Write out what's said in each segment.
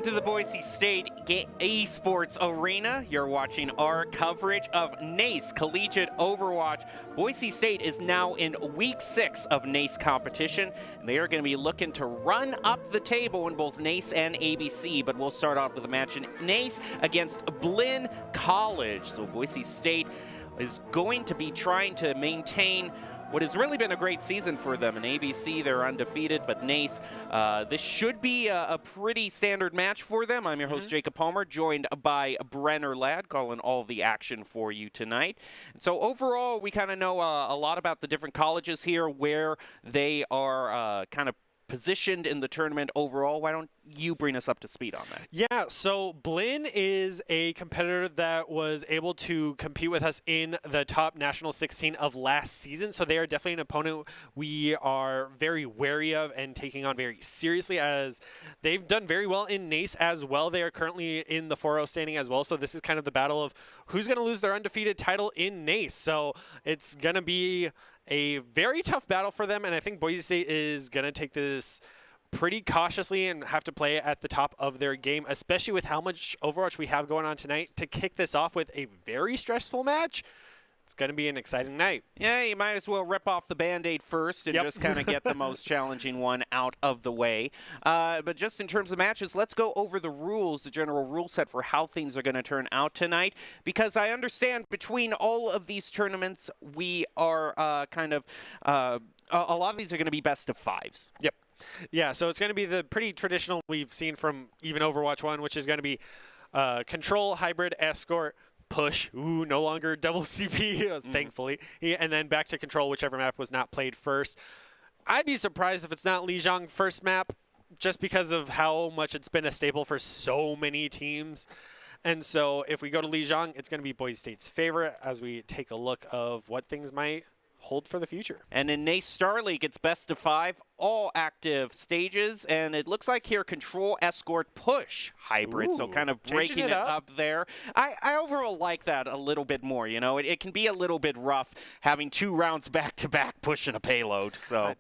to the Boise State Esports Arena. You're watching our coverage of NACE Collegiate Overwatch. Boise State is now in week 6 of NACE competition, and they are going to be looking to run up the table in both NACE and ABC, but we'll start off with a match in NACE against Blinn College. So Boise State is going to be trying to maintain what has really been a great season for them. In ABC, they're undefeated, but NACE, this should be a pretty standard match for them. I'm your host, Jacob Palmer, joined by Brenner Ladd, calling all the action for you tonight. And so overall, we kind of know a lot about the different colleges here, where they are kind of positioned in the tournament overall. Why don't you bring us up to speed on that? Yeah, so Blinn is a competitor that was able to compete with us in the top National 16 of last season, so they are definitely an opponent we are very wary of and taking on very seriously, as they've done very well in NACE as well. They are currently in the 4-0 standing as well, so this is kind of the battle of who's going to lose their undefeated title in NACE. So it's going to be a very tough battle for them, and I think Boise State is going to take this pretty cautiously and have to play at the top of their game, especially with how much Overwatch we have going on tonight to kick this off with a very stressful match. It's going to be an exciting night. Yeah, you might as well rip off the Band-Aid first and just kind of get the most challenging one out of the way. But just in terms of matches, let's go over the rules, the general rule set for how things are going to turn out tonight. Because I understand between all of these tournaments, we are a lot of these are going to be best of 5s. Yep. Yeah, so it's going to be the pretty traditional we've seen from even Overwatch 1, which is going to be Control, Hybrid, Escort, Push, no longer double CP, thankfully, and then back to Control, whichever map was not played first. I'd be surprised if it's not Lijiang first map, just because of how much it's been a staple for so many teams. And so if we go to Lijiang, it's going to be Boise State's favorite as we take a look of what things might hold for the future. And in NACE Star League, it's best of 5, all active stages, and it looks like here Control, Escort, Push hybrid, so kind of breaking it up there. I overall like that a little bit more, you know. It can be a little bit rough having 2 rounds back-to-back pushing a payload, so...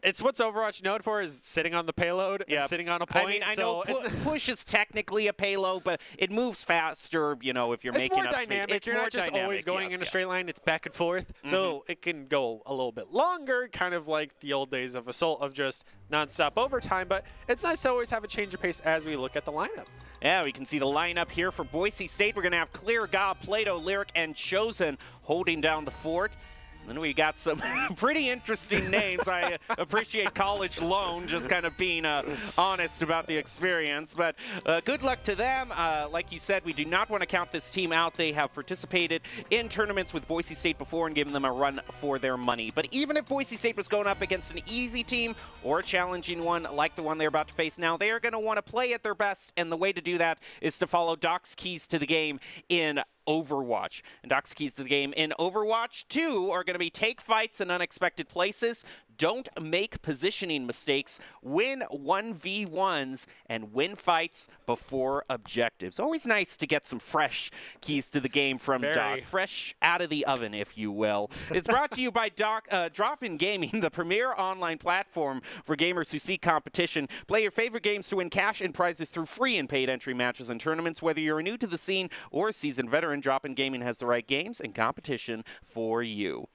It's what's Overwatch known for, is sitting on the payload and sitting on a point. I mean, I know push is technically a payload, but it moves faster, you know, if you're making up speed. It's more dynamic. You're not just always going in a straight line. It's back and forth. So it can go a little bit longer, kind of like the old days of Assault of just nonstop overtime. But it's nice to always have a change of pace as we look at the lineup. Yeah, we can see the lineup here for Boise State. We're going to have Clear, Gob, Plato, Lyric, and Chosen holding down the fort. Then we got some pretty interesting names. I appreciate College Loan just kind of being honest about the experience. But good luck to them. Like you said, we do not want to count this team out. They have participated in tournaments with Boise State before and given them a run for their money. But even if Boise State was going up against an easy team or a challenging one like the one they're about to face now, they are going to want to play at their best. And the way to do that is to follow Doc's keys to the game in Overwatch. And Doc's keys to the game in Overwatch 2 are going to be take fights in unexpected places, don't make positioning mistakes, win 1v1s, and win fights before objectives. Always nice to get some fresh keys to the game from Doc. Fresh out of the oven, if you will. It's brought to you by Drop-In Gaming, the premier online platform for gamers who seek competition. Play your favorite games to win cash and prizes through free and paid entry matches and tournaments. Whether you're new to the scene or a seasoned veteran, Drop-In Gaming has the right games and competition for you.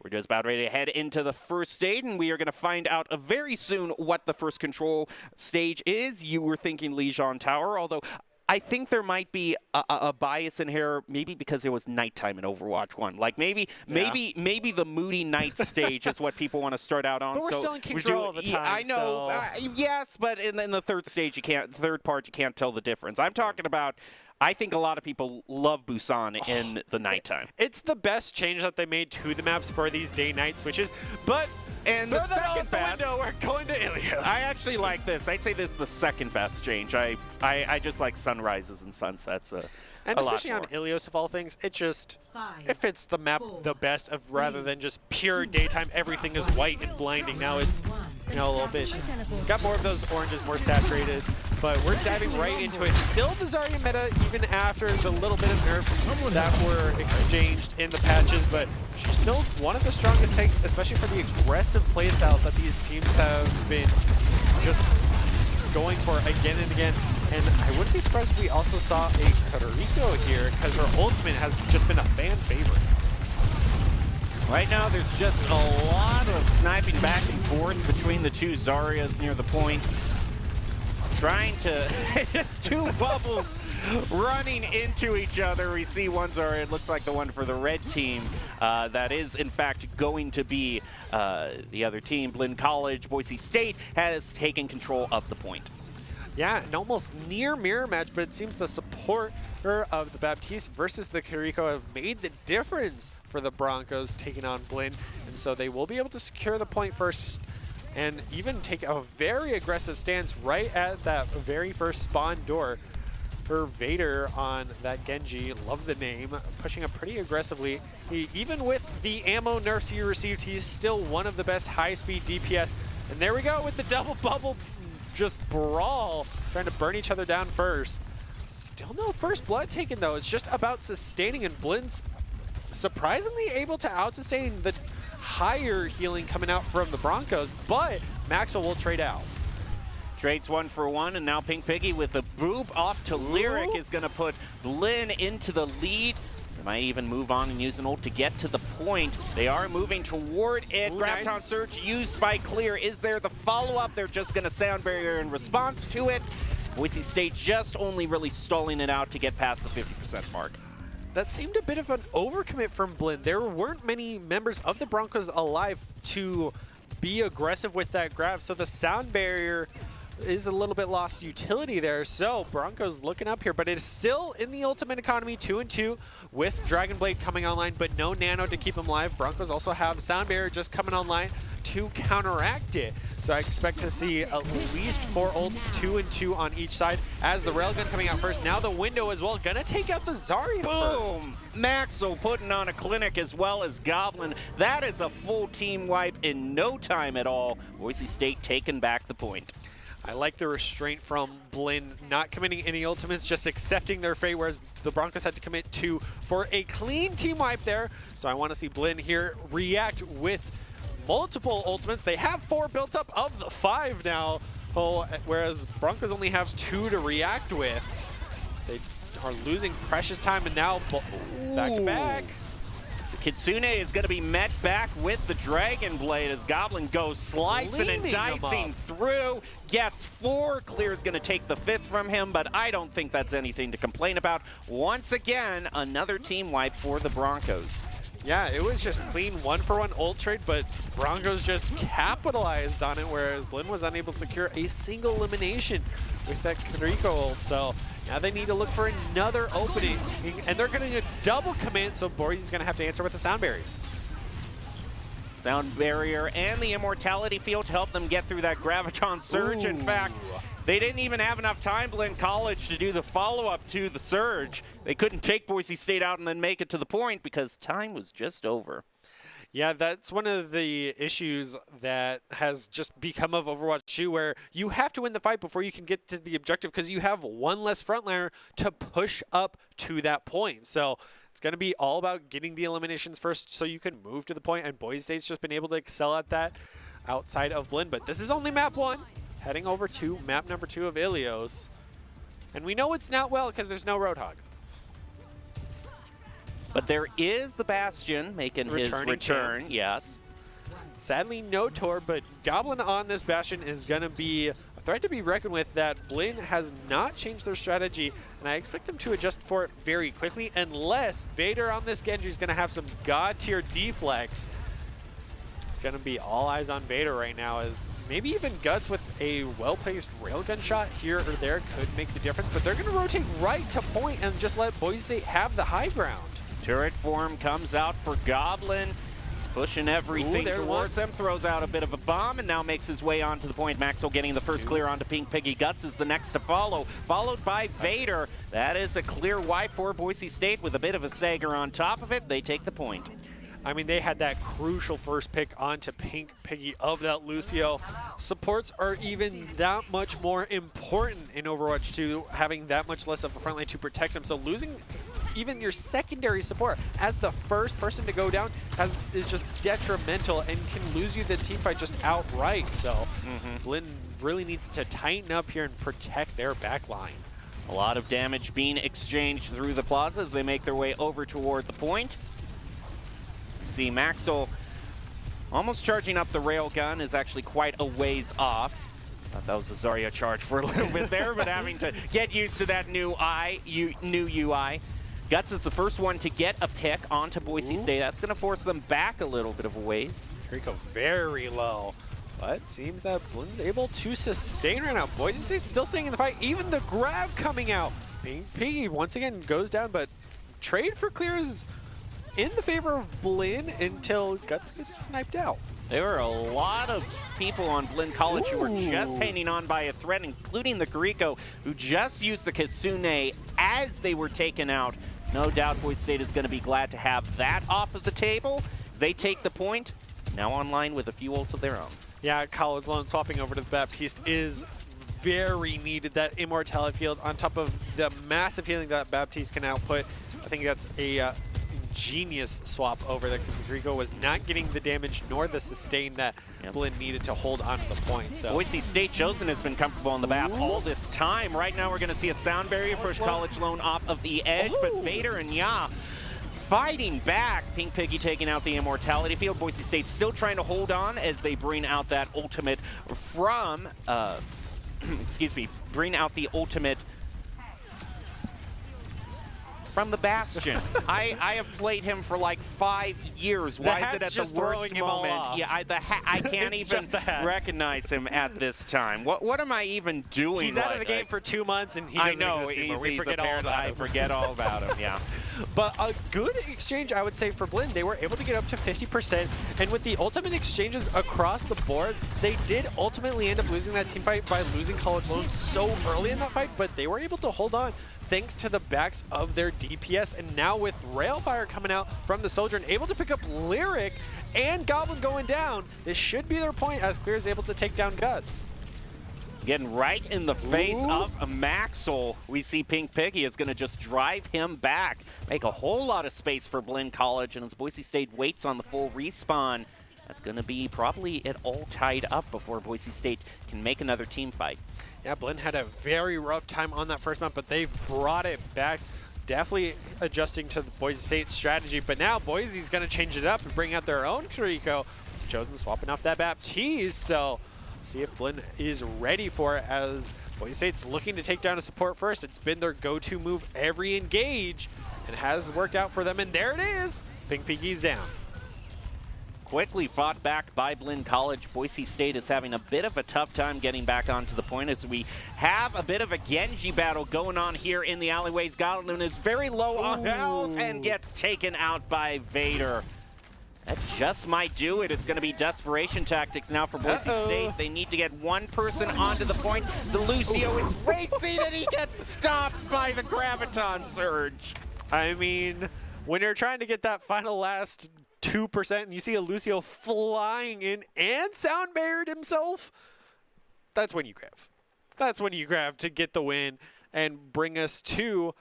We're just about ready to head into the first stage, and we are going to find out very soon what the first Control stage is. You were thinking Lijiang Tower, although I think there might be a bias in here, maybe because it was nighttime in Overwatch 1. Like maybe the Moody Night stage is what people want to start out on. But we're still in Control all the time. I know, yes, but in the third stage, third part, you can't tell the difference. I'm talking about. I think a lot of people love Busan in the nighttime. It's the best change that they made to the maps for these day-night switches, but the second best, we're going to Ilios. I actually like this. I'd say this is the second best change. I just like sunrises and sunsets. And especially on Ilios of all things, it just fits the map the best of rather than just pure daytime. Everything is white and blinding. Now it's a little bit got more of those oranges, more saturated. But we're diving right into it. Still the Zarya meta, even after the little bit of nerfs that were exchanged in the patches. But she's still one of the strongest takes, especially for the aggressive playstyles that these teams have been just going for again and again. And I wouldn't be surprised if we also saw a Kariko here, because her ultimate has just been a fan favorite. Right now, there's just a lot of sniping back and forth between the two Zaryas near the point. Trying to, just two bubbles running into each other. We see one Zarya, it looks like the one for the red team. That is, in fact, going to be the other team. Blinn College, Boise State has taken control of the point. Yeah, an almost near mirror match, but it seems the supporter of the Baptiste versus the Kariko have made the difference for the Broncos taking on Blinn, and so they will be able to secure the point first and even take a very aggressive stance right at that very first spawn door. For Vader on that Genji, love the name, pushing up pretty aggressively. Even with the ammo nerfs he received, he's still one of the best high-speed DPS. And there we go with the double bubble, just brawl, trying to burn each other down first. Still no first blood taken though. It's just about sustaining, and Blinn's surprisingly able to out-sustain the higher healing coming out from the Broncos, but Maxwell will trade out. Trades 1 for 1, and now Pink Piggy with the boob off to Lyric is going to put Blinn into the lead. They might even move on and use an ult to get to the point. They are moving toward it. Graviton Nice. Surge used by Clear. Is there the follow-up? They're just going to sound barrier in response to it. Boise State just only really stalling it out to get past the 50% mark. That seemed a bit of an overcommit from Blinn. There weren't many members of the Broncos alive to be aggressive with that grab, so the sound barrier is a little bit lost utility there. So Broncos looking up here, but it is still in the ultimate economy, 2-2 with Dragon Blade coming online, but no nano to keep them alive. Broncos also have the sound barrier just coming online to counteract it. So I expect to see at least 4 ults, 2 and 2 on each side, as the railgun coming out first. Now the window as well, gonna take out the Zarya first. Boom! Maxwell putting on a clinic as well as Goblin. That is a full team wipe in no time at all. Boise State taking back the point. I like the restraint from Blinn, not committing any ultimates, just accepting their fate, whereas the Broncos had to commit 2 for a clean team wipe there. So I want to see Blinn here react with multiple ultimates. They have 4 built up of the 5 now, whereas the Broncos only have 2 to react with. They are losing precious time, and now back to back. Kitsune is going to be met back with the Dragon Blade as Goblin goes slicing and dicing through. Gets 4. Clear is going to take the 5th from him, but I don't think that's anything to complain about. Once again, another team wipe for the Broncos. Yeah, it was just clean 1-for-1 ult trade, but Broncos just capitalized on it, whereas Blinn was unable to secure a single elimination with that Kariko ult. So now they need to look for another opening, and they're getting a double command, so Boise's going to have to answer with a sound barrier. Sound barrier and the immortality field to help them get through that Graviton Surge. In fact, they didn't even have enough time, Blinn College, to do the follow-up to the Surge. They couldn't take Boise State out and then make it to the point because time was just over. Yeah, that's one of the issues that has just become of Overwatch 2, where you have to win the fight before you can get to the objective because you have one less frontliner to push up to that point. So it's going to be all about getting the eliminations first so you can move to the point, and Boise State's just been able to excel at that outside of Blinn. But this is only map 1, heading over to map number 2 of Ilios. And we know it's not well because there's no Roadhog. But there is the Bastion making his return, yes. Sadly, no Tor, but Goblin on this Bastion is going to be a threat to be reckoned with. That Blinn has not changed their strategy, and I expect them to adjust for it very quickly, unless Vader on this Genji is going to have some god-tier deflex. It's going to be all eyes on Vader right now, as maybe even Guts with a well-placed railgun shot here or there could make the difference, but they're going to rotate right to point and just let Boise State have the high ground. Turret form comes out for Goblin. He's pushing everything towards them, throws out a bit of a bomb, and now makes his way onto the point. Maxwell getting the first clear onto Pink Piggy. Guts is the next to follow, followed by Vader. That is a clear wipe for Boise State with a bit of a Sager on top of it. They take the point. I mean, they had that crucial first pick onto Pink Piggy of that Lucio. Supports are even that much more important in Overwatch 2, having that much less of a front line to protect them. So losing even your secondary support as the first person to go down is just detrimental and can lose you the team fight just outright. So Blinn really need to tighten up here and protect their back line. A lot of damage being exchanged through the plaza as they make their way over toward the point. You see Maxwell almost charging up the railgun, is actually quite a ways off. Thought that was a Zarya charge for a little bit there, but having to get used to that new UI. Guts is the first one to get a pick onto Boise State. That's going to force them back a little bit of a ways. Rico very low, but seems that Blin's able to sustain right now. Boise State's still staying in the fight. Even the grab coming out. Pink Piggy once again goes down, but trade for clear is in the favor of Blin until Guts gets sniped out. There were a lot of people on Blinn College who were just hanging on by a thread, including the Grieco, who just used the Kitsune as they were taken out. No doubt Boise State is going to be glad to have that off of the table as they take the point, now online with a few ults of their own. Yeah, College Lone swapping over to the Baptiste is very needed. That immortality field on top of the massive healing that Baptiste can output. I think that's a genius swap over there because Grieco was not getting the damage nor the sustain that Blinn needed to hold on to the point. So Boise State Chosen has been comfortable on the map all this time. Right now we're going to see a sound barrier push College Lone off of the edge, but Vader and Ya fighting back. Pink Piggy taking out the immortality field. Boise State still trying to hold on as they bring out that ultimate from, excuse me, bring out the ultimate from the Bastion. I have played him for like 5 years. Why is it at the worst moment? Yeah, I can't even recognize him at this time. What am I even doing? He's out of the game for 2 months, and he doesn't exist anymore. We forget all about him. I forget all about him. Yeah. But a good exchange, I would say, for Blinn. They were able to get up to 50%, and with the ultimate exchanges across the board, they did ultimately end up losing that team fight by losing College Lone so early in that fight, but they were able to hold on thanks to the backs of their DPS. And now with Railfire coming out from the Soldier and able to pick up Lyric and Goblin going down, this should be their point as Clear is able to take down Guts. Getting right in the face of Maxwell. We see Pink Piggy is going to just drive him back, make a whole lot of space for Blinn College, and as Boise State waits on the full respawn, that's going to be probably it all tied up before Boise State can make another team fight. Yeah, Blinn had a very rough time on that first map, but they brought it back, definitely adjusting to the Boise State strategy. But now Boise's going to change it up and bring out their own Kiriko. Chosen swapping off that Baptiste, so see if Blinn is ready for it as Boise State's looking to take down a support first. It's been their go-to move every engage and has worked out for them, and there it is. Pink Piggy's down. Quickly fought back by Blinn College. Boise State is having a bit of a tough time getting back onto the point as we have a bit of a Genji battle going on here in the alleyways. Goblin is very low on health and gets taken out by Vader. That just might do it. It's going to be desperation tactics now for Boise State. They need to get one person onto the point. The Lucio is racing and he gets stopped by the Graviton Surge. I mean, when you're trying to get that final last 2% and you see a Lucio flying in and sound barriered himself, that's when you grab. That's when you grab to get the win and bring us to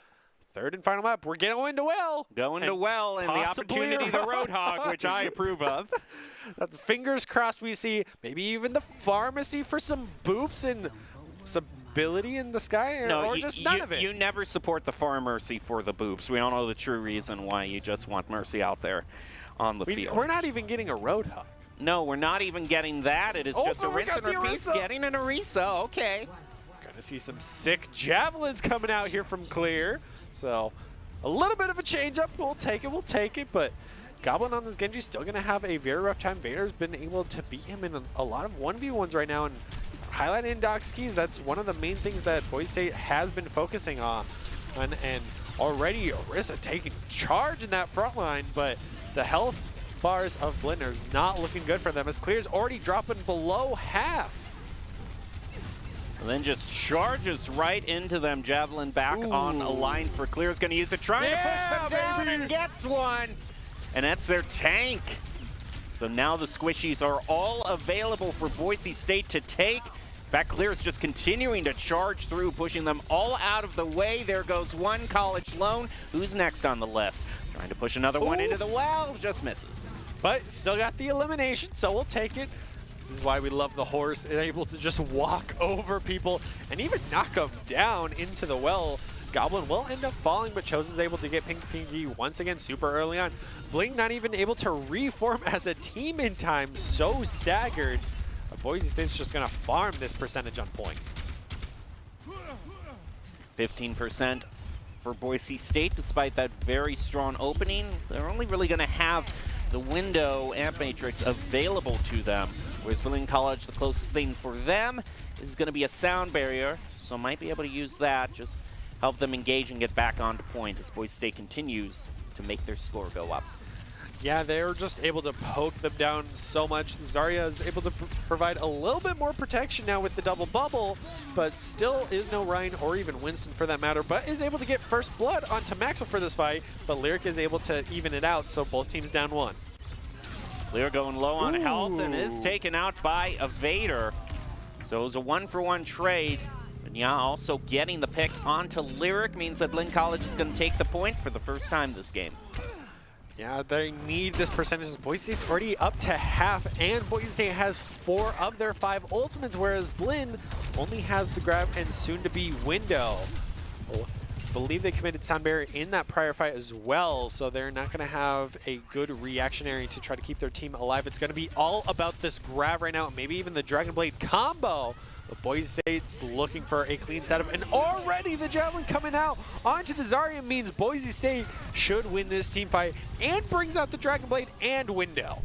third and final map. We're going to well. Going to well, and the opportunity, the Roadhog, which I approve of. That's fingers crossed we see maybe even the pharmacy for some boops and stability in the sky, or just none of it. You never support the Far Mercy for the boops. We all know the true reason why you just want Mercy out there on the field. We're not even getting a Roadhog. No, we're not even getting that. It is just a rinse and repeat. Getting an Orisa, okay. Gonna see some sick javelins coming out here from Clear. So a little bit of a change up. We'll take it, but Goblin on this Genji still gonna have a very rough time. Vader's been able to beat him in a lot of 1v1s right now, and highlighting Doc skis, that's one of the main things that Boise State has been focusing on. And already Orisa taking charge in that front line, but the health bars of Blinn are not looking good for them as Clear's already dropping below half. And then just charges right into them. Javelin back on a line for Clear. Is going to use it, trying to push them down and gets one. And that's their tank. So now the squishies are all available for Boise State to take. In fact, Clear is just continuing to charge through, pushing them all out of the way. There goes one College Lone. Who's next on the list? Trying to push another one into the well, just misses. But still got the elimination, so we'll take it. This is why we love the horse, able to just walk over people and even knock them down into the well. Goblin will end up falling, but Chosen's able to get Pink Pinky once again super early on. Bling not even able to reform as a team in time, so staggered. But Boise State's just going to farm this percentage on point. 15% for Boise State, despite that very strong opening. They're only really going to have the window amp matrix available to them, whereas Berlin College, the closest thing for them is going to be a sound barrier, so might be able to use that, just help them engage and get back onto point as Boise State continues to make their score go up. Yeah, they're just able to poke them down so much. Zarya is able to provide a little bit more protection now with the double bubble, but still is no Ryan or even Winston for that matter, but is able to get first blood onto Maxwell for this fight, but Lyric is able to even it out, so both teams down one. Lyric going low on health and is taken out by a Vader. So it was a 1-for-1 trade. And yeah, also getting the pick onto Lyric means that Blinn College is going to take the point for the first time this game. Yeah, they need this percentage. Boise State's already up to half, and Boise State has 4 of their 5 ultimates, whereas Blinn only has the grab and soon-to-be window. I believe they committed sound barrier in that prior fight as well, so they're not going to have a good reactionary to try to keep their team alive. It's going to be all about this grab right now, maybe even the Dragon Blade combo. But Boise State's looking for a clean setup, and already the Javelin coming out onto the Zarya means Boise State should win this team fight and brings out the Dragon Blade and window.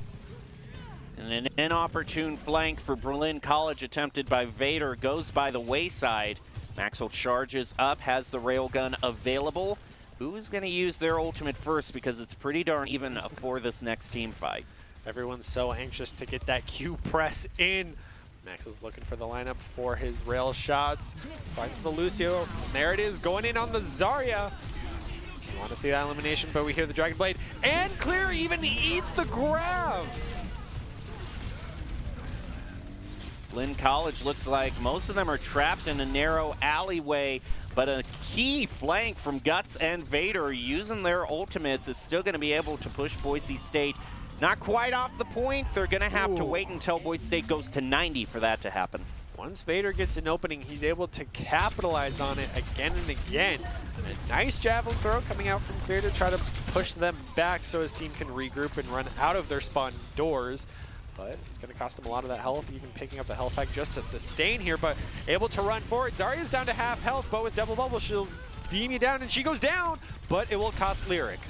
And an inopportune flank for Berlin College attempted by Vader goes by the wayside. Maxwell charges up, has the railgun available. Who's going to use their ultimate first, because it's pretty darn even for this next team fight. Everyone's so anxious to get that Q press in. Maxwell's looking for the lineup for his rail shots. Finds the Lucio. And there it is, going in on the Zarya. You want to see that elimination, but we hear the Dragon Blade. And Clear even eats the grab. Blinn College looks like most of them are trapped in a narrow alleyway, but a key flank from Guts and Vader using their ultimates is still going to be able to push Boise State. Not quite off the point. They're going to have to wait until Boise State goes to 90 for that to happen. Once Vader gets an opening, he's able to capitalize on it again and again. A nice javelin throw coming out from Clear to try to push them back so his team can regroup and run out of their spawn doors. But it's going to cost him a lot of that health, even picking up the health pack just to sustain here, but able to run forward. Zarya's down to half health, but with double bubble, she'll beam you down, and she goes down, but it will cost Lyric.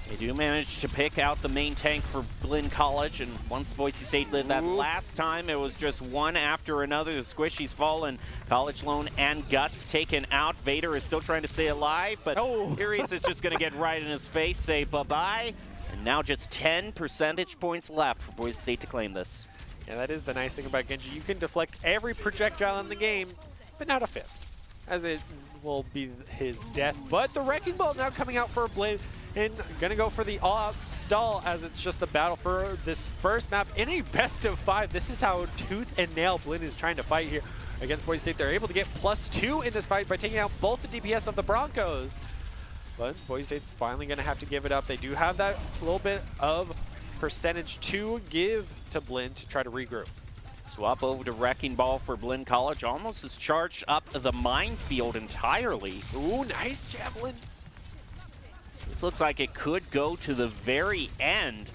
They do manage to pick out the main tank for Blinn College, and once Boise State did that last time, it was just one after another. The Squishy's fallen, College Lone and Guts taken out. Vader is still trying to stay alive, but Aries is just going to get right in his face, say bye-bye. And now just 10 percentage points left for Boise State to claim this. Yeah, that is the nice thing about Genji. You can deflect every projectile in the game, but not a fist, as it will be his death. But the Wrecking Ball now coming out for a Blade, and gonna go for the all-out stall, as it's just the battle for this first map in a best of 5. This is how tooth and nail Blinn is trying to fight here against Boise State. They're able to get +2 in this fight by taking out both the DPS of the Broncos. But Boise State's finally going to have to give it up. They do have that little bit of percentage to give to Blinn to try to regroup. Swap over to Wrecking Ball for Blinn College. Almost has charged up the minefield entirely. Ooh, nice javelin. This looks like it could go to the very end.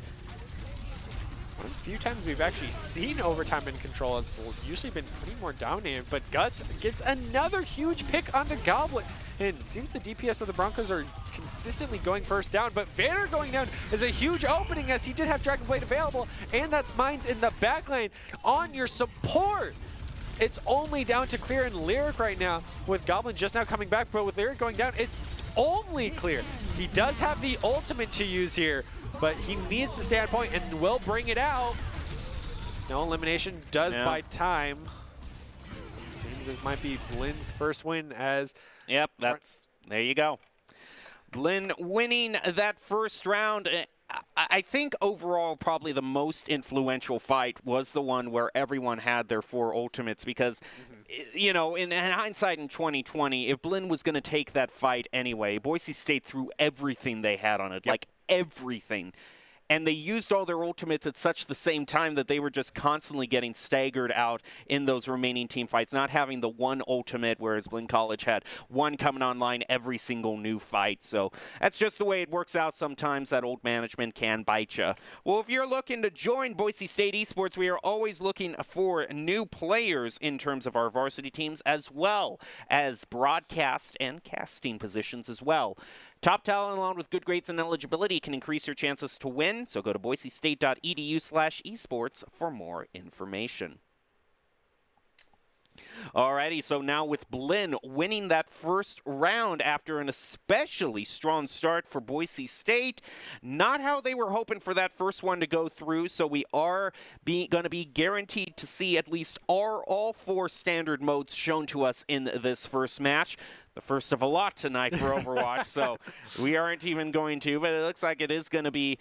One of the few times we've actually seen overtime in control. It's usually been pretty more dominated, but Guts gets another huge pick onto Goblin. And it seems the DPS of the Broncos are consistently going first down, but Vader going down is a huge opening, as he did have Dragon Blade available, and that's Mines in the backline on your support. It's only down to Clear and Lyric right now, with Goblin just now coming back, but with Lyric going down, it's only Clear. He does have the ultimate to use here, but he needs to stay on point and will bring it out. Snow elimination does buy time. It seems this might be Blinn's first win, as... Yep, there you go. Blinn winning that first round. I think overall probably the most influential fight was the one where everyone had their 4 ultimates, because, you know, in hindsight in 2020, if Blinn was going to take that fight anyway, Boise State threw everything they had on it, like everything. and they used all their ultimates at such the same time that they were just constantly getting staggered out in those remaining team fights, not having the one ultimate, whereas Blinn College had one coming online every single new fight. So that's just the way it works out sometimes. That old management can bite you. Well, if you're looking to join Boise State Esports, we are always looking for new players in terms of our varsity teams, as well as broadcast and casting positions as well. Top talent along with good grades and eligibility can increase your chances to win, so go to boisestate.edu/esports for more information. Alrighty, so now with Blinn winning that first round after an especially strong start for Boise State, not how they were hoping for that first one to go through, so we are going to be guaranteed to see at least all 4 standard modes shown to us in this first match. The first of a lot tonight for Overwatch, so we aren't even going to, but it looks like it is going to be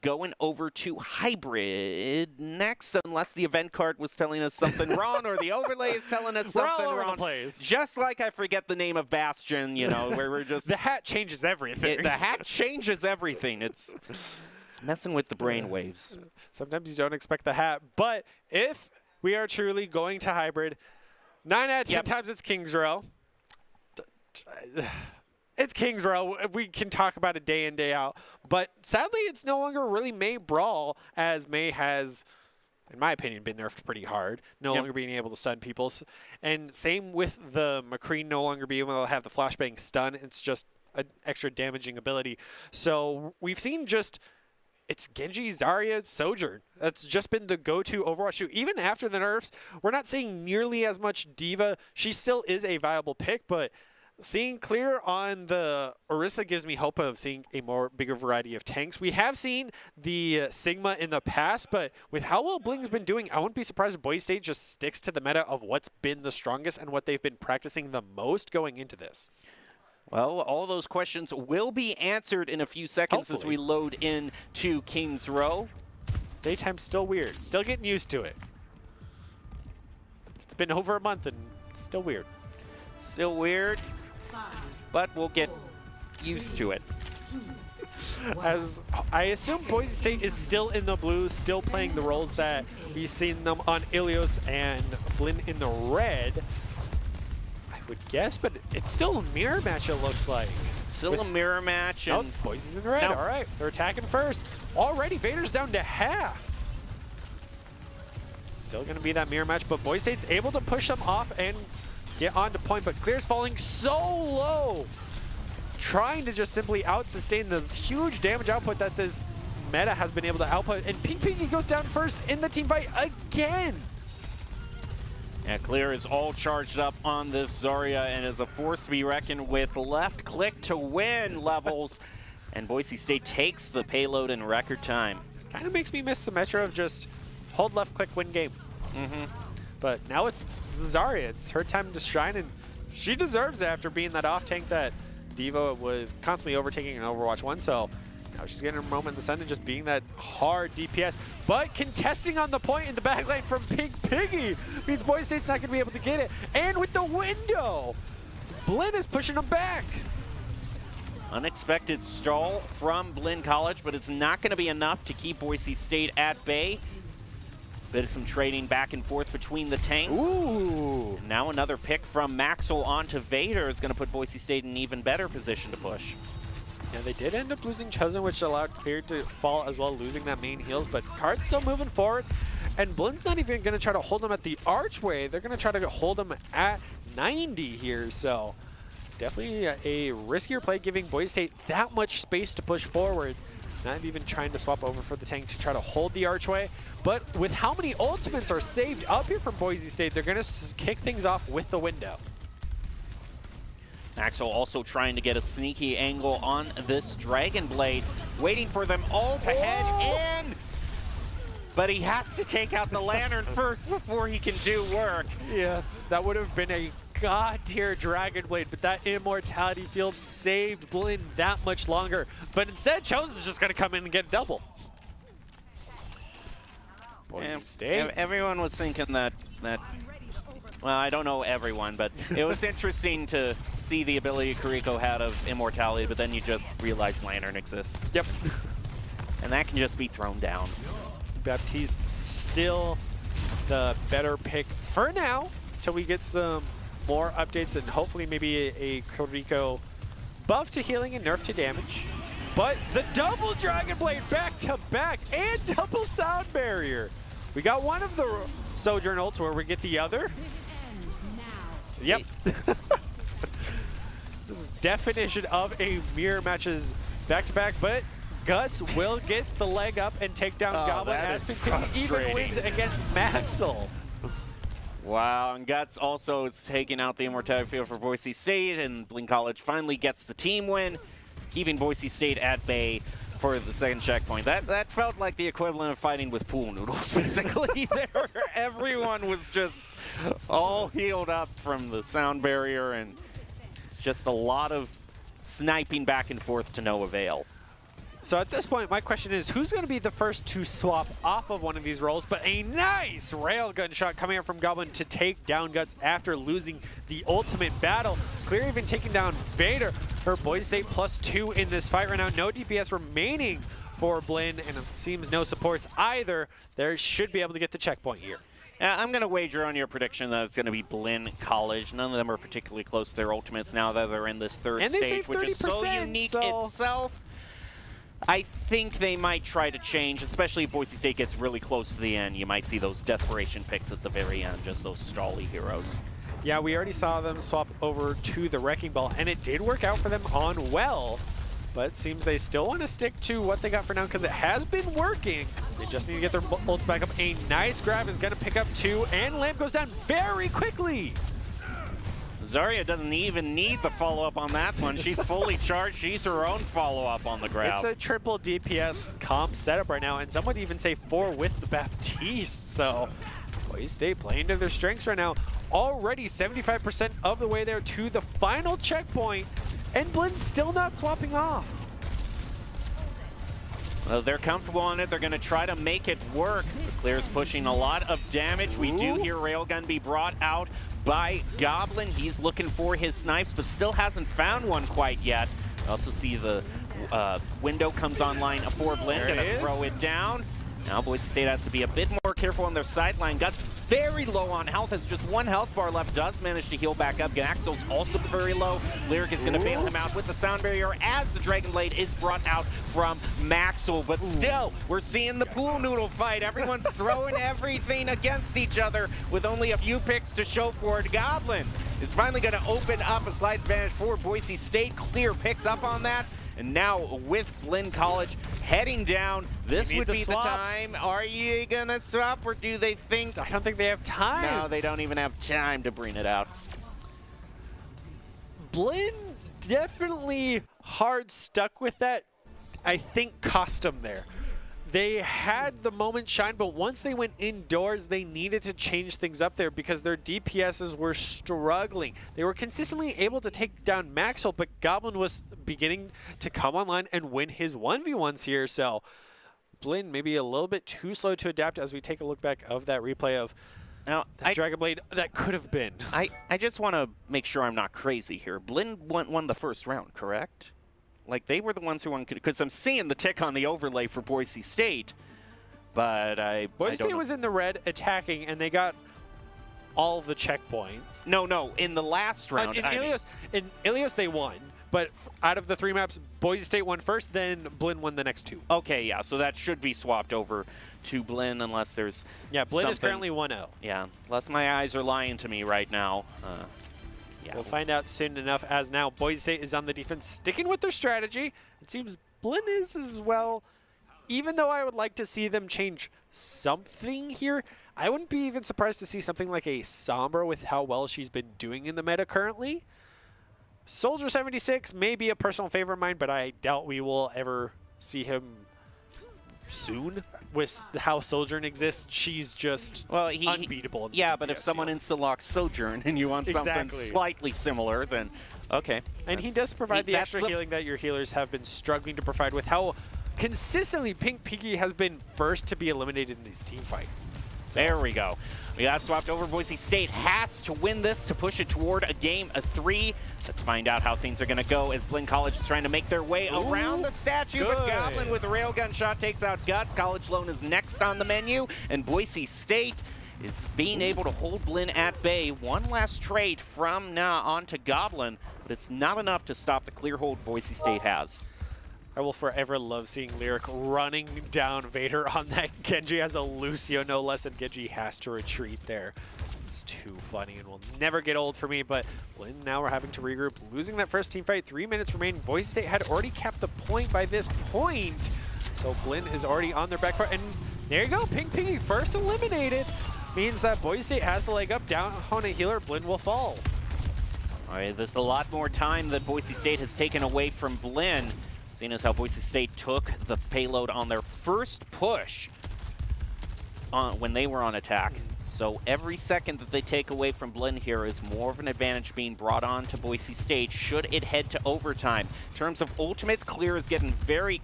going over to hybrid next, unless the event card was telling us something wrong or the overlay is telling us something all over wrong. the place. Just like I forget the name of Bastion, you know, where we're just... The hat changes everything. The hat changes everything. It's messing with the brain waves. Sometimes you don't expect the hat, but if we are truly going to hybrid, 9 out of 10 times it's King's Row. It's King's Row. We can talk about it day in, day out. But sadly, it's no longer really May Brawl, as May has, in my opinion, been nerfed pretty hard. No longer being able to stun people. And same with the McCree no longer being able to have the flashbang stun. It's just an extra damaging ability. So we've seen just... It's Genji, Zarya, Sojourn. That's just been the go-to Overwatch 2. Even after the nerfs, we're not seeing nearly as much Diva. She still is a viable pick, but... Seeing clear on the Orisa gives me hope of seeing a bigger variety of tanks. We have seen the Sigma in the past, but with how well Blinn's been doing, I wouldn't be surprised if Boise State just sticks to the meta of what's been the strongest and what they've been practicing the most going into this. Well, all those questions will be answered in a few seconds as we load into King's Row. Daytime's still weird. Still getting used to it. It's been over a month and it's still weird. Still weird, but we'll get used to it. As I assume Boise State is still in the blue, still playing the roles that we've seen them on Ilios and Blinn in the red, I would guess, but it's still a mirror match, it looks like. Still a mirror match. And Boise's in the red. All right, they're attacking first. Already, Vader's down to half. Still going to be that mirror match, but Boise State's able to push them off and get onto point, but Clear's falling so low. Trying to just simply out-sustain the huge damage output that this meta has been able to output. And Pink Pinky goes down first in the team fight again. Yeah, Clear is all charged up on this Zarya and is a force to be reckoned with. Left click to win levels. And Boise State takes the payload in record time. Kind of makes me miss Symmetra of just hold left click, win game. But now it's Zarya. It's her time to shine, and she deserves it after being that off tank that Diva was constantly overtaking in Overwatch 1. So now she's getting her moment in the sun and just being that hard DPS. But contesting on the point in the back lane from Pink Piggy means Boise State's not going to be able to get it. And with the window, Blinn is pushing them back. Unexpected stall from Blinn College, but it's not going to be enough to keep Boise State at bay. Bit of some trading back and forth between the tanks. Ooh. Now another pick from Maxwell onto Vader is going to put Boise State in an even better position to push. Yeah, they did end up losing Chosen, which allowed Clear to fall as well, losing that main heals, but Card's still moving forward. And Blinn's not even going to try to hold them at the archway. They're going to try to hold them at 90 here, so definitely a riskier play, giving Boise State that much space to push forward. Not even trying to swap over for the tank to try to hold the archway. But with how many ultimates are saved up here from Boise State, they're going to kick things off with the window. Maxwell also trying to get a sneaky angle on this Dragon Blade, waiting for them all to head in. But he has to take out the Lantern first before he can do work. Yeah, that would have been a god-tier Dragon Blade, but that Immortality Field saved Blinn that much longer. But instead, Chosen's just going to come in and get double. Boise State. Everyone was thinking that, well, I don't know everyone, but it was interesting to see the ability Kuriko had of Immortality, but then you just realize Lantern exists. Yep. and that can just be thrown down. Baptiste still the better pick for now, till we get some more updates and hopefully maybe a Corico buff to healing and nerf to damage. But the double Dragon Blade back to back and double sound barrier. We got one of the Sojourn ults where we get the other. Yep. This is definition of a mirror matches back to back, but Guts will get the leg up and take down Goblin as he even wins against Maxwell. Wow, and Guts also is taking out the Immortality Field for Boise State, and Blinn College finally gets the team win, keeping Boise State at bay for the second checkpoint. That felt like the equivalent of fighting with pool noodles, basically. There, everyone was just all healed up from the sound barrier, and just a lot of sniping back and forth to no avail. So at this point, my question is, who's going to be the first to swap off of one of these roles? But a nice railgun shot coming up from Goblin to take down Guts after losing the ultimate battle. Clear even taking down Vader. Her Boise State +2 in this fight right now. No DPS remaining for Blinn, and it seems no supports either. They should be able to get the checkpoint here. I'm going to wager on your prediction that it's going to be Blinn College. None of them are particularly close to their ultimates now that they're in this third stage, which is so unique itself. I think they might try to change, especially if Boise State gets really close to the end. You might see those desperation picks at the very end, just those stally heroes. Yeah, we already saw them swap over to the Wrecking Ball, and it did work out for them on well. But it seems they still want to stick to what they got for now because it has been working. They just need to get their ults back up. A nice grab is going to pick up 2, and Lamp goes down very quickly. Zarya doesn't even need the follow-up on that one. She's fully charged. She's her own follow-up on the grab. It's a triple DPS comp setup right now, and some would even say 4 with the Baptiste. So Boise State playing to their strengths right now. Already 75% of the way there to the final checkpoint, and Blinn's still not swapping off. Well, they're comfortable on it. They're going to try to make it work. Clear's pushing a lot of damage. We do hear Railgun be brought out by Goblin. He's looking for his snipes, but still hasn't found one quite yet. We also see the window comes online for Blinn. Gonna throw it down. Now Boise State has to be a bit more careful on their sideline. Guts very low on health, has just 1 health bar left, does manage to heal back up. Ganaxel's also very low. Lyric is going to bail him out with the sound barrier as the Dragon Blade is brought out from Maxwell. But still, we're seeing the pool noodle fight. Everyone's throwing everything against each other with only a few picks to show for it. Goblin is finally going to open up a slight advantage for Boise State. Clear picks up on that. And now with Blinn College heading down, this would be the time. Are you going to swap, or do they think? I don't think they have time. No, they don't even have time to bring it out. Blinn definitely hard stuck with that, I think, cost them there. They had the moment shine, but once they went indoors, they needed to change things up there because their DPSs were struggling. They were consistently able to take down Maxwell, but Goblin was beginning to come online and win his 1v1s here. So Blinn maybe a little bit too slow to adapt as we take a look back of that replay of now Dragon Blade that could have been. I just want to make sure I'm not crazy here. Blinn won the first round, correct? Like, they were the ones who won, because I'm seeing the tick on the overlay for Boise State, but Boise State was in the red attacking, and they got all of the checkpoints. No, in the last round. In Ilios, they won, but out of the 3 maps, Boise State won first, then Blinn won the next 2. Okay, yeah, so that should be swapped over to Blinn unless there's Blinn is currently 1-0. Yeah, unless my eyes are lying to me right now. Yeah. We'll find out soon enough, as now Boise State is on the defense, sticking with their strategy. It seems Blinn is as well. Even though I would like to see them change something here, I wouldn't be even surprised to see something like a Sombra with how well she's been doing in the meta currently. Soldier 76 may be a personal favorite of mine, but I doubt we will ever see him soon. With how Sojourn exists, she's just unbeatable. Yeah, but if someone insta-locks Sojourn and you want something slightly similar, then okay. And he does provide the extra healing that your healers have been struggling to provide with how consistently Pink Piggy has been first to be eliminated in these team fights. There we go. We got swapped over. Boise State has to win this to push it toward a game of 3. Let's find out how things are going to go as Blinn College is trying to make their way around the statue. But Goblin with a railgun shot takes out Guts. College Lone is next on the menu. And Boise State is being able to hold Blinn at bay. One last trade from now on to Goblin, but it's not enough to stop the clear hold Boise State has. I will forever love seeing Lyric running down Vader on that Genji as a Lucio, no less, and Genji has to retreat there. This is too funny and will never get old for me, but Blinn now we're having to regroup, losing that first team fight, 3 minutes remaining. Boise State had already capped the point by this point, so Blinn is already on their back foot, and there you go, Pink Piggy first eliminated. Means that Boise State has the leg up, down on a healer, Blinn will fall. All right, there's a lot more time that Boise State has taken away from Blinn. Seeing as how Boise State took the payload on their first push when they were on attack. So every second that they take away from Blinn here is more of an advantage being brought on to Boise State should it head to overtime. In terms of ultimates, Clear is getting very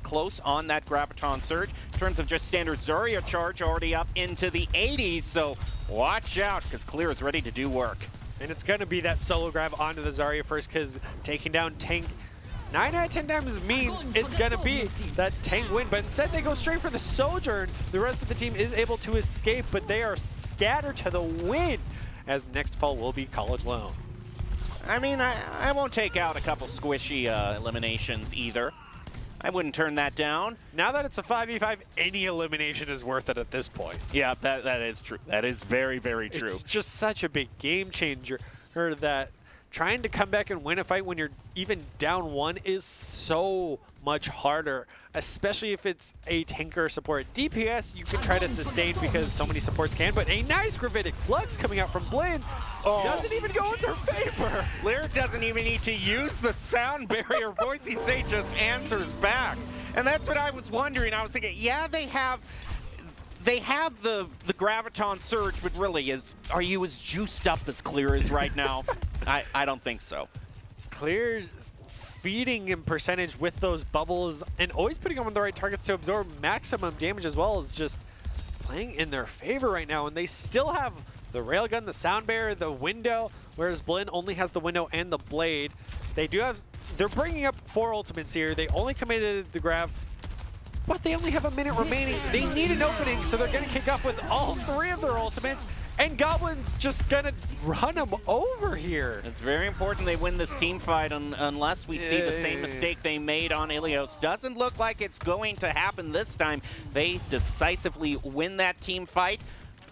close on that Graviton Surge. In terms of just standard Zarya charge, already up into the 80s, so watch out because Clear is ready to do work. And it's going to be that solo grab onto the Zarya first because taking down Tank 9 out of 10 times means it's going to be that Tank win, but instead they go straight for the Sojourn. The rest of the team is able to escape, but they are scattered to the wind as next fall will be College Lone. I mean, I won't take out a couple squishy eliminations either. I wouldn't turn that down. Now that it's a 5v5, any elimination is worth it at this point. Yeah, that is true. That is very, very true. It's just such a big game changer that trying to come back and win a fight when you're even down 1 is so much harder, especially if it's a tanker support. DPS, you can try to sustain because so many supports can, but a nice Gravitic Flux coming out from Blinn doesn't even go in their favor. Lyric doesn't even need to use the sound barrier. Boise State just answers back. And that's what I was wondering. I was thinking, yeah, they have the Graviton Surge, but really, are you as juiced up as Clear is right now? I don't think so. Clear's feeding him percentage with those bubbles and always putting them on the right targets to absorb maximum damage as well is just playing in their favor right now. And they still have the railgun, the sound barrier, the window, whereas Blinn only has the window and the blade. They're bringing up 4 ultimates here. They only committed the grab, but they only have a minute remaining. They need an opening, so they're going to kick off with all 3 of their ultimates, and Goblin's just going to run them over here. It's very important they win this team fight unless we see the same mistake they made on Ilios. Doesn't look like it's going to happen this time. They decisively win that team fight.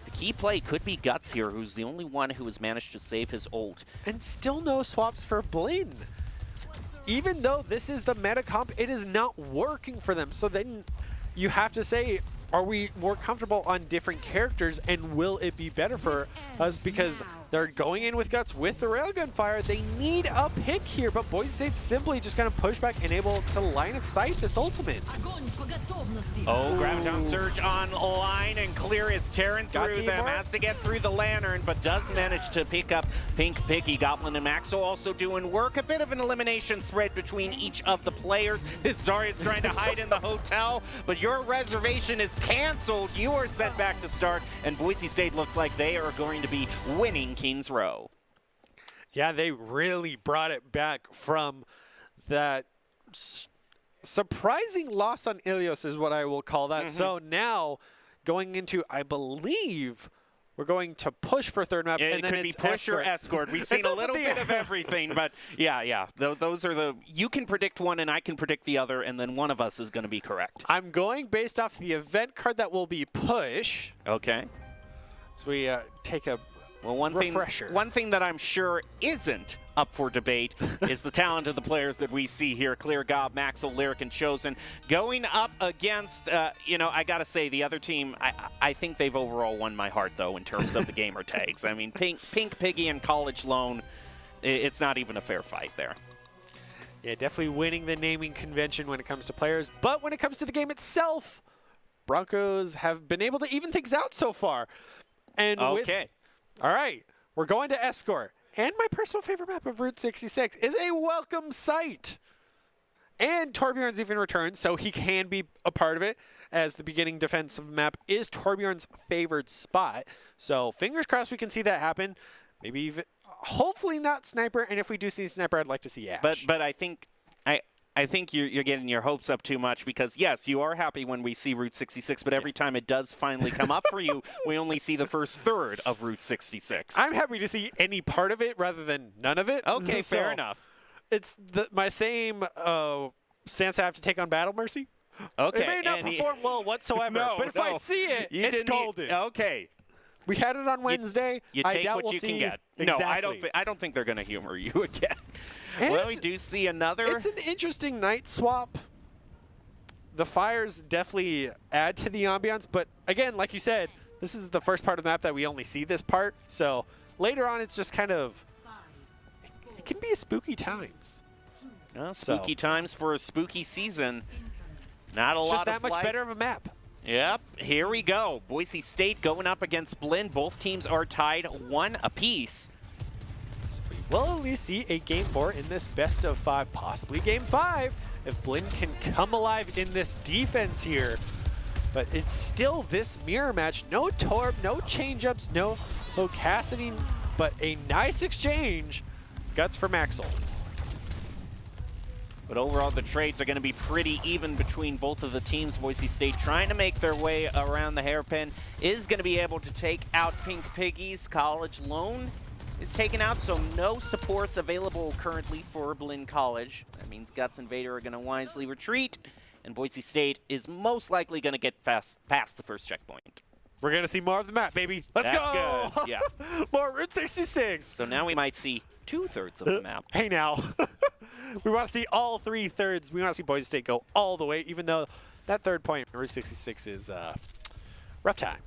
The key play could be Guts here, who's the only one who has managed to save his ult. And still no swaps for Blinn. Even though this is the meta comp, it is not working for them. So then you have to say, are we more comfortable on different characters and will it be better for us? Because they're going in with Guts with the railgun fire. They need a pick here, but Boise State's simply just going to push back and able to line of sight this ultimate. Oh, Graviton Surge online, and Clear is tearing through them. Has to get through the Lantern, but does manage to pick up Pink Piggy. Goblin and Maxo also doing work. A bit of an elimination spread between each of the players. Zarya's trying to hide in the hotel, but your reservation is canceled. You are sent back to start, and Boise State looks like they are going to be winning Kings Row. Yeah, they really brought it back from that surprising loss on Ilios is what I will call that. So now going into, I believe, we're going to push for third map. It and then could be push or escort. We've seen a little bit of everything, but yeah. Those are you can predict one and I can predict the other, and then one of us is going to be correct. I'm going based off the event card that will be push. Okay. So we take a refresher. One thing that I'm sure isn't up for debate is the talent of the players that we see here. Clear, Gob, Maxwell, Lyric, and Chosen going up against, I got to say, the other team, I think they've overall won my heart, though, in terms of the gamer tags. I mean, Pink Piggy and College Lone, it's not even a fair fight there. Yeah, definitely winning the naming convention when it comes to players. But when it comes to the game itself, Broncos have been able to even things out so far. And okay. All right, we're going to Escort. And my personal favorite map of Route 66 is a welcome sight. And Torbjorn's even returned, so he can be a part of it, as the beginning defensive map is Torbjorn's favored spot. So fingers crossed we can see that happen. Maybe even, hopefully not Sniper, and if we do see Sniper, I'd like to see Ash. But I think you're getting your hopes up too much, because yes, you are happy when we see Route 66, but every time it does finally come up for you, we only see the first third of Route 66. I'm happy to see any part of it rather than none of it. Okay, So fair enough. It's my same stance I have to take on Battle Mercy. Okay, It may not perform well whatsoever, No, but if no. I see it, You it's didn't golden. Okay. We had it on Wednesday. You I take doubt what we'll you see can get. Exactly. No, I don't think they're going to humor you again. And well, we do see another. It's an interesting night swap. The fires definitely add to the ambiance, but again, like you said, this is the first part of the map that we only see this part. So later on, it's just kind of, it can be a spooky times. Spooky times for a spooky season. Not a It's lot just that of much light. better of a map. Yep, here we go. Boise State going up against Blinn. Both teams are tied 1 apiece. We'll at least see a Game 4 in this best of 5, possibly Game 5, if Blinn can come alive in this defense here. But it's still this mirror match. No Torb, no change-ups, no Cassidy, but a nice exchange. Guts for Maxwell. But overall, the trades are going to be pretty even between both of the teams. Boise State trying to make their way around the hairpin is going to be able to take out Pink Piggies. College Lone is taken out, so no supports available currently for Blinn College. That means Guts and Vader are going to wisely retreat, and Boise State is most likely going to get past the first checkpoint. We're going to see more of the map, baby. Let's That's go! good, yeah. More Route 66. So now we might see 2/3 of the map. Hey now. We want to see all 3/3. We want to see Boise State go all the way, even though that third point, Route 66, is rough time.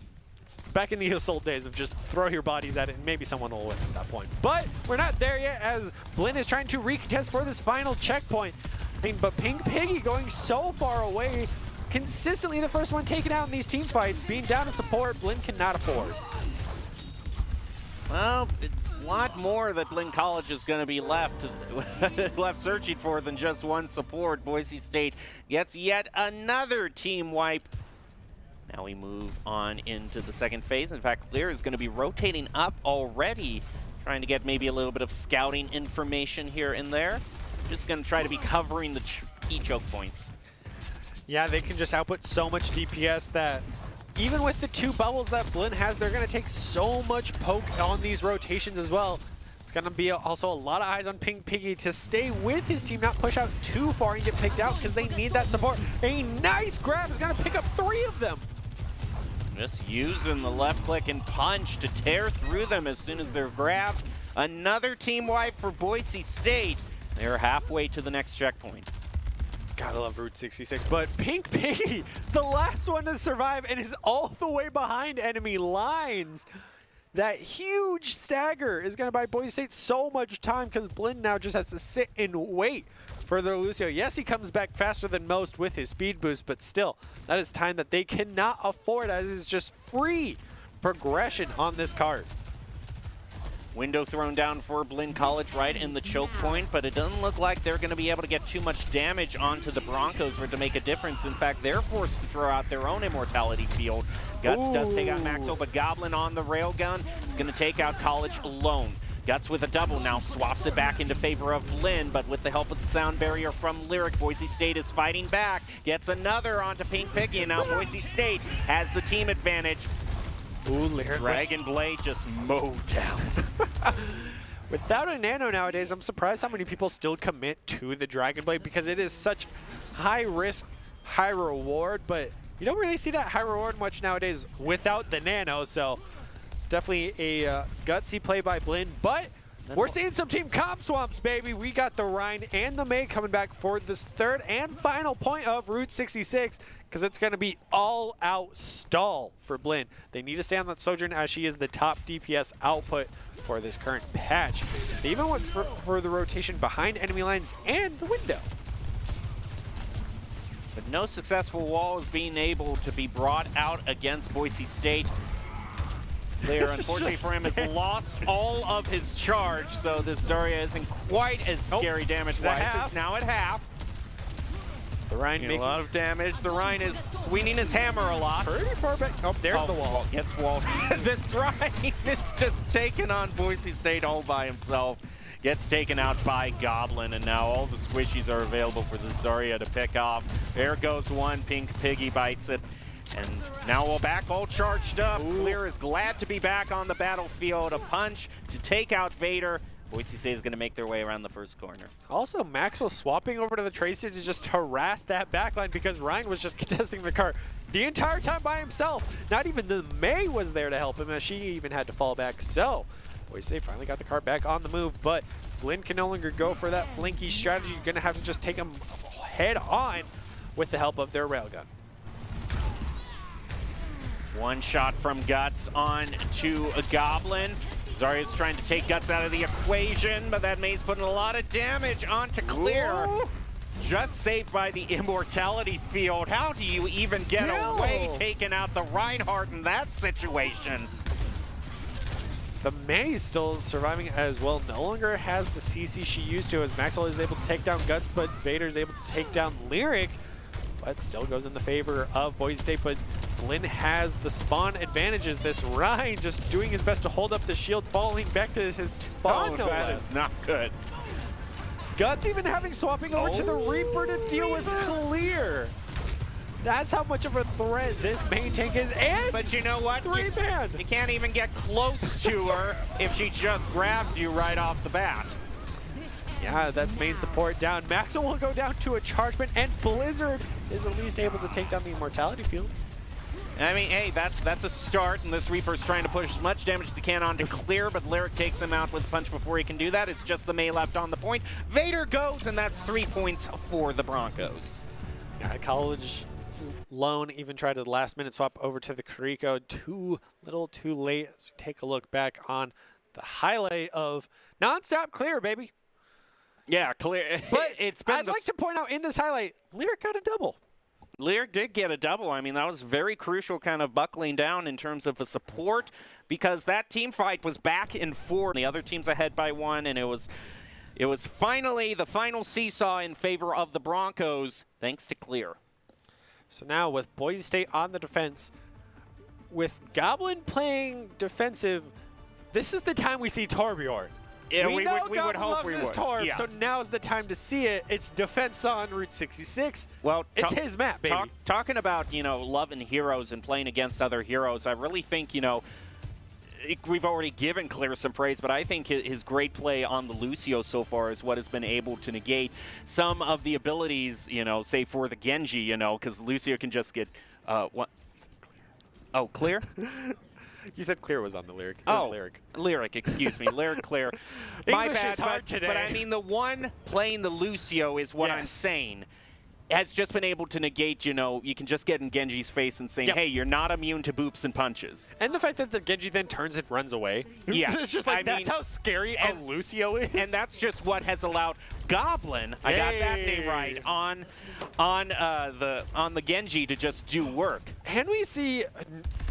It's back in the Assault days of just throw your bodies at it and maybe someone will win at that point. But we're not there yet, as Blinn is trying to recontest for this final checkpoint. I mean, but Pink Piggy going so far away, consistently the first one taken out in these team fights, being down to support, Blinn cannot afford. Well, it's a lot more that Blinn College is going to be left searching for than just one support. Boise State gets yet another team wipe. Now we move on into the second phase. In fact, Clear is going to be rotating up already, trying to get maybe a little bit of scouting information here and there. Just going to try to be covering the key choke points. Yeah, they can just output so much DPS that even with the 2 bubbles that Blinn has, they're going to take so much poke on these rotations as well. It's going to be also a lot of eyes on Pink Piggy to stay with his team, not push out too far and get picked out, because they need that support. A nice grab is going to pick up 3 of them. Just using the left click and punch to tear through them as soon as they're grabbed. Another team wipe for Boise State. They're halfway to the next checkpoint. Gotta love Route 66, but Pink Piggy, the last one to survive and is all the way behind enemy lines. That huge stagger is going to buy Boise State so much time, because Blinn now just has to sit and wait for their Lucio. Yes, he comes back faster than most with his speed boost, but still, that is time that they cannot afford, as it's just free progression on this card. Window thrown down for Blinn College right in the choke point, but it doesn't look like they're going to be able to get too much damage onto the Broncos for it to make a difference. In fact, they're forced to throw out their own immortality field. Guts does take out Maxo, but Goblin on the railgun is going to take out College alone. Guts with a double now swaps it back into favor of Blinn, but with the help of the sound barrier from Lyric, Boise State is fighting back. Gets another onto Pink Piggy, and now Boise State has the team advantage. Ooh, Lyric. Dragon Blade just mowed down. Without a nano nowadays, I'm surprised how many people still commit to the Dragon Blade, because it is such high risk, high reward, but you don't really see that high reward much nowadays without the nano, so it's definitely a gutsy play by Blinn, but we're seeing some team comp swamps, baby. We got the Rhine and the May coming back for this third and final point of Route 66, because it's going to be all-out stall for Blinn. They need to stay on that Sojourn, as she is the top DPS output for this current patch. They even went for the rotation behind enemy lines and the window. But no successful walls being able to be brought out against Boise State. Clear, unfortunately for him, has lost all of his charge, so this Zarya isn't quite as scary damage-wise. It's now at half. The Rhine A making lot of damage. The Rhine is swinging his hammer a lot. pretty far back. Oh, there's the wall. Gets walled. This Rhine is just taken on Boise State all by himself. Gets taken out by Goblin, and now all the squishies are available for the Zarya to pick off. There goes one. Pink Piggy bites it. And now we're back all charged up. Ooh. Clear is glad to be back on the battlefield. A punch to take out Vader. Boise State is going to make their way around the first corner. Also, Maxwell swapping over to the Tracer to just harass that backline because Ryan was just contesting the cart the entire time by himself. Not even the May was there to help him, as she even had to fall back. So, Boise State finally got the cart back on the move, but Blinn can no longer go for that flanky strategy. You're going to have to just take him head on with the help of their railgun. One shot from Guts on to a Goblin. Zarya's trying to take Guts out of the equation, but that May's putting a lot of damage onto Clear. Ooh. Just saved by the Immortality Field. How do you even get away taking out the Reinhardt in that situation? The May is still surviving as well. No longer has the CC she used to, as Maxwell is able to take down Guts, but Vader's able to take down Lyric. But still goes in the favor of Boise State, but Blinn has the spawn advantages. This Ryan just doing his best to hold up the shield, falling back to his spawn. Oh, that is not good. Guts even swapping over to the Reaper to deal with Clear. That's how much of a threat this main tank is. And but you know what? Three-man. You can't even get close to her if she just grabs you right off the bat. Yeah, that's main support down. Maxwell will go down to a chargement, and Blizzard is at least able to take down the Immortality Field. I mean, hey, that's a start, and this Reaper's trying to push as much damage as he can onto Clear, but Lyric takes him out with a punch before he can do that. It's just the May left on the point. Vader goes, and that's 3 points for the Broncos. Yeah, College Lone even tried a last-minute swap over to the Kariko. Too little, too late. As we take a look back on the highlight of non-stop Clear, baby. Yeah, Clear. But it's been I'd like to point out in this highlight, Lyric got a double. Lyric did get a double. I mean, that was very crucial, kind of buckling down in terms of a support, because that team fight was back and forth. The other team's ahead by 1, and it was finally the final seesaw in favor of the Broncos, thanks to Clear. So now with Boise State on the defense, with Goblin playing defensive, this is the time we see Torbjorn. Yeah, we know we would hope we would. Torb, yeah. So now's the time to see it. It's defense on Route 66. Well, it's his map, baby. Talking about, loving heroes and playing against other heroes, I really think, we've already given Clear some praise, but I think his great play on the Lucio so far is what has been able to negate some of the abilities, say for the Genji, because Lucio can just get, what? Oh, Clear? You said Clear was on the Lyric. Oh, Lyric. Lyric, excuse me. Lyric, Clear. My bad, is hard today. But I mean, the one playing the Lucio is what I'm saying. Has just been able to negate, you can just get in Genji's face and say, hey, you're not immune to boops and punches. And the fact that the Genji then turns and runs away. Yeah. It's just like, that's how scary a Lucio is. And that's just what has allowed Goblin, I got that name right, on the Genji to just do work. And we see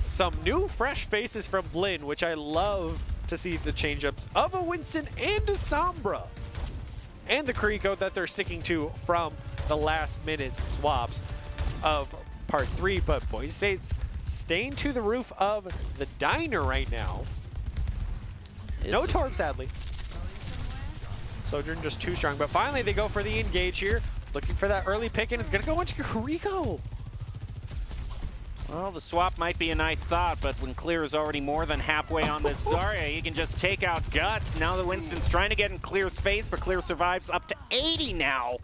some new fresh faces from Blinn, which I love to see the change-ups of a Winston and a Sombra. And the Kariko that they're sticking to from the last-minute swaps of Part 3. But Boise State's staying to the roof of the diner right now. No Torb, sadly. Sojourn just too strong. But finally, they go for the engage here. Looking for that early pick, and it's going to go into Kariko. Well, the swap might be a nice thought, but when Clear is already more than halfway on this Zarya, he can just take out Guts. Now the Winston's trying to get in Clear's face, but Clear survives up to 80 now.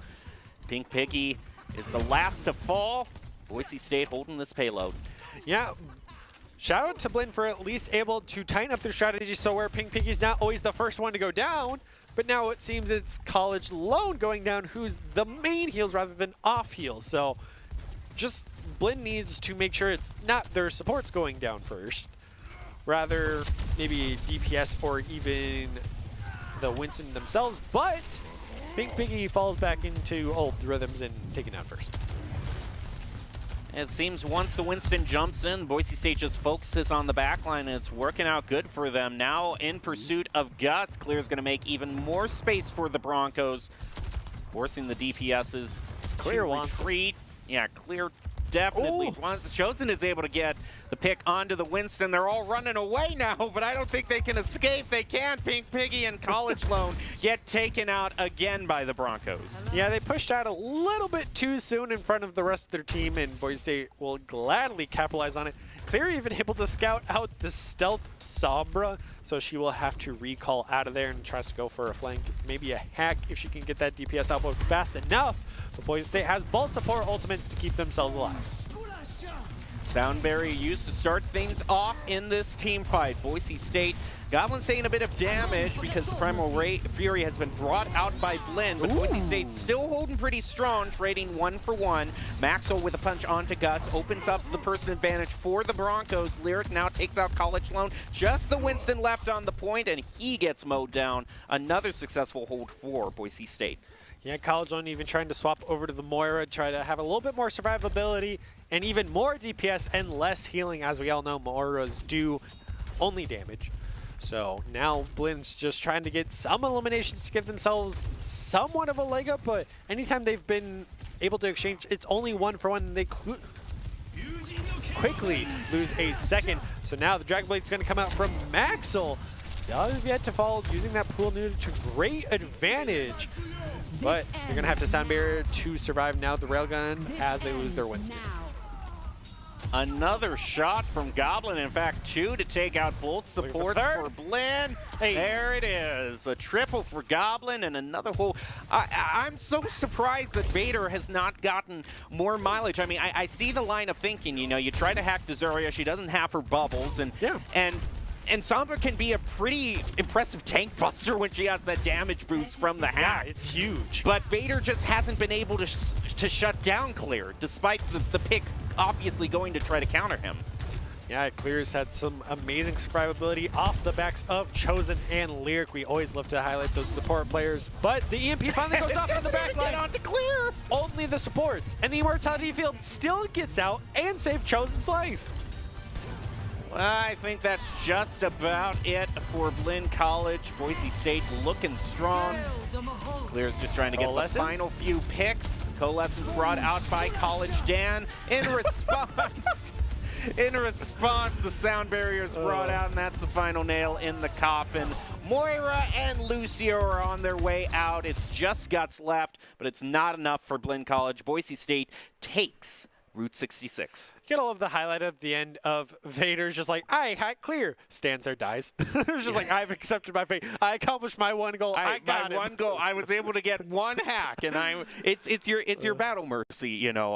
Pink Piggy is the last to fall. Boise State holding this payload. Yeah. Shout out to Blinn for at least able to tighten up their strategy, so where Pink Piggy's not always the first one to go down, but now it seems it's College Lone going down, who's the main heals rather than off heals. So just Blinn needs to make sure it's not their supports going down first, rather maybe DPS or even the Winston themselves, but Pink Piggy falls back into old rhythms and taken out first. It seems once the Winston jumps in, Boise State just focuses on the backline, and it's working out good for them. Now in pursuit of Guts, Clear's going to make even more space for the Broncos. forcing the DPSs Clear to wants retreat. Yeah, Clear definitely wants. Chosen is able to get the pick onto the Winston. They're all running away now, but I don't think they can escape. They can't. Pink Piggy and College Loan get taken out again by the Broncos. Yeah, they pushed out a little bit too soon in front of the rest of their team, and Boise State will gladly capitalize on it. Clear even able to scout out the stealth Sombra, so she will have to recall out of there and tries to go for a flank, maybe a hack if she can get that DPS output fast enough. But Boise State has both support ultimates to keep themselves alive. Soundberry used to start things off in this team fight. Boise State, Goblin's taking a bit of damage because the Primal Fury has been brought out by Blinn, but Boise State still holding pretty strong, trading 1 for 1. Maxwell with a punch onto Guts, opens up the person advantage for the Broncos. Lyric now takes out College Loan. Just the Winston left on the point, and he gets mowed down. Another successful hold for Boise State. Yeah, College Loan even trying to swap over to the Moira, try to have a little bit more survivability and even more DPS and less healing. As we all know, Moiras do only damage. So now Blinn's just trying to get some eliminations to give themselves somewhat of a leg up, but anytime they've been able to exchange, it's only 1 for 1. They quickly lose a second. So now the Dragon Blade's going to come out from Maxwell. Does yet to fall, using that pool new to great advantage. But you're going to have to Sound Barrier to survive now the Railgun as they lose their Winston. Another shot from Goblin. In fact, 2 to take out both supports for Blinn. Hey. There it is. A triple for Goblin and another whole. I'm so surprised that Vader has not gotten more mileage. I mean, I see the line of thinking. You know, you try to hack the Zarya. She doesn't have her bubbles. And Sombra can be a pretty impressive tank buster when she has that damage boost from the hack. Yeah, it's huge. But Vader just hasn't been able to shut down Clear, despite the pick obviously going to try to counter him. Yeah, Clear's had some amazing survivability off the backs of Chosen and Lyric. We always love to highlight those support players, but the EMP finally goes off on the back line. Get on to Clear! Only the supports, and the Immortality Field still gets out and saves Chosen's life. Well, I think that's just about it for Blinn College. Boise State looking strong. Clear's just trying to get the final few picks. Coalescence brought out by College Dan. In response, the Sound Barrier's brought out, and that's the final nail in the coffin. Moira and Lucio are on their way out. It's just Guts left, but it's not enough for Blinn College. Boise State takes Route 66. Get all of the highlight at the end of Vader's just like, I hack Clear. Stands there, dies. It's just like, I've accepted my fate. I accomplished my 1 goal. I got it. One goal. I was able to get 1 hack, and it's your battle mercy, you know,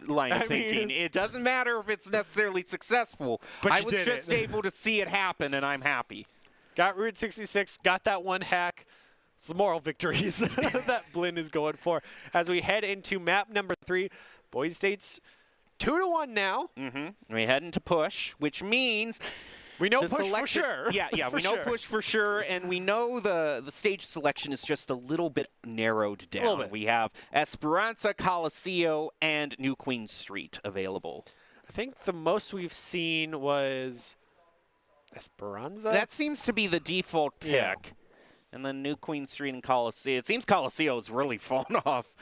line of thinking. It doesn't matter if it's necessarily successful. But I was just able to see it happen, and I'm happy. Got Route 66. Got that 1 hack. Some moral victories that Blinn is going for. As we head into map number 3. Boise State's 2-1 now. We head into push, which means we know push for sure. Yeah, we know push for sure, and we know the stage selection is just a little bit narrowed down. We have Esperanza, Coliseo, and New Queen Street available. I think the most we've seen was Esperanza. That seems to be the default pick. Yeah. And then New Queen Street and Coliseo. It seems Coliseo's really fallen off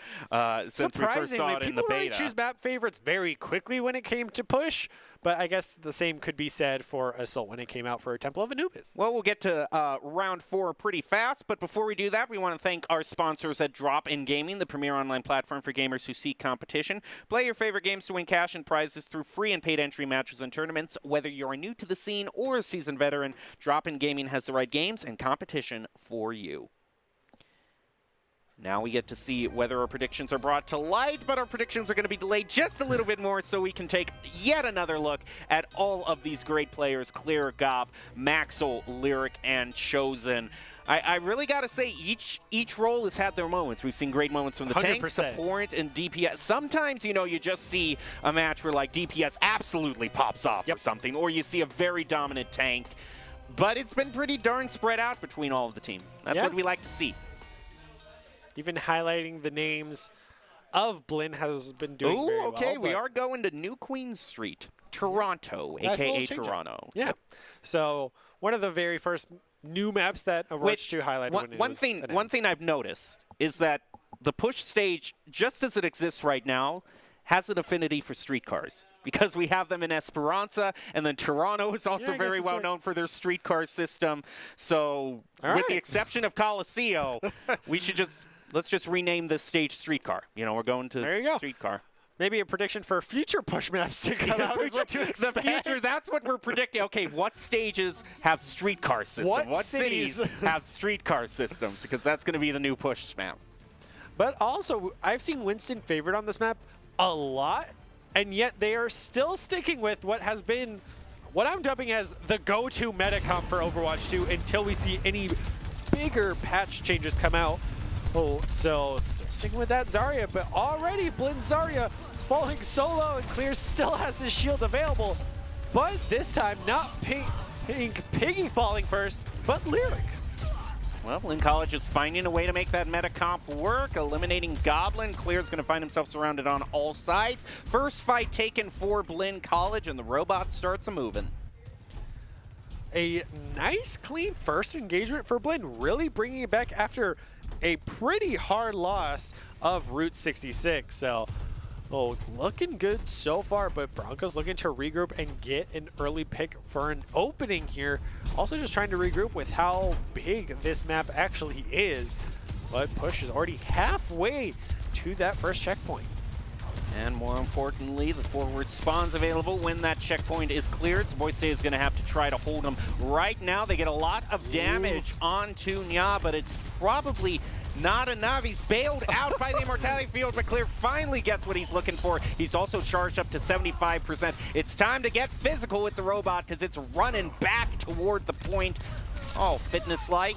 since we first saw it in the beta. People really choose map favorites very quickly when it came to push, but I guess the same could be said for Assault when it came out for Temple of Anubis. Well, we'll get to round 4 pretty fast, but before we do that, we want to thank our sponsors at Drop-In Gaming, the premier online platform for gamers who seek competition. Play your favorite games to win cash and prizes through free and paid entry matches and tournaments. Whether you're new to the scene or a seasoned veteran, Drop-In Gaming has the right games and competition for you. Now we get to see whether our predictions are brought to light, but our predictions are going to be delayed just a little bit more so we can take yet another look at all of these great players, Clear, Gob, Maxwell, Lyric, and Chosen. I really got to say, each role has had their moments. We've seen great moments from the 100%. tank, support, and DPS. Sometimes, you know, you just see a match where, like, DPS absolutely pops off or something, or you see a very dominant tank. But it's been pretty darn spread out between all of the team. That's what we like to see. Even highlighting the names of Blinn has been doing very well. Okay, we are going to New Queen Street, Toronto, a.k.a. Toronto. Yeah. So one of the very first new maps that Overwatch 2 highlighted. One thing I've noticed is that the push stage, just as it exists right now, has an affinity for streetcars because we have them in Esperanza, and then Toronto is also very well known for their streetcar system. So with the exception of Coliseo, let's just rename this stage streetcar. You know, we're going to streetcar. Maybe a prediction for future push maps to come out. The future, that's what we're predicting. Okay, what stages have streetcar systems? What cities have streetcar systems? Because that's going to be the new push map. But also, I've seen Winston favored on this map a lot, and yet they are still sticking with what has been, what I'm dubbing as the go-to meta comp for Overwatch 2 until we see any bigger patch changes come out. Oh, so still sticking with that Zarya, but already Blinn Zarya falling solo, and Clear still has his shield available. But this time, not Piggy falling first, but Lyric. Well, Blinn College is finding a way to make that meta comp work, eliminating Goblin. Clear's going to find himself surrounded on all sides. First fight taken for Blinn College, and the robot starts a-moving. A nice, clean first engagement for Blinn, really bringing it back after a pretty hard loss of Route 66. So, looking good so far, but Broncos looking to regroup and get an early pick for an opening here. Also just trying to regroup with how big this map actually is. But Push is already halfway to that first checkpoint. And more importantly, the forward spawn's available when that checkpoint is cleared. So Boise State is going to have to try to hold them right now. They get a lot of damage onto Nya, but it's probably not enough. He's bailed out by the Immortality Field, but Clear finally gets what he's looking for. He's also charged up to 75%. It's time to get physical with the robot because it's running back toward the point. Oh, fitness-like.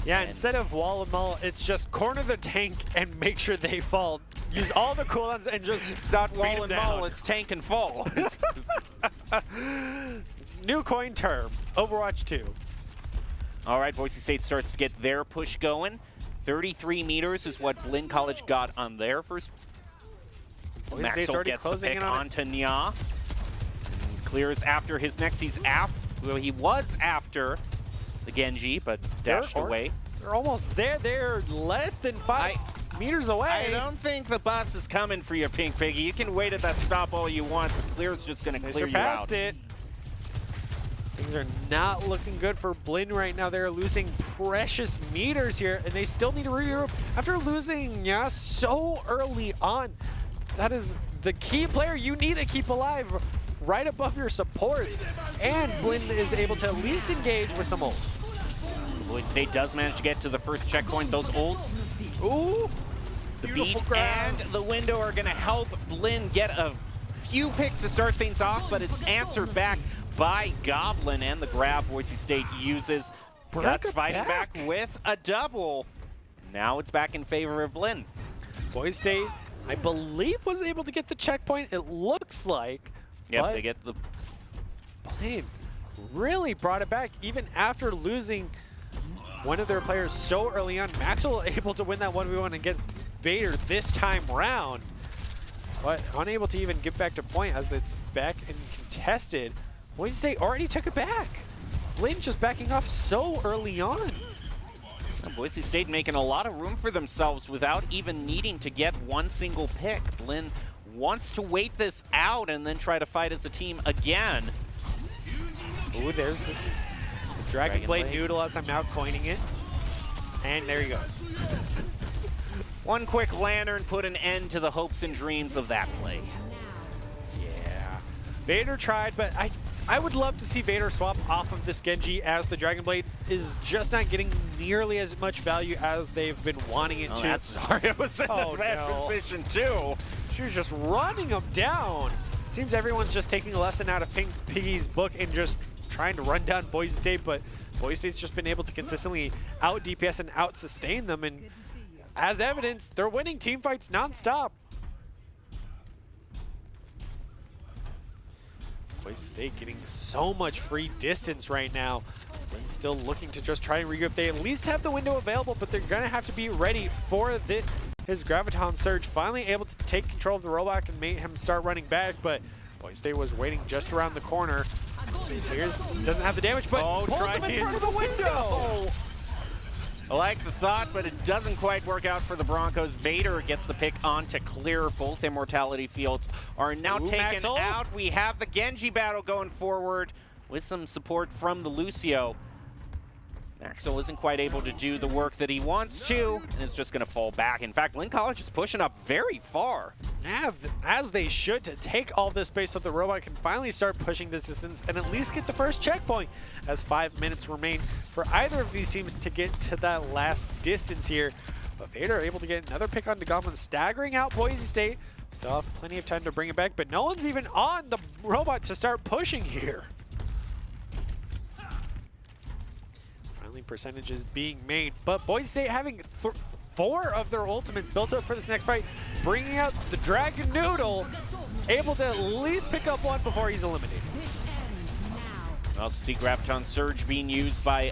Yeah, instead of wall and maul, it's just corner the tank and make sure they fall. Use all the cooldowns and just it's not wall and maul, it's tank and fall. New coin term, Overwatch 2. All right, Boise State starts to get their push going. 33 meters is what Blinn College got on their first. Maxwell gets the pick onto Nya. Clears after his next. He was after the Genji, but dashed away. They're almost there. They're less than 5 meters away. I don't think the bus is coming for you, Pink Piggy. You can wait at that stop all you want. The Clear's just going to clear you out. Things are not looking good for Blinn right now. They're losing precious meters here, and they still need to regroup after losing Nya so early on. That is the key player you need to keep alive right above your supports. And Blinn is able to at least engage with some ults. Boise State does manage to get to the first checkpoint. Those ults, the beat and the window are going to help Blinn get a few picks to start things off, but it's answered back by Goblin, and the grab Boise State uses. Guts fighting back with a double. Now it's back in favor of Blinn. Boise State, I believe, was able to get the checkpoint, it looks like. Yep, they get the... Blinn really brought it back, even after losing one of their players so early on. Maxwell able to win that 1v1 against Vader this time round, but unable to even get back to point as it's back and contested. Boise State already took it back. Blinn just backing off so early on. Boise State making a lot of room for themselves without even needing to get one single pick. Blinn wants to wait this out and then try to fight as a team again. Ooh, there's the Dragon Blade Noodle as I'm now coining it. And there he goes. One quick lantern put an end to the hopes and dreams of that play. Yeah. Vader tried, but I would love to see Vader swap off of this Genji, as the Dragon Blade is just not getting nearly as much value as they've been wanting it to. That's Zarya was in a bad position too. She was just running them down. Seems everyone's just taking a lesson out of Pink Piggy's book and just trying to run down Boise State, but Boise State's just been able to consistently out DPS and out sustain them, and as evidence, they're winning team fights nonstop. Boise State getting so much free distance right now. Blinn's still looking to just try and regroup. They at least have the window available, but they're going to have to be ready for his Graviton Surge. Finally able to take control of the robot and make him start running back, but Boise State was waiting just around the corner. Clears, doesn't have the damage, but pulls him in front of the window. I like the thought, but it doesn't quite work out for the Broncos. Vader gets the pick on to clear. Both immortality fields are now taken out. We have the Genji battle going forward with some support from the Lucio. Maxwell isn't quite able to do the work that he wants to, and it's just going to fall back. In fact, Lynn College is pushing up very far. Yeah, as they should, to take all this space so the robot can finally start pushing this distance and at least get the first checkpoint, as 5 minutes remain for either of these teams to get to that last distance here. But Vader able to get another pick on the Goblin, staggering out Boise State. Still have plenty of time to bring it back, but no one's even on the robot to start pushing here. Percentages being made, but Boise State having 4 of their ultimates built up for this next fight, bringing out the Dragon Noodle, able to at least pick up one before he's eliminated. We also see Graviton Surge being used by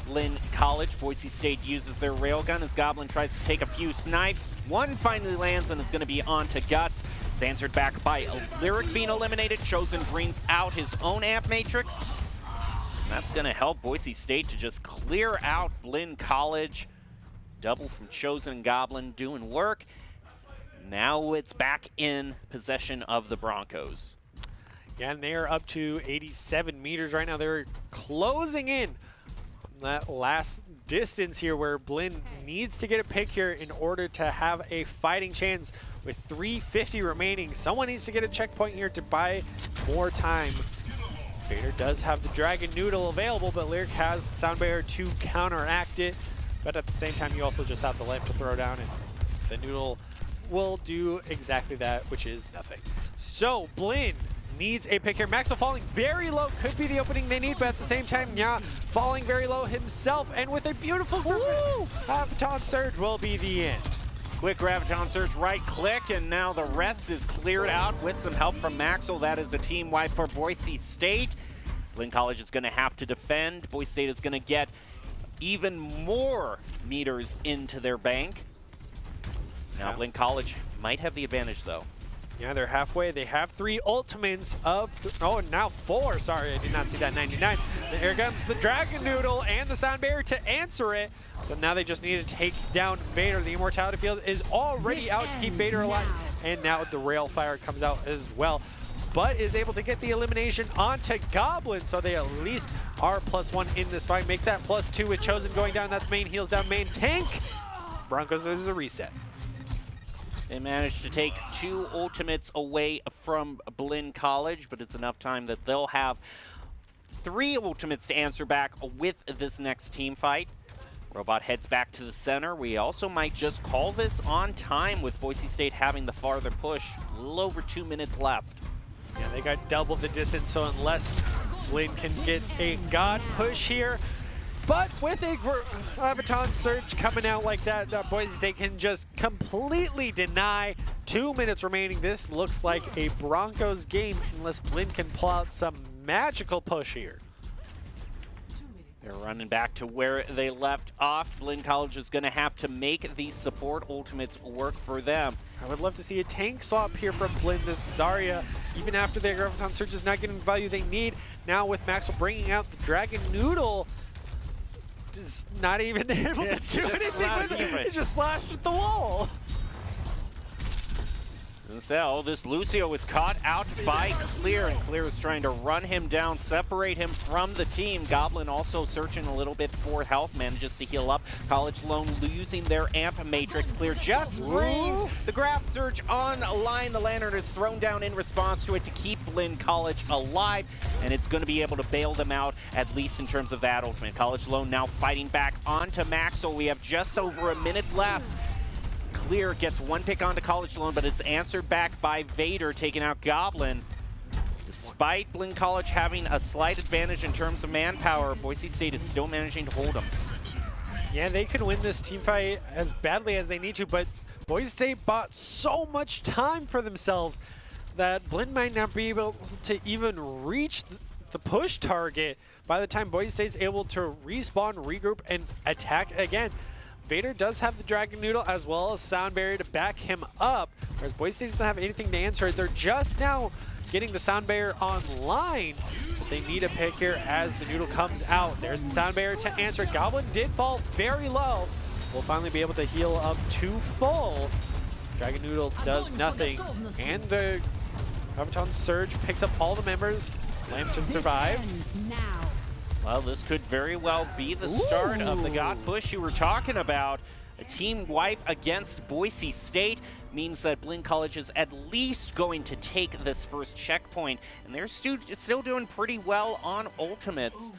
Lynn College. Boise State uses their railgun as Goblin tries to take a few snipes. One finally lands, and it's going to be on to Guts. It's answered back by Lyric being eliminated. Chosen brings out his own Amp Matrix. That's going to help Boise State to just clear out Lynn College. Double from Chosen and Goblin doing work. Now it's back in possession of the Broncos. Yeah, and they are up to 87 meters right now. They're closing in on that last distance here where Blinn needs to get a pick here in order to have a fighting chance. With 3:50 remaining, someone needs to get a checkpoint here to buy more time. Vader does have the Dragon Noodle available, but Lyric has the Sound Barrier to counteract it. But at the same time, you also just have the lamp to throw down, and the Noodle will do exactly that, which is nothing. So, Blinn needs a pick here. Maxwell falling very low could be the opening they need, but at the same time, yeah, falling very low himself, and with a beautiful Graviton Surge will be the end. Quick Graviton Surge right click, and now the rest is cleared out with some help from Maxwell. That is a team wipe for Boise State. Lynn College is going to have to defend. Boise State is going to get even more meters into their bank. Now Lynn College might have the advantage though. Yeah, they're halfway. They have 3 ultimates of, oh, now 4. Sorry, I did not see that 99. Here comes the Dragon Noodle and the Sound Barrier to answer it. So now they just need to take down Vader. The Immortality Field is already out to keep Vader alive. And now the Rail Fire comes out as well. But is able to get the elimination onto Goblin, so they at least are +1 in this fight. Make that +2 with Chosen going down. That's main heals down, main tank. Broncos is a reset. They managed to take 2 ultimates away from Blinn College, but it's enough time that they'll have 3 ultimates to answer back with this next team fight. Robot heads back to the center. We also might just call this on time with Boise State having the farther push. A little over 2 minutes left. Yeah, they got double the distance, so unless Blinn can get a God push here, but with a Graviton Surge coming out like that, Boise State can just completely deny. 2 minutes remaining. This looks like a Broncos game unless Blinn can pull out some magical push here. They're running back to where they left off. Blinn College is going to have to make these support ultimates work for them. I would love to see a tank swap here from Blinn. This Zarya, even after their Graviton Surge is not getting the value they need. Now with Maxwell bringing out the Dragon Noodle, just not even able to do anything with it. It just slashed at the wall. So this Lucio was caught out by Clear, and Clear is trying to run him down, separate him from the team. Goblin also searching a little bit for health, manages to heal up. College Lone losing their Amp Matrix. Clear just brings the Grab Surge online. The Lantern is thrown down in response to it to keep Blinn College alive, and it's going to be able to bail them out, at least in terms of that ultimate. College Lone now fighting back onto Maxwell. We have just over a minute left. Clear gets 1 pick onto College Lone, but it's answered back by Vader, taking out Goblin. Despite Blinn College having a slight advantage in terms of manpower, Boise State is still managing to hold them. Yeah, they could win this team fight as badly as they need to, but Boise State bought so much time for themselves that Blinn might not be able to even reach the push target by the time Boise State's able to respawn, regroup, and attack again. Vader does have the Dragon Noodle as well as Sound Barrier to back him up, whereas Boise State doesn't have anything to answer. They're just now getting the Sound Barrier online. They need a pick here as the Noodle comes out. There's the sound barrier to answer. Goblin did fall very low. We'll finally be able to heal up to full. Dragon Noodle does nothing. And the Graviton Surge picks up all the members. Lambton survive. Well, this could very well be the start of the God push you were talking about. A team wipe against Boise State means that Blinn College is at least going to take this first checkpoint, and they're still doing pretty well on ultimates.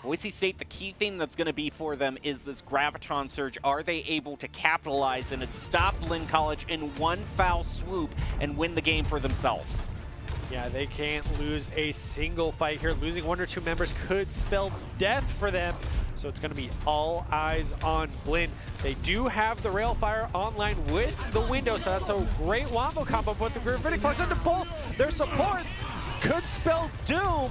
Boise State, the key thing that's going to be for them is this Graviton Surge. Are they able to capitalize and stop Blinn College in one foul swoop and win the game for themselves? Yeah, they can't lose a single fight here. Losing 1 or 2 members could spell death for them. So it's going to be all eyes on Blinn. They do have the Railfire online with the window, so that's a great wombo combo. But the Gravitic plugs into both their supports. Could spell doom.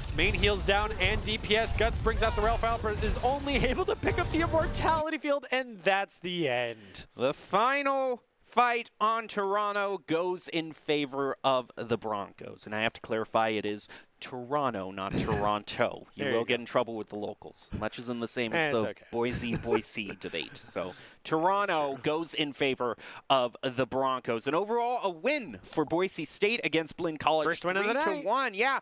His main heals down and DPS. Guts brings out the Railfire, but is only able to pick up the Immortality Field, and that's the end. The final fight on Toronto goes in favor of the Broncos. And I have to clarify, it is Toronto, not Toronto. You will get in trouble with the locals, much as in the same as the Boise debate. So Toronto goes in favor of the Broncos. And overall, a win for Boise State against Blinn College. First win of the night. 3-1, yeah.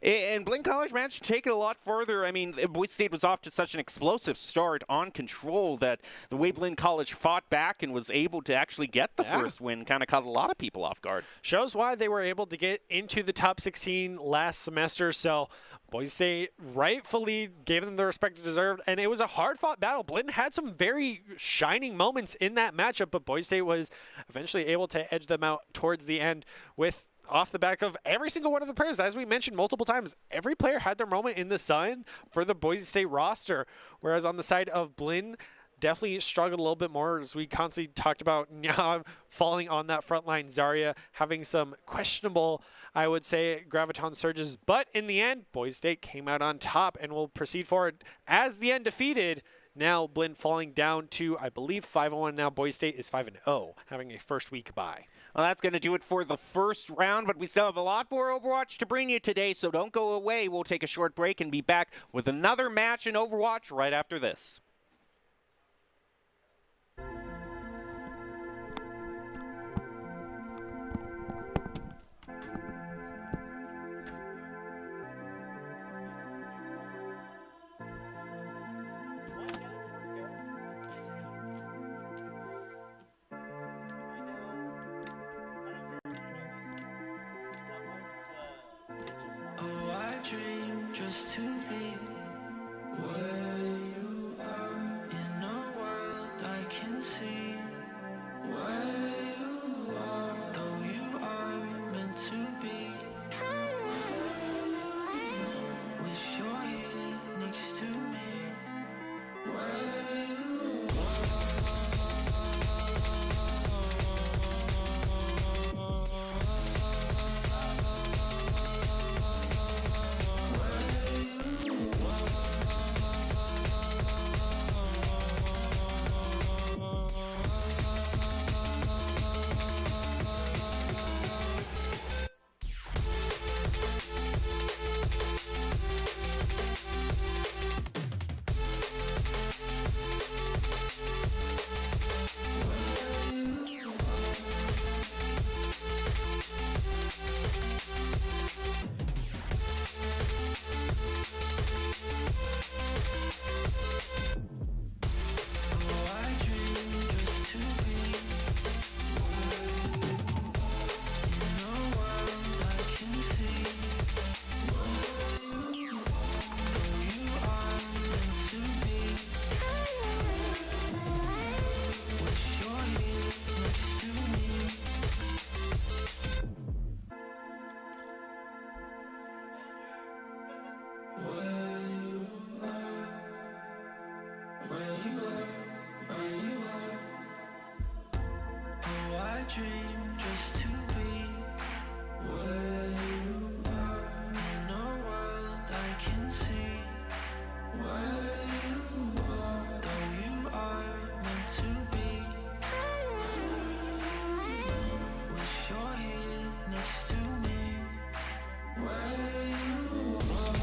And Blinn College managed to take it a lot further. I mean, Boise State was off to such an explosive start on control that the way Blinn College fought back and was able to actually get the first win kind of caught a lot of people off guard. Shows why they were able to get into the top 16 last semester. So Boise State rightfully gave them the respect it deserved, and it was a hard-fought battle. Blinn had some very shining moments in that matchup, but Boise State was eventually able to edge them out towards the end with off the back of every single one of the players. As we mentioned multiple times, every player had their moment in the sun for the Boise State roster, whereas on the side of Blinn, definitely struggled a little bit more, as we constantly talked about Nya falling on that front line, Zarya having some questionable, I would say, Graviton surges. But in the end, Boise State came out on top and will proceed forward as the undefeated. Now Blinn falling down to, I believe, 5-1 now. Boise State is 5-0, having a first week bye. Well, that's going to do it for the first round, but we still have a lot more Overwatch to bring you today, so don't go away. We'll take a short break and be back with another match in Overwatch right after this. Dream just to be where you are, in a world I can see where you are, though you are meant to be. Wish you're here next to me, where you dream just to be where you are, in a world I can see where you are, though you are meant to be. Wish you're here next to me, where you are.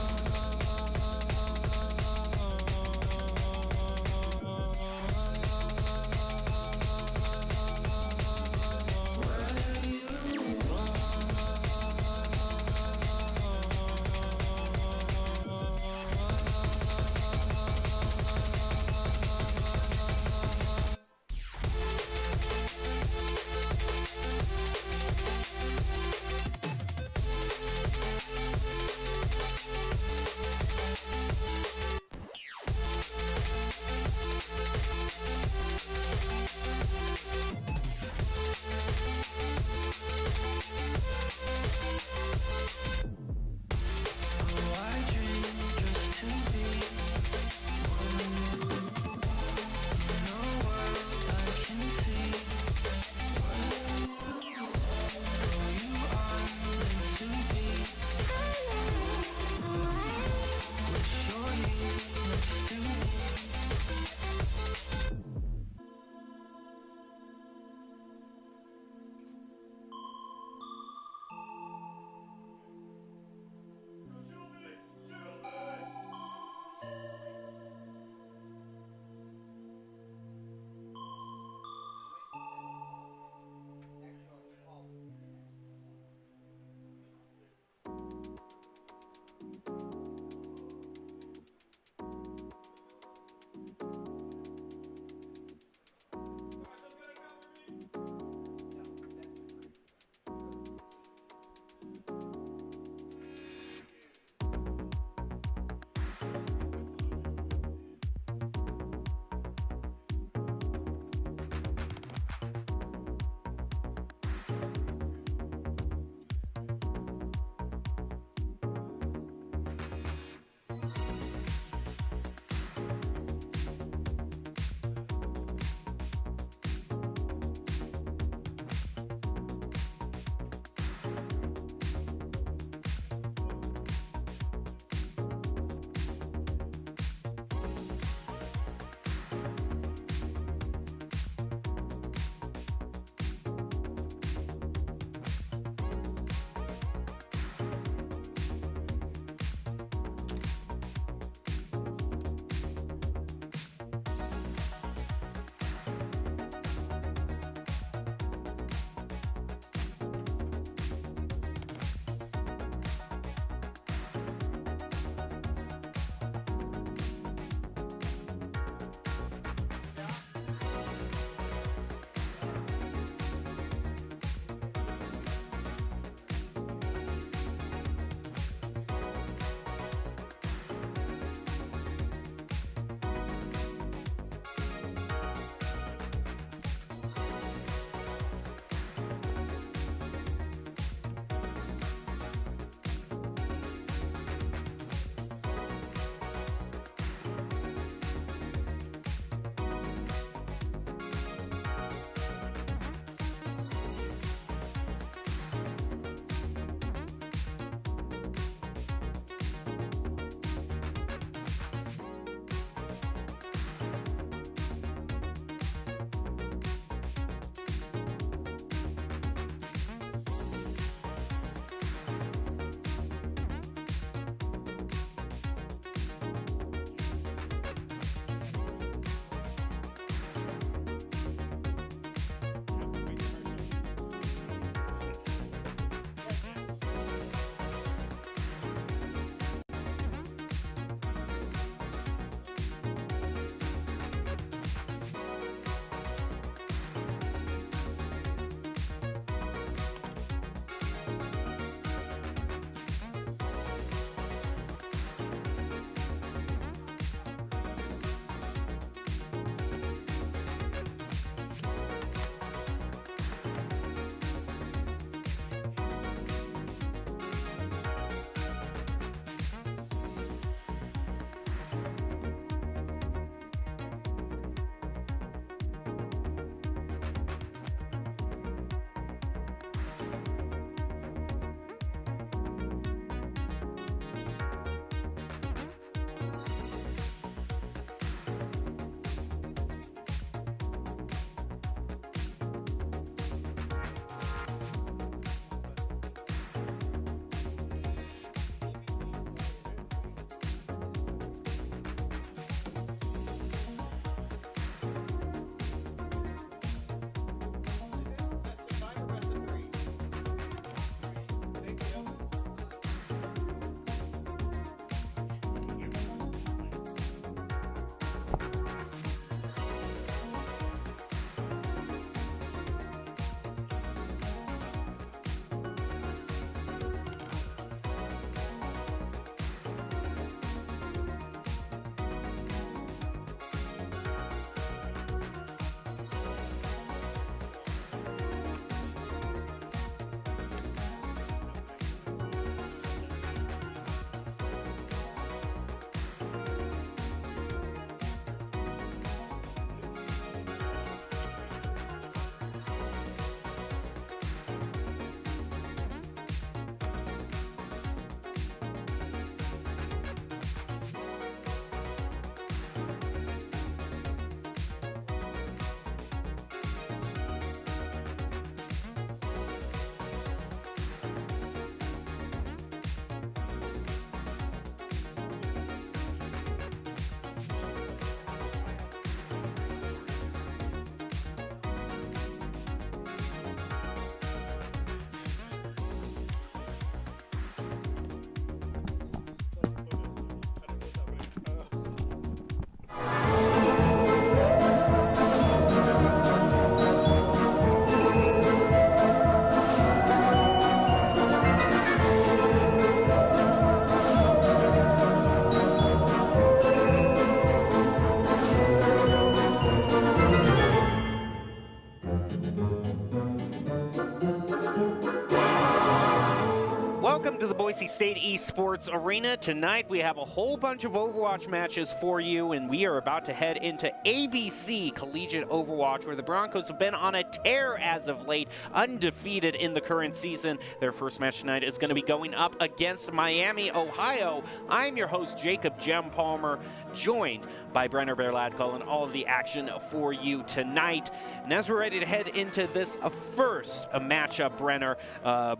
Welcome to the Boise State Esports Arena. Tonight we have a whole bunch of Overwatch matches for you, and we are about to head into ABC Collegiate Overwatch, where the Broncos have been on a tear as of late, undefeated in the current season. Their first match tonight is going to be going up against Miami, Ohio. I'm your host, Jacob Jem Palmer, joined by Brenner Bear-Ladko, and all of the action for you tonight. And as we're ready to head into this first matchup, Brenner,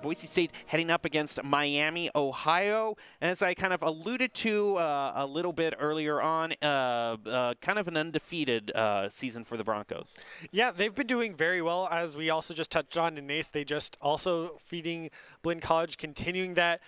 Boise State heading up against Miami, Ohio. As I kind of alluded to a little bit earlier on, kind of an undefeated season for the Broncos. Yeah, they've been doing very well, as we also just touched on in Ace. They just also feeding Blinn College, continuing that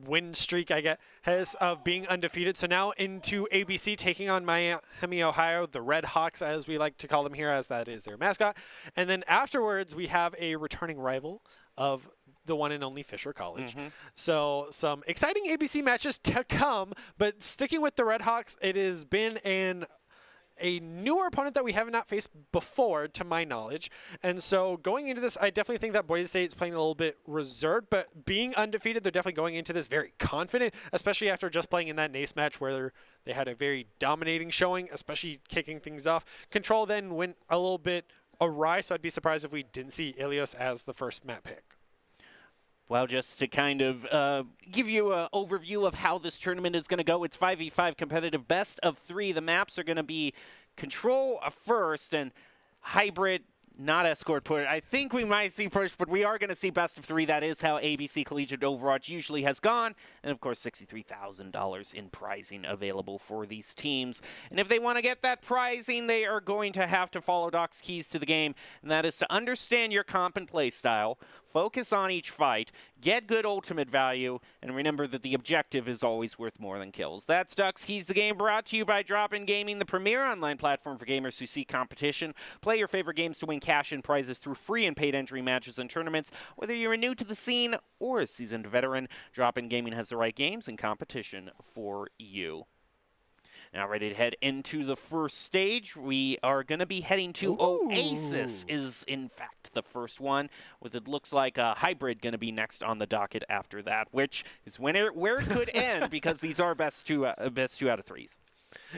win streak, I guess, of being undefeated. So now into ABC, taking on Miami, Ohio, the Red Hawks, as we like to call them here, as that is their mascot. And then afterwards, we have a returning rival of the one and only Fisher College. So some exciting ABC matches to come, but sticking with the Red Hawks, it has been a newer opponent that we have not faced before, to my knowledge. And so going into this, I definitely think that Boise State is playing a little bit reserved, but being undefeated, they're definitely going into this very confident, especially after just playing in that Ace match where they had a very dominating showing, especially kicking things off. Control then went a little bit awry, so I'd be surprised if we didn't see Ilios as the first map pick. Well, just to kind of give you an overview of how this tournament is going to go, it's 5v5 competitive best of 3. The maps are going to be Control first and Hybrid, not Escort push. I think we might see push, but we are going to see best of 3. That is how ABC Collegiate Overwatch usually has gone. And, of course, $63,000 in prizing available for these teams. And if they want to get that prizing, they are going to have to follow Doc's keys to the game, and that is to understand your comp and play style, focus on each fight, get good ultimate value, and remember that the objective is always worth more than kills. That's Duck's Keys to the Game, brought to you by Drop-In Gaming, the premier online platform for gamers who seek competition. Play your favorite games to win cash and prizes through free and paid entry matches and tournaments. Whether you're new to the scene or a seasoned veteran, Drop-In Gaming has the right games and competition for you. Now ready to head into the first stage. We are going to be heading to Oasis is, in fact, the first one, with it looks like a Hybrid going to be next on the docket after that, which is where it could end because these are best two out of 3s.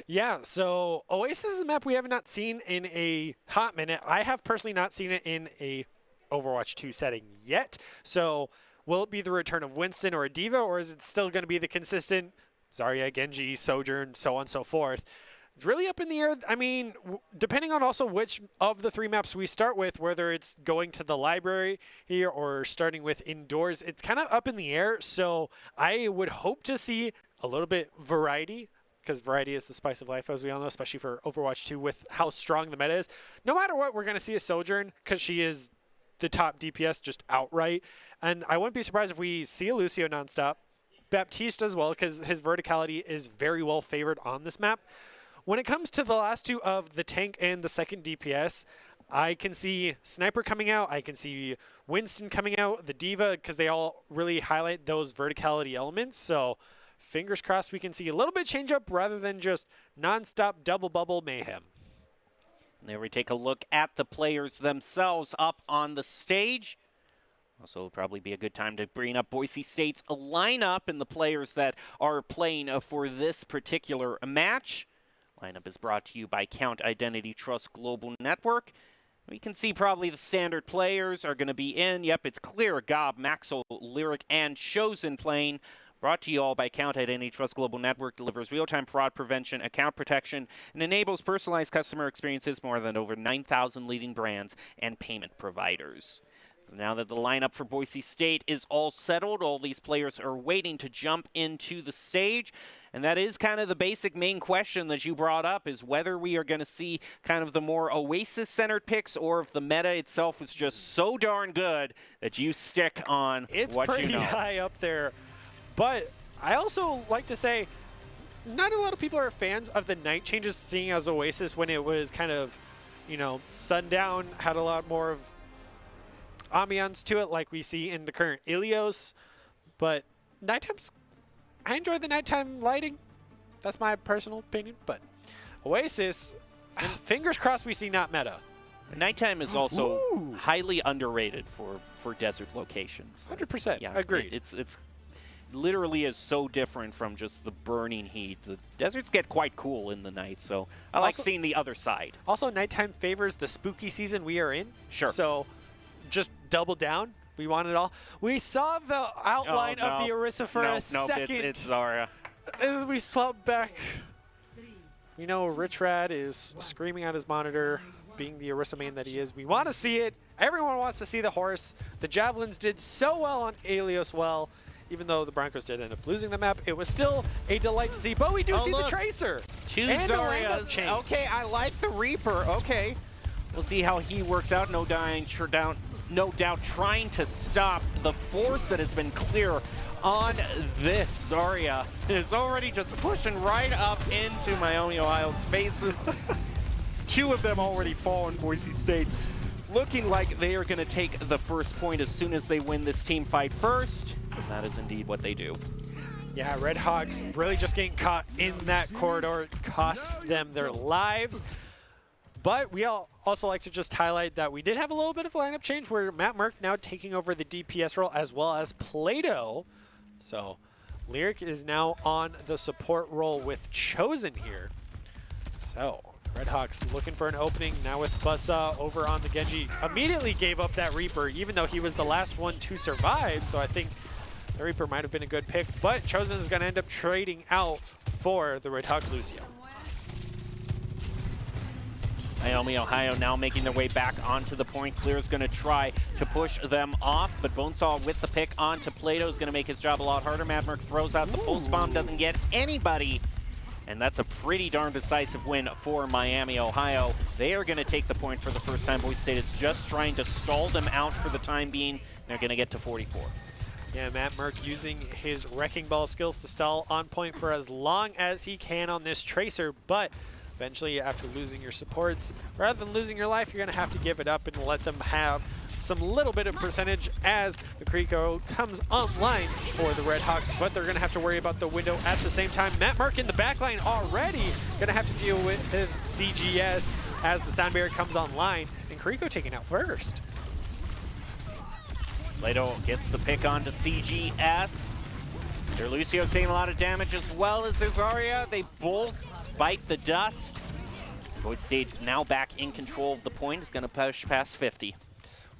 Yeah, so Oasis is a map we have not seen in a hot minute. I have personally not seen it in a Overwatch 2 setting yet. So will it be the return of Winston or a Diva, or is it still going to be the consistent Zarya, Genji, Sojourn, so on and so forth? It's really up in the air. I mean, depending on also which of the 3 maps we start with, whether it's going to the library here or starting with indoors, it's kind of up in the air. So I would hope to see a little bit variety, because variety is the spice of life, as we all know, especially for Overwatch 2 with how strong the meta is. No matter what, we're going to see a Sojourn because she is the top DPS just outright. And I wouldn't be surprised if we see a Lucio nonstop. Baptiste as well, because his verticality is very well favored on this map. When it comes to the last 2 of the tank and the second DPS, I can see Sniper coming out. I can see Winston coming out, the Diva, because they all really highlight those verticality elements. So fingers crossed we can see a little bit change up rather than just nonstop double bubble mayhem. And there we take a look at the players themselves up on the stage. Also, it'll probably be a good time to bring up Boise State's lineup and the players that are playing for this particular match. Lineup is brought to you by Count Identity Trust Global Network. We can see probably the standard players are going to be in. Yep, it's Clear, Gob, Maxwell, Lyric, and Chosen playing. Brought to you all by Count Identity Trust Global Network, delivers real-time fraud prevention, account protection, and enables personalized customer experiences more than over 9,000 leading brands and payment providers. Now that the lineup for Boise State is all settled, all these players are waiting to jump into the stage. And that is kind of the basic main question that you brought up, is whether we are going to see kind of the more Oasis-centered picks, or if the meta itself is just so darn good that you stick on what you know. It's pretty high up there. But I also like to say, not a lot of people are fans of the night changes, seeing as Oasis, when it was kind of, you know, sundown, had a lot more of ambiance to it like we see in the current Ilios. But nighttime's, I enjoy the nighttime lighting. That's my personal opinion. But Oasis, and fingers crossed we see not meta. Nighttime is also highly underrated for desert locations. 100%. Yeah, agreed. It's literally is so different from just the burning heat. The deserts get quite cool in the night, so I like seeing the other side. Also, nighttime favors the spooky season we are in. Sure. So just double down. We want it all. We saw the outline of the Orisa for a second. It's Zarya. And we swap back. We know Rich Rad is screaming at his monitor, being the Orisa main that he is. We want to see it. Everyone wants to see the horse. The Javelins did so well on Alios well. Even though the Broncos did end up losing the map, it was still a delight to see. But we do see the Tracer. Two and Zaryas. Okay, I like the Reaper. Okay. We'll see how he works out. No doubt trying to stop the force that has been clear on this. Zarya is already just pushing right up into Miami, Ohio's faces. Two of them already fallen. Boise State looking like they are going to take the first point as soon as they win this team fight first. And that is indeed what they do. Yeah, Red Hawks really just getting caught in that corridor. It cost them their lives. But we also like to just highlight that we did have a little bit of lineup change where Matt Merck now taking over the DPS role as well as Plato. So Lyric is now on the support role with Chosen here. So Red Hawks looking for an opening now with Bussa over on the Genji. Immediately gave up that Reaper even though he was the last one to survive. So I think the Reaper might have been a good pick. But Chosen is going to end up trading out for the Red Hawks Lucio. Miami, Ohio now making their way back onto the point. Clear is going to try to push them off, but Bonesaw with the pick onto Plato is going to make his job a lot harder. Madmerk throws out the pulse bomb, doesn't get anybody, and that's a pretty darn decisive win for Miami, Ohio. They are going to take the point for the first time. Boise State is just trying to stall them out for the time being. They're going to get to 44. Yeah, Matt Merck using his Wrecking Ball skills to stall on point for as long as he can on this Tracer, but eventually, after losing your supports, rather than losing your life, you're going to have to give it up and let them have some little bit of percentage as the Kriko comes online for the Red Hawks, but they're going to have to worry about the window at the same time. Matt Merck in the backline already going to have to deal with his CGS as the sound barrier comes online, and Kriko taking out first. Plato gets the pick onto CGS. Their Lucio's taking a lot of damage as well as their Zarya. They both bite the dust. Boise State now back in control of the point. Is going to push past 50.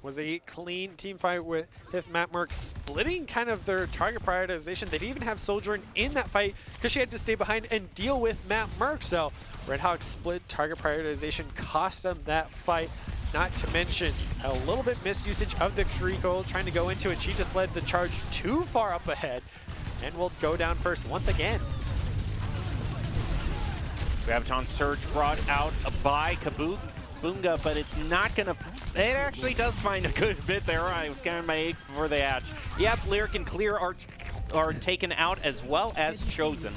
Was a clean team fight with Matt Merck splitting kind of their target prioritization. They didn't even have Sojourn in that fight because she had to stay behind and deal with Matt Merck. So Red Hawks split target prioritization cost them that fight. Not to mention a little bit misusage of the Kriko trying to go into it. She just led the charge too far up ahead and will go down first once again. Graviton Surge brought out by Kabunga, but it's not going to... It actually does find a good bit there. I was counting my eggs before they hatch. Yep, Lyric and Clear are taken out as well as Chosen.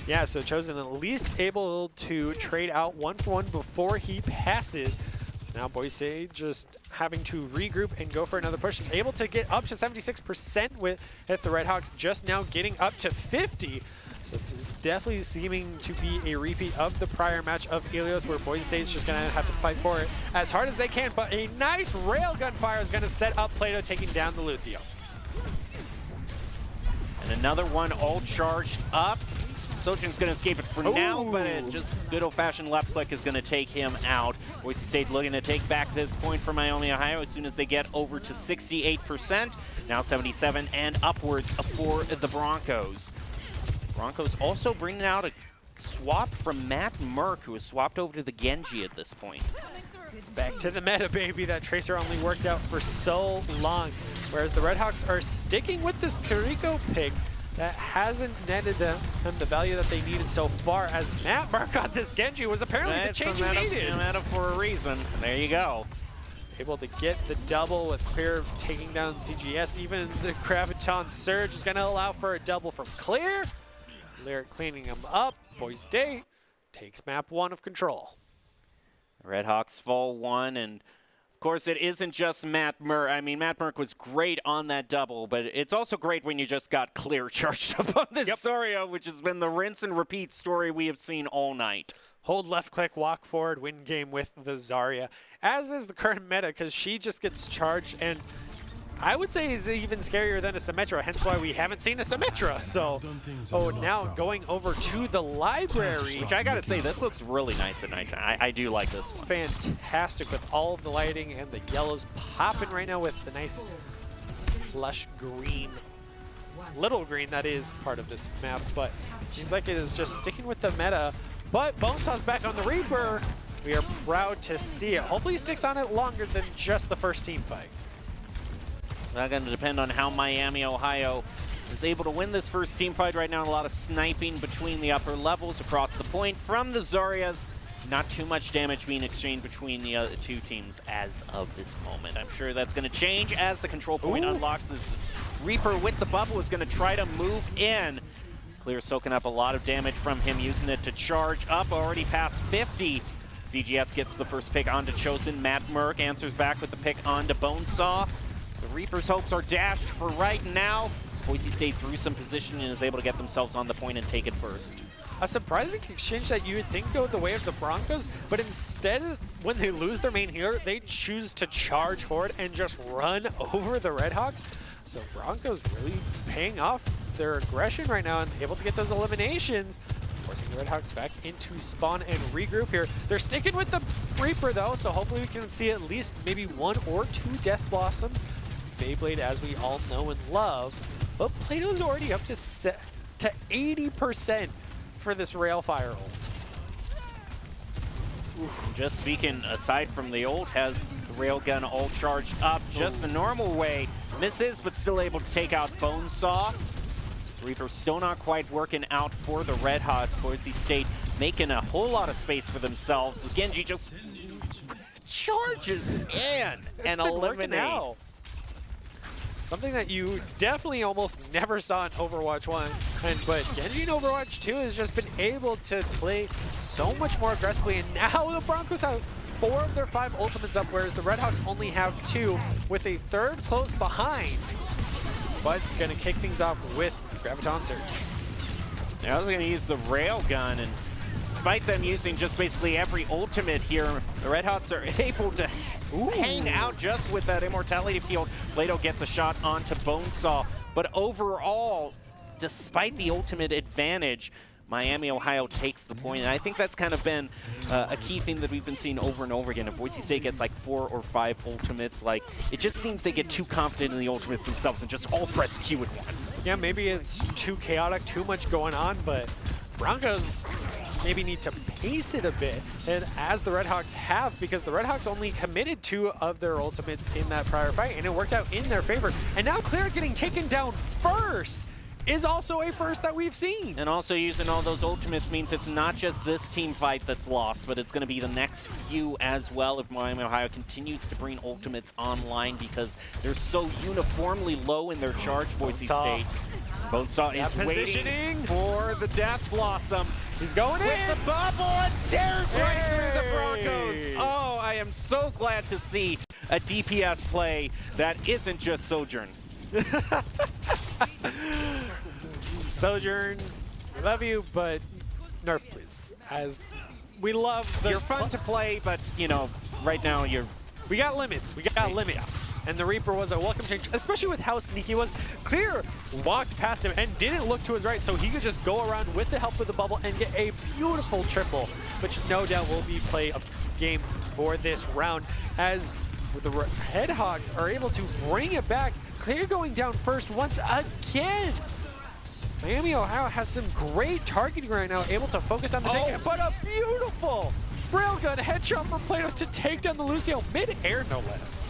Yeah, so Chosen at least able to trade out 1-for-1 before he passes. So now Boise just having to regroup and go for another push. Able to get up to 76% with the Red Hawks just now getting up to 50. So this is definitely seeming to be a repeat of the prior match of Ilios, where Boise State's just going to have to fight for it as hard as they can. But a nice railgun fire is going to set up Plato taking down the Lucio. And another one all charged up. Sojourn's going to escape it for now, but it just good old-fashioned left click is going to take him out. Boise State looking to take back this point for Miami, Ohio as soon as they get over to 68%. Now 77 and upwards for the Broncos. Broncos also bringing out a swap from Matt Merck, who has swapped over to the Genji at this point. It's back to the meta, baby. That Tracer only worked out for so long. Whereas the Red Hawks are sticking with this Kiriko pick that hasn't netted them the value that they needed so far, as Matt Merck on this Genji was apparently the change he needed. Meta for a reason. There you go. Able to get the double with Clear taking down CGS. Even the Graviton Surge is going to allow for a double from Clear. Lyric cleaning him up. Boise State takes map 1 of control. Red Hawks fall 1, and of course it isn't just Matt Merck. I mean, Matt Merck was great on that double, but it's also great when you just got Clear charged up on this Zarya, which has been the rinse and repeat story we have seen all night. Hold left click, walk forward, win game with the Zarya, as is the current meta, because she just gets charged, and I would say is even scarier than a Symmetra, hence why we haven't seen a Symmetra. So, now going over to the library. Which I gotta say, this looks really nice at nighttime. I do like this It's one. fantastic with all of the lighting and the yellows popping right now with the nice lush green. Little green, that is part of this map, but it seems like it is just sticking with the meta. But Bonesaw's back on the Reaper. We are proud to see it. Hopefully he sticks on it longer than just the first team fight. Not going to depend on how Miami, Ohio is able to win this first team fight right now. A lot of sniping between the upper levels across the point from the Zorias. Not too much damage being exchanged between the other two teams as of this moment. I'm sure that's going to change as the control point unlocks. This Reaper with the bubble is going to try to move in. Clear soaking up a lot of damage from him, using it to charge up, already past 50. CGS gets the first pick onto Chosen. Matt Merck answers back with the pick onto Bonesaw. The Reaper's hopes are dashed for right now. Boise State through some position and is able to get themselves on the point and take it first. A surprising exchange that you would think go the way of the Broncos, but instead, when they lose their main healer, they choose to charge forward and just run over the Redhawks. So Broncos really paying off their aggression right now and able to get those eliminations, forcing the Redhawks back into spawn and regroup here. They're sticking with the Reaper though, so hopefully we can see at least maybe 1 or 2 Death Blossoms. Beyblade, as we all know and love, but Plato's already up to 80% for this Railfire ult. Just speaking, aside from the ult, has the Railgun all charged up just the normal way. Misses, but still able to take out Bonesaw. This Reaper still not quite working out for the Red Hots. Boise State making a whole lot of space for themselves. Genji just charges in and eliminates. Something that you definitely almost never saw in Overwatch 1. But Genji in Overwatch 2 has just been able to play so much more aggressively. And now the Broncos have 4 of their 5 ultimates up, whereas the Redhawks only have 2, with a 3rd close behind. But gonna kick things off with Graviton Surge. Now they're gonna use the Railgun, and despite them using just basically every ultimate here, the Red Hots are able to hang out just with that Immortality Field. Plato gets a shot onto Bonesaw, but overall, despite the ultimate advantage, Miami, Ohio takes the point, and I think that's kind of been a key thing that we've been seeing over and over again. If Boise State gets like 4 or 5 ultimates, like it just seems they get too confident in the ultimates themselves and just all press Q at once. Yeah, maybe it's too chaotic, too much going on, but Broncos maybe need to pace it a bit, and as the Redhawks have, because the Redhawks only committed 2 of their ultimates in that prior fight, and it worked out in their favor. And now Clear getting taken down first is also a first that we've seen. And also using all those ultimates means it's not just this team fight that's lost, but it's going to be the next few as well if Miami, Ohio continues to bring ultimates online, because they're so uniformly low in their charge, Boise State. Bonesaw is waiting for the Death Blossom. He's going in with the bubble and tears right through the Broncos. Oh, I am so glad to see a DPS play that isn't just Sojourn. Sojourn, we love you, but nerf please. As we love the You're fun to play, but you know, right now we got limits. We got limits. And the Reaper was a welcome change, especially with how sneaky he was. Clear walked past him and didn't look to his right, so he could just go around with the help of the bubble and get a beautiful triple, which no doubt will be play of game for this round, as the Redhawks are able to bring it back. Clear going down first once again. Miami, Ohio has some great targeting right now, able to focus down the tank, but a beautiful railgun headshot from Plato to take down the Lucio mid-air, no less.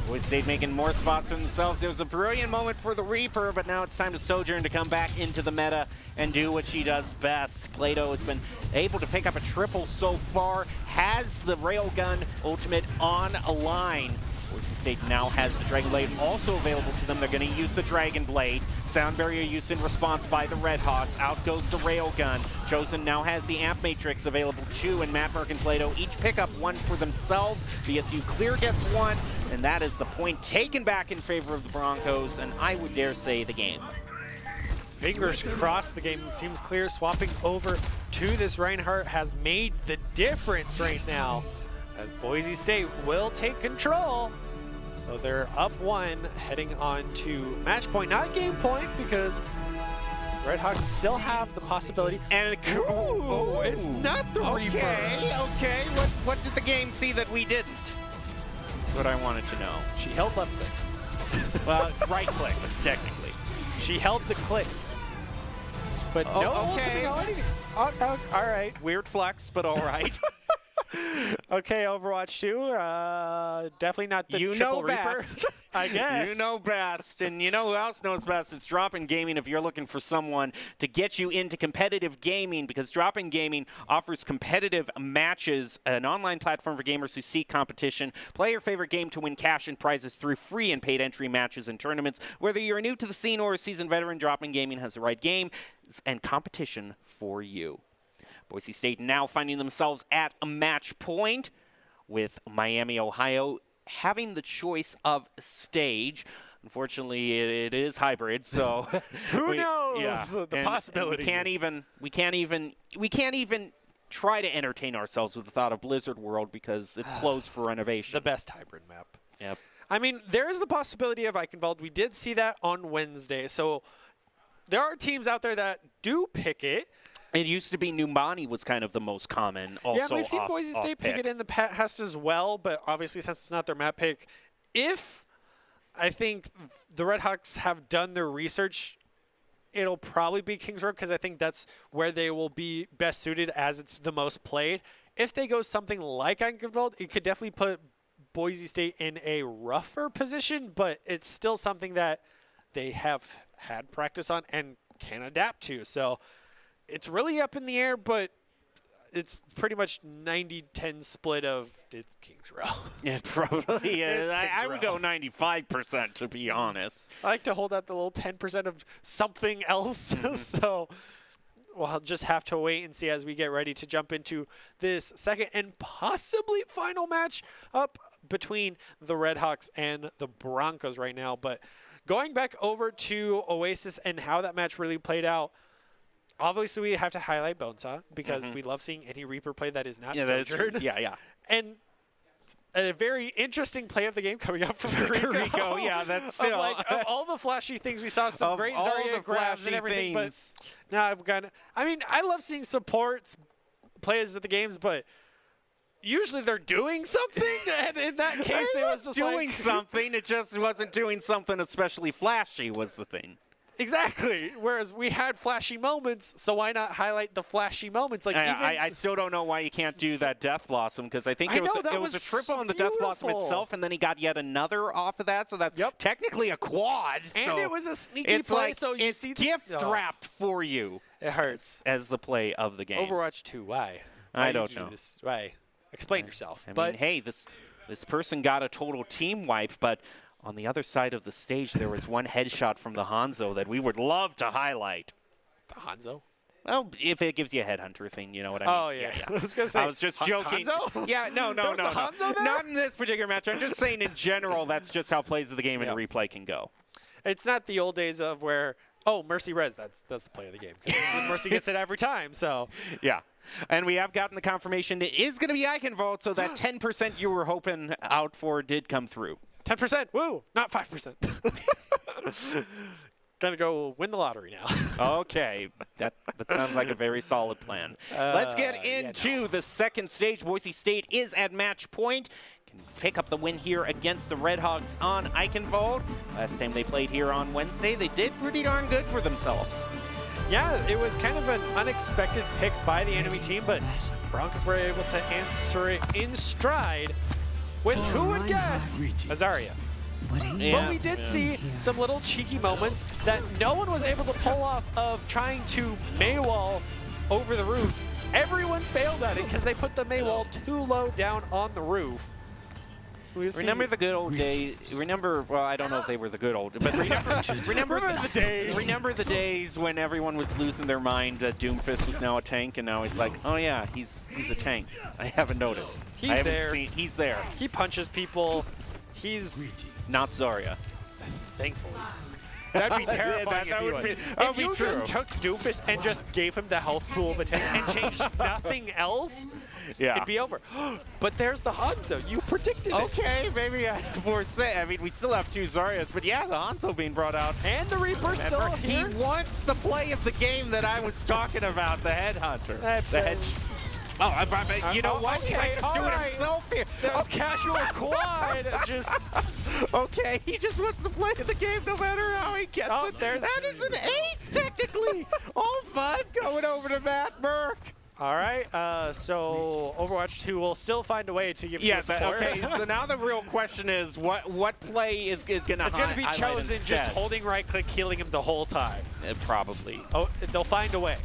Boise State making more spots for themselves. It was a brilliant moment for the Reaper, but now it's time to Sojourn to come back into the meta and do what she does best. Plato has been able to pick up a triple so far, has the Railgun ultimate on a line. Boise State now has the Dragon Blade also available to them. They're going to use the Dragon Blade. Sound Barrier used in response by the Red Hots. Out goes the Railgun. Chosen now has the Amp Matrix available too, and Matt Merck and Plato each pick up 1 for themselves. BSU Clear gets 1, and that is the point taken back in favor of the Broncos, and I would dare say the game. Fingers crossed, the game seems Clear. Swapping over to this Reinhardt has made the difference right now, as Boise State will take control. So they're up 1, heading on to match point, not game point, because Redhawks still have the possibility. And Ooh, it's not the Reaper. Okay. What did the game see that we didn't? That's what I wanted to know. She held left click. Well, right click, technically. She held the clicks. But no okay. ultimate. All right. Weird flex, but all right. Okay, Overwatch 2, definitely not the You triple know Reaper, best. I guess. You know best, and you know who else knows best? It's Drop-In Gaming if you're looking for someone to get you into competitive gaming, because Drop-In Gaming offers competitive matches, an online platform for gamers who seek competition. Play your favorite game to win cash and prizes through free and paid entry matches and tournaments. Whether you're new to the scene or a seasoned veteran, Drop-In Gaming has the right game and competition for you. Boise State now finding themselves at a match point, with Miami, Ohio having the choice of stage. Unfortunately, it is hybrid, so Who knows? Yeah. The possibilities. We can't even try to entertain ourselves with the thought of Blizzard World because it's closed for renovation. The best hybrid map. Yep. I mean, there is the possibility of Eichenwald. We did see that on Wednesday, so there are teams out there that do pick it. It used to be Numbani was kind of the most common. Also, yeah, we've seen Boise State pick it in the past as well, but obviously since it's not their map pick, if I think the Redhawks have done their research, it'll probably be Kings Road, because I think that's where they will be best suited as it's the most played. If they go something like Eichenwald, it could definitely put Boise State in a rougher position, but it's still something that they have had practice on and can adapt to. So it's really up in the air, but it's pretty much 90-10 split of it's Kings Row. It probably is. It's I Kings would Row. go 95%, to be honest. I like to hold out the little 10% of something else. So we'll just have to wait and see as we get ready to jump into this second and possibly final match up between the Redhawks and the Broncos right now. But going back over to Oasis and how that match really played out, obviously we have to highlight Bonesaw because we love seeing any Reaper play that is not sojourned. Yeah. And a very interesting play of the game coming up from Rico. Yeah, that's Of, still. of all the flashy things we saw, some Of great all Zarya the grabs and flashy everything. things. But now I've got. I mean, I love seeing supports players at the games, but usually they're doing something. And in that case, it was just doing like, something. It just wasn't doing something especially flashy was the thing. Exactly. Whereas we had flashy moments, so why not highlight the flashy moments? Like I still don't know why you can't do that Death Blossom, because I think it was a triple on the Death Blossom beautiful. itself, and then he got yet another off of that, so that's technically a quad. And so it was a sneaky it's play, like so you it's see gift wrapped for you It hurts. as the play of the game. Overwatch 2, why? I Why did don't you do know. this? Why? Explain yourself. I But mean, hey, this person got a total team wipe, but on the other side of the stage, there was one headshot from the Hanzo that we would love to highlight. the Hanzo? Well, if it gives you a headhunter thing, you know what I mean. Oh, yeah. I was going to say, I was just joking. Hanzo? Yeah, no. There was a Hanzo there? Not in this particular match. I'm just saying in general, that's just how plays of the game and replay can go. It's not the old days of where, oh, Mercy Res, that's the play of the game. 'Cause Mercy gets it every time, so. Yeah. And we have gotten the confirmation it is going to be Eichenwald, so that 10% you were hoping out for did come through. 10%, woo, not 5%. Gonna go win the lottery now. Okay, that sounds like a very solid plan. Let's get into the second stage. Boise State is at match point. Can pick up the win here against the Redhawks on Eichenwald. Last time they played here on Wednesday, they did pretty darn good for themselves. Yeah, it was kind of an unexpected pick by the enemy team, but Broncos were able to answer it in stride with, who would guess, Azaria. Yeah. But we did see some little cheeky moments that no one was able to pull off of trying to Maywall over the roofs. Everyone failed at it because they put the Maywall too low down on the roof. Remember the good old days? Well, I don't know if they were the good old, but remember the days. Remember the days when everyone was losing their mind that Doomfist was now a tank, and now he's like, oh yeah, he's a tank. I haven't noticed. He's there. He's there. He punches people. He's Not Zarya. thankfully. That'd be terrifying That if he would was. be- that would If be you true. just took Doofus and just gave him the health pool of a tank and changed nothing else, Yeah. it'd be over. But there's the Hanzo. You predicted it. Okay, maybe I have more say. I mean, we still have 2 Zaryas, but yeah, the Hanzo being brought out. And the Reaper's still Remember, he here. wants the play of the game that I was talking about, the Headhunter. The head. You know what? okay, He's doing alright. himself here. That was casual quad. Just Okay, he just wants to play the game no matter how he gets Oh, it. there's- That is an ace, technically. All 5 going over to Matt Burke. all right. So Overwatch 2 will still find a way to give Yes, you support. okay, so now the real question is what play is going to It's going to be chosen just holding right click, healing him the whole time. Probably. Oh, they'll find a way.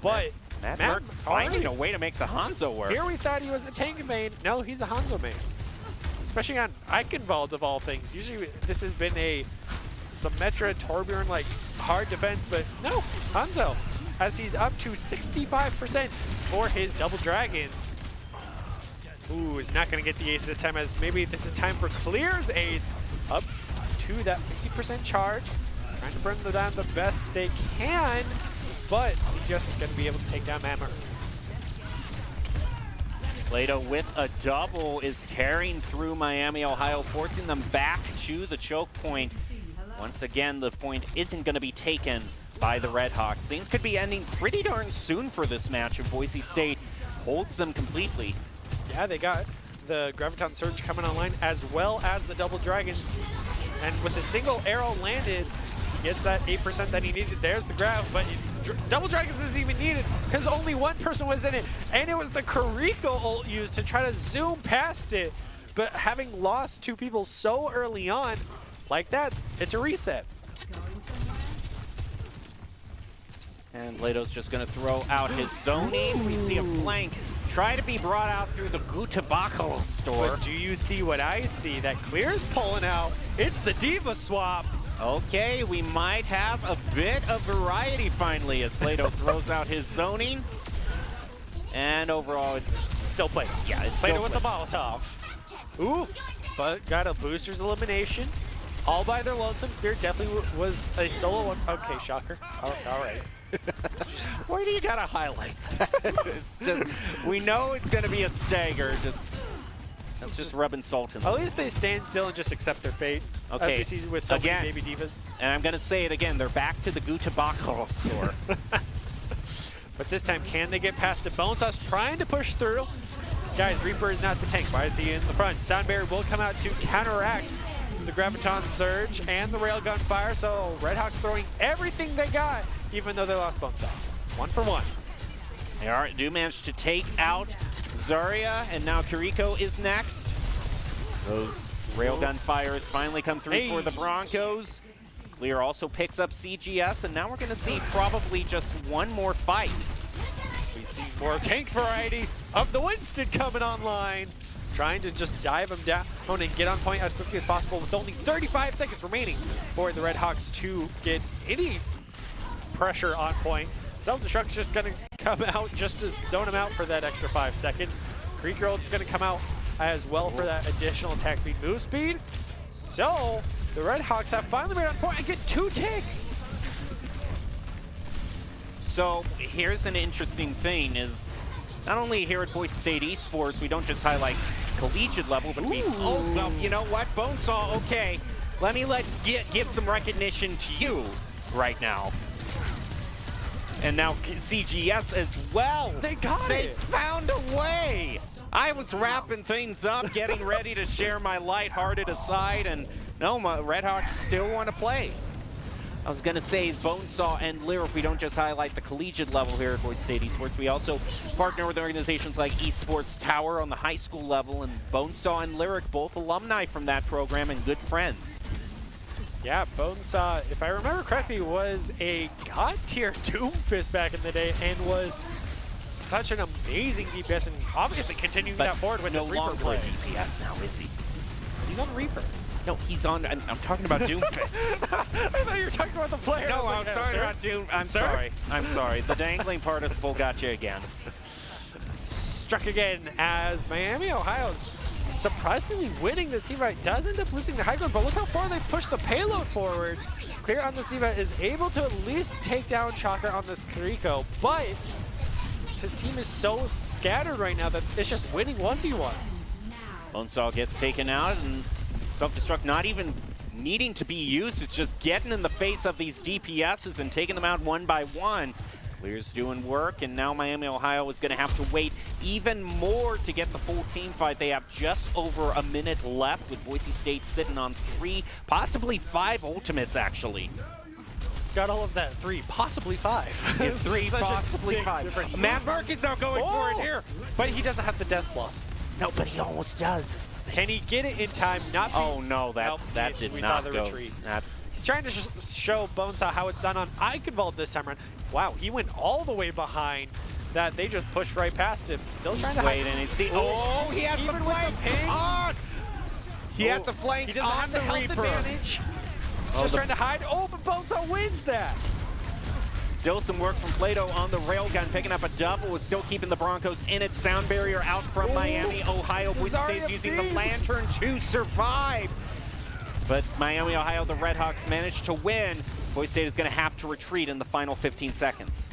But Matt Matt Burke finding already- a way to make the Hanzo work. Here we thought he was a tank main. No, he's a Hanzo main. Especially on Eichenwald of all things. Usually this has been a Symmetra, Torbjorn, like hard defense, but no, Hanzo. As he's up to 65% for his double dragons. Ooh, is not going to get the ace this time, as maybe this is time for Clear's ace. Up to that 50% charge. Trying to bring them down the best they can, but CGS is going to be able to take down Mammer. Plato with a double is tearing through Miami, Ohio, forcing them back to the choke point. Once again, the point isn't going to be taken by the Redhawks. Things could be ending pretty darn soon for this match if Boise State holds them completely. Yeah, they got the Graviton Surge coming online, as well as the Double Dragons. And with a single arrow landed, he gets that 8% that he needed. There's the grab, but Double Dragons isn't even needed because only one person was in it. And it was the Kariko ult used to try to zoom past it. But having lost 2 people so early on, like that, it's a reset. And Lato's just going to throw out his zoning. We see a flank try to be brought out through the Gutabako store. But do you see what I see? That Clear's pulling out. It's the Diva swap. Okay, we might have a bit of variety finally as Plato throws out his zoning. And overall, it's Still Plato. yeah, it's Plato still with the Molotov. Ooh, but got a booster's elimination. All by their lonesome. There definitely was a solo one. Okay, shocker. All right. Why do you gotta highlight that? It's just, we know it's gonna be a stagger. That's just rubbing salt in. At least they stand still and just accept their fate. Okay, As we see with so again. many baby divas. And I'm gonna say it again. They're back to the Gutabako store. But this time, can they get past the Bonesauce trying to push through? Guys, Reaper is not the tank. Why is he in the front? Sound Barrier will come out to counteract the Graviton Surge and the Railgun Fire. So Redhawks throwing everything they got, even though they lost Bonesauce. 1 for 1. They do manage to take out Zarya, and now Kiriko is next. Those railgun fires finally come through for the Broncos. Clear also picks up CGS, and now we're going to see probably just one more fight. We see more tank variety of the Winston coming online. Trying to just dive him down and get on point as quickly as possible with only 35 seconds remaining for the Redhawks to get any pressure on point. Self-Destruct's just going to come out just to zone him out for that extra 5 seconds. Greek Girl's going to come out as well for that additional attack speed, move speed. So the Redhawks have finally made on point and get 2 ticks. So here's an interesting thing is not only here at Boise State Esports, we don't just highlight collegiate level, but we, oh, well, you know what, Bonesaw, okay, let me give some recognition to you right now. And now CGS as well. They got They it. found a way. I was wrapping things up, getting ready to share my lighthearted aside, and no, my Redhawks still want to play. I was going to say Bonesaw and Lyric, we don't just highlight the collegiate level here at Boise State Esports. We also partner with organizations like Esports Tower on the high school level, and Bonesaw and Lyric, both alumni from that program and good friends. Yeah, Bonesaw, if I remember correctly, was a god tier Doomfist back in the day and was such an amazing DPS, and obviously continuing that forward with no his Reaper longer play. a DPS now, is he? He's on Reaper. No, he's on, I'm talking about Doomfist. I thought you were talking about the player. No, I like, was talking sir? about Doom. I'm Sir? sorry. I'm sorry. The dangling participle got you again. Struck again as Miami, Ohio's surprisingly winning this teamfight. Does end up losing the high ground, but look how far they push the payload forward. Clear on this teamfight is able to at least take down Shocker on this Kiriko, but his team is so scattered right now that it's just winning 1v1s. Bonesaw gets taken out, and self-destruct not even needing to be used. It's just getting in the face of these DPSs and taking them out one by one. Clear's doing work, and now Miami, Ohio is going to have to wait even more to get the full team fight. They have just over a minute left, with Boise State sitting on 3, possibly 5 ultimates, actually. Got all of that. 3, possibly 5. Yeah, 3, possibly 5. Matt Burke is now going for it here. But he doesn't have the Death Blossom. No, but he almost does. Can he get it in time? Not. Oh no, that Nope, did we not saw the go. retreat. He's trying to show Bonesaw how it's done on Eichenwald this time around. Wow, he went all the way behind that. They just pushed right past him. Still trying to hide. And he's oh, he has the flank on. He had the flank. He doesn't have the health advantage. He's just trying to hide. Oh, but Bonesaw wins that. Still some work from Plato on the railgun, picking up a double, is still keeping the Broncos in it. Sound barrier out from Miami, Ohio. Boise State's using the lantern to survive. But Miami, Ohio, the Redhawks managed to win. Boise State is going to have to retreat in the final 15 seconds.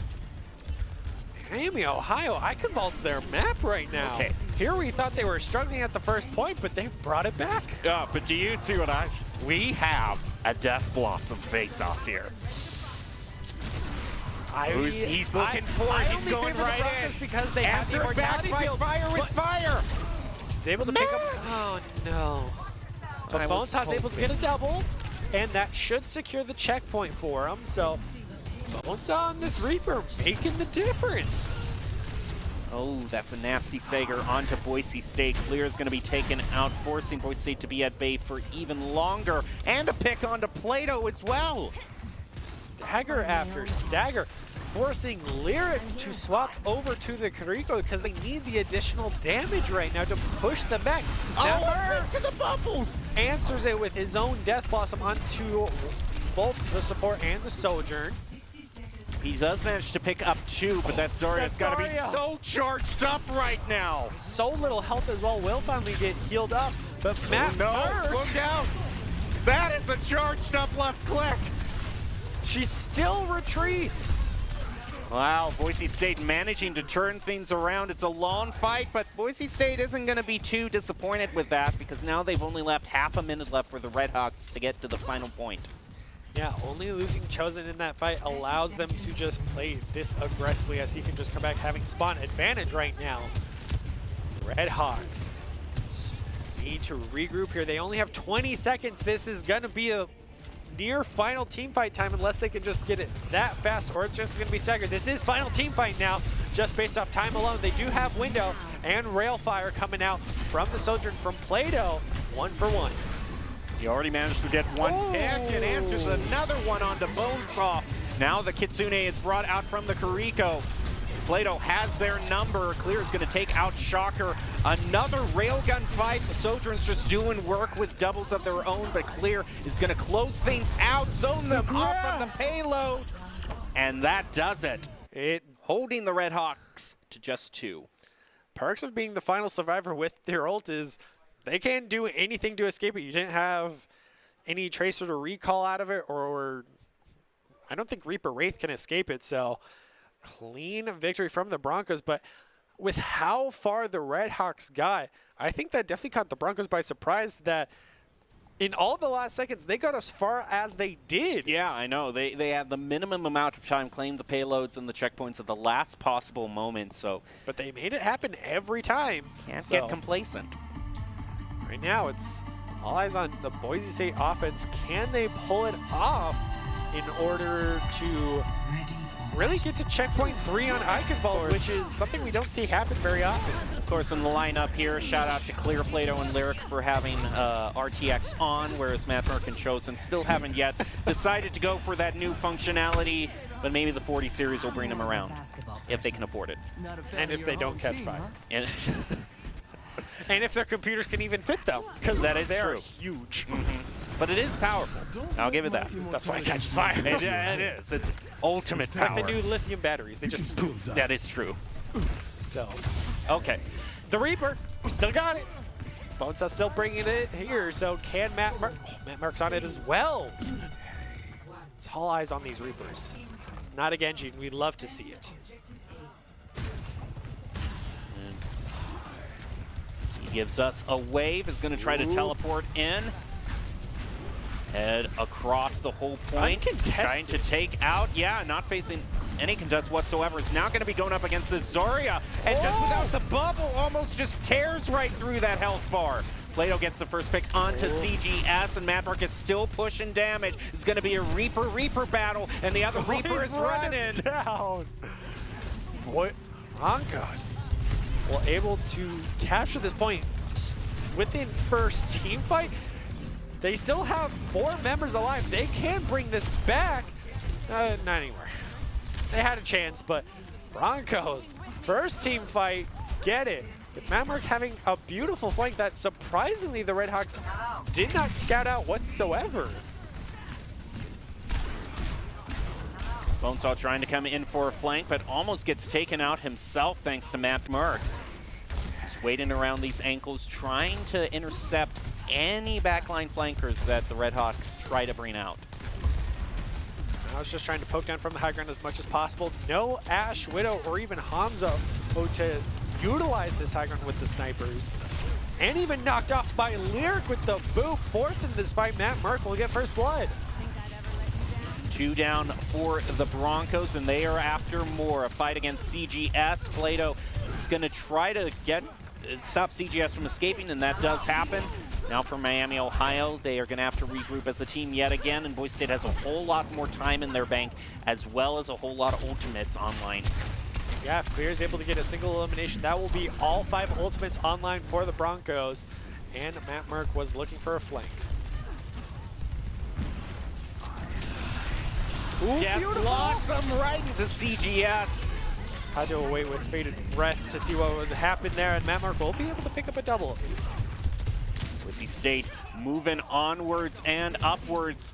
Miami, Ohio, Eichenwald's their map right now. Okay. Here we thought they were struggling at the first point, but they brought it back. Yeah, but do you see what we have a Death Blossom face-off here. He's looking for it. He's going right in. Because they have the immortality field. Fire with fire. He's able to pick up. Oh no! But Bonesaw's able to get a double, and that should secure the checkpoint for him. So Bonesaw and this Reaper making the difference. Oh, that's a nasty stagger onto Boise State. Clear is going to be taken out, forcing Boise State to be at bay for even longer, and a pick onto Plato as well. Stagger after stagger, forcing Lyric to swap over to the Kiriko because they need the additional damage right now to push them back. Into the bubbles! Answers it with his own Death Blossom onto both the support and the Sojourn. He does manage to pick up 2, but that Zarya's got to be so charged up right now. So little health as well. Will finally get healed up, but Matt look out! That is a charged up left click. She still retreats. Wow, Boise State managing to turn things around. It's a long fight, but Boise State isn't going to be too disappointed with that because now they've only left half a minute left for the Redhawks to get to the final point. Yeah, only losing Chosen in that fight allows them to just play this aggressively as he can just come back having spawn advantage right now. Redhawks need to regroup here. They only have 20 seconds. This is going to be a near final team fight time unless they can just get it that fast, or it's just going to be staggered. This is final team fight now, just based off time alone. They do have window and railfire coming out from the Sojourn from Plato, 1 for 1. He already managed to get one pick and answers another one onto Bonesaw. Now the Kitsune is brought out from the Kiriko. Plato has their number. Clear is going to take out Shocker. Another railgun fight. The Sojourn's just doing work with doubles of their own, but Clear is going to close things out, zone them off from the payload. And that does it. Holding the Redhawks to just 2. Perks of being the final survivor with their ult is they can't do anything to escape it. You didn't have any Tracer to recall out of it, or I don't think Reaper Wraith can escape it, so clean victory from the Broncos. But with how far the Redhawks got, I think that definitely caught the Broncos by surprise that in all the last seconds, they got as far as they did. Yeah, I know. They had the minimum amount of time, claimed the payloads and the checkpoints at the last possible moment. So, but they made it happen every time. Can't get complacent. Right now, it's all eyes on the Boise State offense. Can they pull it off in order to really get to checkpoint 3 on Eichenwald, which is something we don't see happen very often. Of course, in the lineup here, shout out to Clear, Plato, and Lyric for having RTX on, whereas Matt Merck and Chosen still haven't yet decided to go for that new functionality, but maybe the 40 series will bring them around if they can afford it. And if they don't catch fire. And, and if their computers can even fit them, because that is they're true. Huge. But it is powerful. I'll give it that. That's why it catches fire. It is. It's ultimate power. It's like the new lithium batteries. They just poof. That is true. So, okay. The Reaper, we still got it. Bonesaw still bringing it here, so can Matt Merck? Oh, Matt Merck's on it as well. It's all eyes on these Reapers. It's not a Genji, and we'd love to see it. He gives us a wave, is going to try to teleport in. Head across the whole point. Trying to take out, not facing any contest whatsoever. Is now going to be going up against this Zarya. And just without the bubble, almost just tears right through that health bar. Plato gets the first pick onto CGS, and Madmark is still pushing damage. It's going to be a Reaper battle, and the other Reaper is running down. Boy, Broncos were able to capture this point within first team fight. They still have 4 members alive. They can bring this back. Not anymore. They had a chance, but Broncos, first team fight, get it. With Madmark having a beautiful flank that surprisingly the Redhawks did not scout out whatsoever. Bonesaw trying to come in for a flank, but almost gets taken out himself thanks to Madmark. Just waiting around these ankles, trying to intercept any backline flankers that the Redhawks try to bring out. I was just trying to poke down from the high ground as much as possible. No Ashe, Widow, or even Hanzo to utilize this high ground with the snipers. And even knocked off by Lyric with the boop. Forced into this fight, Matt Merck will get first blood. 2 down for the Broncos, and they are after more. A fight against CGS. Plato is going to try to stop CGS from escaping, and that does happen. Now for Miami, Ohio, they are going to have to regroup as a team yet again, and Boise State has a whole lot more time in their bank, as well as a whole lot of ultimates online. Yeah, if Clear is able to get a single elimination, that will be all 5 ultimates online for the Broncos. And Matt Merck was looking for a flank. Ooh, Death Blossom right into CGS. Had to wait with bated breath to see what would happen there, and Matt Merck will be able to pick up a double at least. Boise State moving onwards and upwards.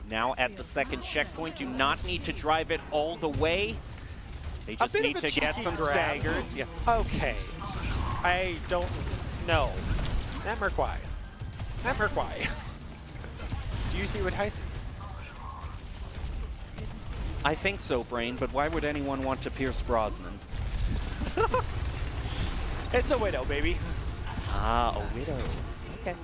Now at the second checkpoint, do not need to drive it all the way. They just need to get some staggers. Yeah. Okay. I don't know. Matt Merck, why? Matt Merck, why? Do you see what I see? I think so, Brain, but why would anyone want to pierce Brosnan? It's a Widow, baby. Ah, a Widow. Okay.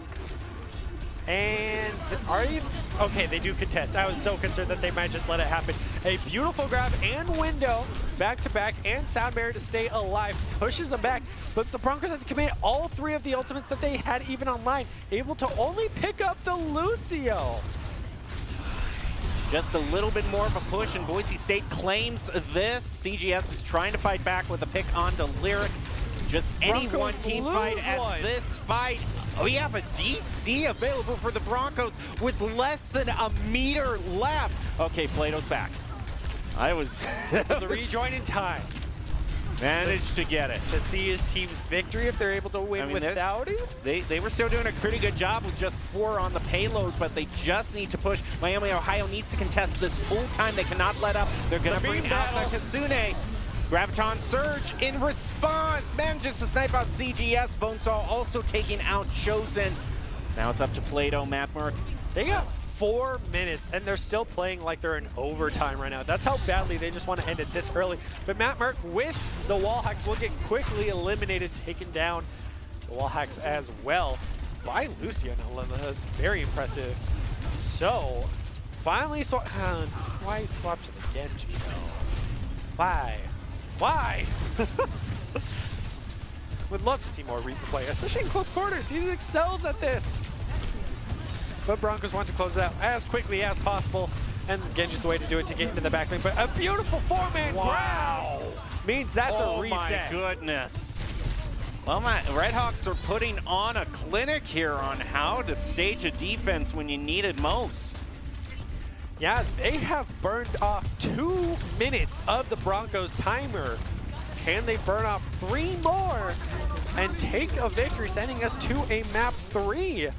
And are you okay? They do contest. I was so concerned that they might just let it happen. A beautiful grab and window, back to back, and sound barrier to stay alive, pushes them back. But the Broncos have to commit all 3 of the ultimates that they had even online, able to only pick up the Lucio. Just a little bit more of a push, and Boise State claims this. CGS is trying to fight back with a pick onto Lyric. Just any Broncos one-team fight at this fight. We have a DC available for the Broncos with less than a meter left. Okay, Plato's back. I was The rejoin in time. managed to get it. To see his team's victory if they're able to win without him. They were still doing a pretty good job with just 4 on the payload, but they just need to push. Miami, Ohio needs to contest this full time. They cannot let up. They're going to bring out the Kasune. Graviton Surge in response. Manages to snipe out CGS. Bonesaw also taking out Chosen. So now it's up to Plato, Madmark. They got 4 minutes, and they're still playing like they're in overtime right now. That's how badly they just want to end it this early. But Matt Merck with the wall hacks will get quickly eliminated, taken down the wall hacks as well by Lucio. That's very impressive. So, finally swap. Why swap to the Genji though? Why? Why? Would love to see more Reaper play, especially in close quarters. He excels at this. But Broncos want to close it out as quickly as possible, and Genji's the way to do it to get into the back lane. But a beautiful 4-man grab means that's a reset. Oh my goodness. Well, my Redhawks are putting on a clinic here on how to stage a defense when you need it most. Yeah, they have burned off 2 minutes of the Broncos timer. Can they burn off 3 more and take a victory, sending us to a map 3?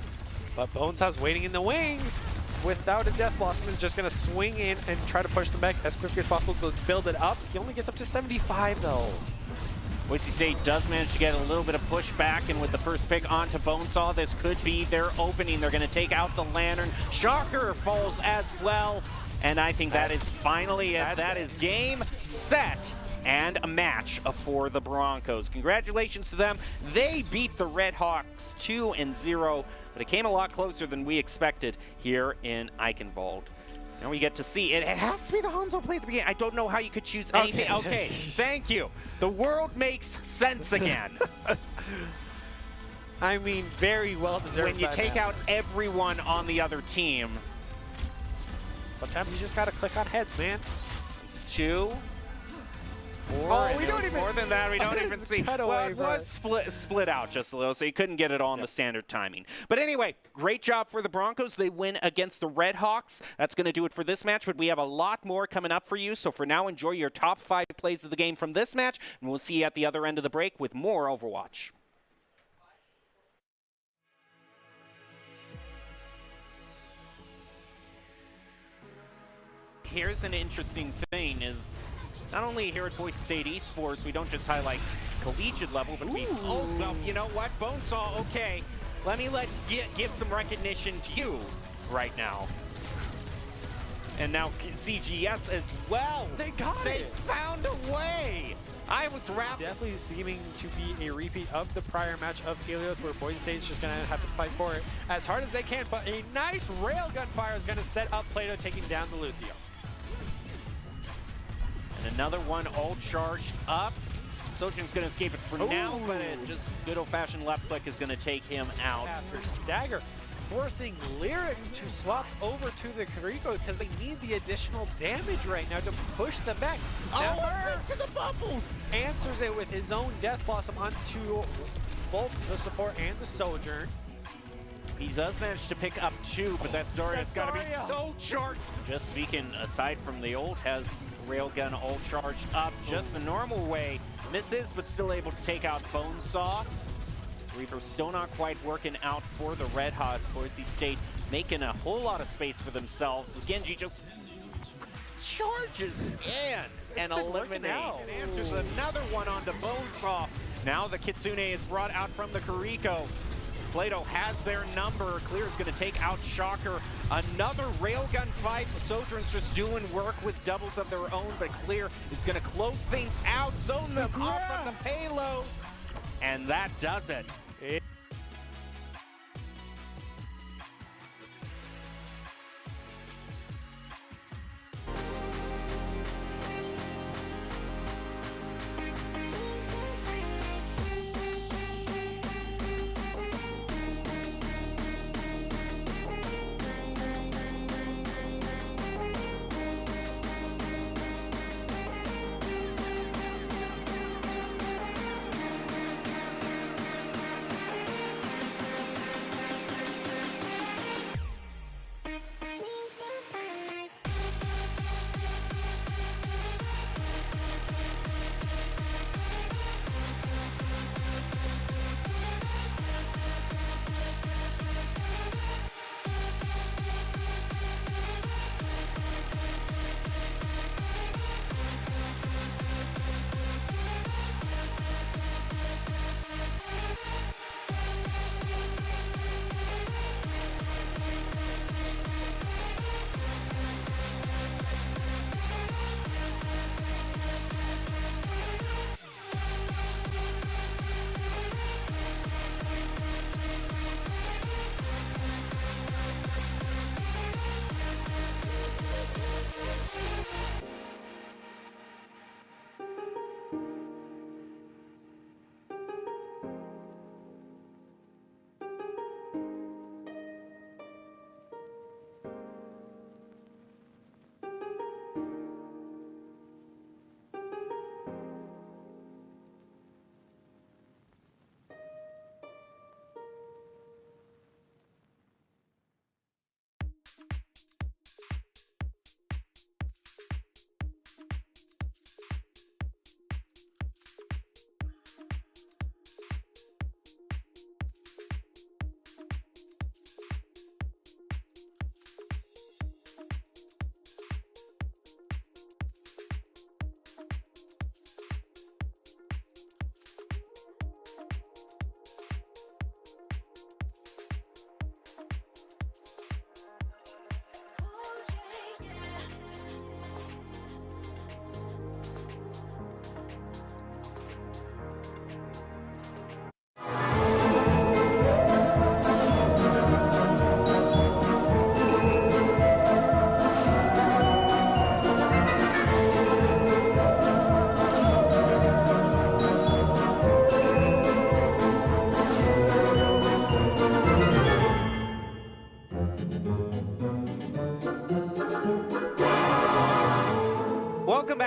But Bonesaw's waiting in the wings. Without a Death Blossom is just going to swing in and try to push them back as quickly as possible to build it up. He only gets up to 75 though. Boise State does manage to get a little bit of pushback, and with the first pick onto Bonesaw, this could be their opening. They're going to take out the Lantern. Shocker falls as well, and I think that is finally it. That is game, set, and a match for the Broncos. Congratulations to them. They beat the Red Hawks 2-0, but it came a lot closer than we expected here in Eichenwald. Now we get to see, it has to be the Hanzo play at the beginning. I don't know how you could choose anything. Okay, thank you. The world makes sense again. I mean, very well deserved. When you take out everyone on the other team. Sometimes you just gotta click on heads, man. It's 2. We don't even more than that. We don't even see. Well, it was split out just a little, so you couldn't get it all in the standard timing. But anyway, great job for the Broncos. They win against the Red Hawks. That's going to do it for this match, but we have a lot more coming up for you. So for now, enjoy your top 5 plays of the game from this match, and we'll see you at the other end of the break with more Overwatch. Here's an interesting thing is, not only here at Boise State Esports, we don't just highlight collegiate level, but we, oh, well, you know what, Bonesaw, okay, let me give some recognition to you right now. And now CGS as well. They got it. They found a way. I was wrapped. Definitely seeming to be a repeat of the prior match of Helios, where Boise State's just going to have to fight for it as hard as they can, but a nice railgun fire is going to set up Plato taking down the Lucio. Another one all charged up. Sojourn's going to escape it for now, but it just good old-fashioned left click is going to take him out. After stagger, forcing Lyric to swap over to the Kariko because they need the additional damage right now to push them back. To the bubbles! Answers it with his own Death Blossom onto both the support and the Sojourn. He does manage to pick up 2, but that Zarya's got to be so charged. Just speaking, aside from the ult, has Railgun all charged up just the normal way. Misses, but still able to take out Bonesaw. Reaper still not quite working out for the Red Hawks. Boise State making a whole lot of space for themselves. Genji just charges in and eliminates. And answers another one onto Bonesaw. Now the Kitsune is brought out from the Kariko. Plato has their number. Clear is going to take out Shocker. Another railgun fight. The Sojourn's just doing work with doubles of their own, but Clear is going to close things out, zone them off from the payload. And that does it.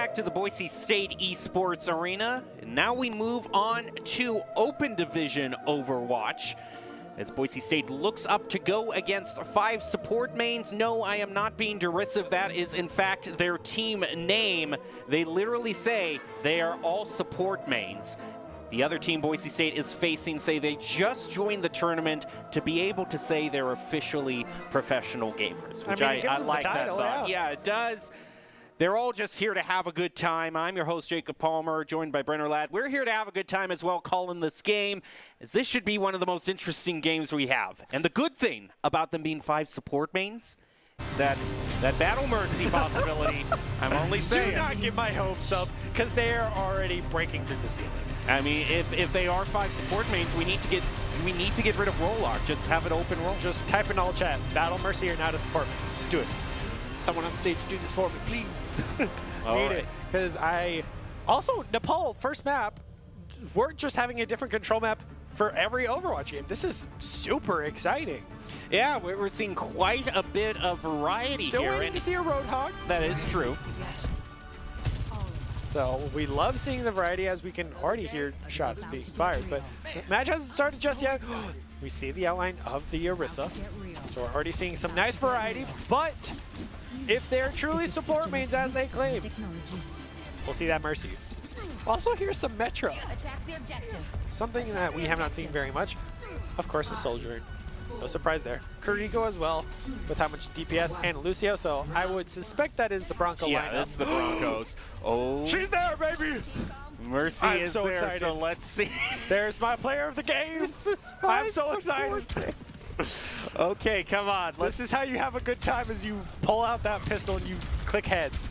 back to the Boise State Esports Arena. And now we move on to Open Division Overwatch. As Boise State looks up to go against 5 support mains. No, I am not being derisive. That is, in fact, their team name. They literally say they are all support mains. The other team Boise State is facing say they just joined the tournament to be able to say they're officially professional gamers, which I mean, I like title, that thought. Yeah, it does. They're all just here to have a good time. I'm your host, Jacob Palmer, joined by Brenner Ladd. We're here to have a good time as well, calling this game, as this should be one of the most interesting games we have. And the good thing about them being 5 support mains is that Battle Mercy possibility, I'm only saying. Do not get my hopes up, because they are already breaking through the ceiling. I mean, if they are 5 support mains, we need to get rid of Rollock. Just have it open roll. Just type in all chat, Battle Mercy or not a support main. Just do it. Someone on stage do this for me, please. Need it. Because also, Nepal, first map, we're just having a different control map for every Overwatch game. This is super exciting. Yeah, we're seeing quite a bit of variety Still here. waiting to see a Roadhog. That is true. So we love seeing the variety, as we can already hear shots being fired. But match hasn't started just yet. We see the outline of the Orisa. So we're already seeing some nice variety. But if they're truly support mains as they claim, we'll see that Mercy. Also, here's some Metro. Something that we have not seen very much. Of course, a Soldier. No surprise there. Kurigo as well, with how much DPS, and Lucio, so I would suspect that is the Bronco lineup. Yeah, that's the Broncos. Oh. She's there, baby! Mercy is so there, excited. so let's see. There's my player of the game. I'm so excited. Okay, come on. This is how you have a good time, as you pull out that pistol and you click heads.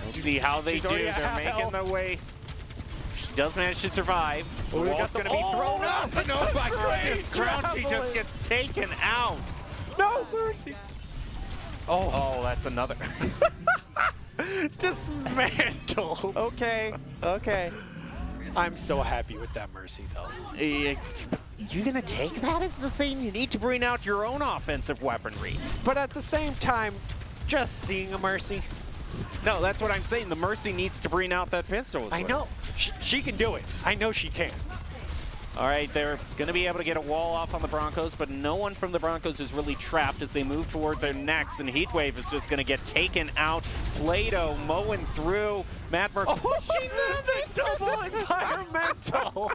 Let's see how they She's do. already at They're half making health. their way. She does manage to survive. The we got wall's the- going to be thrown Oh, up. that's No, a my great goodness. Crouchy javelin. just gets taken out. No Mercy. Oh, that's another. Dismantled. Okay. I'm so happy with that Mercy, though. You're going to take that as the thing? You need to bring out your own offensive weaponry. But at the same time, just seeing a Mercy. No, that's what I'm saying. The Mercy needs to bring out that pistol. I know. She can do it. I know she can. All right, they're going to be able to get a wall off on the Broncos, but no one from the Broncos is really trapped as they move toward their next, and Heatwave is just going to get taken out. Play-Doh mowing through. Matt Murphy pushing the double environmental.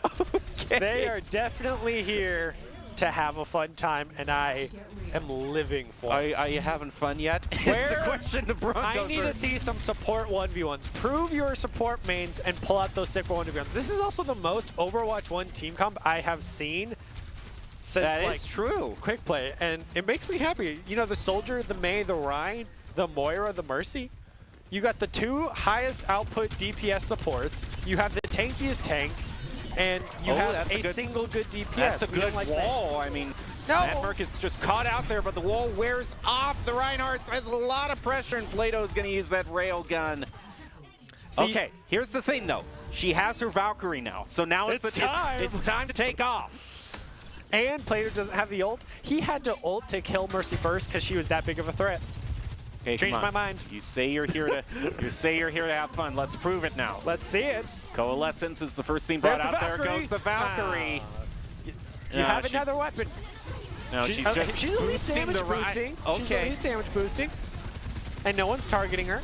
Okay. They are definitely here to have a fun time, and I am living for it. Are you having fun yet? Where- It's the question the Broncos I need are- to see some support 1v1s. Prove your support mains and pull out those sick 1v1s. This is also the most Overwatch 1 team comp I have seen since That like is true. quick play, and it makes me happy. You know, the Soldier, the Mei, the Rhine, the Moira, the Mercy. You got the 2 highest output DPS supports. You have the tankiest tank, and you have that's a single good DPS. That's a We don't good like that. wall. I mean, No. Matt Merck is just caught out there, but the wall wears off. The Reinhardt has a lot of pressure, and Play-Doh is going to use that rail gun. See- Okay, here's the thing, though. She has her Valkyrie now, so now it's time. It's time to take off. And Play-Doh doesn't have the ult. He had to ult to kill Mercy first because she was that big of a threat. Okay, Changed come on. my mind. You say you're here to have fun. Let's prove it now. Let's see it. Coalescence is the first thing brought There's the out. There Valkyrie. goes the Valkyrie. You have another weapon. No, she's just she's at least boosting damage the boosting. She's at Okay. least damage boosting. And no one's targeting her.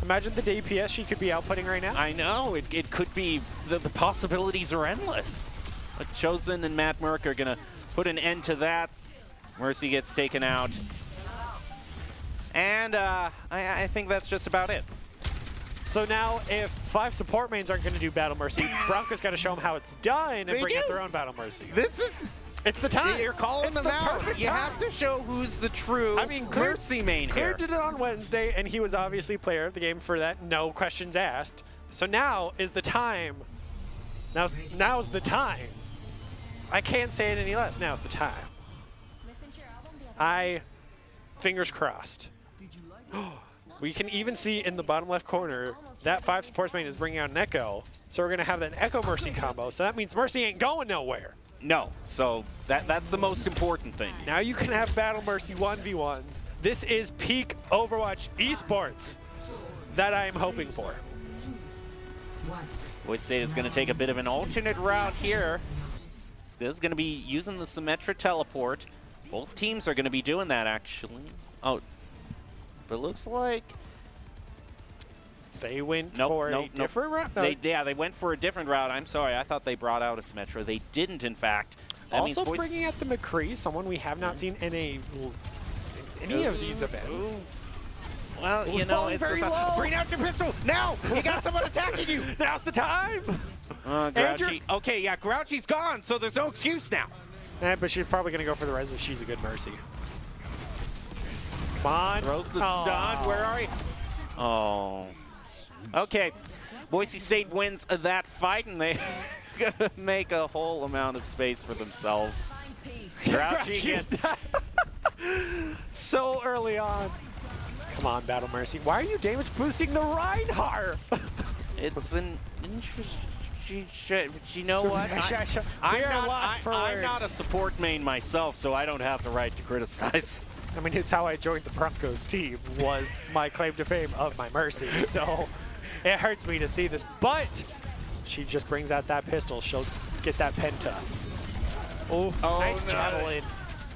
Imagine the DPS she could be outputting right now. I know. It could be. The possibilities are endless. But Chosen and Matt Merck are going to put an end to that. Mercy gets taken out. And I think that's just about it. So now, if 5 support mains aren't going to do Battle Mercy, Bronco's got to show them how it's done and They bring out do. their own Battle Mercy. This is. It's the time. You're calling It's them the out. perfect You time. have to show who's the true Mercy main Clear here. did it on Wednesday, and he was obviously player of the game for that. No questions asked. So now is the time. Now's the time. I can't say it any less. Now's the time. Fingers crossed. We can even see in the bottom left corner that 5 supports main is bringing out an Echo. So we're going to have an Echo Mercy combo. So that means Mercy ain't going nowhere. No, so that's the most important thing. Now you can have Battle Mercy 1v1s. This is peak Overwatch esports. that I am hoping for. Boise State is going to take a bit of an alternate route here. This is going to be using the Symmetra teleport. Both teams are going to be doing that, actually. Oh, but it looks like they went for a different route? No. They went for a different route. I'm sorry. I thought they brought out a Symmetra. They didn't, in fact. That also means bringing out the McCree, someone we have not seen in any of these events. Well, you know, it's about bring out your pistol now. You got someone attacking you. Now's the time. Grouchy. Okay, yeah, Grouchy's gone, so there's no excuse now. But she's probably going to go for the res if she's a good Mercy. Come on. Throws the stun. Where are you? Oh. Okay. Boise State wins that fight, and they're going to make a whole amount of space for themselves. Grouchy gets so early on. Come on, Battle Mercy. Why are you damage boosting the Reinhardt? It's an interesting. You know what? I'm not a support main myself, so I don't have the right to criticize. I mean, it's how I joined the Broncos team, was my claim to fame of my Mercy. So it hurts me to see this, but she just brings out that pistol. She'll get that penta. Oh, nice javelin.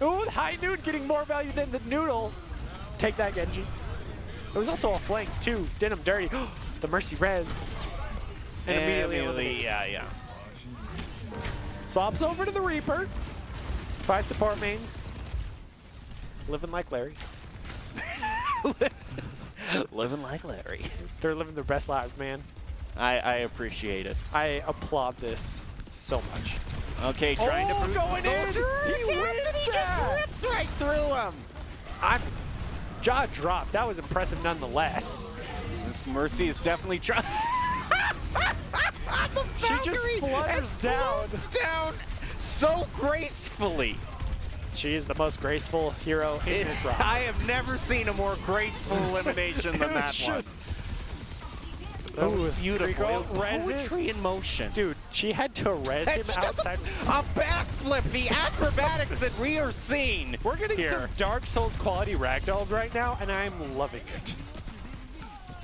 Oh, the high noon getting more value than the noodle. Take that, Genji. It was also a flank, too. Did him dirty. The Mercy res. And immediately, yeah. Swaps over to the Reaper. 5 support mains. Living like Larry. Living like Larry. They're living their best lives, man. I appreciate it. I applaud this so much. Okay, trying to boost going in. He wins that. Just rips right through him. Jaw dropped. That was impressive nonetheless. This Mercy is definitely trying. She just flutters down so gracefully. She is the most graceful hero in this roster. I have never seen a more graceful elimination than that one. That was beautiful. Poetry in motion. Dude, she had to res him outside. A backflip, the acrobatics that we are seeing. We're getting some Dark Souls quality ragdolls right now, and I'm loving it.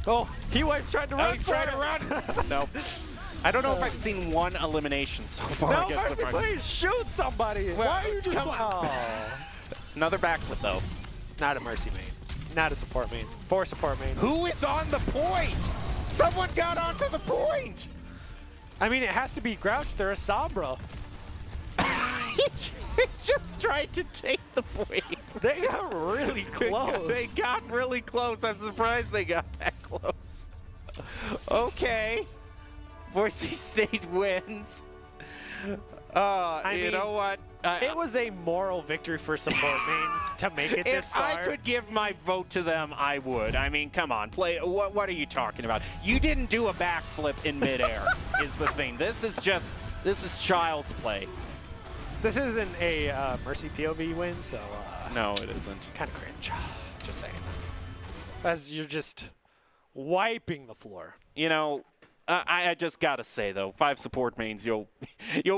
Oh, He-Wife's trying to run. He's trying to run. No. I don't know if I've seen one elimination so far. No, Mercy, please shoot somebody. Well, why are you just... Another backflip, though. Not a Mercy main. Not a support main. 4 support mains. Who is on the point? Someone got onto the point. I mean, it has to be Grouch. They're a Sombra. He just tried to take the point. They got really close. They got really close. I'm surprised they got that close. Okay. Boise State wins. You know what? It was a moral victory for support mains to make it this far. If I could give my vote to them, I would. I mean, come on, play. What are you talking about? You didn't do a backflip in midair. Is the thing. This is child's play. This isn't a Mercy POV win, so no, it isn't. Kind of cringe. Just saying. As you're just wiping the floor. You know. I just gotta say though, 5 support mains, you'll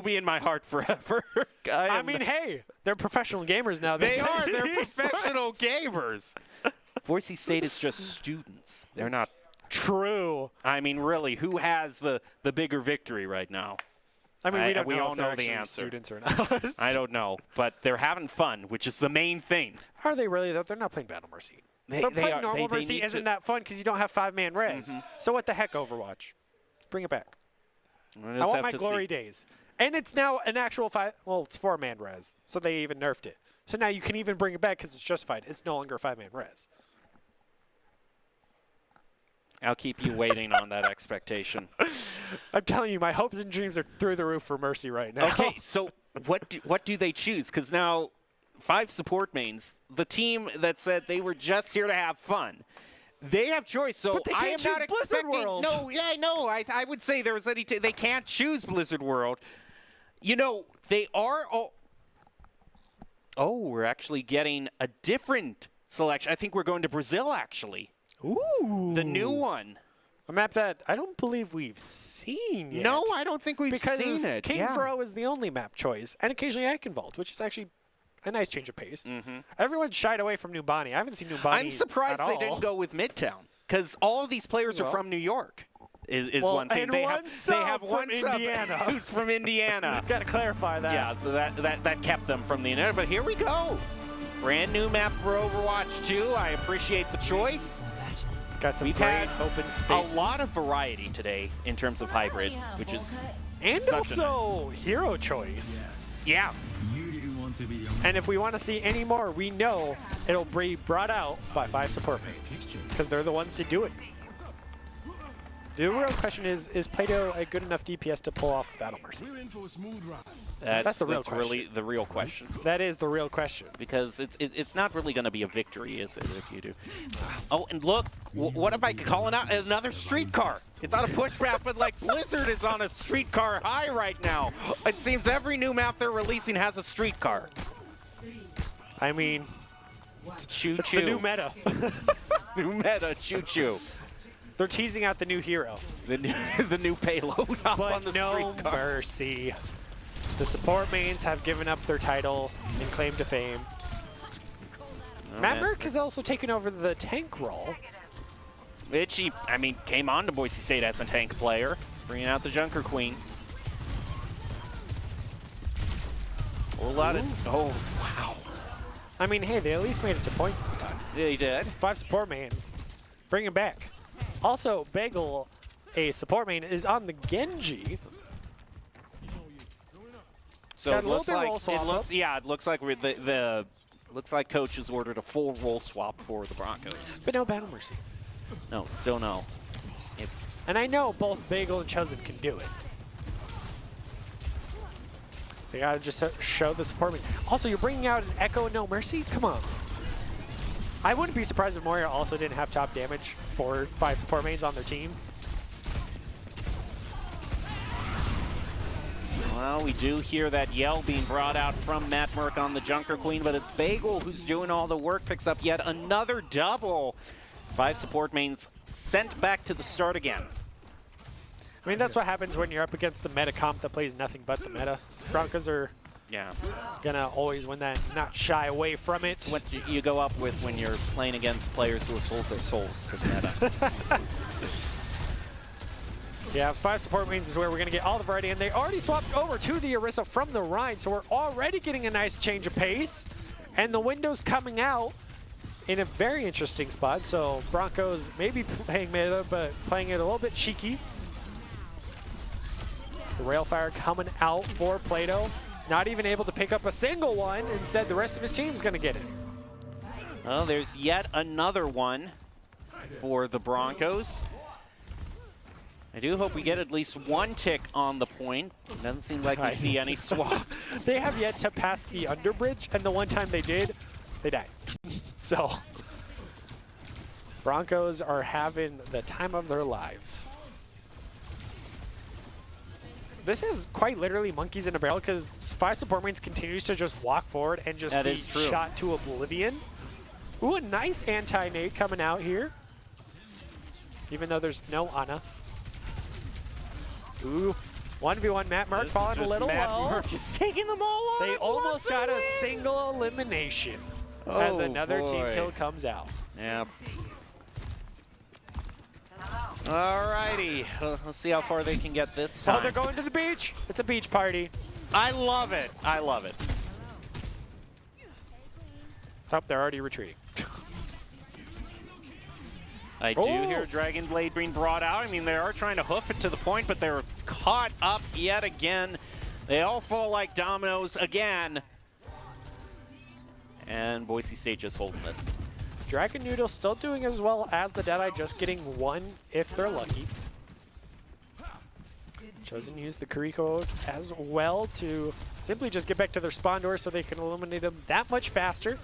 be in my heart forever. I mean, hey, they're professional gamers now. They are. They're professional gamers. Boise State is just students. They're not. True. I mean, really, who has the bigger victory right now? I mean, we all know the answer. Students or not. I don't know, but they're having fun, which is the main thing. Are they really though? They're not playing Battle Mercy. Playing normal Mercy isn't that fun because you don't have 5-man res. So what the heck, Overwatch? Bring it back. I want my glory days. And it's now an actual 5. Well, it's 4-man res, so they even nerfed it. So now you can even bring it back because it's justified. It's no longer a 5-man res. I'll keep you waiting on that expectation. I'm telling you, my hopes and dreams are through the roof for Mercy right now. Okay, so what do they choose? Because now 5 support mains, the team that said they were just here to have fun. They have choice, so but they can't I am choose not Blizzard expecting. World. No, yeah, I know. I would say there was any. They can't choose Blizzard World. You know, they are. Oh, we're actually getting a different selection. I think we're going to Brazil, actually. Ooh, the new one. A map that I don't believe we've seen yet. No, I don't think we've seen it. King's Row is the only map choice, and occasionally Eichenwald, which is actually a nice change of pace. Everyone shied away from Numbani. I haven't seen Numbani. I'm surprised they didn't go with Midtown. because all of these players are from New York. Is well, one thing. And they one have one from sub Indiana. who's from Indiana. Got to clarify that. Yeah, so that kept them from the Indiana. But here we go. Brand new map for Overwatch 2. I appreciate the choice. Got some We've great had open spaces. A lot of variety today in terms of hybrid, which is and such also hero choice. yeah. And if we want to see any more, we know it'll be brought out by 5 support mates because they're the ones to do it. The real question is Plato a good enough DPS to pull off Battle Mercy? That's the real question. Really the real question. That is the real question. Because it's not really going to be a victory, is it, if you do? Oh, and look, what if I could call it out another streetcar? It's on a push map, but like Blizzard is on a streetcar high right now. It seems every new map they're releasing has a streetcar. I mean, Choo-choo. it's the new meta. New meta, choo-choo. They're teasing out the new hero. The new payload up on the But no streetcar. mercy. The support mains have given up their title and claim to fame. Oh, Matt man. Merck has also taken over the tank role. Itchy, I mean, came on to Boise State as a tank player. He's bringing out the Junker Queen. A lot of, oh, wow. I mean, hey, they at least made it to points this time. They did. 5 support mains. Bring him back. Also, Bagel, a support main, is on the Genji. So Got it a little looks bit like roll swap it looks, up. yeah, it looks like looks like coach has ordered a full roll swap for the Broncos. But no Battle Mercy. No, still no. And I know both Bagel and Chosen can do it. They gotta just show the support main. Also, you're bringing out an Echo and no Mercy? Come on. I wouldn't be surprised if Moira also didn't have top damage for 5 support mains on their team. Well, we do hear that yell being brought out from Matt Merck on the Junker Queen, but it's Bagel who's doing all the work, picks up yet another double. 5 support mains sent back to the start again. I mean, that's what happens when you're up against a meta comp that plays nothing but the meta. Broncos are Yeah. gonna always win that, not shy away from it. What you go up with when you're playing against players who have sold their souls to the meta. Yeah, 5 support mains is where we're going to get all the variety, and they already swapped over to the Orisa from the Rhine, so we're already getting a nice change of pace. And the window's coming out in a very interesting spot, so Broncos maybe playing meta, but playing it a little bit cheeky. The Railfire coming out for Plato, not even able to pick up a single one. Instead, the rest of his team's going to get it. Well, there's yet another one for the Broncos. I do hope we get at least one tick on the point. It doesn't seem like we see any swaps. They have yet to pass the underbridge, and the one time they did, they died. So, Broncos are having the time of their lives. This is quite literally monkeys in a barrel because 5 support mains continues to just walk forward and just be shot to oblivion. Ooh, a nice anti-nade coming out here. Even though there's no Ana. Ooh, 1v1 Matt Merck falling a little Matt low. Merck is taking them all on. They almost got a single elimination as another team boy. kill comes out. Yeah. Alrighty, let's see how far they can get this time. Oh, they're going to the beach. It's a beach party. I love it. I love it. Oh, they're already retreating. I do hear Dragon Blade being brought out. I mean, they are trying to hoof it to the point, but they're caught up yet again. They all fall like dominoes again. And Boise State just holding this. Dragon Noodle still doing as well as the Deadeye, just getting one if they're lucky. Chosen use the Curry code as well to simply just get back to their spawn door so they can eliminate them that much faster.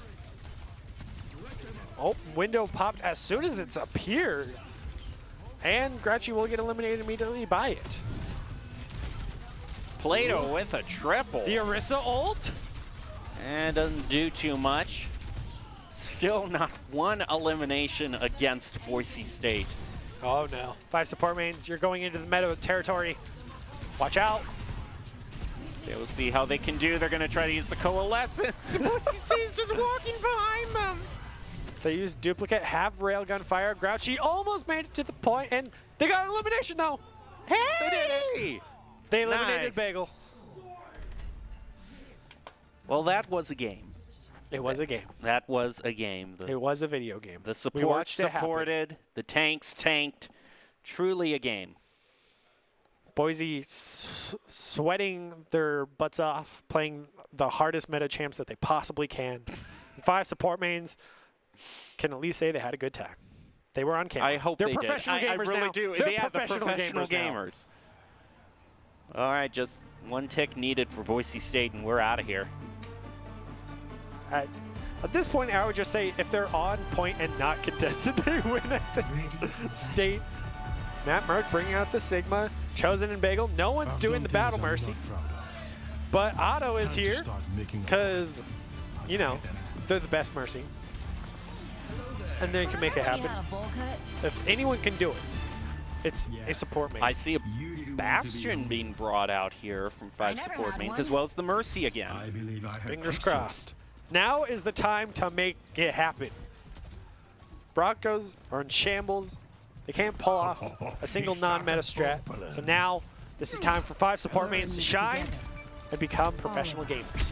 Oh, window popped as soon as it's appeared. And Gretchy will get eliminated immediately by it. Plato with a triple. The Orisa ult. And doesn't do too much. Still not one elimination against Boise State. Oh no. 5 support mains, you're going into the meta territory. Watch out. Okay, we'll see how they can do. They're going to try to use the coalescence. Boise State's just walking behind them. They use duplicate, have railgun fire. Grouchy almost made it to the point, and they got an elimination though. Hey! They did it. They eliminated Nice. Bagel. Well, that was a game. It was a game. That was a game. It was a video game. The We support watched it happen. supported. The tanks tanked. Truly a game. Boise sweating their butts off, playing the hardest meta champs that they possibly can. 5 support mains can at least say they had a good time. They were on camera. I hope They're they did. professional I gamers really now. do. They're They have the professional gamers now. gamers. All right, just one tick needed for Boise State, and we're out of here. At this point, I would just say if they're on point and not contested, they win at this state. Matt Merck bringing out the Sigma. Chosen and Bagel. No one's doing the Battle Mercy. But Otto is here because, you know, they're the best Mercy. And they can make it happen. If anyone can do it, it's a support main. I see a Bastion being brought out here from 5 support mains, as well as the Mercy again. Fingers crossed. Now is the time to make it happen. Broncos are in shambles. They can't pull off a single non-meta strat. So now this is time for 5 support mains to shine and become professional gamers.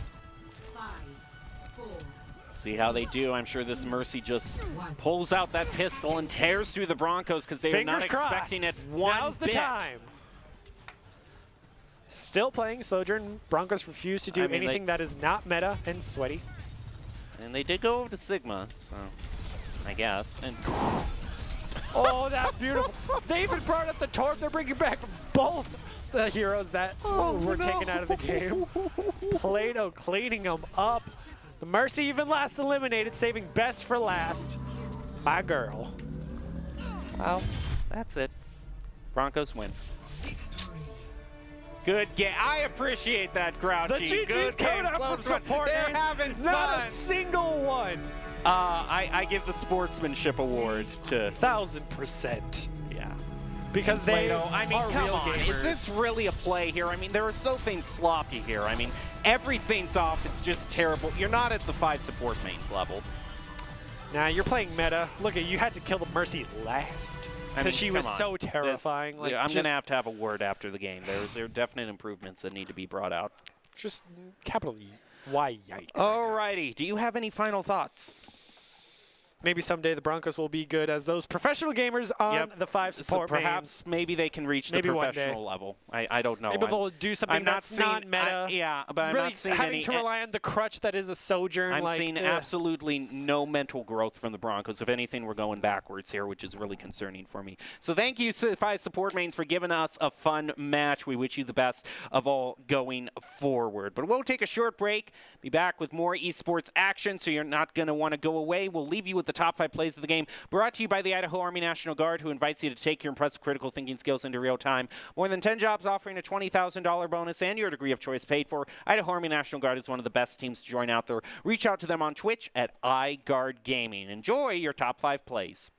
See how they do. I'm sure this Mercy just pulls out that pistol and tears through the Broncos because they were not expecting it one Now's the bit. time. Still playing Sojourn. Broncos refuse to do anything that is not meta and sweaty. And they did go over to Sigma, so I guess. And Oh, that beautiful. They even brought up the Torb. They're bringing back both the heroes that were taken out of the game. Plato cleaning them up. The Mercy even last eliminated, saving best for last. My girl. well, that's it. Broncos win. Good game. I appreciate that, Grouchy. The GG's Good coming game, up close from support. They're mains. having Not fun. a single one. I give the sportsmanship award to 1000%. yeah. Because they Plato, I mean, are come real on. gamers. Is this really a play here? I mean, there are so things sloppy here. I mean, everything's off. It's just terrible. You're not at the 5 support mains level. Nah, you're playing meta. Look at you had to kill the Mercy last. I mean, Because she was come on. so terrifying. Like, I'm just, going to have a word after the game. There are definite improvements that need to be brought out. just capital Y, yikes. Alrighty. Do you have any final thoughts? Maybe someday the Broncos will be good as those professional gamers on the 5 support so perhaps mains. maybe they can reach Maybe the one day. professional level. I don't know. Maybe they'll do something I'm not that's seeing- non-meta. yeah, but I'm really not seeing having any. to rely on the crutch that is a Sojourn. I'm like, seeing absolutely no mental growth from the Broncos. If anything, we're going backwards here, which is really concerning for me. So thank you, 5 support mains, for giving us a fun match. We wish you the best of all going forward. But we'll take a short break, be back with more esports action, so you're not going to want to go away. We'll leave you with the top 5 plays of the game, brought to you by the Idaho Army National Guard, who invites you to take your impressive critical thinking skills into real time. More than 10 jobs offering a $20,000 bonus and your degree of choice paid for. Idaho Army National Guard is one of the best teams to join out there. Reach out to them on Twitch at iGuard Gaming. Enjoy your top 5 plays.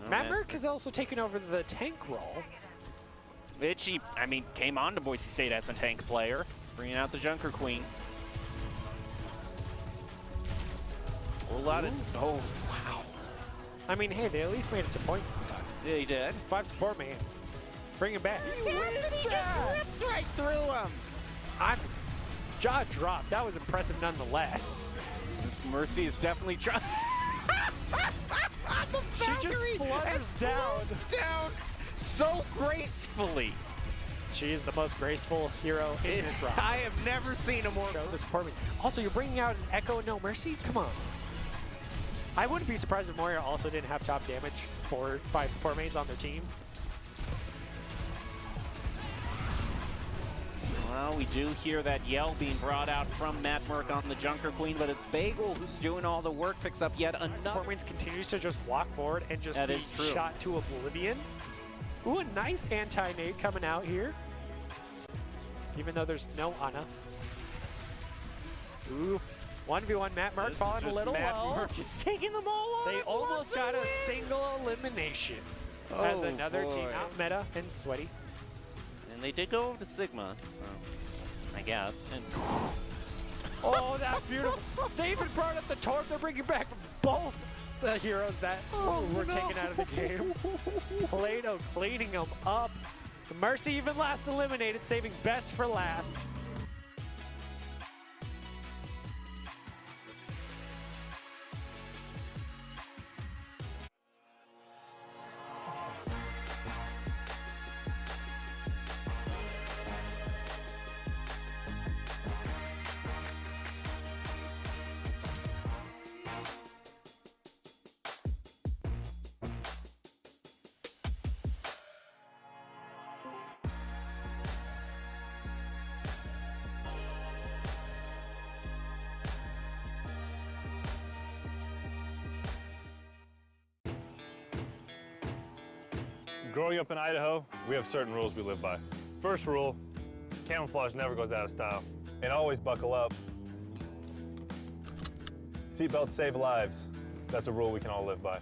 Matt Merck has also taken over the tank role. Which he, I mean, came on to Boise State as a tank player. He's bringing out the Junker Queen. A lot of, oh, wow. I mean, hey, they at least made it to points this time. Yeah, he did. 5 support mains. Bring him back. He just rips right through him. I'm jaw dropped. That was impressive nonetheless. This Mercy is definitely trying. She just flutters down. So gracefully. She is the most graceful hero in this roster. I have never seen a more. Show the support main. Also, you're bringing out an Echo and No Mercy? Come on. I wouldn't be surprised if Moira also didn't have top damage for 5 support mains on their team. Well, we do hear that yell being brought out from Matt Merck on the Junker Queen, but it's Bagel who's doing all the work, picks up yet another. Support mains continues to just walk forward and just That be is true. shot to oblivion. Ooh, a nice anti-nade coming out here. Even though there's no Ana. Ooh, 1v1 Matt Merck falling a little Matt low. Merck is taking them all on They at almost once. got a single elimination. As Oh, another team boy. out meta and sweaty. And they did go over to Sigma, so I guess. And Oh, that's beautiful. They even brought up the torp. They're bringing back both the heroes that were taken out of the game. Plato cleaning them up. Mercy even last eliminated, saving best for last. Growing up in Idaho, we have certain rules we live by. First rule, camouflage never goes out of style. And always buckle up. Seatbelts save lives. That's a rule we can all live by.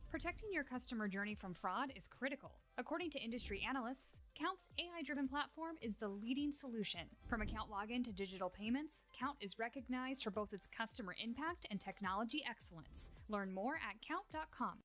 Protecting your customer journey from fraud is critical. According to industry analysts, Count's AI-driven platform is the leading solution. From account login to digital payments, Count is recognized for both its customer impact and technology excellence. Learn more at count.com.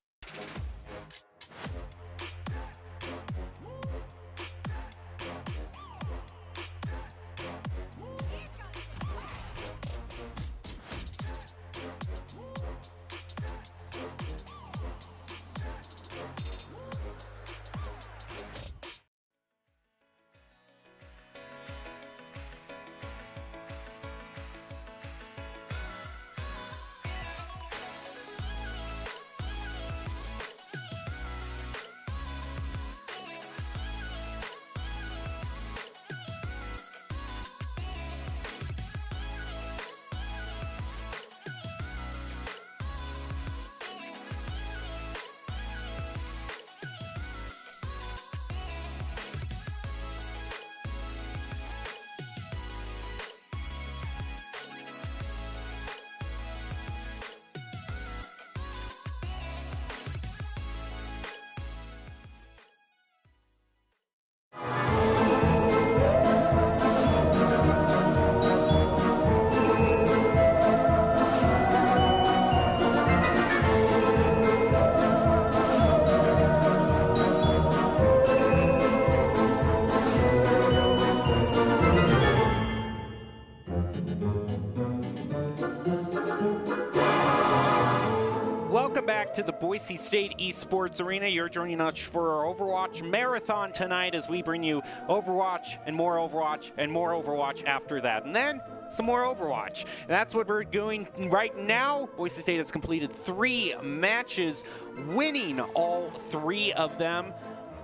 welcome back to the Boise State Esports Arena. You're joining us for our Overwatch Marathon tonight as we bring you Overwatch and more Overwatch and more Overwatch after that. And then some more Overwatch. And that's what we're doing right now. Boise State has completed 3 matches, winning all 3 of them.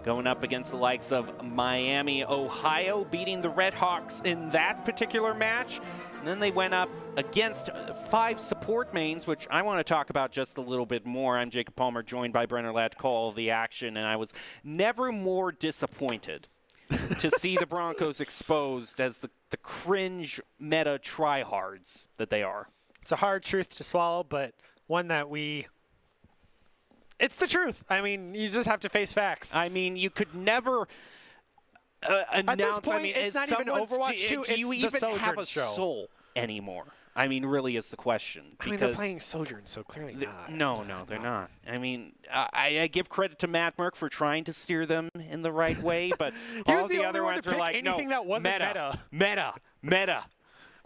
Going up against the likes of Miami, Ohio, beating the Red Hawks in that particular match. And then they went up against 5 support mains, which I want to talk about just a little bit more. I'm Jacob Palmer, joined by Brenner Ladd to call the action, and I was never more disappointed to see the Broncos exposed as the cringe meta tryhards that they are. It's a hard truth to swallow, but one that it's the truth. I mean, you just have to face facts. I mean, you could never announce. At this point, I mean, it's not even Overwatch 2. Do you it's even the have a show. soul anymore? I mean, really is the question. I mean, they're playing Sojourn, so clearly not. No, they're not. I mean, I give credit to Matt Merck for trying to steer them in the right way, but all the other ones were like, no, that wasn't meta.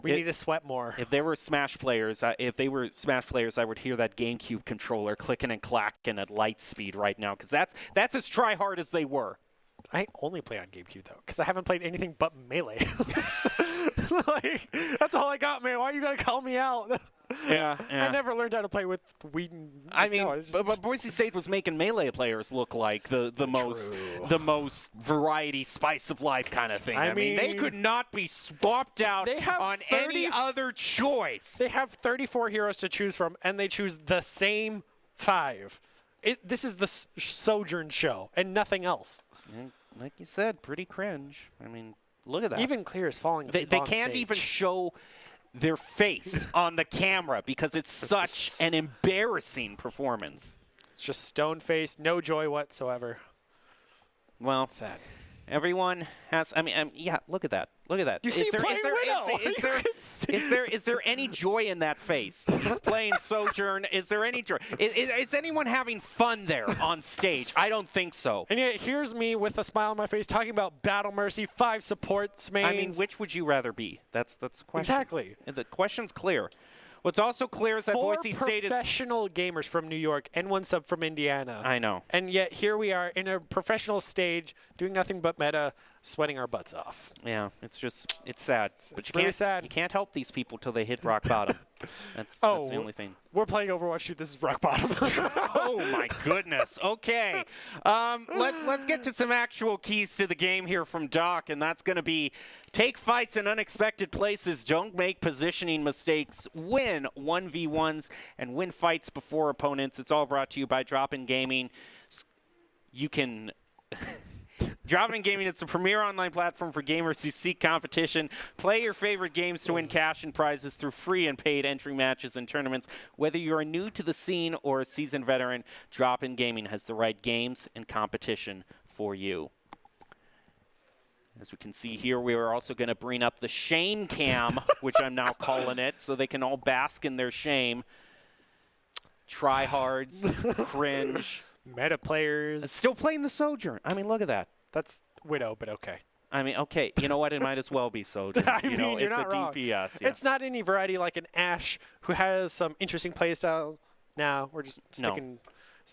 We need to sweat more. If they were Smash players, I would hear that GameCube controller clicking and clacking at light speed right now, because that's as try hard as they were. I only play on GameCube though, because I haven't played anything but Melee. Like, that's all I got, man. Why are you gonna call me out? Yeah. I never learned how to play with Whedon. I mean, but Boise State was making Melee players look like the most variety, spice of life kind of thing. I mean, they could not be swapped out on any other choice. They have 34 heroes to choose from, and they choose the same 5. This is the Sojourn show and nothing else. like you said, pretty cringe. I mean, look at that. Even Clear is falling They asleep on can't stage. even show their face on the camera because it's such an embarrassing performance. It's just stone-faced, no joy whatsoever. Well, Sad. everyone has. I mean, yeah. Look at that. Look at that. You see him playing Widow. Is there any joy in that face? He's playing Sojourn. Is there any joy? Is anyone having fun there on stage? I don't think so. And yet here's me with a smile on my face talking about Battle Mercy, 5 supports mains. I mean, which would you rather be? That's the question. Exactly. The question's clear. What's also clear is that 4 Boise State is. professional gamers from New York and 1 sub from Indiana. I know. And yet here we are in a professional stage doing nothing but meta, sweating our butts off. Yeah, it's sad. But It's you really can't, sad. You can't help these people till they hit rock bottom. That's the only thing. We're playing Overwatch 2. This is rock bottom. Oh my goodness. Okay. Let's get to some actual keys to the game here from Doc, and that's going to be take fights in unexpected places, don't make positioning mistakes, win 1v1s, and win fights before opponents. It's all brought to you by Drop-In Gaming. You can Drop-In Gaming is the premier online platform for gamers who seek competition. Play your favorite games to win cash and prizes through free and paid entry matches and tournaments. Whether you're new to the scene or a seasoned veteran, Drop-In Gaming has the right games and competition for you. As we can see here, we are also going to bring up the shame cam, which I'm now calling it, so they can all bask in their shame. Tryhards, cringe. Meta players. Still playing the Sojourn. I mean, look at that. That's Widow, but okay. I mean, okay, you know what? It might as well be Sojourn. I you know, mean, you're it's not a wrong. DPS. Yeah. It's not any variety like an Ashe who has some interesting play styles. Now we're just sticking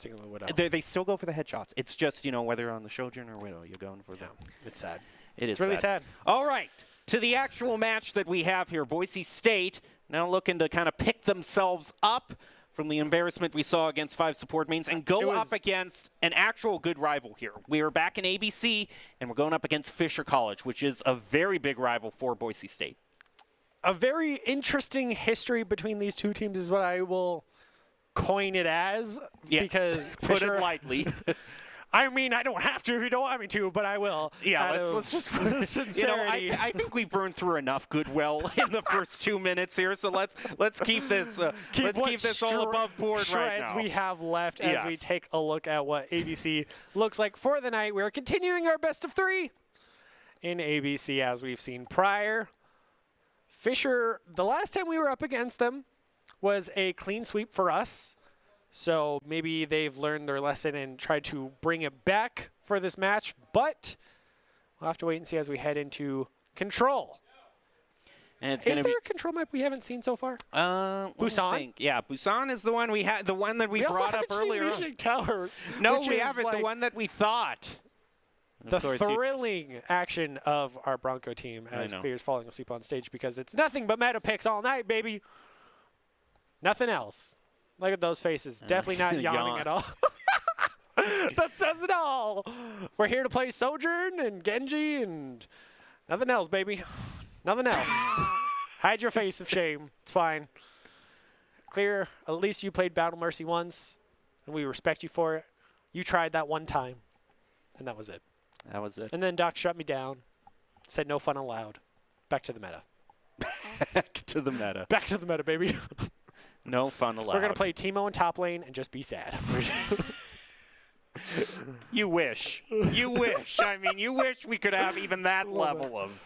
with Widow. They still go for the headshots. It's just, you know, whether you're on the Sojourn or Widow, you're going for them. It's sad. It is It's really sad. All right, to the actual match that we have here. Boise State now looking to kind of pick themselves up from the embarrassment we saw against 5 support mains and go up against an actual good rival here. We are back in ABC, and we're going up against Fisher College, which is a very big rival for Boise State. A very interesting history between these two teams is what I will coin it as. Yeah. Because Put Fisher, it lightly. I mean, I don't have to if you don't want me to, but I will. Yeah, let's just sincerity. You know, I think we've burned through enough goodwill in the first 2 minutes here, so let's keep this let's keep this all above board right now. We have left as we take a look at what ABC looks like for the night. We're continuing our best of 3 in ABC as we've seen prior. Fisher, the last time we were up against them was a clean sweep for us. So maybe they've learned their lesson and tried to bring it back for this match, but we'll have to wait and see as we head into Control. And it's Is there a Control map we haven't seen so far? Busan? Yeah, Busan is the one we had, the one that we brought up earlier. Also haven't seen Towers. No, we haven't. Like the one that we thought. The thrilling action of our Bronco team as Clear's falling asleep on stage because it's nothing but meta picks all night, baby. Nothing else. Look at those faces. Definitely not yawning at all. That says it all. We're here to play Sojourn and Genji and nothing else, baby. Nothing else. Hide your face of shame. It's fine. Clear, at least you played Battle Mercy once, and we respect you for it. You tried that one time, and that was it. That was it. And then Doc shut me down, said no fun allowed. Back to the meta. Back to the meta. Back to the meta, baby. No fun allowed. We're going to play Teemo in top lane and just be sad. You wish. You wish. I mean, you wish we could have even that level of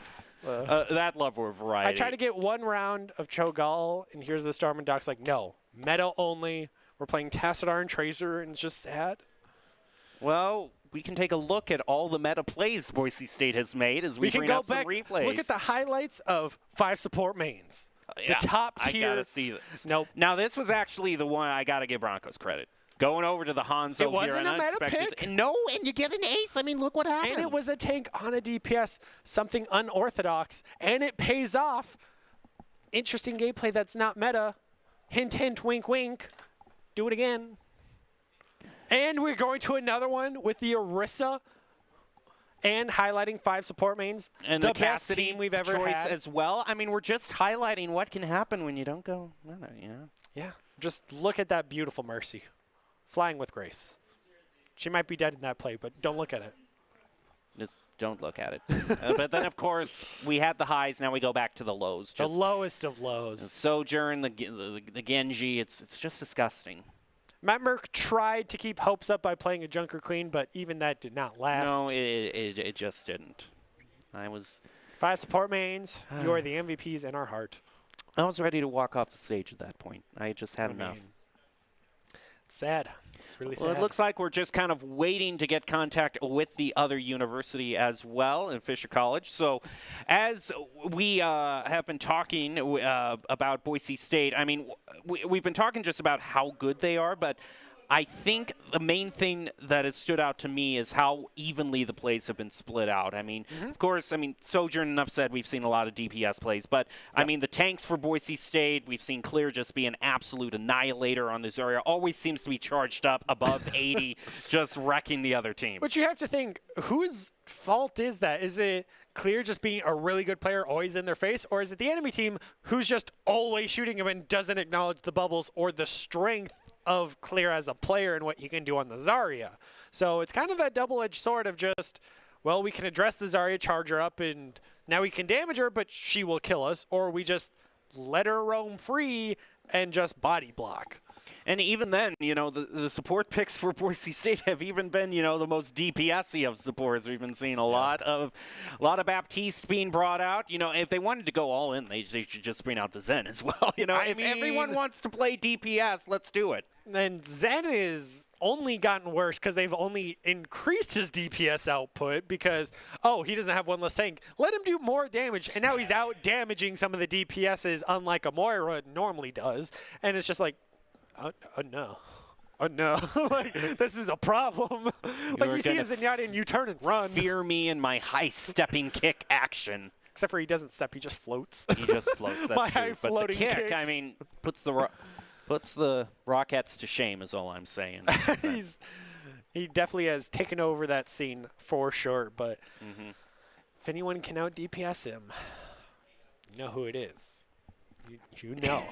variety. I try to get one round of Cho'Gall, and here's the Starman. Doc's like, no, meta only. We're playing Tassadar and Tracer, and it's just sad. Well, we can take a look at all the meta plays Boise State has made as we can bring go up some back, replays. look at the highlights of 5 support mains. Yeah, the top tier. I gotta see this. Nope. Now this was actually the one I gotta give Broncos credit. Going over to the Hanzo here. It wasn't a meta pick. No, and you get an ace. I mean, look what happened. And it was a tank on a DPS, something unorthodox, and it pays off. Interesting gameplay that's not meta. Hint, hint, wink, wink. Do it again. And we're going to another one with the Orisa and highlighting 5 support mains. And the the best Cassidy team we've ever choice had. as well. I mean, we're just highlighting what can happen when you don't go meta, you know? Yeah. Just look at that beautiful Mercy. Flying with grace. She might be dead in that play, but don't look at it. Just don't look at it. But then, of course, we had the highs. Now we go back to the lows. The lowest of lows. Sojourn, the Genji. It's just disgusting. Matt Merck tried to keep hopes up by playing a Junker Queen, but even that did not last. No, it just didn't. I was 5 support mains. You are the MVPs in our heart. I was ready to walk off the stage at that point. I just had enough. It's sad. It's really sad. Well, it looks like we're just kind of waiting to get contact with the other university as well in Fisher College. So as we have been talking about Boise State, I mean, we've been talking just about how good they are, but I think the main thing that has stood out to me is how evenly the plays have been split out. I mean, of course, Sojourn, enough said, we've seen a lot of DPS plays, but I mean, the tanks for Boise State, we've seen Clear just be an absolute annihilator on this area. Always seems to be charged up above 80, just wrecking the other team. But you have to think, whose fault is that? Is it Clear just being a really good player, always in their face, or is it the enemy team who's just always shooting him and doesn't acknowledge the bubbles or the strength of Clear as a player and what he can do on the Zarya? So it's kind of that double-edged sword of just, well, we can address the Zarya, charge her up, and now we can damage her, but she will kill us, or we just let her roam free and just body block. And even then, you know, the support picks for Boise State have even been, you know, the most DPS-y of supports. We've been seeing a lot of Baptiste being brought out. You know, if they wanted to go all in, they should just bring out the Zen as well. You know, if everyone wants to play DPS, let's do it. And Zen is only gotten worse because they've only increased his DPS output because, oh, he doesn't have one less tank. Let him do more damage, and now he's out damaging some of the DPSs unlike a Moira normally does. And it's just like, no. Like, this is a problem. Like, you see a Zenyatta and you turn and run. Fear me in my high-stepping kick action. Except for he doesn't step, he just floats. He just floats, that's My true. high But the floating kick, kicks. I mean, puts the Rockettes to shame is all I'm saying. He definitely has taken over that scene for sure, but if anyone can out DPS him, you know who it is. You know.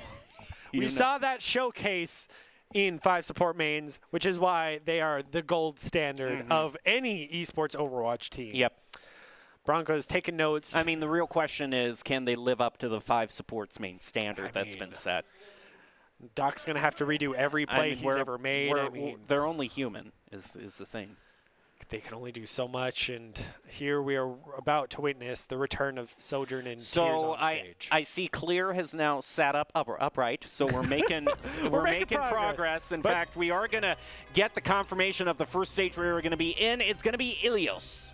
We saw that showcase in 5 support mains, which is why they are the gold standard of any esports Overwatch team. Yep. Bronco's taking notes. I mean, the real question is, can they live up to the 5 supports main standard that's been set? Doc's going to have to redo every play he's ever made. They're only human is the thing. They can only do so much, and here we are about to witness the return of Sojourn and Tears on stage. I see Clear has now sat upright, so we're making we're making progress. In fact, we are going to get the confirmation of the first stage we're going to be in. It's going to be Ilios.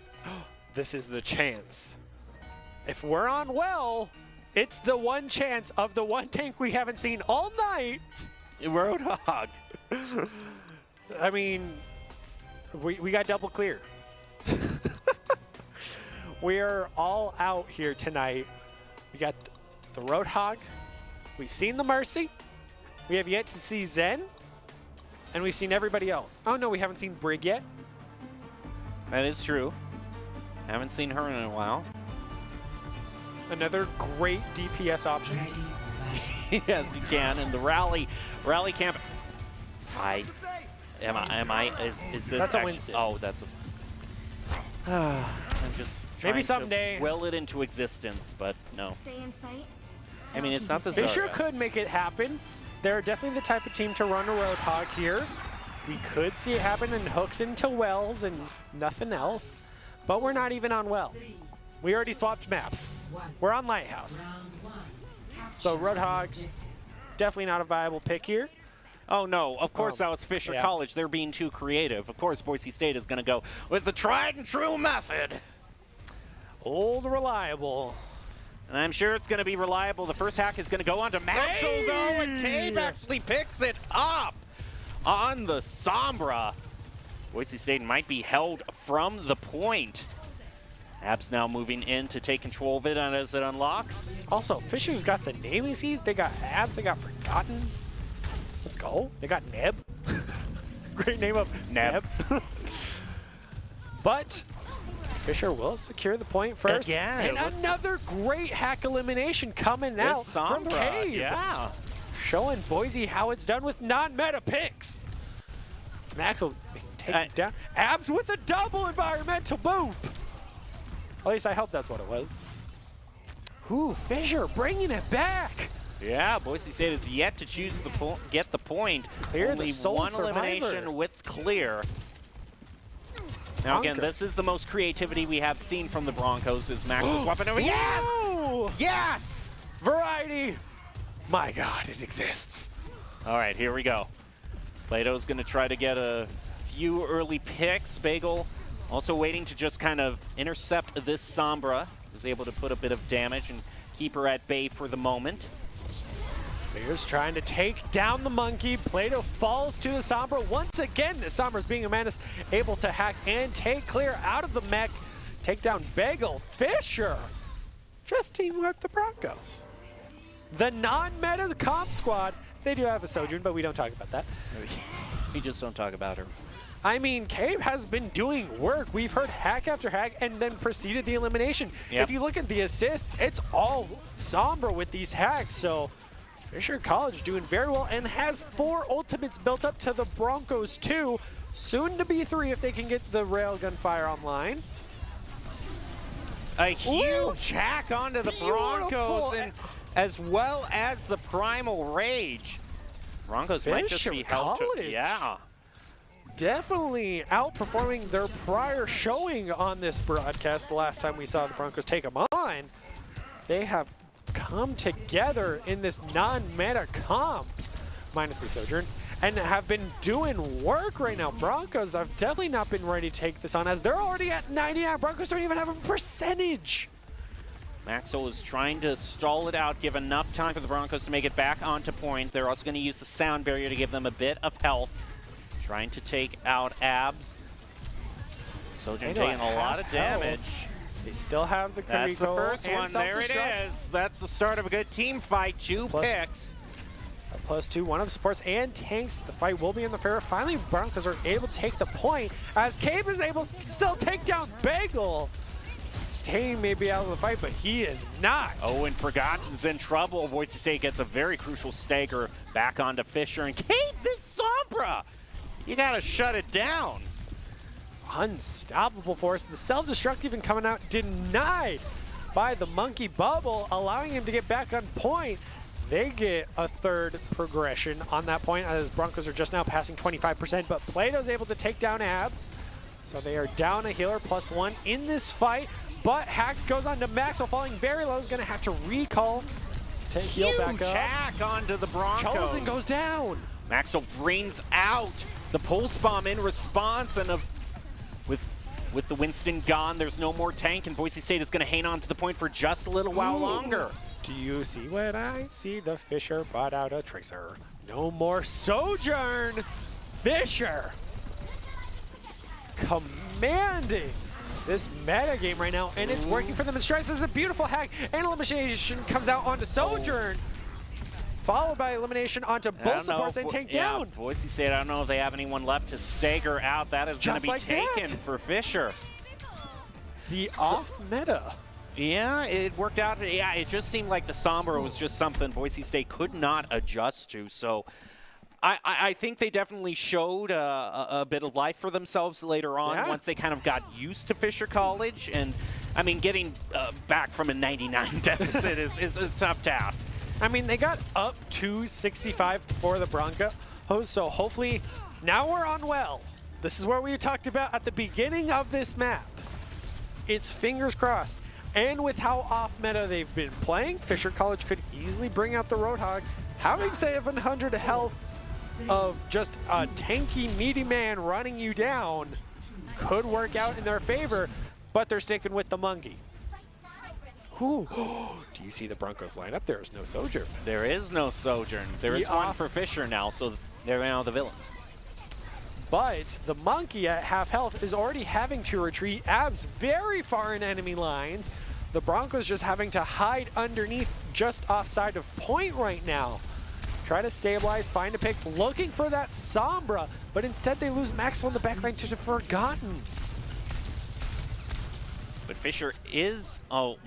This is the chance. If we're on well, it's the one chance of the one tank we haven't seen all night. Roadhog. I mean, we got double clear. We are all out here tonight. We got the Roadhog. We've seen the Mercy. We have yet to see Zen. And we've seen everybody else. Oh, no, we haven't seen Brig yet. That is true. Haven't seen her in a while. Another great DPS option. Yes, you can. And the rally camp. Is this that's actually, a Winston. Oh, that's a. I'm just maybe trying someday. To will it into existence, but no. Stay in sight. I mean, it's not the Fisher Zarya. could make it happen. They're definitely the type of team to run a Roadhog here. We could see it happen and hooks into Wells and nothing else. But we're not even on Well. We already swapped maps. We're on Lighthouse. So Roadhog, definitely not a viable pick here. Oh, no. Of course, that was Fisher College. They're being too creative. Of course, Boise State is going to go with the tried and true method. Old reliable. And I'm sure it's going to be reliable. The first hack is going to go on to Maxwell, though, and Cave actually picks it up on the Sombra. Boise State might be held from the point. Abs now moving in to take control of it as it unlocks. Also, Fisher's got the naming seeds. They got Abs. They got Forgotten. Let's go. They got Neb. Great name of Neb. But Fisher will secure the point first. Again, and another great hack elimination coming out from Cave. Yeah. Showing Boise how it's done with non-meta picks. Max will take it down. Abs with a double environmental boom. least I hope that's what it was. Ooh, Fisher bringing it back. Yeah, Boise State has yet to choose the get the point. Clear, Only the sole one survivor. elimination with Clear. Now again, this is the most creativity we have seen from the Broncos is Max's weapon over. Yes! Ooh! Yes! Variety. My God, it exists. All right, here we go. Plato's going to try to get a few early picks. Bagel also waiting to just kind of intercept this Sombra. Was able to put a bit of damage and keep her at bay for the moment. Bears trying to take down the monkey. Plato falls to the Sombra. Once again, the Sombra's being a menace, able to hack and take Clear out of the mech. Take down Bagel. Fisher. Just teamwork the Broncos. The non-meta comp squad. They do have a Sojourn, but we don't talk about that. We just don't talk about her. I mean, Cave has been doing work. We've heard hack after hack and then proceeded the elimination. Yep. If you look at the assists, it's all Sombra with these hacks. So Fisher College doing very well and has 4 ultimates built up to the Broncos 2. Soon to be 3 if they can get the railgun fire online. A huge hack onto the Broncos, and as well as the Primal Rage. Broncos might just be Fisher held to, College. yeah. Definitely outperforming their prior showing on this broadcast the last time we saw the Broncos take them on. They have come together in this non-meta comp, minus the Sojourn, and have been doing work right now. Broncos have definitely not been ready to take this on as they're already at 99. Broncos don't even have a percentage. Maxwell is trying to stall it out, give enough time for the Broncos to make it back onto point. They're also going to use the sound barrier to give them a bit of health. Trying to take out Abs. Sojourn taking a lot of damage. They still have the Kamiko. That's the first and one. There it self-destruct. is. That's the start of a good team fight. 2 picks. A +2, one of the supports and tanks. The fight will be in the favor. Finally, Broncos are able to take the point as Cave is able to still take down Bagel. Stain may be out of the fight, but he is not. Oh, and Forgotten's in trouble. Boise State gets a very crucial stagger back onto Fisher. And Kate, this Sombra! You gotta shut it down. Unstoppable force. The self-destruct even coming out denied by the monkey bubble, allowing him to get back on point. They get a 3rd progression on that point as Broncos are just now passing 25%, but Plato's able to take down Abs. So they are down a healer +1 in this fight, but hack goes on to Maxwell, falling very low. Is going to have to recall to heal back up. Hack onto the Broncos. Chosen goes down. Maxwell brings out the pulse bomb in response, and with the Winston gone, there's no more tank, and Boise State is going to hang on to the point for just a little while longer. Do you see what I see? The Fisher brought out a Tracer. No more Sojourn. Fisher commanding this meta game right now, and it's working for them in strikes. This is a beautiful hack, and elimination comes out onto Sojourn, followed by elimination onto both supports and tank down. Boise State, I don't know if they have anyone left to stagger out. That is going to be taken for Fisher. The off meta. Yeah, it worked out. Yeah, it just seemed like the Sombra was just something Boise State could not adjust to. So I think they definitely showed a bit of life for themselves later on once they kind of got used to Fisher College. And, I mean, getting back from a 99 deficit is a tough task. I mean, they got up to 65 for the Broncos, so hopefully now we're on well. This is where we talked about at the beginning of this map. It's fingers crossed. And with how off-meta they've been playing, Fisher College could easily bring out the Roadhog. Having 700 health of just a tanky, meaty man running you down could work out in their favor, but they're sticking with the monkey. Ooh. Do you see the Broncos lineup? There is no Sojourn. There is no Sojourn. There is one for Fisher now, so they're now the villains. But the monkey at half health is already having to retreat. Abs very far in enemy lines. The Broncos just having to hide underneath just offside of point right now. Try to stabilize, find a pick, looking for that Sombra, but instead they lose Maxwell in the backline to Forgotten. But Fisher is,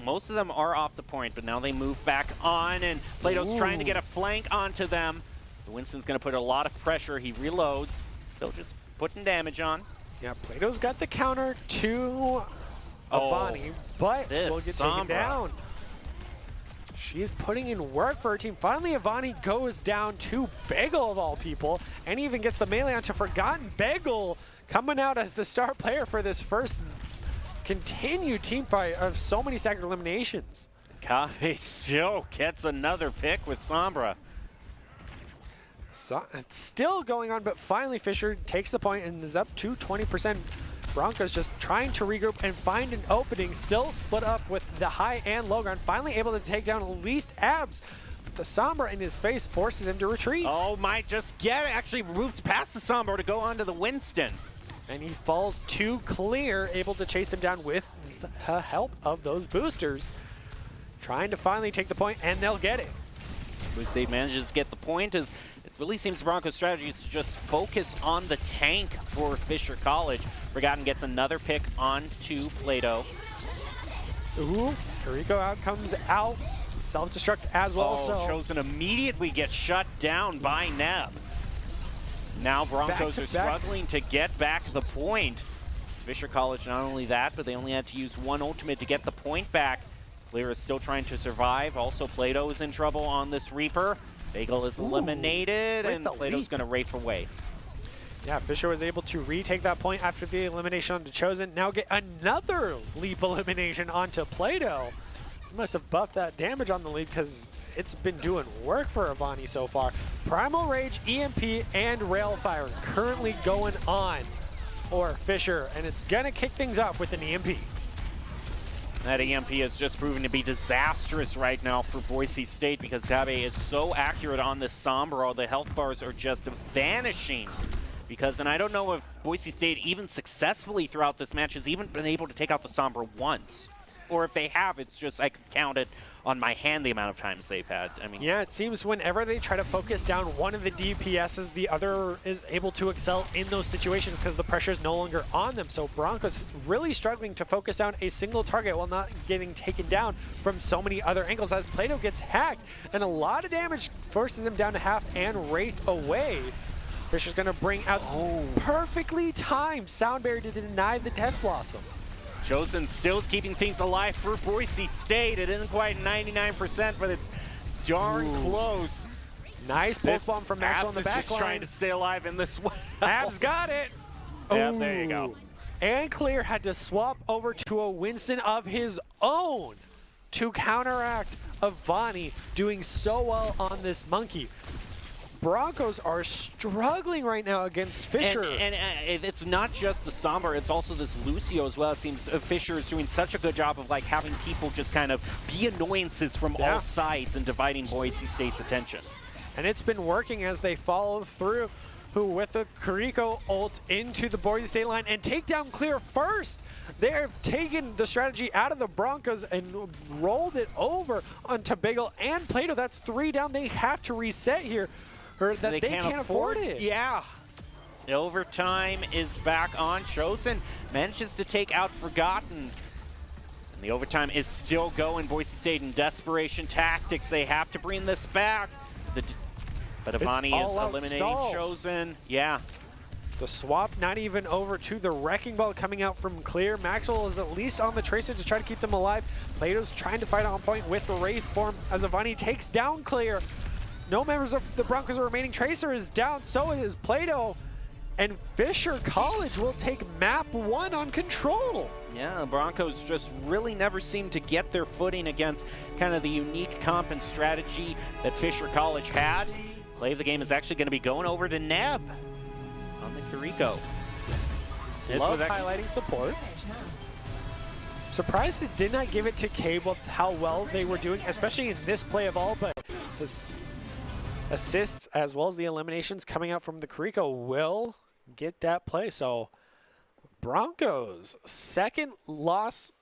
most of them are off the point, but now they move back on, and Plato's trying to get a flank onto them. Winston's going to put a lot of pressure. He reloads, still just putting damage on. Yeah, Plato's got the counter to Avani, but this will get Sombra. taken down. She is putting in work for her team. Finally, Avani goes down to Bagel of all people, and even gets the melee onto Forgotten. Bagel coming out as the star player for this first continued team fight of so many staggered eliminations. Kave still gets another pick with Sombra. So, it's still going on, but finally Fisher takes the point and is up to 20%. Broncos just trying to regroup and find an opening, still split up with the high and low ground, finally able to take down at least Abs. But the Sombra in his face forces him to retreat. Oh, might just get it. Actually moves past the Sombra to go onto the Winston. And he falls to Clear, able to chase him down with the help of those boosters. Trying to finally take the point, and they'll get it. Boise State manages to get the point, as it really seems the Broncos' strategy is to just focus on the tank for Fisher College. Forgotten gets another pick onto Plato. Ooh, Kariko comes out. Self-destruct as well. Oh, So Chosen immediately gets shut down by Neb. Now Broncos are struggling to get back the point. It's Fisher College, not only that, but they only had to use one ultimate to get the point back. Clear is still trying to survive. Also, Plato is in trouble on this Reaper. Bagel is eliminated, and Plato's going to rape away. yeah, Fisher was able to retake that point after the elimination onto Chosen. Now get another leap elimination onto Plato. He must have buffed that damage on the lead because it's been doing work for Avani so far. Primal Rage, EMP, and Railfire currently going on for Fisher, and it's going to kick things off with an EMP. That EMP has just proven to be disastrous right now for Boise State because Kabe is so accurate on this Sombra. The health bars are just vanishing. Because, and I don't know if Boise State even successfully throughout this match has even been able to take out the Sombra once. Or if they have, it's just, I could count it on my hand the amount of times they've had. I mean, yeah, it seems whenever they try to focus down one of the DPSs, the other is able to excel in those situations because the pressure is no longer on them. So Broncos really struggling to focus down a single target while not getting taken down from so many other angles as Plato gets hacked, and a lot of damage forces him down to half and Wraith away. Fisher's gonna bring out perfectly timed Sound Barrier to deny the Death Blossom. Chosen still is keeping things alive for Boise State. It isn't quite 99%, but it's darn close. Nice pulse bomb from Maxwell on the back Abs is just trying to stay alive in this one. Abs got it. Yeah, there you go. Ooh. And Clear had to swap over to a Winston of his own to counteract Avani doing so well on this monkey. Broncos are struggling right now against Fisher. And it's not just the Sombra, it's also this Lucio as well. It seems Fisher is doing such a good job of like having people just kind of be annoyances from all sides and dividing Boise State's attention. And it's been working as they follow through with the Kariko ult into the Boise State line and take down Clear first. They've taken the strategy out of the Broncos and rolled it over onto Bagel and Plato. That's 3 down. They have to reset here. That they can't afford it. Yeah. The overtime is back on. Chosen manages to take out Forgotten. And the overtime is still going. Boise State in desperation tactics. They have to bring this back. But Avani is eliminating Chosen. Yeah. The swap not even over to the Wrecking Ball coming out from Clear. Maxwell is at least on the Tracer to try to keep them alive. Plato's trying to fight on point with the Wraith form as Avani takes down Clear. No members of the Broncos are remaining. Tracer is down, so is Plato. And Fisher College will take map 1 on control. Yeah, the Broncos just really never seem to get their footing against kind of the unique comp and strategy that Fisher College had. Play of the game is actually going to be going over to Neb on the Kariko. Love highlighting supports. Surprised it did not give it to Cade with how well they were doing, especially in this play of all, but this assists as well as the eliminations coming out from the Kariko will get that play. So Broncos, second loss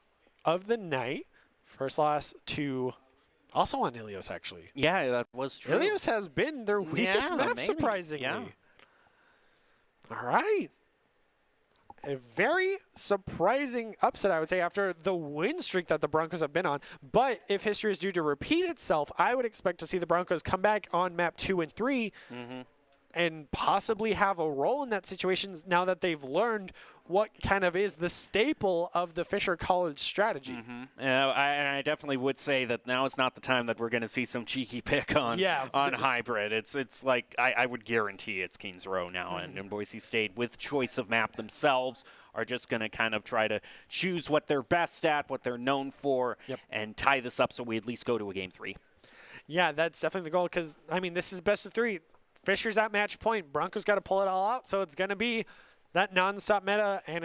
of the night. First loss to, also on Ilios actually. Yeah, that was true. Ilios has been their weakest map, surprisingly. Yeah. All right. A very surprising upset, I would say, after the win streak that the Broncos have been on. But if history is due to repeat itself, I would expect to see the Broncos come back on map 2 and 3 and possibly have a role in that situation now that they've learned what kind of is the staple of the Fisher College strategy. I definitely would say that now is not the time that we're going to see some cheeky pick on hybrid. It's like I would guarantee it's Kings Row now, and Boise State, with choice of map themselves, are just going to kind of try to choose what they're best at, what they're known for, and tie this up so we at least go to a Game 3. Yeah, that's definitely the goal because, I mean, this is best of 3. Fisher's at match point. Broncos got to pull it all out, so it's going to be that nonstop meta, and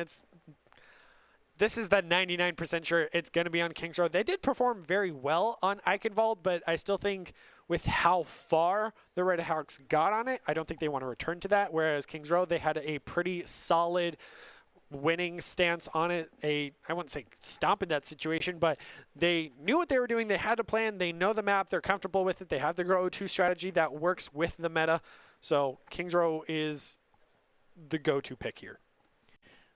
this is the 99% sure it's going to be on Kings Row. They did perform very well on Eichenwald, but I still think with how far the Red Hawks got on it, I don't think they want to return to that, whereas Kings Row, they had a pretty solid winning stance on it. I wouldn't say stomp in that situation, but they knew what they were doing. They had a plan. They know the map. They're comfortable with it. They have the Grow 2 strategy that works with the meta. So Kings Row is the go-to pick here.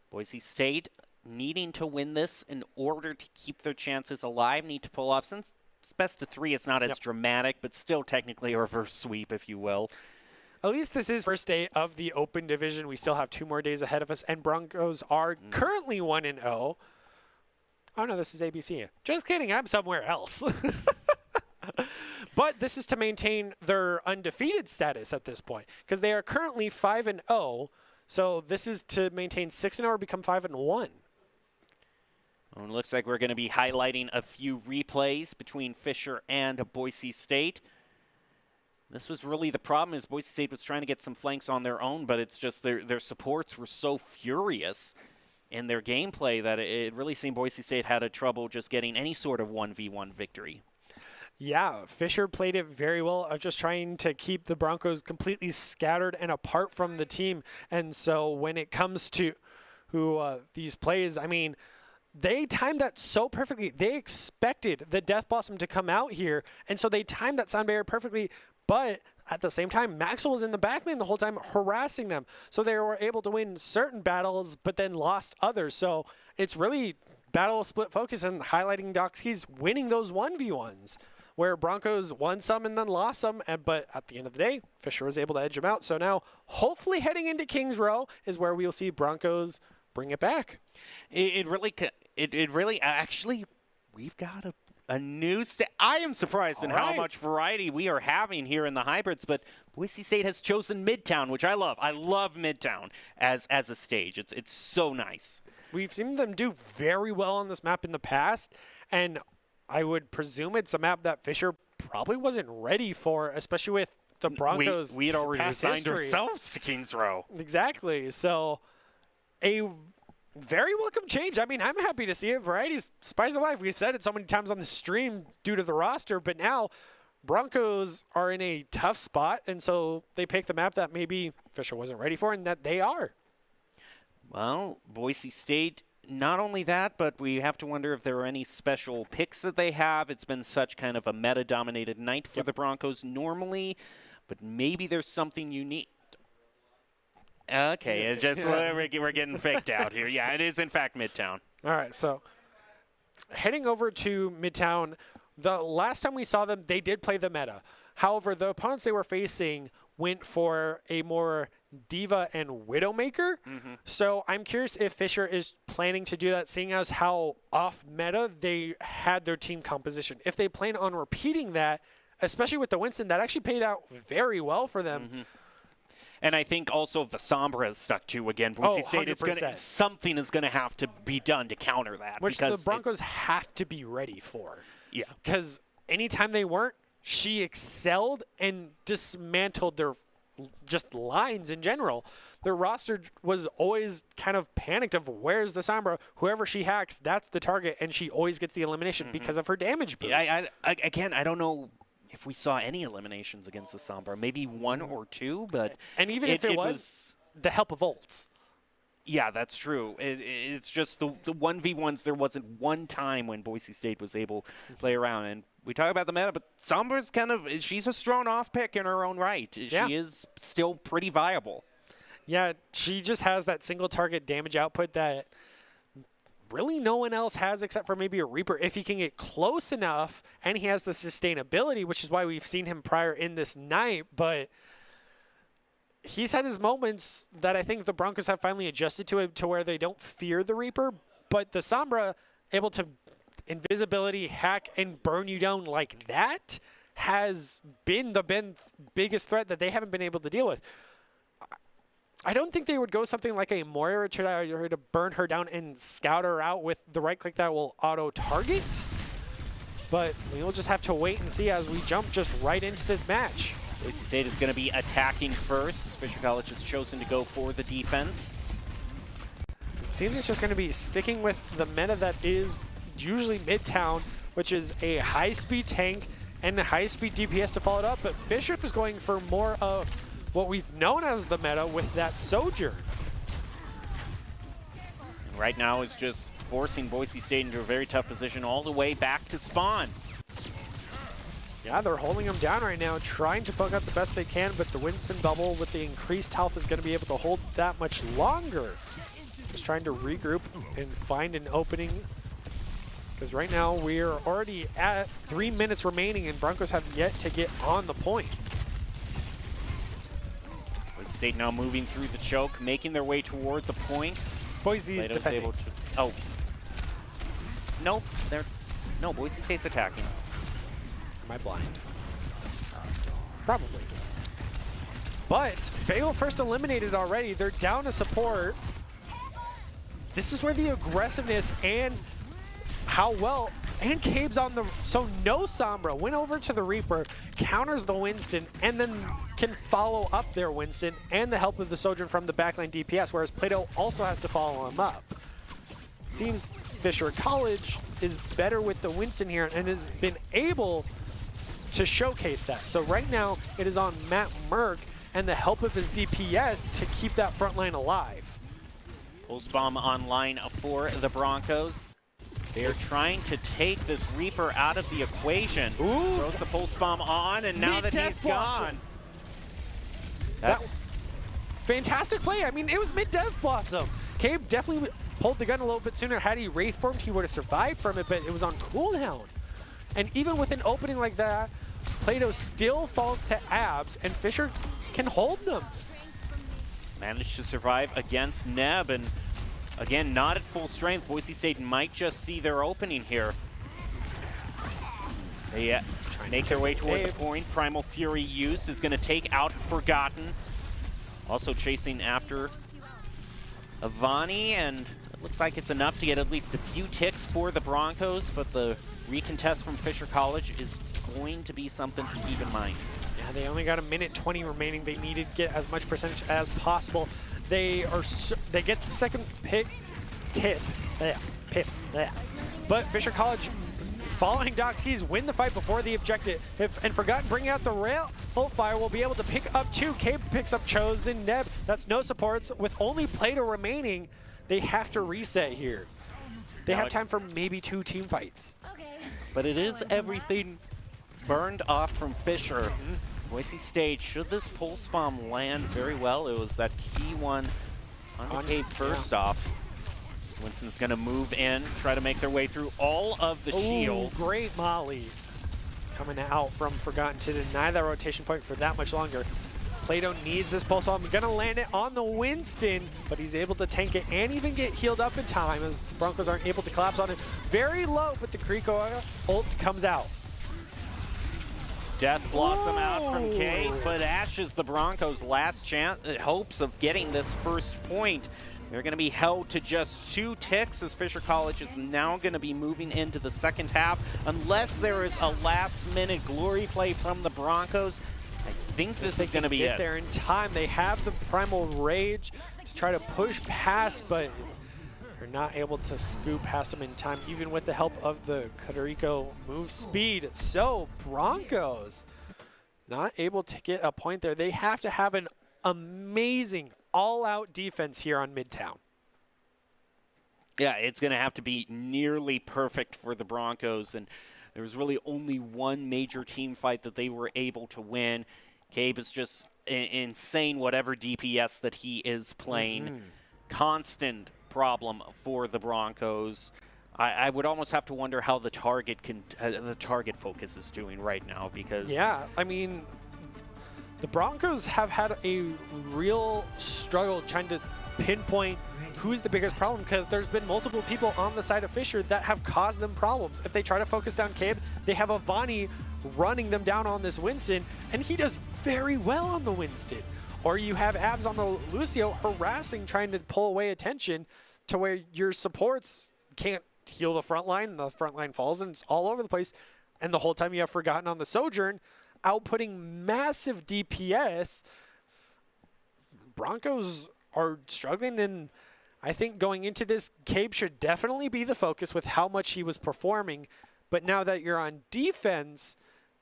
Boise State needing to win this in order to keep their chances alive, need to pull off. Since it's best of 3, it's not as dramatic, but still technically a reverse sweep, if you will. At least this is first day of the Open Division. We still have 2 more days ahead of us, and Broncos are currently 1-0. Oh, no, this is ABC. Just kidding. I'm somewhere else. But this is to maintain their undefeated status at this point because they are currently 5-0. So this is to maintain 6-0 or become 5-1. Well, it looks like we're going to be highlighting a few replays between Fisher and Boise State. This was really the problem, is Boise State was trying to get some flanks on their own, but it's just their supports were so furious in their gameplay that it really seemed Boise State had a trouble just getting any sort of 1v1 victory. Yeah, Fisher played it very well of just trying to keep the Broncos completely scattered and apart from the team. And so when it comes to these plays, I mean, they timed that so perfectly. They expected the Death Blossom to come out here, and so they timed that sound barrier perfectly. But at the same time, Maxwell was in the backline the whole time harassing them. So they were able to win certain battles, but then lost others. So it's really battle split focus and highlighting Doxy's winning those 1v1s, where Broncos won some and then lost some. But at the end of the day, Fisher was able to edge them out. So now, hopefully heading into Kings Row is where we'll see Broncos bring it back. It really, actually, we've got a new I am surprised in how much variety we are having here in the hybrids, but Boise State has chosen Midtown, which I love. I love Midtown as a stage. It's so nice. We've seen them do very well on this map in the past, and I would presume it's a map that Fisher probably wasn't ready for, especially with the Broncos. We had already assigned history. Ourselves to Kings Row. Exactly. So a very welcome change. I mean, I'm happy to see it. Variety's spice of life. We've said it so many times on the stream due to the roster, but now Broncos are in a tough spot, and so they pick the map that maybe Fisher wasn't ready for, and that they are. Well, Boise State, not only that, but we have to wonder if there are any special picks that they have. It's been such kind of a meta-dominated night for the Broncos normally, but maybe there's something unique. Okay, it's just we're getting faked out here. Yeah, it is in fact Midtown. All right, so heading over to Midtown, the last time we saw them, they did play the meta. However, the opponents they were facing went for a more Diva and Widowmaker. So I'm curious if Fisher is planning to do that, seeing as how off meta they had their team composition. If they plan on repeating that, especially with the Winston, that actually paid out very well for them. And I think also if the Sombra is stuck to again, Boise State, something is going to have to be done to counter that. Which the Broncos have to be ready for. Yeah. Because anytime they weren't, she excelled and dismantled their just lines in general. Their roster was always kind of panicked of where's the Sombra? Whoever she hacks, that's the target, and she always gets the elimination because of her damage boost. Yeah, again, I don't know if we saw any eliminations against the Sombra, maybe 1 or 2, but and even if it was the help of ults. Yeah, that's true. It's just the 1v1s. There wasn't one time when Boise State was able to play around. And we talk about the meta, but Sombra's she's a strong off pick in her own right. Yeah. She is still pretty viable. Yeah, she just has that single target damage output that really no one else has except for maybe a Reaper if he can get close enough, and he has the sustainability, which is why we've seen him prior in this night. But he's had his moments that I think the Broncos have finally adjusted to it to where they don't fear the Reaper, but the Sombra able to invisibility, hack, and burn you down like that has been the biggest threat that they haven't been able to deal with. I don't think they would go something like a Moira to try to burn her down and scout her out with the right click that will auto-target. But we will just have to wait and see as we jump just right into this match. Boise State is going to be attacking first, as Fisher College has chosen to go for the defense. It seems it's just going to be sticking with the meta that is usually Midtown, which is a high-speed tank and a high-speed DPS to follow it up. But Fisher is going for more of what we've known as the meta with that Sojourn. And right now is just forcing Boise State into a very tough position all the way back to spawn. Yeah, they're holding him down right now, trying to poke out the best they can, but the Winston bubble with the increased health is going to be able to hold that much longer. Just trying to regroup and find an opening. Because right now we're already at 3 minutes remaining and Broncos have yet to get on the point. Boise State now moving through the choke, making their way toward the point. Boise is Plato's defending. able to, oh. Nope, no, Boise State's attacking. Am I blind? Probably. But Bagel first eliminated already. They're down to support. This is where the aggressiveness and how well, and Cabe's on the, so no Sombra, went over to the Reaper, counters the Winston, and then can follow up their Winston and the help of the Sojourn from the backline DPS, whereas Plato also has to follow him up. Seems Fisher College is better with the Winston here and has been able to showcase that. So right now it is on Matt Merck and the help of his DPS to keep that front line alive. Pulse bomb online for the Broncos. They are trying to take this Reaper out of the equation. Ooh. Throws the pulse bomb on, and now that he's gone. That's Fantastic play. I mean, it was mid-Death Blossom. Cabe definitely pulled the gun a little bit sooner. Had he Wraith formed, he would have survived from it, but it was on cooldown. And even with an opening like that, Plato still falls to abs, and Fisher can hold them. managed to survive against Neb, and again, not at full strength. Boise State might just see their opening here. They make their way toward the point. Primal Fury use is going to take out Forgotten. Also chasing after Avani, and it looks like it's enough to get at least a few ticks for the Broncos, but the recontest from Fisher College is going to be something to keep in mind. Yeah, they only got a minute 20 remaining. They needed to get as much percentage as possible. They get the second pick, but Fisher College, following Doc T's, win the fight before the objective. And Forgotten bringing out the rail fire will be able to pick up two. Cabe picks up Chosen. Neb, that's no supports. With only Plato remaining, they have to reset here. They have time for maybe 2 team fights. But it is everything burned off from Fisher. Boise State, should this pulse bomb land very well, it was that key one on Cabe first off. So Winston's going to move in, try to make their way through all of the shields. Great Molly coming out from Forgotten to deny that rotation point for that much longer. Plato needs this pulse bomb. Going to land it on the Winston, but he's able to tank it and even get healed up in time as the Broncos aren't able to collapse on it. Very low, but the Kriko ult comes out. Death Blossom out from Cabe, but Ash is the Broncos' last chance, hopes of getting this first point. They're going to be held to just 2 ticks as Fisher College is now going to be moving into the second half. Unless there is a last-minute glory play from the Broncos, I think this is going to be it. Get there in time. They have the Primal Rage to try to push past, but they're not able to scoop past them in time, even with the help of the Katariko move speed. So Broncos not able to get a point there. They have to have an amazing all-out defense here on Midtown. Yeah, it's going to have to be nearly perfect for the Broncos, and there was really only one major team fight that they were able to win. Cabe is just insane, whatever DPS that he is playing. Constant problem for the Broncos. I would almost have to wonder how the target focus is doing right now, because yeah, I mean, the Broncos have had a real struggle trying to pinpoint who's the biggest problem, because there's been multiple people on the side of Fisher that have caused them problems. If they try to focus down Cabe, they have Avani running them down on this Winston, and he does very well on the Winston. Or you have Abs on the Lucio harassing, trying to pull away attention to where your supports can't heal the front line, and the front line falls, and it's all over the place. And the whole time you have Forgotten on the Sojourn, outputting massive DPS. Broncos are struggling, and I think going into this, Cabe should definitely be the focus with how much he was performing. But now that you're on defense,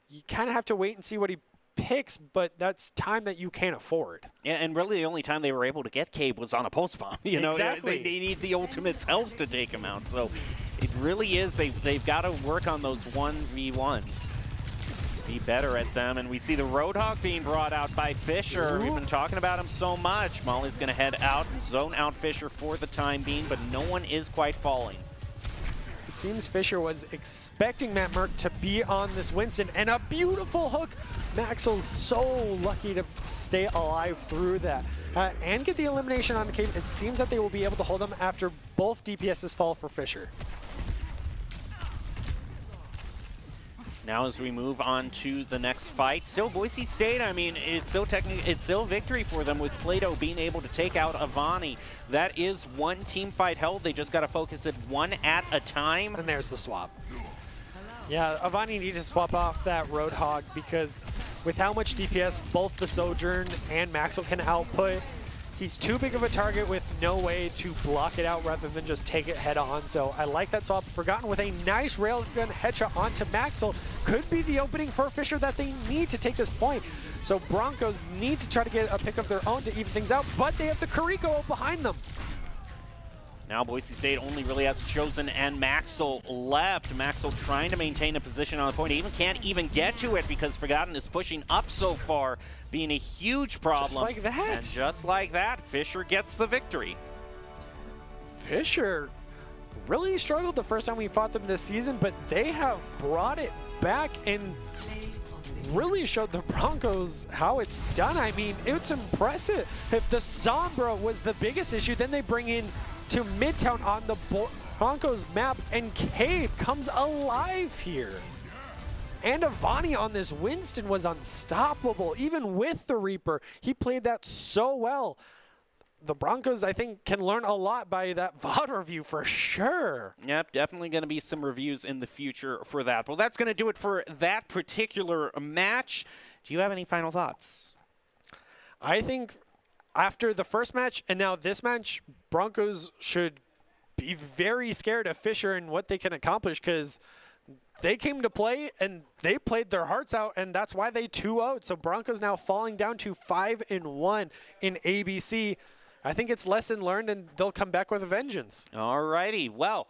you kind of have to wait and see what he picks, but that's time that you can't afford. Yeah, and really the only time they were able to get Cabe was on a post bomb. You know, exactly. They need the Ultimate's help to take him out. So it really is, they've got to work on those 1v1s. Be better at them, and we see the Roadhog being brought out by Fisher. We've been talking about him so much. Molly's going to head out and zone out Fisher for the time being, but no one is quite falling. It seems Fisher was expecting Matt Merck to be on this Winston, and a beautiful hook. Maxwell's so lucky to stay alive through that and get the elimination on the Cabe. It seems that they will be able to hold him after both DPSs fall for Fisher. Now as we move on to the next fight, still Boise State, I mean, it's still victory for them with Plato being able to take out Avani. That is one team fight held. They just got to focus it one at a time. And there's the swap. Yeah, Avani needs to swap off that Roadhog, because with how much DPS both the Sojourn and Maxwell can output, he's too big of a target with no way to block it out rather than just take it head on. So I like that swap. Forgotten with a nice railgun headshot onto Maxwell could be the opening for Fisher that they need to take this point. So Broncos need to try to get a pick of their own to even things out, but they have the Kariko behind them. Now Boise State only really has Chosen and Maxwell left. Maxwell trying to maintain a position on the point. He can't even get to it because Forgotten is pushing up so far, being a huge problem. Just like that. And just like that, Fisher gets the victory. Fisher really struggled the first time we fought them this season, but they have brought it back and really showed the Broncos how it's done. I mean, it's impressive. If the Sombra was the biggest issue, then they bring in to Midtown on the Broncos map, and Cabe comes alive here. And Avani on this Winston was unstoppable, even with the Reaper. He played that so well. The Broncos, I think, can learn a lot by that VOD review for sure. Yep, definitely going to be some reviews in the future for that. Well, that's going to do it for that particular match. Do you have any final thoughts? I think after the first match and now this match, Broncos should be very scared of Fisher and what they can accomplish, because they came to play and they played their hearts out, and that's why they 2-0'd. So Broncos now falling down to 5-1 in ABC. I think it's lesson learned, and they'll come back with a vengeance. All righty. Well,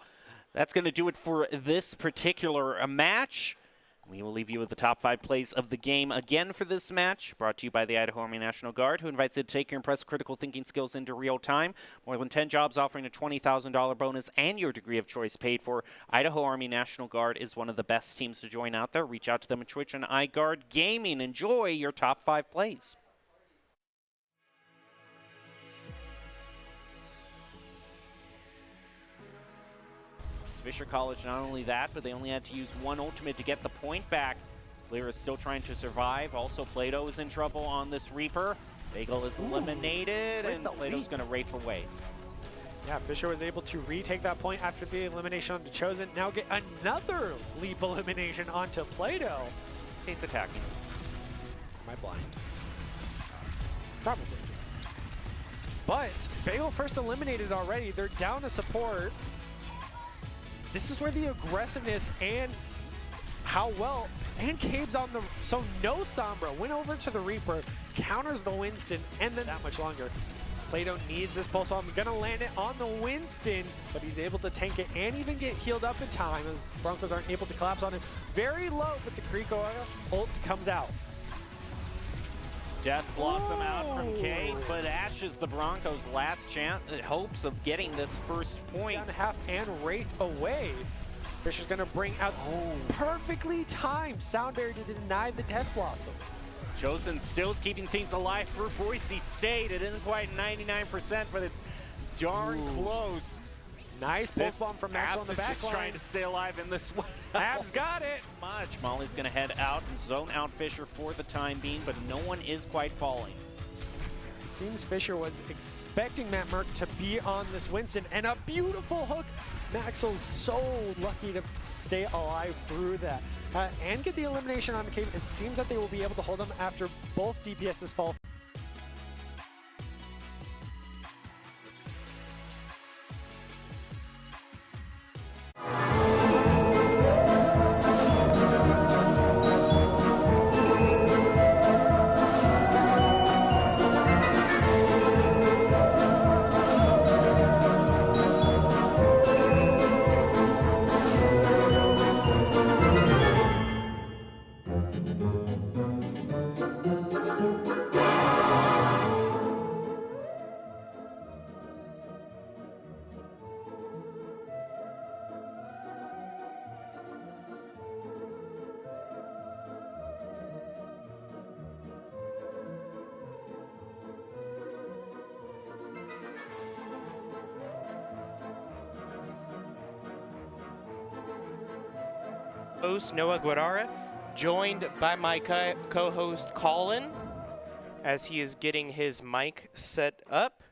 that's going to do it for this particular match. We will leave you with the top 5 plays of the game again for this match, brought to you by the Idaho Army National Guard, who invites you to take your impressive critical thinking skills into real time. More than 10 jobs offering a $20,000 bonus and your degree of choice paid for. Idaho Army National Guard is one of the best teams to join out there. Reach out to them at Twitch and iGuard Gaming. Enjoy your top 5 plays. Fisher College, not only that, but they only had to use one ultimate to get the point back. Clear is still trying to survive. Also, Plato is in trouble on this Reaper. Bagel is eliminated, and Plato's going to rape away. Yeah, Fisher was able to retake that point after the elimination onto Chosen. Now get another leap elimination onto Plato. State's attacking. Am I blind? Probably. But Bagel first eliminated already. They're down to support. This is where the aggressiveness and how well, and Cabe's on the, so no Sombra, went over to the Reaper, counters the Winston, and then that much longer. Plato needs this pulse on, gonna land it on the Winston, but he's able to tank it and even get healed up in time as Broncos aren't able to collapse on him. Very low, but the Kriko ult comes out. Death Blossom out from K, but Ash is the Broncos' last chance, hopes of getting this first point. Down half and Wraith away. Fisher's gonna bring out perfectly timed Sound Barrier to deny the Death Blossom. Chosen still is keeping things alive for Boise State. It isn't quite 99%, but it's darn close. Nice post bomb from Max on the back just line. trying to stay alive in this one. Abs got it. Much. Molly's going to head out and zone out Fisher for the time being, but no one is quite falling. It seems Fisher was expecting Matt Merck to be on this Winston, and a beautiful hook. Maxwell's so lucky to stay alive through that and get the elimination on McCabe. It seems that they will be able to hold him after both DPSs fall. Host Noah Guadara, joined by my co-host Colin, as he is getting his mic set up.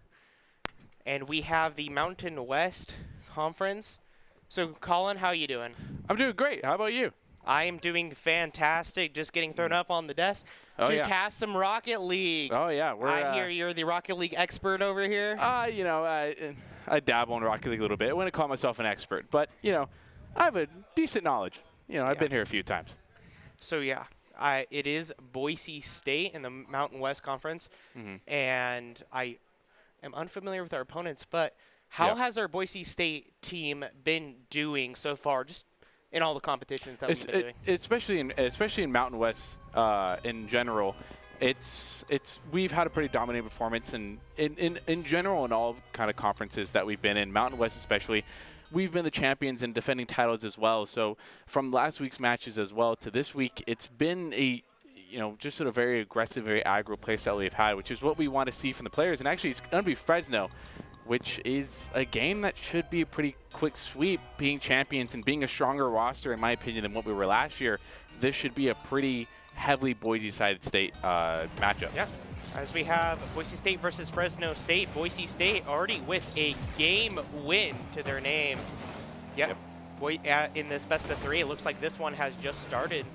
And we have the Mountain West Conference. So Colin, how you doing? I'm doing great. How about you? I am doing fantastic, just getting thrown up on the desk to cast some Rocket League. Oh yeah, I hear you're the Rocket League expert over here. You know, I dabble in Rocket League a little bit. I wouldn't call myself an expert, but you know, I have a decent knowledge. You know, I've been here a few times. So yeah, it is Boise State in the Mountain West Conference, and I am unfamiliar with our opponents, but how has our Boise State team been doing so far, just in all the competitions that we've been doing? Especially in Mountain West in general, we've had a pretty dominating performance, and in general in all kind of conferences that we've been in, Mountain West especially. We've been the champions and defending titles as well. So from last week's matches as well to this week, it's been just sort of very aggressive, very aggro play style we've had, which is what we want to see from the players. And actually, it's going to be Fresno, which is a game that should be a pretty quick sweep. Being champions and being a stronger roster, in my opinion, than what we were last year, this should be a pretty heavily Boise-sided State matchup. Yeah. As we have Boise State versus Fresno State. Boise State already with a game win to their name. Yep. In this best of 3, it looks like this one has just started.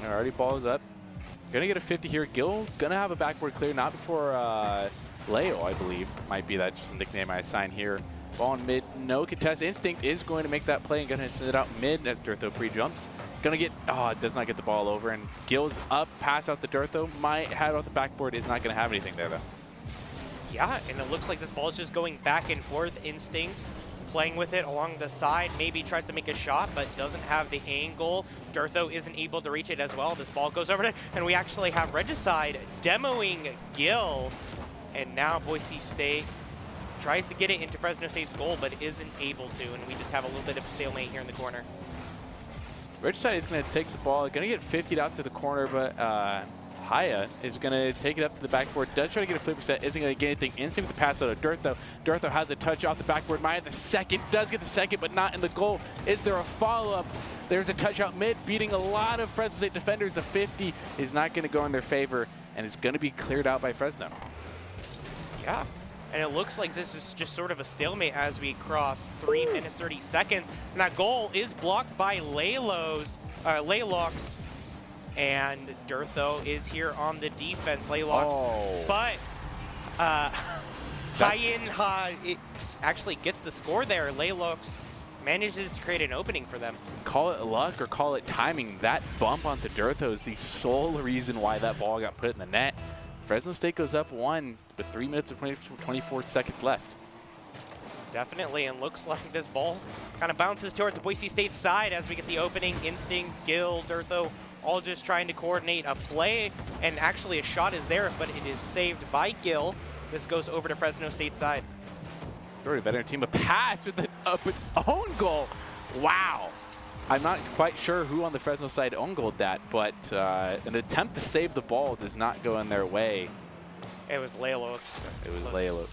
Already balls up. Gonna get a 50 here. Gil gonna have a backboard clear, not before Leo, I believe. Might be that just a nickname I assign here. Ball in mid, no contest. Instinct is going to make that play and gonna send it out mid as Durtho pre-jumps. Gonna get, it does not get the ball over, and Gil's up, pass out to Durtho. Might have off the backboard, is not gonna have anything there though. Yeah, and it looks like this ball is just going back and forth. Instinct playing with it along the side, maybe tries to make a shot, but doesn't have the angle. Durtho isn't able to reach it as well. This ball goes over to, and we actually have Regicide demoing Gil, and now Boise State tries to get it into Fresno State's goal, but isn't able to, and we just have a little bit of a stalemate here in the corner. Regicide is going to take the ball, going to get 50'd out to the corner, but Haya is going to take it up to the backboard. Does try to get a flipper set, isn't going to get anything. Instant with the pass out of Durtho. Durtho has a touch off the backboard. Maya the second, does get the second, but not in the goal. Is there a follow-up? There's a touch out mid, beating a lot of Fresno State defenders. A 50 is not going to go in their favor, and it's going to be cleared out by Fresno. Yeah. And it looks like this is just sort of a stalemate as we cross 3 minutes, 30 seconds. And that goal is blocked by Laylox. And Durtho is here on the defense. Laylox. But Hyen actually gets the score there. Laylox manages to create an opening for them. Call it luck or call it timing. That bump onto Durtho is the sole reason why that ball got put in the net. Fresno State goes up 1 with 3 minutes and 24 seconds left. Definitely, and looks like this ball kind of bounces towards Boise State's side as we get the opening. Instinct, Gil, Durtho, all just trying to coordinate a play, and actually a shot is there, but it is saved by Gil. This goes over to Fresno State's side. Veteran team, a pass with an own goal. Wow. I'm not quite sure who on the Fresno side own goaled that, but an attempt to save the ball does not go in their way. It was Laylox. It was Laylo.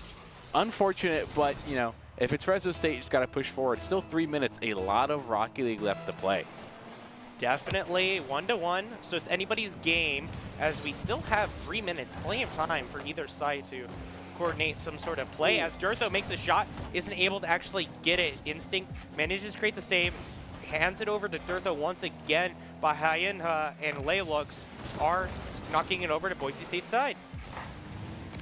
Unfortunate, but, you know, if it's Fresno State, you just got to push forward. Still 3 minutes, a lot of Rocky League left to play. Definitely 1-1, so it's anybody's game, as we still have 3 minutes, plenty of time for either side to coordinate some sort of play. As Durtho makes a shot, isn't able to actually get it. Instinct manages to create the save, hands it over to Durtho once again, but Hyenha and Laylox are knocking it over to Boise State's side.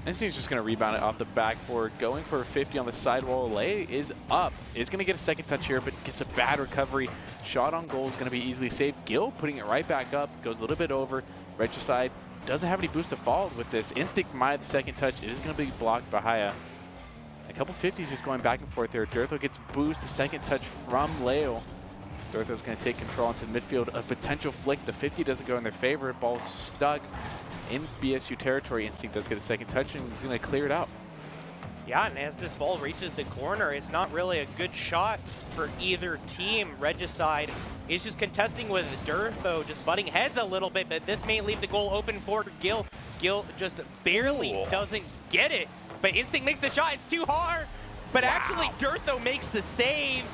Instinct's just going to rebound it off the backboard, going for a 50 on the sidewall. Lay is up. Is going to get a second touch here, but gets a bad recovery. Shot on goal is going to be easily saved. Gill putting it right back up, goes a little bit over. Regicide doesn't have any boost to fall with this. Instinct might have the second touch. It is going to be blocked by Haya. A couple 50s just going back and forth here. Durtho gets boost, the second touch from Leo. Durtho's going to take control into the midfield. A potential flick. The 50 doesn't go in their favor. Ball's stuck in BSU territory. Instinct does get a second touch and he's going to clear it out. Yeah, and as this ball reaches the corner, it's not really a good shot for either team. Regicide is just contesting with Durtho, just butting heads a little bit, but this may leave the goal open for Gill. Gill just barely doesn't get it, but Instinct makes the shot. It's too hard, but actually Durtho makes the save,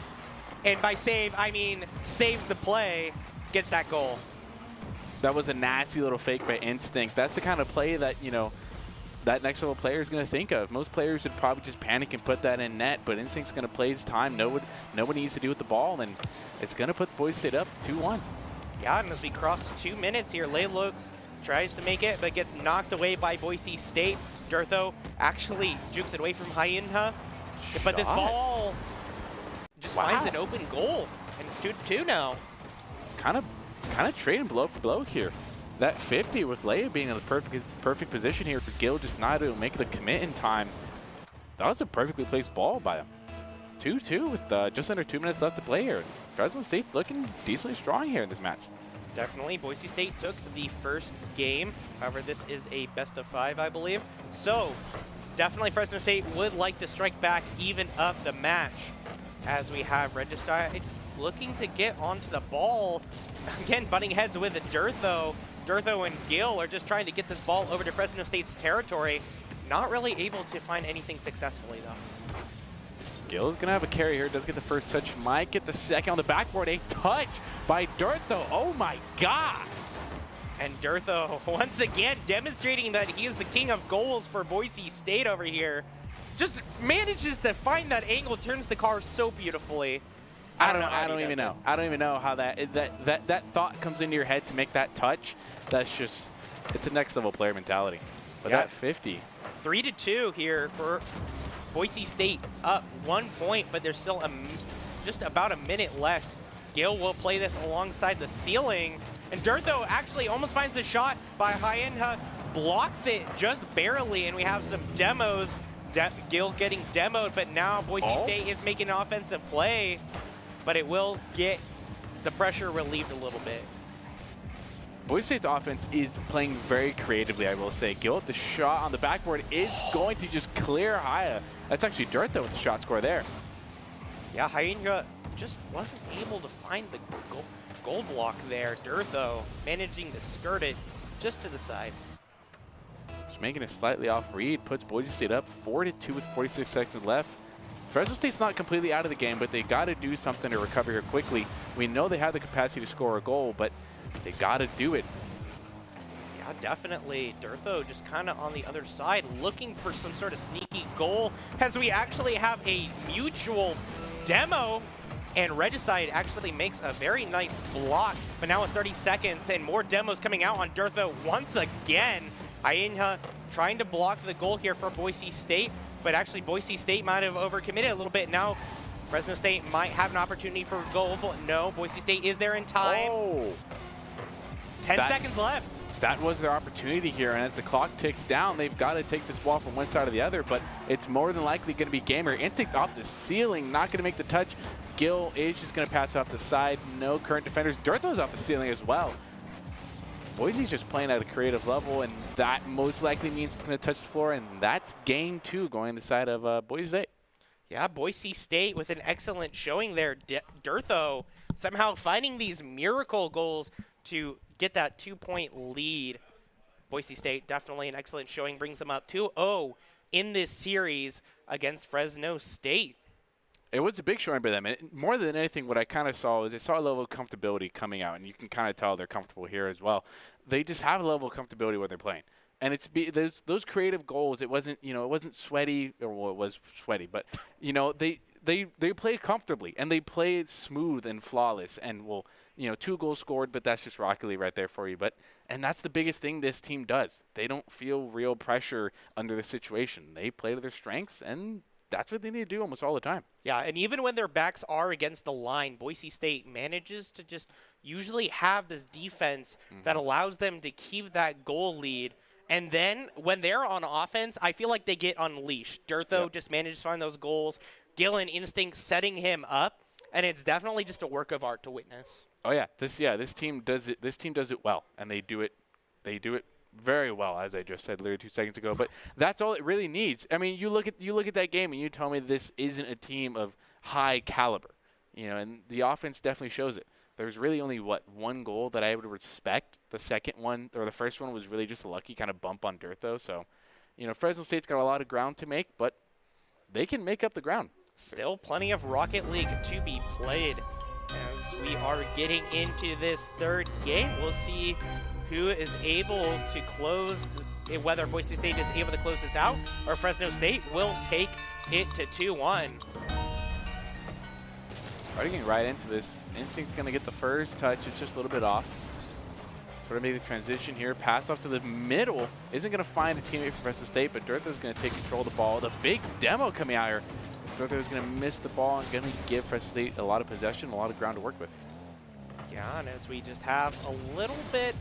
and by save, I mean saves the play, gets that goal. That was a nasty little fake by Instinct. That's the kind of play that, you know, that next level player is going to think of. Most players would probably just panic and put that in net, but Instinct's going to play his time, know what he needs to do with the ball, and it's going to put Boise State up 2-1. Yeah, and as we cross 2 minutes here, Laylox tries to make it, but gets knocked away by Boise State. Durtho actually jukes it away from Hyenha, but this ball just finds an open goal, and it's 2-2 now. Kind of trading blow for blow here. That 50 with Leia being in the perfect position here for Gill, just not able to make the commit in time. That was a perfectly placed ball by him. 2-2 with just under 2 minutes left to play here. Fresno State's looking decently strong here in this match. Definitely, Boise State took the first game. However, this is a best of 5, I believe. So, definitely Fresno State would like to strike back, even up the match, as we have Regicide looking to get onto the ball. Again, butting heads with Durtho. Durtho and Gill are just trying to get this ball over to Fresno State's territory. Not really able to find anything successfully, though. Gill's going to have a carry here. Does get the first touch. Might get the second on the backboard. A touch by Durtho. Oh, my God. And Durtho, once again, demonstrating that he is the king of goals for Boise State over here. Just manages to find that angle, turns the car so beautifully. I don't even know. I don't even know how that thought comes into your head to make that touch. That's just, it's a next level player mentality. But that 50. 3-2 here for Boise State, up 1 point, but there's still just about a minute left. Gill will play this alongside the ceiling, and Durtho actually almost finds the shot by Hyenha, blocks it just barely, and we have some demos. Gill getting demoed, but now Boise State is making an offensive play, but it will get the pressure relieved a little bit. Boise State's offense is playing very creatively, I will say. Gill, the shot on the backboard is going to just clear Haya. That's actually Durtho with the shot score there. Yeah, Hyenha just wasn't able to find the goal block there. Durtho managing to skirt it just to the side. Just making a slightly off read, puts Boise State up 4-2 with 46 seconds left. Fresno State's not completely out of the game, but they got to do something to recover here quickly. We know they have the capacity to score a goal, but they got to do it. Yeah, definitely. Durtho just kind of on the other side, looking for some sort of sneaky goal, as we actually have a mutual demo, and Regicide actually makes a very nice block. But now with 30 seconds and more demos coming out on Durtho once again. Hyenha trying to block the goal here for Boise State, but actually Boise State might have overcommitted a little bit. Now Fresno State might have an opportunity for a goal, but no, Boise State is there in time. 10 seconds left. That was their opportunity here, and as the clock ticks down, they've got to take this ball from one side or the other, but it's more than likely going to be Gamer. Instinct off the ceiling, not going to make the touch. Gill is just going to pass it off the side. No current defenders. Durtho's off the ceiling as well. Boise's just playing at a creative level, and that most likely means it's going to touch the floor, and that's game 2 going on the side of Boise State. Yeah, Boise State with an excellent showing there. Durtho somehow finding these miracle goals to get that 2-point lead. Boise State, definitely an excellent showing, brings them up 2-0 in this series against Fresno State. It was a big showing by them. And more than anything, what I kind of saw is I saw a level of comfortability coming out, and you can kind of tell they're comfortable here as well. They just have a level of comfortability when they're playing. And it's those creative goals. It wasn't, it wasn't sweaty, or well, it was sweaty, but they play comfortably and they play smooth and flawless. And 2 goals scored, but that's just Rocket League right there for you. And that's the biggest thing this team does. They don't feel real pressure under the situation. They play to their strengths, and that's what they need to do almost all the time. Yeah, and even when their backs are against the line, Boise State manages to just usually have this defense that allows them to keep that goal lead. And then when they're on offense, I feel like they get unleashed. Durtho just manages to find those goals. Gillen Instinct setting him up, and it's definitely just a work of art to witness. Oh yeah, this team does it. This team does it well, and they do it very well, as I just said literally 2 seconds ago. But that's all it really needs. I mean, you look at that game, and you tell me this isn't a team of high caliber, and the offense definitely shows it. There's really only, 1 goal that I would respect. The second one, or the first one, was really just a lucky kind of bump on Durtho. So, Fresno State's got a lot of ground to make, but they can make up the ground. Still plenty of Rocket League to be played. As we are getting into this third game, we'll see who is able to close, whether Boise State is able to close this out, or Fresno State will take it to 2-1. Already getting right into this. Instinct's going to get the first touch. It's just a little bit off. Sort of make the transition here. Pass off to the middle. Isn't going to find a teammate for Fresno State, but Durtho's going to take control of the ball. The big demo coming out here. Durtho's going to miss the ball and going to give Fresno State a lot of possession, a lot of ground to work with. Yeah, and as we just have a little bit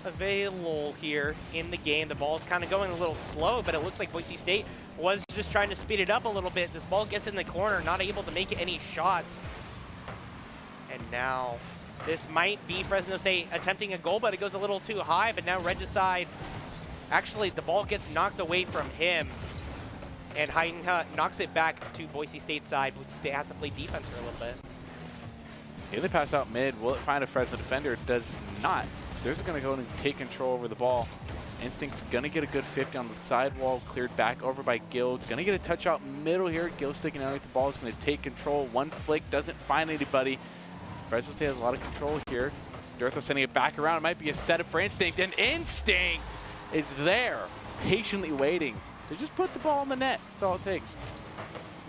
of a lull here in the game, the ball's kind of going a little slow, but it looks like Boise State was just trying to speed it up a little bit. This ball gets in the corner, not able to make any shots. And now this might be Fresno State attempting a goal, but it goes a little too high. But now Regicide, actually the ball gets knocked away from him. And Hayden knocks it back to Boise State's side. Boise State has to play defense for a little bit. Here they pass out mid. Will it find a Fresno defender? It does not. They're just going to go and take control over the ball. Instinct's going to get a good 50 on the sidewall, cleared back over by Gill. Going to get a touch out middle here. Gill sticking underneath the ball is going to take control. One flick, doesn't find anybody. Fresno State has a lot of control here. Durtho sending it back around. It might be a setup for Instinct, and Instinct is there, patiently waiting to just put the ball in the net. That's all it takes.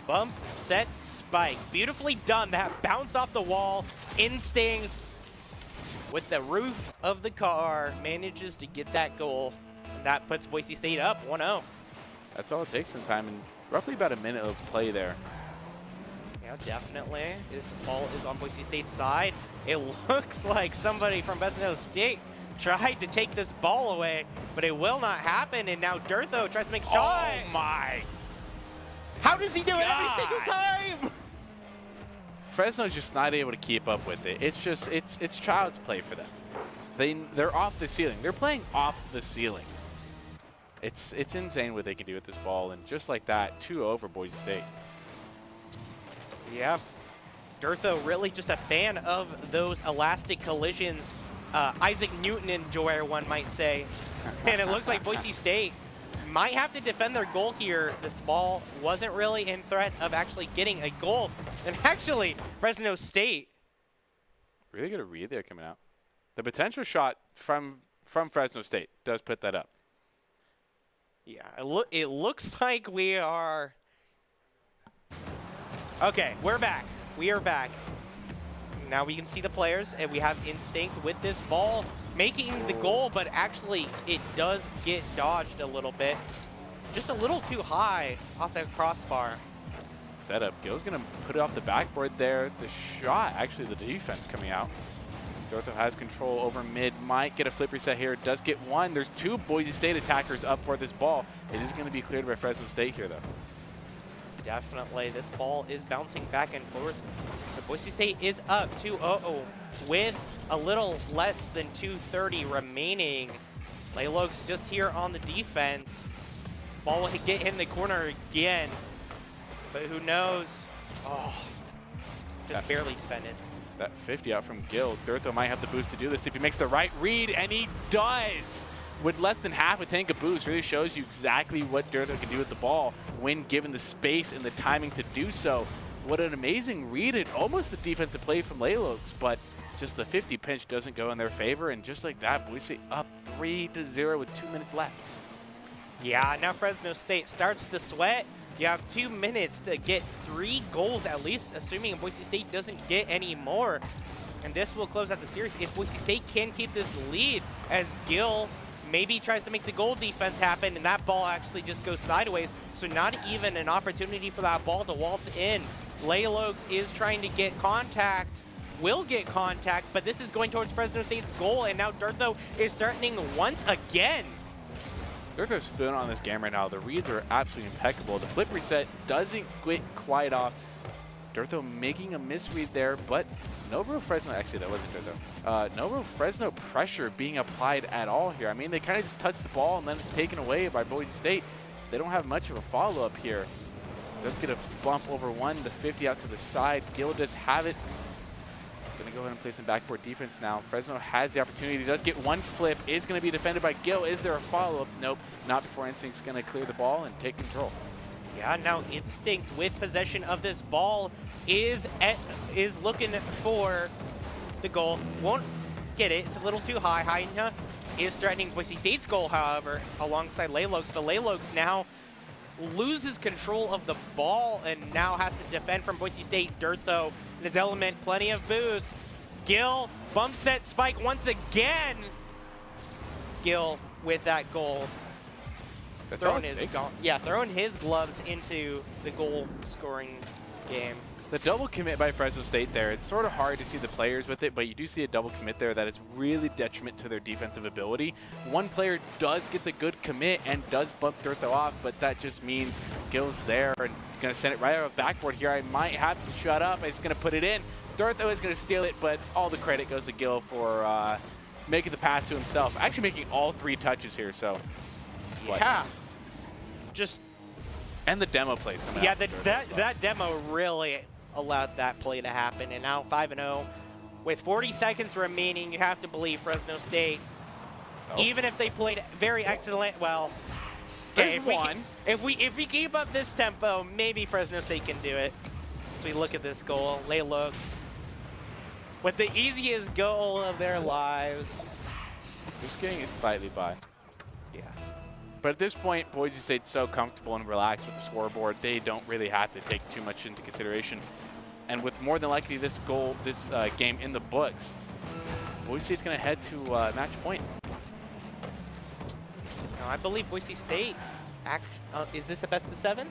Bump, set, spike. Beautifully done. That bounce off the wall. Instinct with the roof of the car manages to get that goal. And that puts Boise State up 1-0. That's all it takes in time, and roughly about a minute of play there. Yeah, definitely. This ball is on Boise State's side. It looks like somebody from Fresno State tried to take this ball away, but it will not happen. And now Durtho tries to make a shot. Oh my! How does he do it every single time? Fresno's just not able to keep up with it. It's just it's child's play for them. They're off the ceiling. They're playing off the ceiling. It's insane what they can do with this ball, and just like that, 2-0 for Boise State. Yeah, Durtho really just a fan of those elastic collisions. Isaac Newton enjoyer, one might say. And it looks like Boise State might have to defend their goal here. This ball wasn't really in threat of actually getting a goal. And actually, Fresno State. Really good read there coming out. The potential shot from Fresno State does put that up. Yeah, it looks like we are. Okay, we're back. We are back. Now we can see the players, and we have Instinct with this ball making the goal, but actually it does get dodged a little bit. Just a little too high off that crossbar. Setup. Gill's going to put it off the backboard there. The shot, actually the defense coming out. Durtho has control over mid. Might get a flip reset here. Does get one. There's 2 Boise State attackers up for this ball. It is going to be cleared by Fresno State here, though. Definitely. This ball is bouncing back and forth. So Boise State is up 2-0 with a little less than 2:30 remaining. Laylogs just here on the defense. This ball will get in the corner again. But who knows? Oh, just barely defended. That 50 out from Gil. Durtho might have the boost to do this if he makes the right read, and he does! With less than half a tank of boost, really shows you exactly what Durtho can do with the ball when given the space and the timing to do so. What an amazing read, and almost the defensive play from Laylox, but just the 50 pinch doesn't go in their favor, and just like that, Boise up 3-0 with 2 minutes left. Yeah, now Fresno State starts to sweat. You have 2 minutes to get 3 goals at least, assuming Boise State doesn't get any more. And this will close out the series if Boise State can keep this lead, as Gil maybe tries to make the goal defense happen, and that ball actually just goes sideways. So not even an opportunity for that ball to waltz in. Laylox is trying to get contact, will get contact, but this is going towards Fresno State's goal, and now Durtho is threatening once again. Durtho's feeling on this game right now. The reads are absolutely impeccable. The flip reset doesn't get quite off. Durtho making a misread there, but no real Fresno, actually that wasn't Durtho. No real Fresno pressure being applied at all here. I mean, they kind of just touch the ball and then it's taken away by Boise State. They don't have much of a follow-up here. Does get a bump over one, the 50 out to the side. Gil does have it. Gonna go ahead and play some backboard defense now. Fresno has the opportunity, does get one flip, is gonna be defended by Gil. Is there a follow-up? Nope, not before Instinct's gonna clear the ball and take control. Yeah, now Instinct with possession of this ball is looking for the goal. Won't get it, it's a little too high. Hyena is threatening Boise State's goal, however, alongside Laylox. The Laylox now loses control of the ball and now has to defend from Boise State. Durtho in his element, plenty of boost. Gil, bump set spike once again. Gil with that goal. That's throwing his gloves into the goal scoring game. The double commit by Fresno State there, it's sort of hard to see the players with it, but you do see a double commit there that is really detriment to their defensive ability. One player does get the good commit and does bump Durtho off, but that just means Gil's there and going to send it right out of the backboard here. I might have to shut up. He's going to put it in. Durtho is going to steal it, but all the credit goes to Gil for making the pass to himself. Actually making all 3 touches here, so. Yeah. Just. And the demo plays coming out. Yeah, that demo really allowed that play to happen. And now 5-0. With 40 seconds remaining, you have to believe Fresno State, even if they played very excellent, well, okay, if we keep up this tempo, maybe Fresno State can do it. So we look at this goal, Laylox with the easiest goal of their lives. Just getting it slightly by. Yeah. But at this point, Boise State's so comfortable and relaxed with the scoreboard, they don't really have to take too much into consideration. And with more than likely this game in the books, Boise State's going to head to match point. No, I believe Boise State. Is this a best of 7?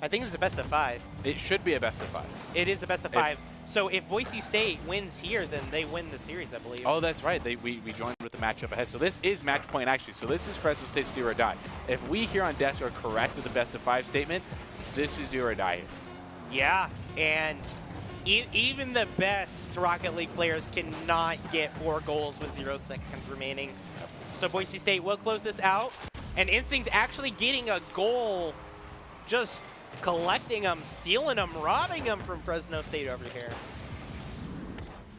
I think it's a best of 5. It should be a best of 5. It is a best of 5. So if Boise State wins here, then they win the series, I believe. Oh, that's right. We joined with the matchup ahead. So this is match point, actually. So this is Fresno State's do or die. If we here on Desk are correct with the best of 5 statement, this is do or die. Yeah, and even the best Rocket League players cannot get 4 goals with 0 seconds remaining. So Boise State will close this out. And Instinct actually getting a goal, just collecting them, stealing them, robbing them from Fresno State over here.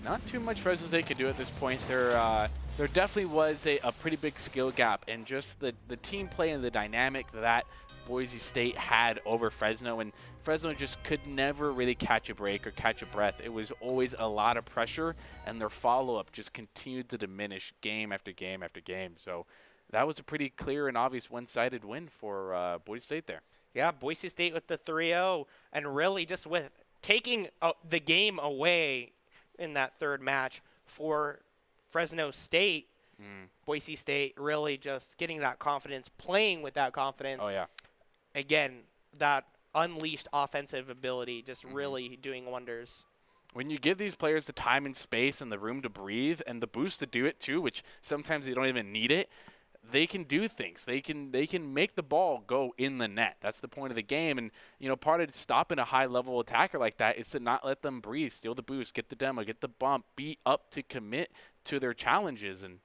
Not too much Fresno State could do at this point. There definitely was a pretty big skill gap, and just the team play and the dynamic that Boise State had over Fresno, and Fresno just could never really catch a break or catch a breath. It was always a lot of pressure, and their follow-up just continued to diminish game after game after game. So that was a pretty clear and obvious one-sided win for Boise State there. Yeah, Boise State with the 3-0, and really just with taking the game away in that third match for Fresno State. Boise State really just getting that confidence, playing with that confidence. Oh, yeah. Again, that unleashed offensive ability just really doing wonders. When you give these players the time and space and the room to breathe and the boost to do it too, which sometimes they don't even need it, they can do things. They can make the ball go in the net. That's the point of the game. And, you know, part of stopping a high-level attacker like that is to not let them breathe, steal the boost, get the demo, get the bump, be up to commit to their challenges. And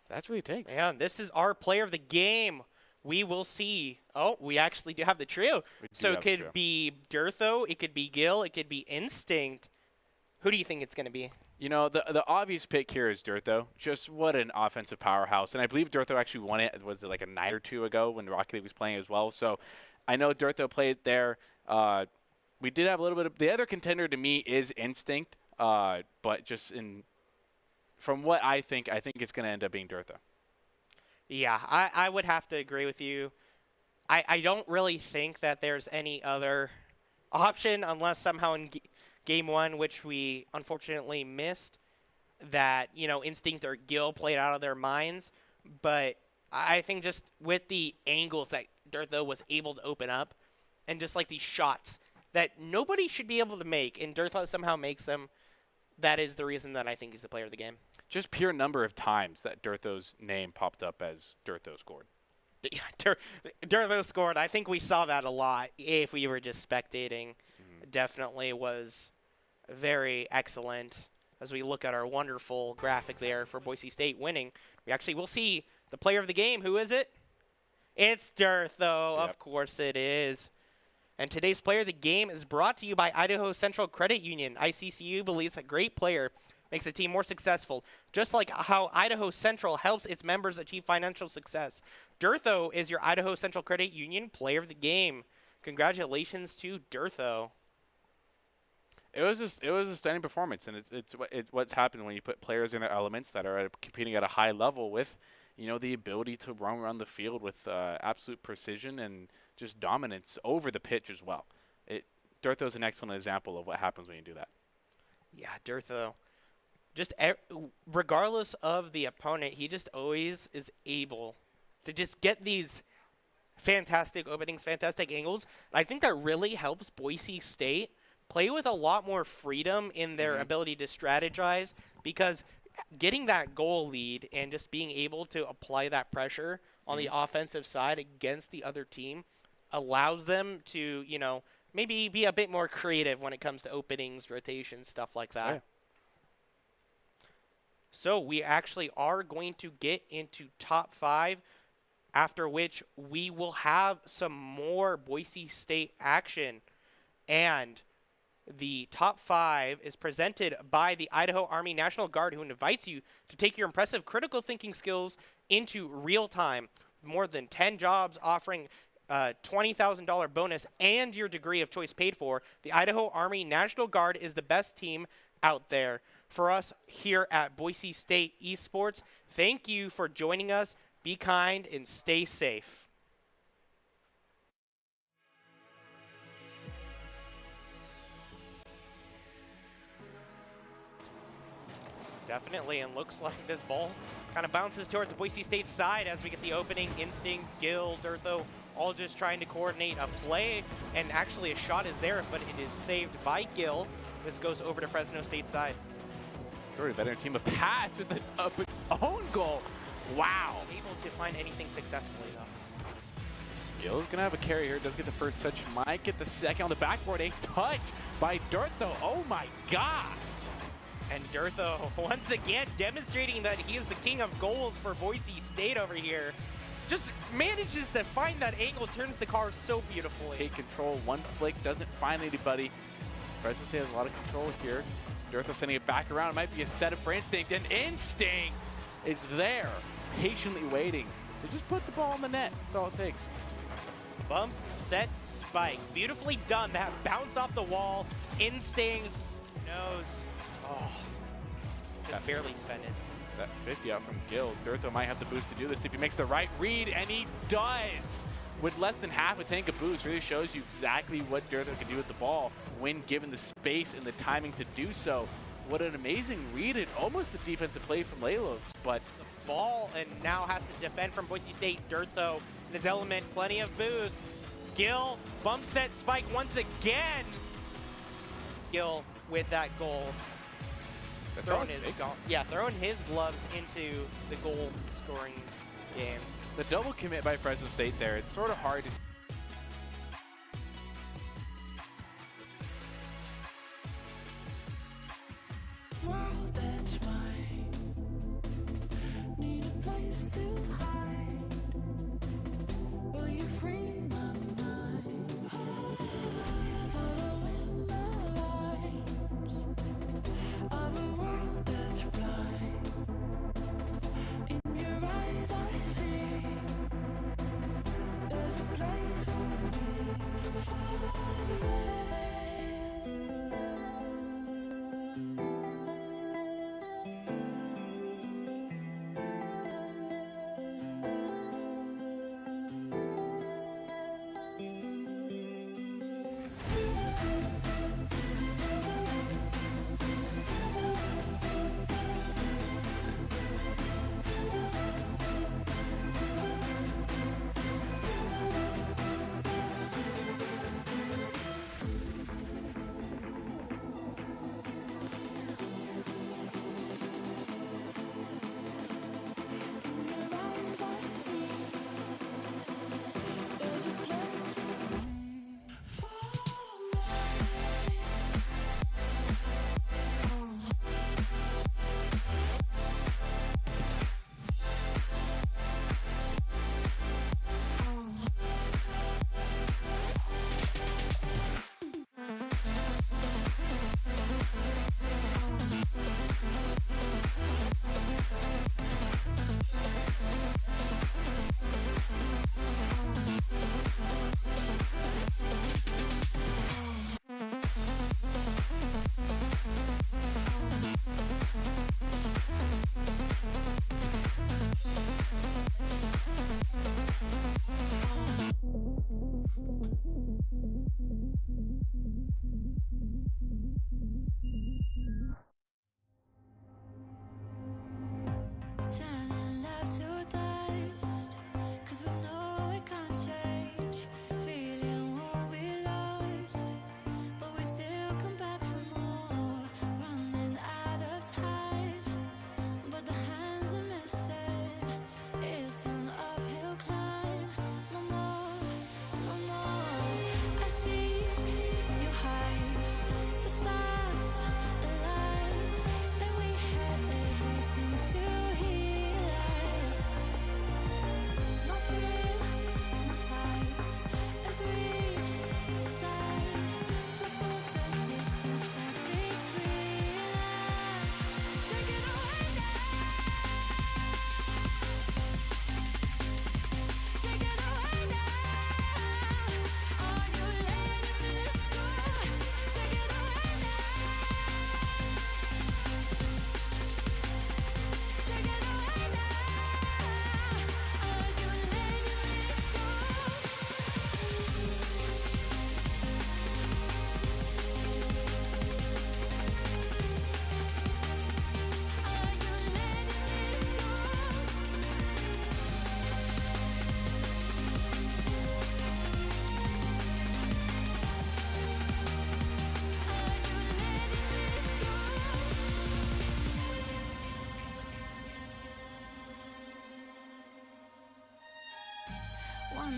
that's what it takes. Yeah, this is our player of the game. We will see. Oh, we actually do have the trio. So it could be Durtho, it could be Gil, it could be Instinct. Who do you think it's going to be? You know, the obvious pick here is Dirtho. Just what an offensive powerhouse. And I believe Dirtho actually won it, was it like a night or two ago when Rocket League was playing as well. So I know Dirtho played there. We did have a little bit of – the other contender to me is Instinct. But just from what I think it's going to end up being Dirtho. Yeah, I would have to agree with you. I don't really think that there's any other option unless somehow in Game 1, which we unfortunately missed, that, you know, Instinct or Gil played out of their minds. But I think just with the angles that Dirtho was able to open up and just like these shots that nobody should be able to make, and Dirtho somehow makes them, that is the reason that I think he's the player of the game. Just pure number of times that Dirtho's name popped up as Dirtho scored. Dirtho scored. I think we saw that a lot if we were just spectating. Definitely was very excellent. As we look at our wonderful graphic there for Boise State winning, we actually will see the player of the game. Who is it? It's Dirtho. Yep. Of course it is. And today's player of the game is brought to you by Idaho Central Credit Union. ICCU believes a great player makes a team more successful, just like how Idaho Central helps its members achieve financial success. Dirtho is your Idaho Central Credit Union player of the game. Congratulations to Dirtho. It was a stunning performance, and it's what's happened when you put players in their elements that are competing at a high level with, you know, the ability to run around the field with absolute precision and just dominance over the pitch as well. Dirtho is an excellent example of what happens when you do that. Yeah, Dirtho. Just regardless of the opponent, he just always is able to just get these fantastic openings, fantastic angles. I think that really helps Boise State play with a lot more freedom in their ability to strategize, because getting that goal lead and just being able to apply that pressure on the offensive side against the other team allows them to, you know, maybe be a bit more creative when it comes to openings, rotations, stuff like that. Yeah. So we actually are going to get into top 5, after which we will have some more Boise State action. And the top 5 is presented by the Idaho Army National Guard, who invites you to take your impressive critical thinking skills into real time. More than 10 jobs offering a $20,000 bonus and your degree of choice paid for. The Idaho Army National Guard is the best team out there. For us here at Boise State Esports, thank you for joining us. Be kind and stay safe. Definitely, and looks like this ball kind of bounces towards Boise State's side as we get the opening. Instinct, Gil, Dirtho, all just trying to coordinate a play, and actually a shot is there, but it is saved by Gil. This goes over to Fresno State's side. Already veteran team, a pass with the own goal. Wow. Able to find anything successfully, though. Gil's going to have a carry here. Does get the first touch. Might get the second on the backboard. A touch by Dirtho. Oh, my God. And Dirtho, once again, demonstrating that he is the king of goals for Boise State over here. Just manages to find that angle, turns the car so beautifully. Take control. One flick. Doesn't find anybody. Fresno State has a lot of control here. Dirtho sending it back around. It might be a setup for Instinct. And Instinct is there, patiently waiting to just put the ball in the net. That's all it takes. Bump, set, spike. Beautifully done. That bounce off the wall. Instinct knows. Oh, just barely defended. That 50 out from Gil. Dirtho might have the boost to do this if he makes the right read, and he does. With less than half a tank of boost, really shows you exactly what Dirtho can do with the ball when given the space and the timing to do so. What an amazing read, and almost a defensive play from Lelos, but the ball, and now has to defend from Boise State. Dirtho in his element, plenty of boost. Gil, bump set spike once again. Gil with that goal. Throwing his gloves into the goal scoring game. The double commit by Fresno State there, it's sort of hard to World that's mine. Need a place to hide. Will you free my mind? Following the lights.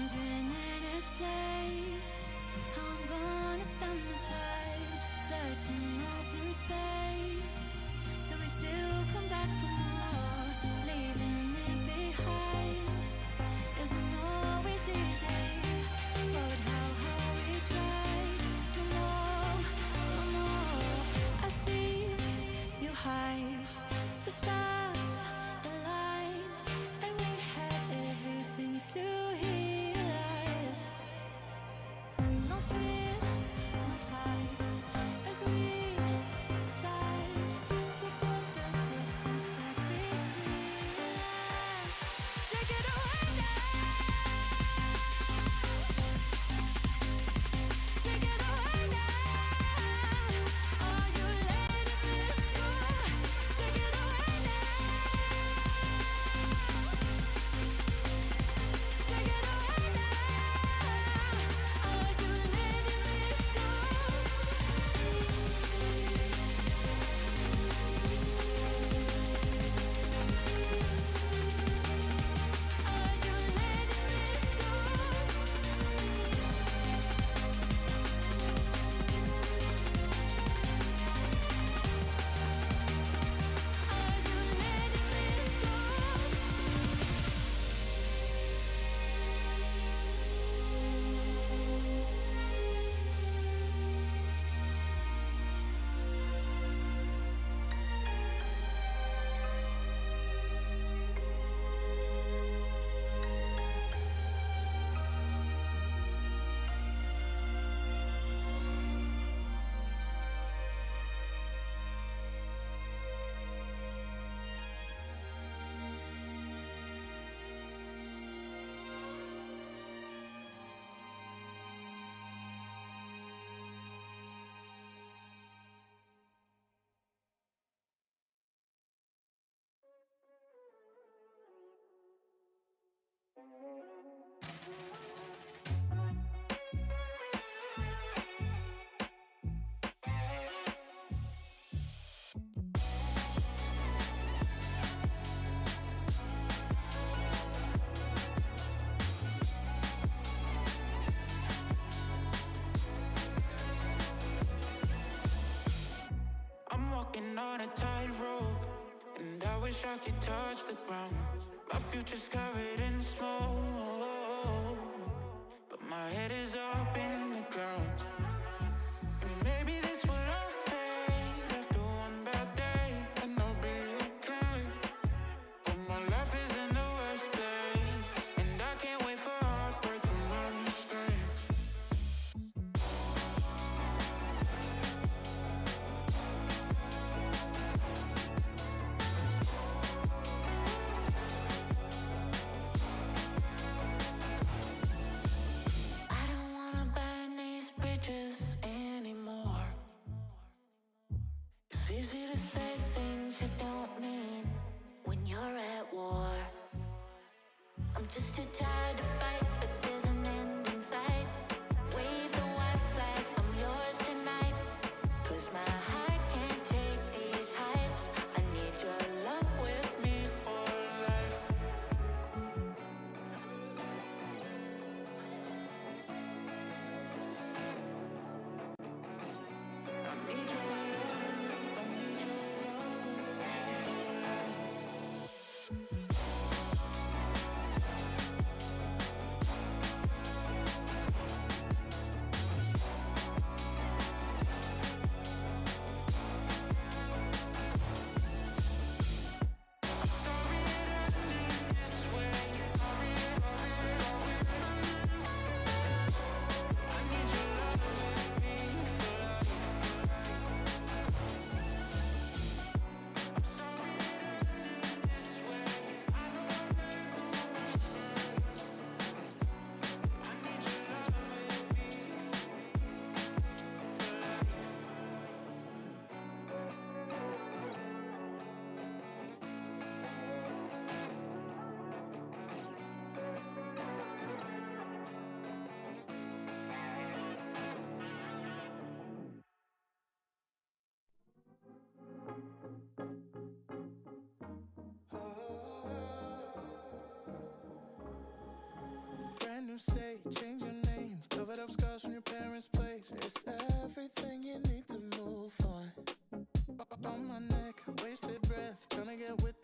Wondering in its place how I'm gonna spend my time searching open space. So we still come back for more, leaving it behind isn't always easy, but how we tried. No more, no more. I see you hide. The stars aligned, and we had everything to heal us. No fear, no fight, as we decide to put the distance back between us. Take it away now. Take it away now. Are you letting this go? Take it away now. Take it away now. Are you letting this go? Are you I'm walking on a tightrope, and I wish I could touch the ground. My future's covered in smoke, but my head is up in the clouds. And maybe this will all fade after one bad day, and I'll be okay. But my life is in the worst place, and I can't wait for heartbreak from my mistakes. I don't wanna burn these bridges anymore. It's easy to say things you don't mean when you're at war. I'm just too tired to fight, but there's an end in sight. Wave the white flag, I'm yours tonight. 'Cause my heart can't take these heights. I need your love with me for life. I need your love, I need your love with me for life. Sorry it ended this way. Sorry, I need your love with me for life. I'm sorry it ended this way.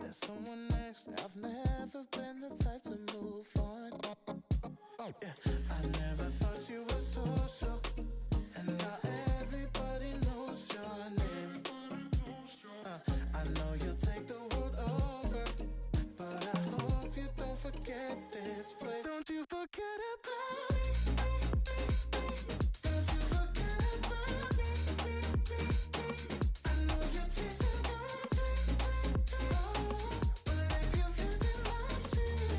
there's someone next. I've never been the type to move on. Yeah, I never thought you were social, and now everybody knows your name. I know you'll take the world over, but I hope you don't forget this place. Don't you forget about me. Don't you forget about me. I know you're chasing your dream. But if you visit my street,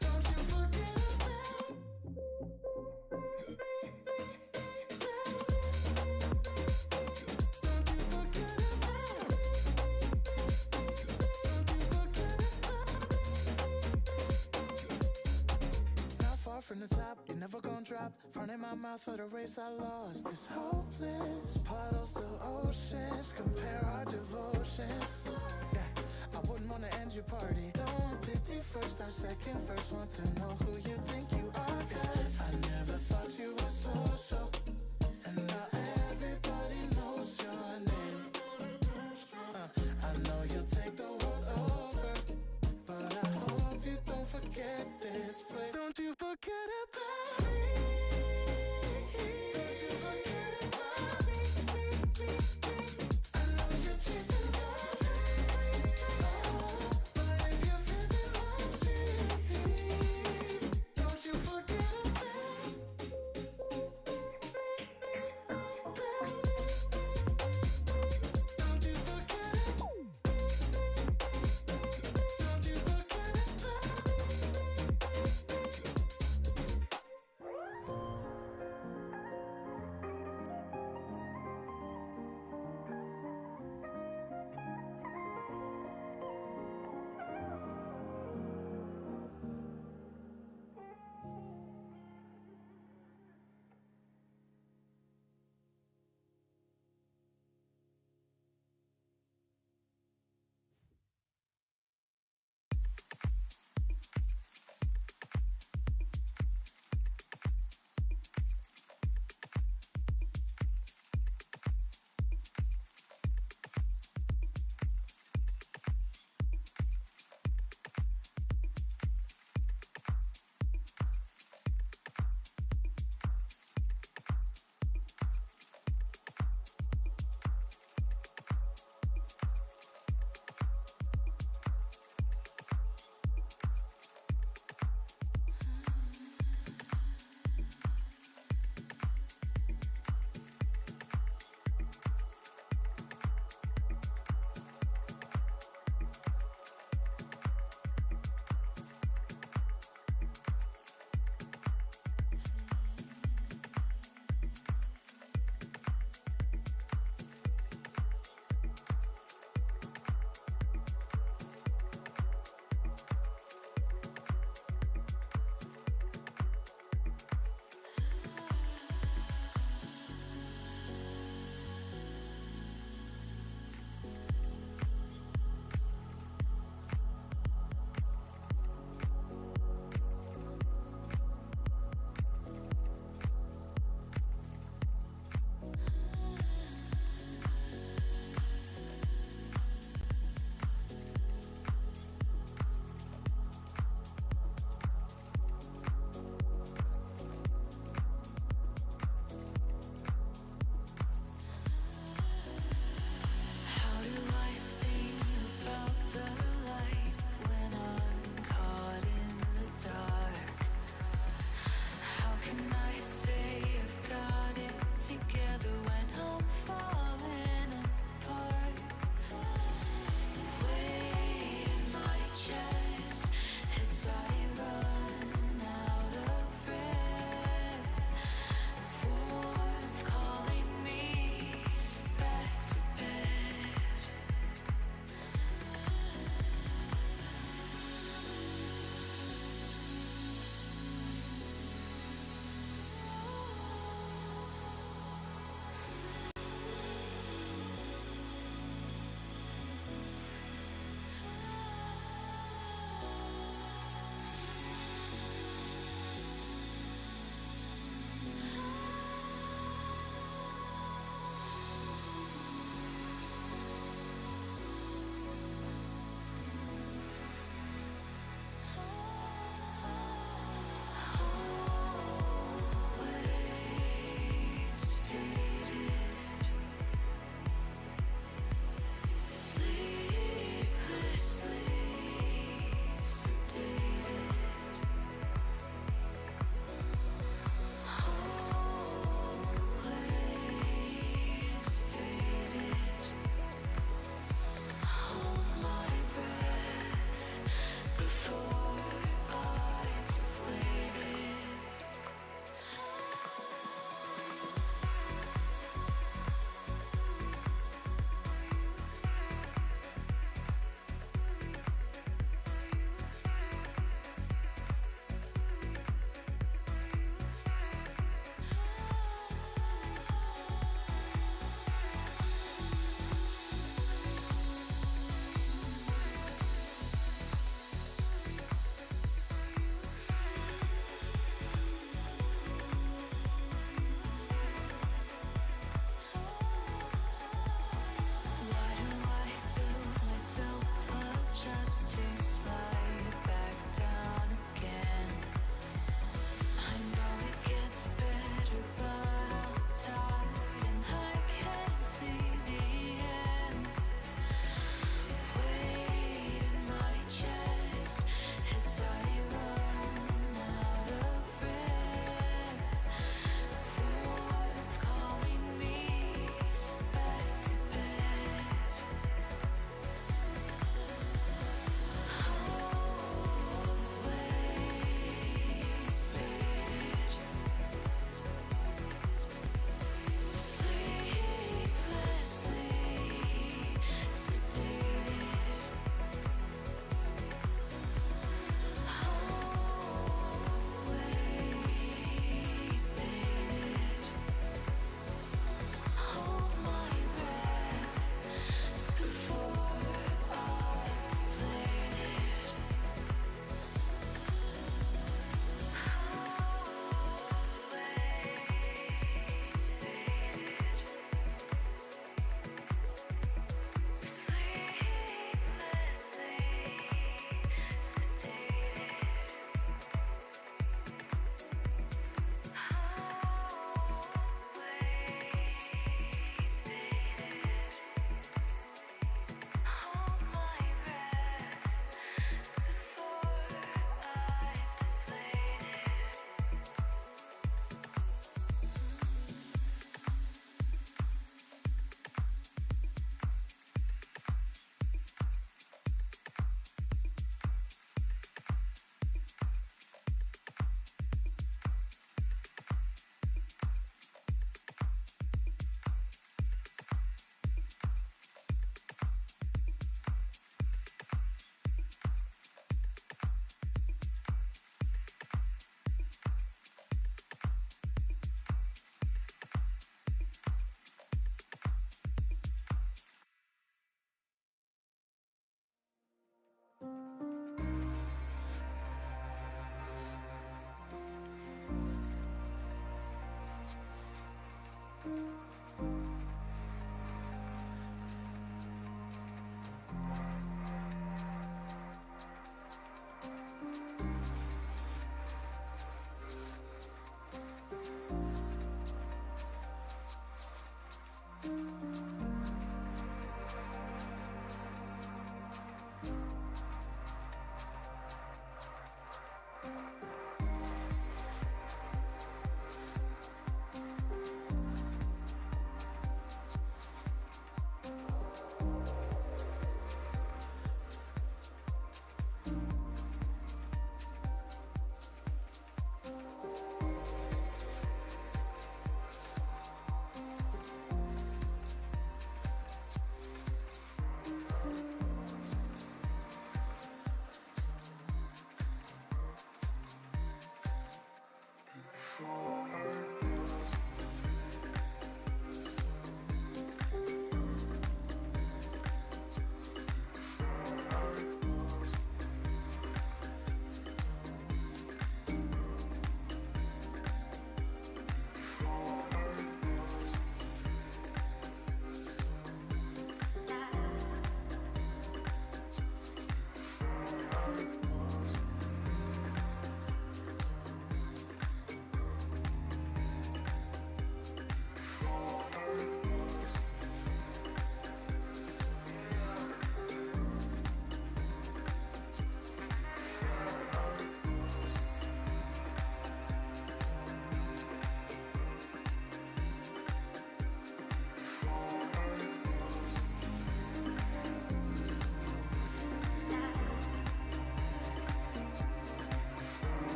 don't you forget about me. Not far from the top, you're never gonna drop. Running my mouth for the race I lost. It's hopeless, puddles to oceans. Compare our devotions. Yeah, I wouldn't wanna end your party. Don't pity first or second. First want to know who you think you are. Yeah, I never thought you were social, and now everybody knows your name. I know you'll take the world over, but I hope you don't forget this place. Don't you forget about me. Don't you forget about me. I know you're chasing your dream. But if you visit my street, don't you forget about me.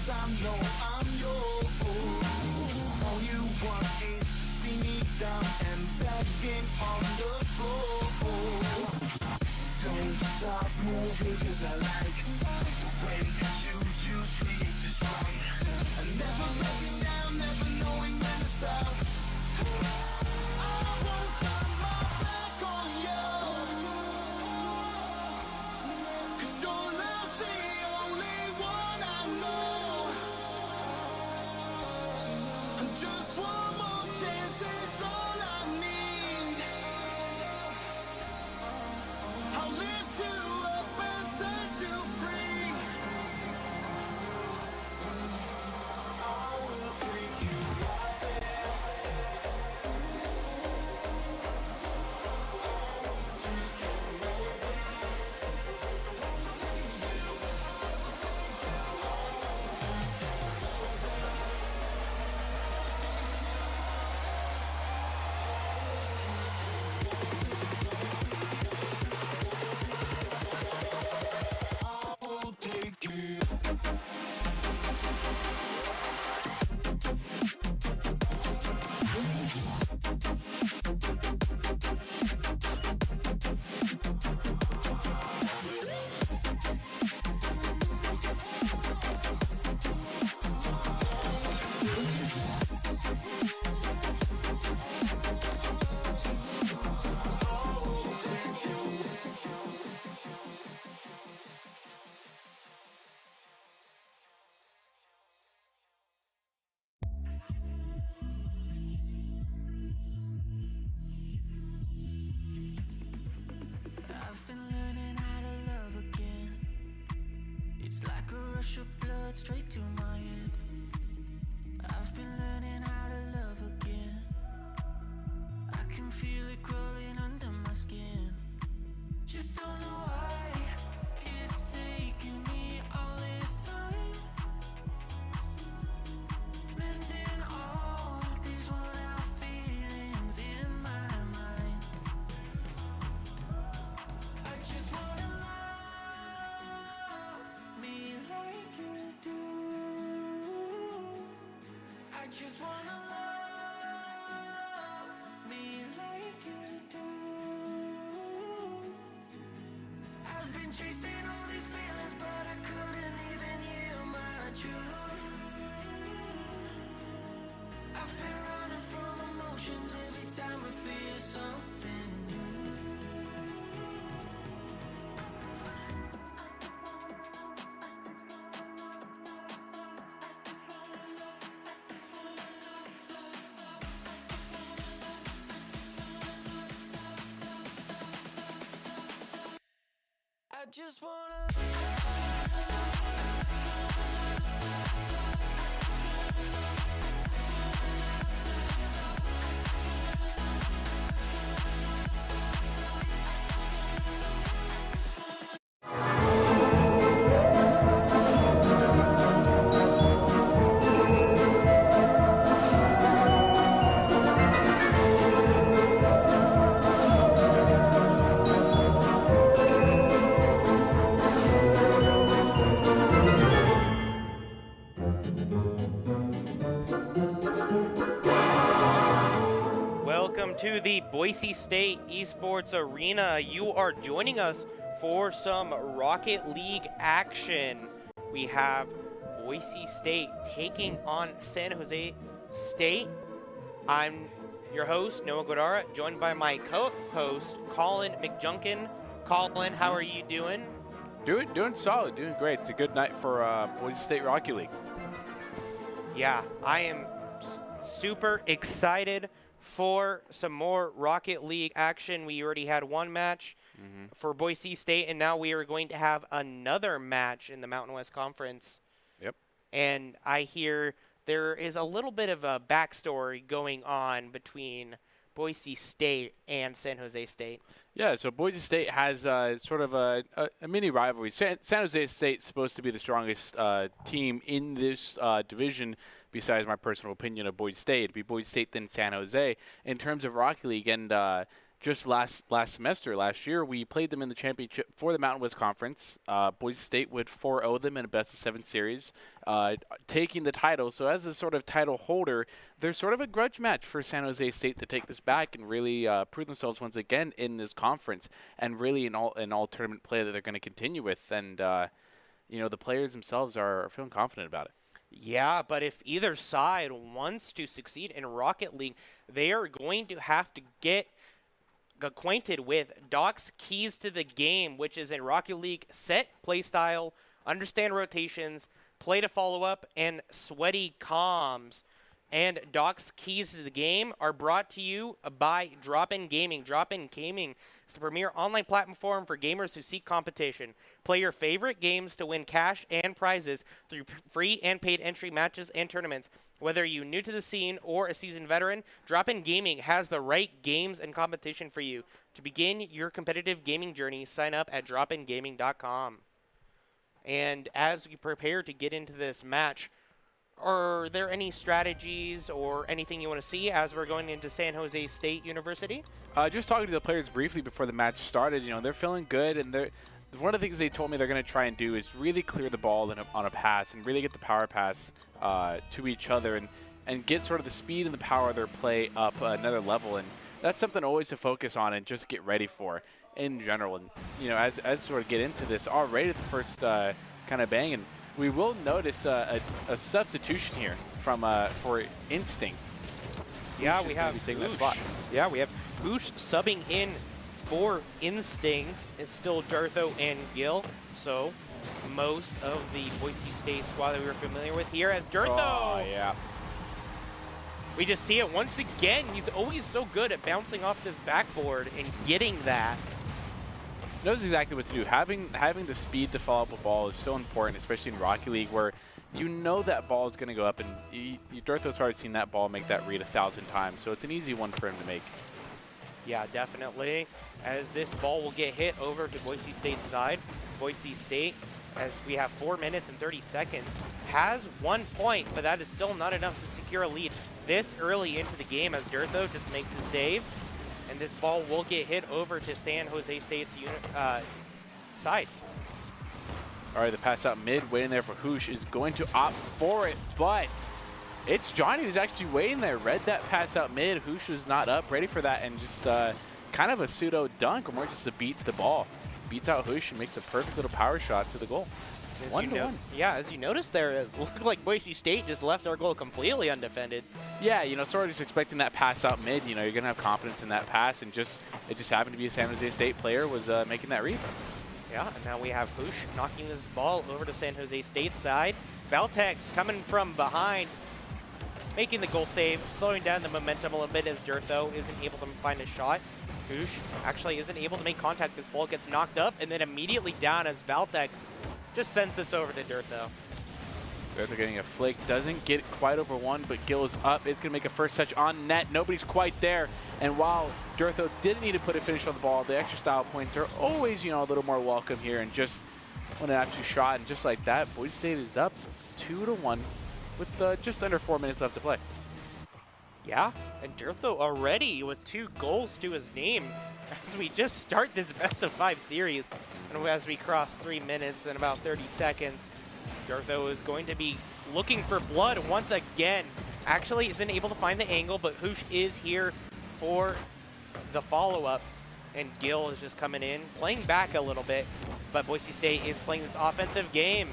'cause I know I'm yours. All you want is to see me down and begging on the floor. Don't stop moving 'cause I like the way you usually destroy. Never breaking down, never knowing when to stop. I won't turn my back on you, 'cause your love's the only one I know. And just one more chance is all I need. I'll lift you up and set you free. I will take you right there. I will take you. I've been learning how to love again. It's like a rush of blood straight to my head. I've been learning how to love again. I can feel it crawling under my skin. Just don't know why it's taking me all this time. Mending all these worn out feelings in my mind. I just wanna love me like you do. I just wanna love me like you do. I've been chasing all these feelings, but I couldn't even hear my truth. I've been running from emotions every time I feel something new. I just wanna. Welcome to the Boise State Esports Arena. You are joining us for some Rocket League action. We have Boise State taking on San Jose State. I'm your host, Noah Guadara, joined by my co-host, Colin McJunkin. Colin, how are you doing? Doing solid, doing great. It's a good night for Boise State Rocket League. Yeah, I am super excited for some more Rocket League action. We already had one match for Boise State, and now we are going to have another match in the Mountain West Conference. Yep. And I hear there is a little bit of a backstory going on between Boise State and San Jose State. Yeah, so Boise State has sort of a mini rivalry. San Jose State's supposed to be the strongest team in this division, besides my personal opinion of Boise State. It'd be Boise State then San Jose in terms of Rocket League. And just last year, we played them in the championship for the Mountain West Conference. Boise State would 4-0 them in a best-of-7 series, taking the title. So as a sort of title holder, there's sort of a grudge match for San Jose State to take this back and really prove themselves once again in this conference and really in all tournament play that they're going to continue with. And, the players themselves are feeling confident about it. Yeah, but if either side wants to succeed in Rocket League, they are going to have to get acquainted with Doc's keys to the game, which is in Rocket League: set, play style, understand rotations, play to follow up, and sweaty comms. And Doc's keys to the game are brought to you by Drop-In Gaming. Drop-In Gaming is the premier online platform for gamers who seek competition. Play your favorite games to win cash and prizes through free and paid entry matches and tournaments. Whether you're new to the scene or a seasoned veteran, Drop-In Gaming has the right games and competition for you. To begin your competitive gaming journey, sign up at dropingaming.com. And as we prepare to get into this match, are there any strategies or anything you want to see as we're going into San Jose State University? Just talking to the players briefly before the match started, they're feeling good, and one of the things they told me they're going to try and do is really clear the ball on a pass and really get the power pass to each other and get sort of the speed and the power of their play up another level. And that's something always to focus on and just get ready for in general. And, as sort of get into this already at the first kind of bang, and we will notice a substitution here for Instinct. Yeah, we have taking that spot. Yeah, we have Hoosh subbing in for Instinct. It's still Dartho and Gil. So most of the Boise State squad that we were familiar with here as Dartho. Oh, yeah. We just see it once again. He's always so good at bouncing off this backboard and getting that. Knows exactly what to do. Having the speed to follow up a ball is so important, especially in Rocket League, where that ball is going to go up, and Dartho's probably seen that ball make that read 1,000 times, so it's an easy one for him to make. Yeah, definitely. As this ball will get hit over to Boise State's side. Boise State, as we have 4 minutes and 30 seconds, has 1 point, but that is still not enough to secure a lead this early into the game as Dartho just makes a save. And this ball will get hit over to San Jose State's side. All right, the pass out mid, waiting there for Hoosh, is going to opt for it, but it's Johnny who's actually waiting there. Read that pass out mid. Hoosh was not up, ready for that, and just kind of a pseudo dunk, or more just a beat to the ball. Beats out Hoosh and makes a perfect little power shot to the goal. 1-1. Yeah, as you noticed there, it looked like Boise State just left our goal completely undefended. Yeah, sort of just expecting that pass out mid. You're going to have confidence in that pass, and it just happened to be a San Jose State player was making that read. Yeah, and now we have Hoosh knocking this ball over to San Jose State's side. Valtex coming from behind, making the goal save, slowing down the momentum a little bit as Dartho isn't able to find a shot. Hoosh actually isn't able to make contact. This ball gets knocked up and then immediately down as Valtex just sends this over to Dartho. Dartho getting a flick, doesn't get quite over one, but Gil is up. It's going to make a first touch on net. Nobody's quite there. And while Dartho didn't need to put a finish on the ball, the extra style points are always, a little more welcome here. And just when an actual shot, and just like that, Boise State is up 2-1 with just under 4 minutes left to play. Yeah, and Dartho already with 2 goals to his name as we just start this best-of-5 series. And as we cross 3 minutes and about 30 seconds, Dartho is going to be looking for blood once again. Actually isn't able to find the angle, but Hoosh is here for the follow-up. And Gil is just coming in, playing back a little bit. But Boise State is playing this offensive game.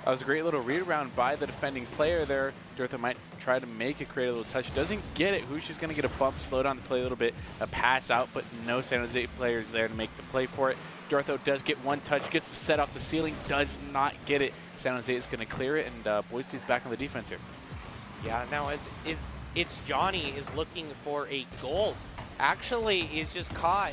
That was a great little read around by the defending player there. Dartho might try to make it, create a little touch. Doesn't get it. Hoosh is going to get a bump, slow down the play a little bit, a pass out, but no San Jose players there to make the play for it. Dartho does get one touch, gets set off the ceiling, does not get it. San Jose is going to clear it, and Boise State's back on the defense here. Yeah, now it's Johnny is looking for a goal. Actually, is just caught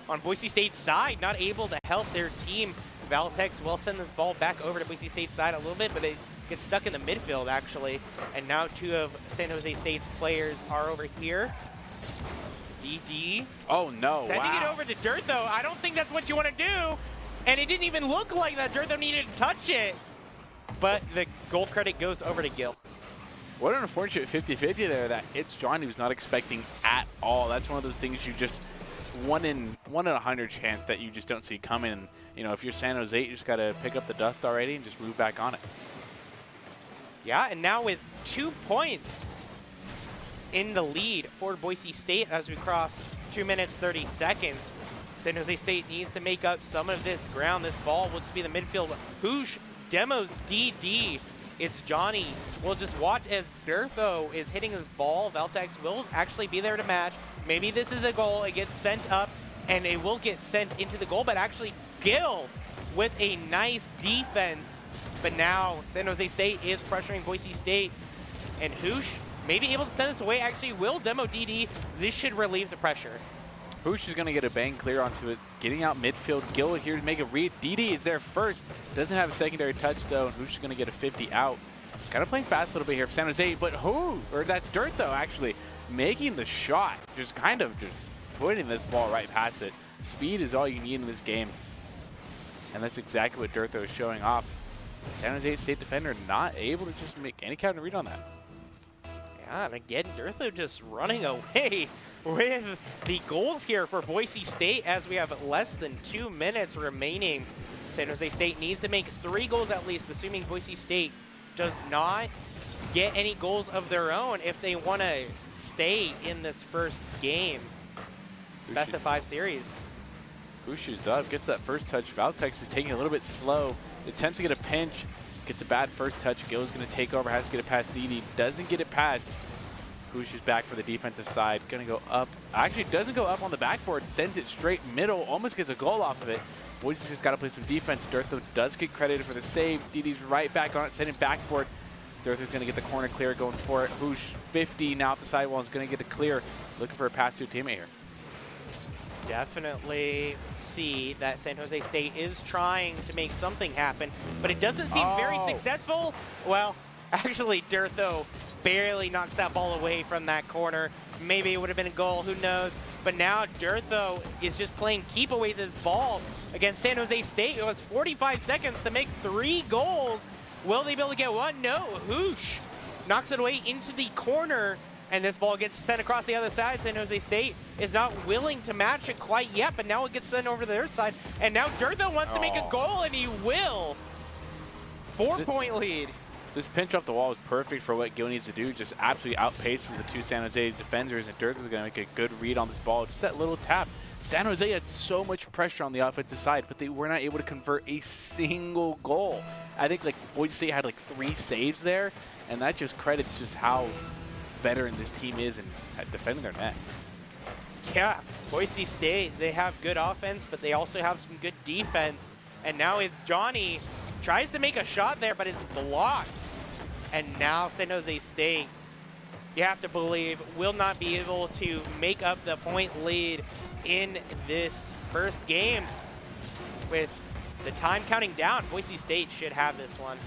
on Boise State's side, not able to help their team. Valtex will send this ball back over to Boise State's side a little bit, but it gets stuck in the midfield, actually. And now 2 of San Jose State's players are over here. DD. Oh, no. Sending it over to Dartho. I don't think that's what you want to do. And it didn't even look like that Dartho needed to touch it. But the goal credit goes over to Gil. What an unfortunate 50-50 there that it's Johnny who's not expecting at all. That's one of those things you just one in 100 chance that you just don't see coming. And, you know, if you're San Jose, you just got to pick up the dust already and just move back on it. Yeah, and now with 2 points in the lead for Boise State as we cross 2 minutes 30 seconds. San Jose State needs to make up some of this ground. This ball will just be the midfield. Hoosh demos DD. It's Johnny. We'll just watch as Durtho is hitting his ball. Valtex will actually be there to match. Maybe this is a goal. It gets sent up, and it will get sent into the goal, but actually Gill with a nice defense. But now San Jose State is pressuring Boise State, and Hoosh may be able to send this away. Actually will demo DD. This should relieve the pressure. Hoosh is going to get a bang clear onto it, getting out midfield. Gill here to make a read. DD is there first. Doesn't have a secondary touch, though, and Hoosh is going to get a 50 out. Kind of playing fast a little bit here for San Jose, but that's Durtho, actually, making the shot. Just kind of just putting this ball right past it. Speed is all you need in this game, and that's exactly what Durtho is showing off. San Jose State defender not able to just make any kind of read on that. Yeah, and again, Durtho just running away with the goals here for Boise State as we have less than 2 minutes remaining. San Jose State needs to make 3 goals at least, assuming Boise State does not get any goals of their own if they want to stay in this first game. It's best of 5 series. Hoosh is up, gets that first touch. Valtex is taking it a little bit slow. Attempts to get a pinch, gets a bad first touch. Gill's going to take over, has to get it past DD. Doesn't get it past. Hoosh is back for the defensive side. Going to go up. Actually, doesn't go up on the backboard. Sends it straight middle. Almost gets a goal off of it. Boise's just got to play some defense. Durtho does get credited for the save. DD's right back on it, sending backboard. Durtho's going to get the corner clear, going for it. Hoosh 50 now at the sidewall is going to get a clear. Looking for a pass to a teammate here. Definitely see that San Jose State is trying to make something happen, but it doesn't seem very successful. Well, actually, Durtho barely knocks that ball away from that corner. Maybe it would have been a goal, who knows? But now Durtho is just playing keep away this ball against San Jose State. It was 45 seconds to make 3 goals. Will they be able to get one? No. Hoosh knocks it away into the corner, and this ball gets sent across the other side. San Jose State is not willing to match it quite yet, but now it gets sent over to their side. And now Durtho wants to make a goal, and he will. 4-point lead. This pinch off the wall is perfect for what Gill needs to do. Just absolutely outpaces the 2 San Jose defenders, and Durtho's going to make a good read on this ball. Just that little tap. San Jose had so much pressure on the offensive side, but they were not able to convert a single goal. I think like Boise State had like 3 saves there, and that just credits just how veteran this team is in defending their net. Yeah, Boise State, they have good offense, but they also have some good defense. And now it's Johnny, tries to make a shot there, but it's blocked. And now San Jose State, you have to believe, will not be able to make up the point lead in this first game. With the time counting down, Boise State should have this one.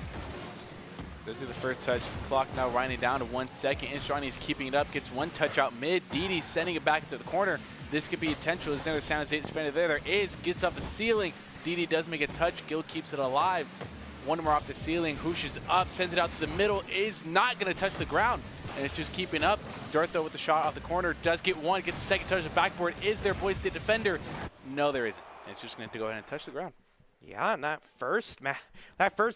This is the first touch. The clock now winding down to 1 second. Johnny's keeping it up, gets 1 touch out mid. DD sending it back into the corner. This could be potential. There's another San Jose defender there. There is. Gets off the ceiling. DD does make a touch. Gill keeps it alive. 1 more off the ceiling. Hoosh is up, sends it out to the middle. Is not going to touch the ground, and it's just keeping up. Durtho with the shot off the corner. Does get 1. Gets the second touch of the backboard. Is there Boise State defender? No, there isn't. It's just going to go ahead and touch the ground. Yeah, and that first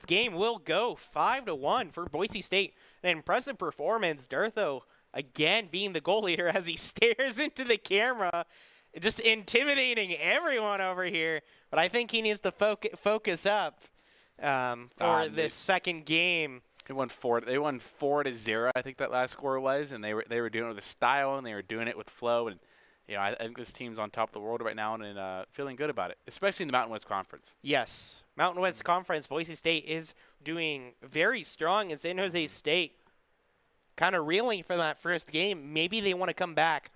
game will go 5-1 for Boise State. An impressive performance. Durtho again being the goal leader as he stares into the camera, just intimidating everyone over here. But I think he needs to focus up for this second game. They won 4-0. I think that last score was, and they were doing it with a style, and they were doing it with flow. And you know, I think this team's on top of the world right now, and feeling good about it, especially in the Mountain West Conference. Yes, Mountain West Conference, Boise State is doing very strong, and San Jose State kind of reeling for that first game. Maybe they want to come back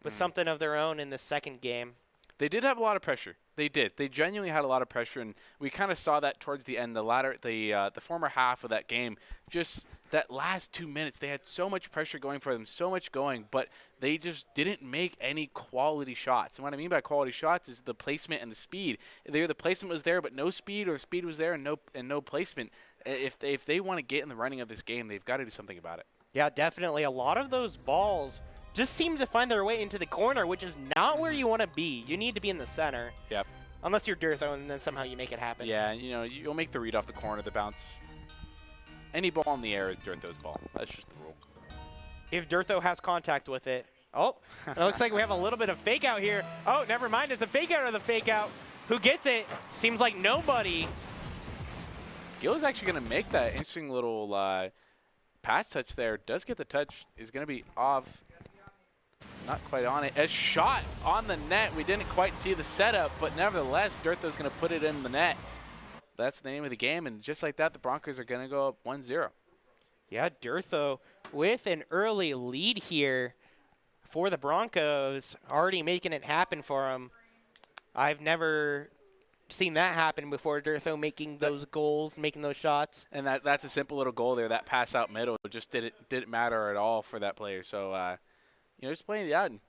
with something of their own in the second game. They did have a lot of pressure. They did. They genuinely had a lot of pressure, and we kind of saw that towards the end, the former half of that game. Just that last 2 minutes, they had so much pressure going for them, so much going, but they just didn't make any quality shots. And what I mean by quality shots is the placement and the speed. Either the placement was there but no speed, or the speed was there and no placement. If they want to get in the running of this game, they've got to do something about it. Yeah, definitely. A lot of those balls just seem to find their way into the corner, which is not where you want to be. You need to be in the center. Yep. Unless you're Durtho, and then somehow you make it happen. Yeah, you know, you'll make the read off the corner, the bounce. Any ball in the air is Durtho's ball. That's just the rule. If Durtho has contact with it. Oh, it looks like we have a little bit of fake out here. Oh, never mind. It's a fake out of the fake out. Who gets it? Seems like nobody. Gil's actually going to make that interesting little pass touch there. Does get the touch. Is going to be off. Not quite on it. A shot on the net. We didn't quite see the setup, but nevertheless, Durtho's going to put it in the net. That's the name of the game, and just like that, the Broncos are going to go up 1-0. Yeah, Durtho with an early lead here for the Broncos, already making it happen for them. I've never seen that happen before, Durtho making those goals, making those shots. And that's a simple little goal there. That pass out middle just didn't matter at all for that player. So, you know, just playing it out and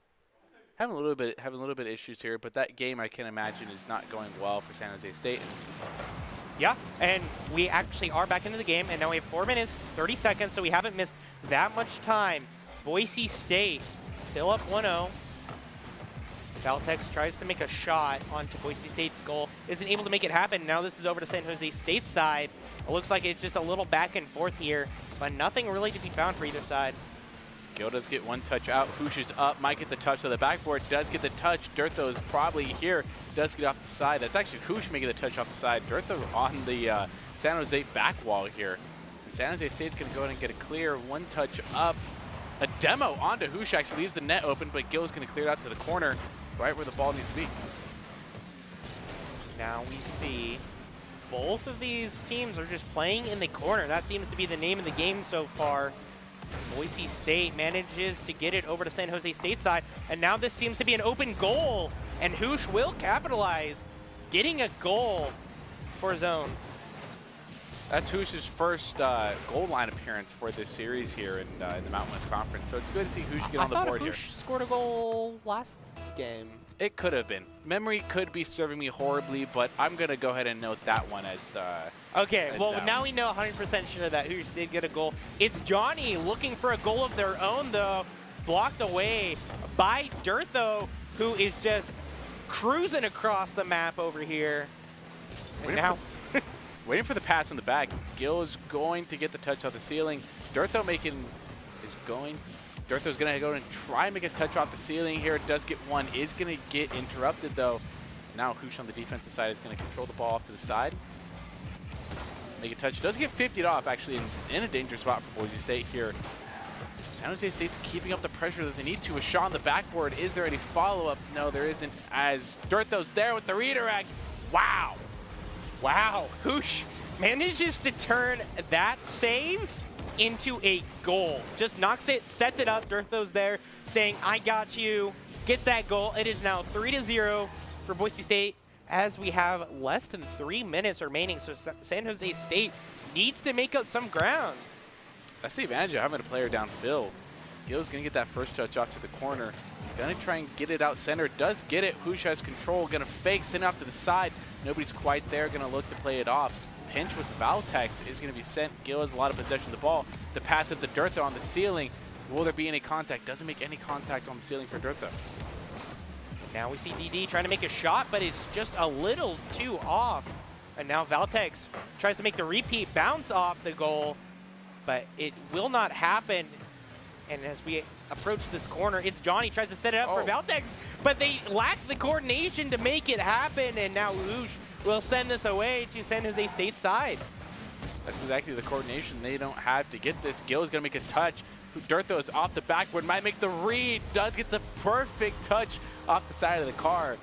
having a little bit of issues here. But that game, I can imagine, is not going well for San Jose State. Yeah, and we actually are back into the game, and now we have 4 minutes, 30 seconds, so we haven't missed that much time. Boise State still up 1-0. Valtex tries to make a shot onto Boise State's goal, isn't able to make it happen. Now this is over to San Jose State's side. It looks like it's just a little back and forth here, but nothing really to be found for either side. Gil does get one touch out. Hoosh is up. Might get the touch to the backboard. Does get the touch. Durtho is probably here. Does get off the side. That's actually Hoosh making the touch off the side. Durtho on the San Jose back wall here. And San Jose State's going to go ahead and get a clear. One touch up. A demo onto Hoosh actually leaves the net open, but Gil is going to clear it out to the corner, right where the ball needs to be. Now we see both of these teams are just playing in the corner. That seems to be the name of the game so far. Boise State manages to get it over to San Jose State side, and now this seems to be an open goal, and Hoosh will capitalize, getting a goal for his own. That's Hoosh's first goal line appearance for this series here in the Mountain West Conference, so it's good to see Hoosh get on the board here. I thought Hoosh scored a goal last game. It could have been. Memory could be serving me horribly, but I'm going to go ahead and note that one as the... Okay, well, now we know 100% sure that Hoosh did get a goal. It's Johnny looking for a goal of their own, though, blocked away by Durtho, who is just cruising across the map over here. And now... Waiting for the pass in the back. Gil is going to get the touch off the ceiling. Durtho's going to go and try and make a touch off the ceiling here. It does get one. Is going to get interrupted, though. Now Hoosh on the defensive side is going to control the ball off to the side. Make a touch. Does get 50'd off, actually, in a dangerous spot for Boise State here. San Jose State's keeping up the pressure that they need to. A shot on the backboard. Is there any follow-up? No, there isn't, as Durtho's there with the redirect. Wow. Wow. Hoosh manages to turn that save into a goal. Just knocks it, sets it up. Durtho's there saying, I got you. Gets that goal. It is now 3-0 for Boise State as we have less than 3 minutes remaining. So San Jose State needs to make up some ground. That's the advantage of having a player downfield. Gil's going to get that first touch off to the corner. Going to try and get it out center. Does get it. Hoosh has control. Going to fake, send it off to the side. Nobody's quite there. Going to look to play it off. Pinch with Valtex is going to be sent. Gil has a lot of possession of the ball. The pass up to Durtho on the ceiling. Will there be any contact? Doesn't make any contact on the ceiling for Durtho. Now we see DD trying to make a shot, but it's just a little too off. And now Valtex tries to make the repeat bounce off the goal, but it will not happen. And as we approach this corner, it's Johnny tries to set it up for Valtex, but they lack the coordination to make it happen. And now Hoosh will send this away to San Jose State's side. That's exactly the coordination they don't have to get this. Gil is going to make a touch. Durtho is off the backboard, might make the read, does get the perfect touch off the side of the car.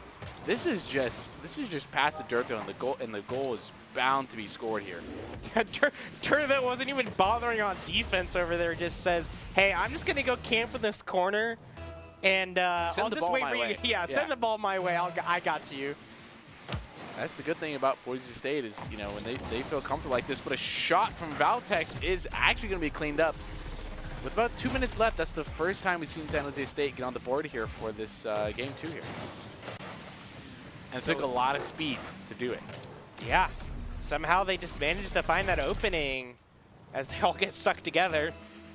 This is just past the Durtho, and the goal is bound to be scored here. Durtho wasn't even bothering on defense over there. Just says, "Hey, I'm just gonna go camp in this corner, and I'll just wait for you. Yeah, send the ball my way. I got you." That's the good thing about Boise State is, you know, when they feel comfortable like this. But a shot from Valtex is actually going to be cleaned up. With about 2 minutes left, that's the first time we've seen San Jose State get on the board here for this game 2 here. And it took a lot of speed to do it. Yeah. Somehow they just managed to find that opening as they all get sucked together.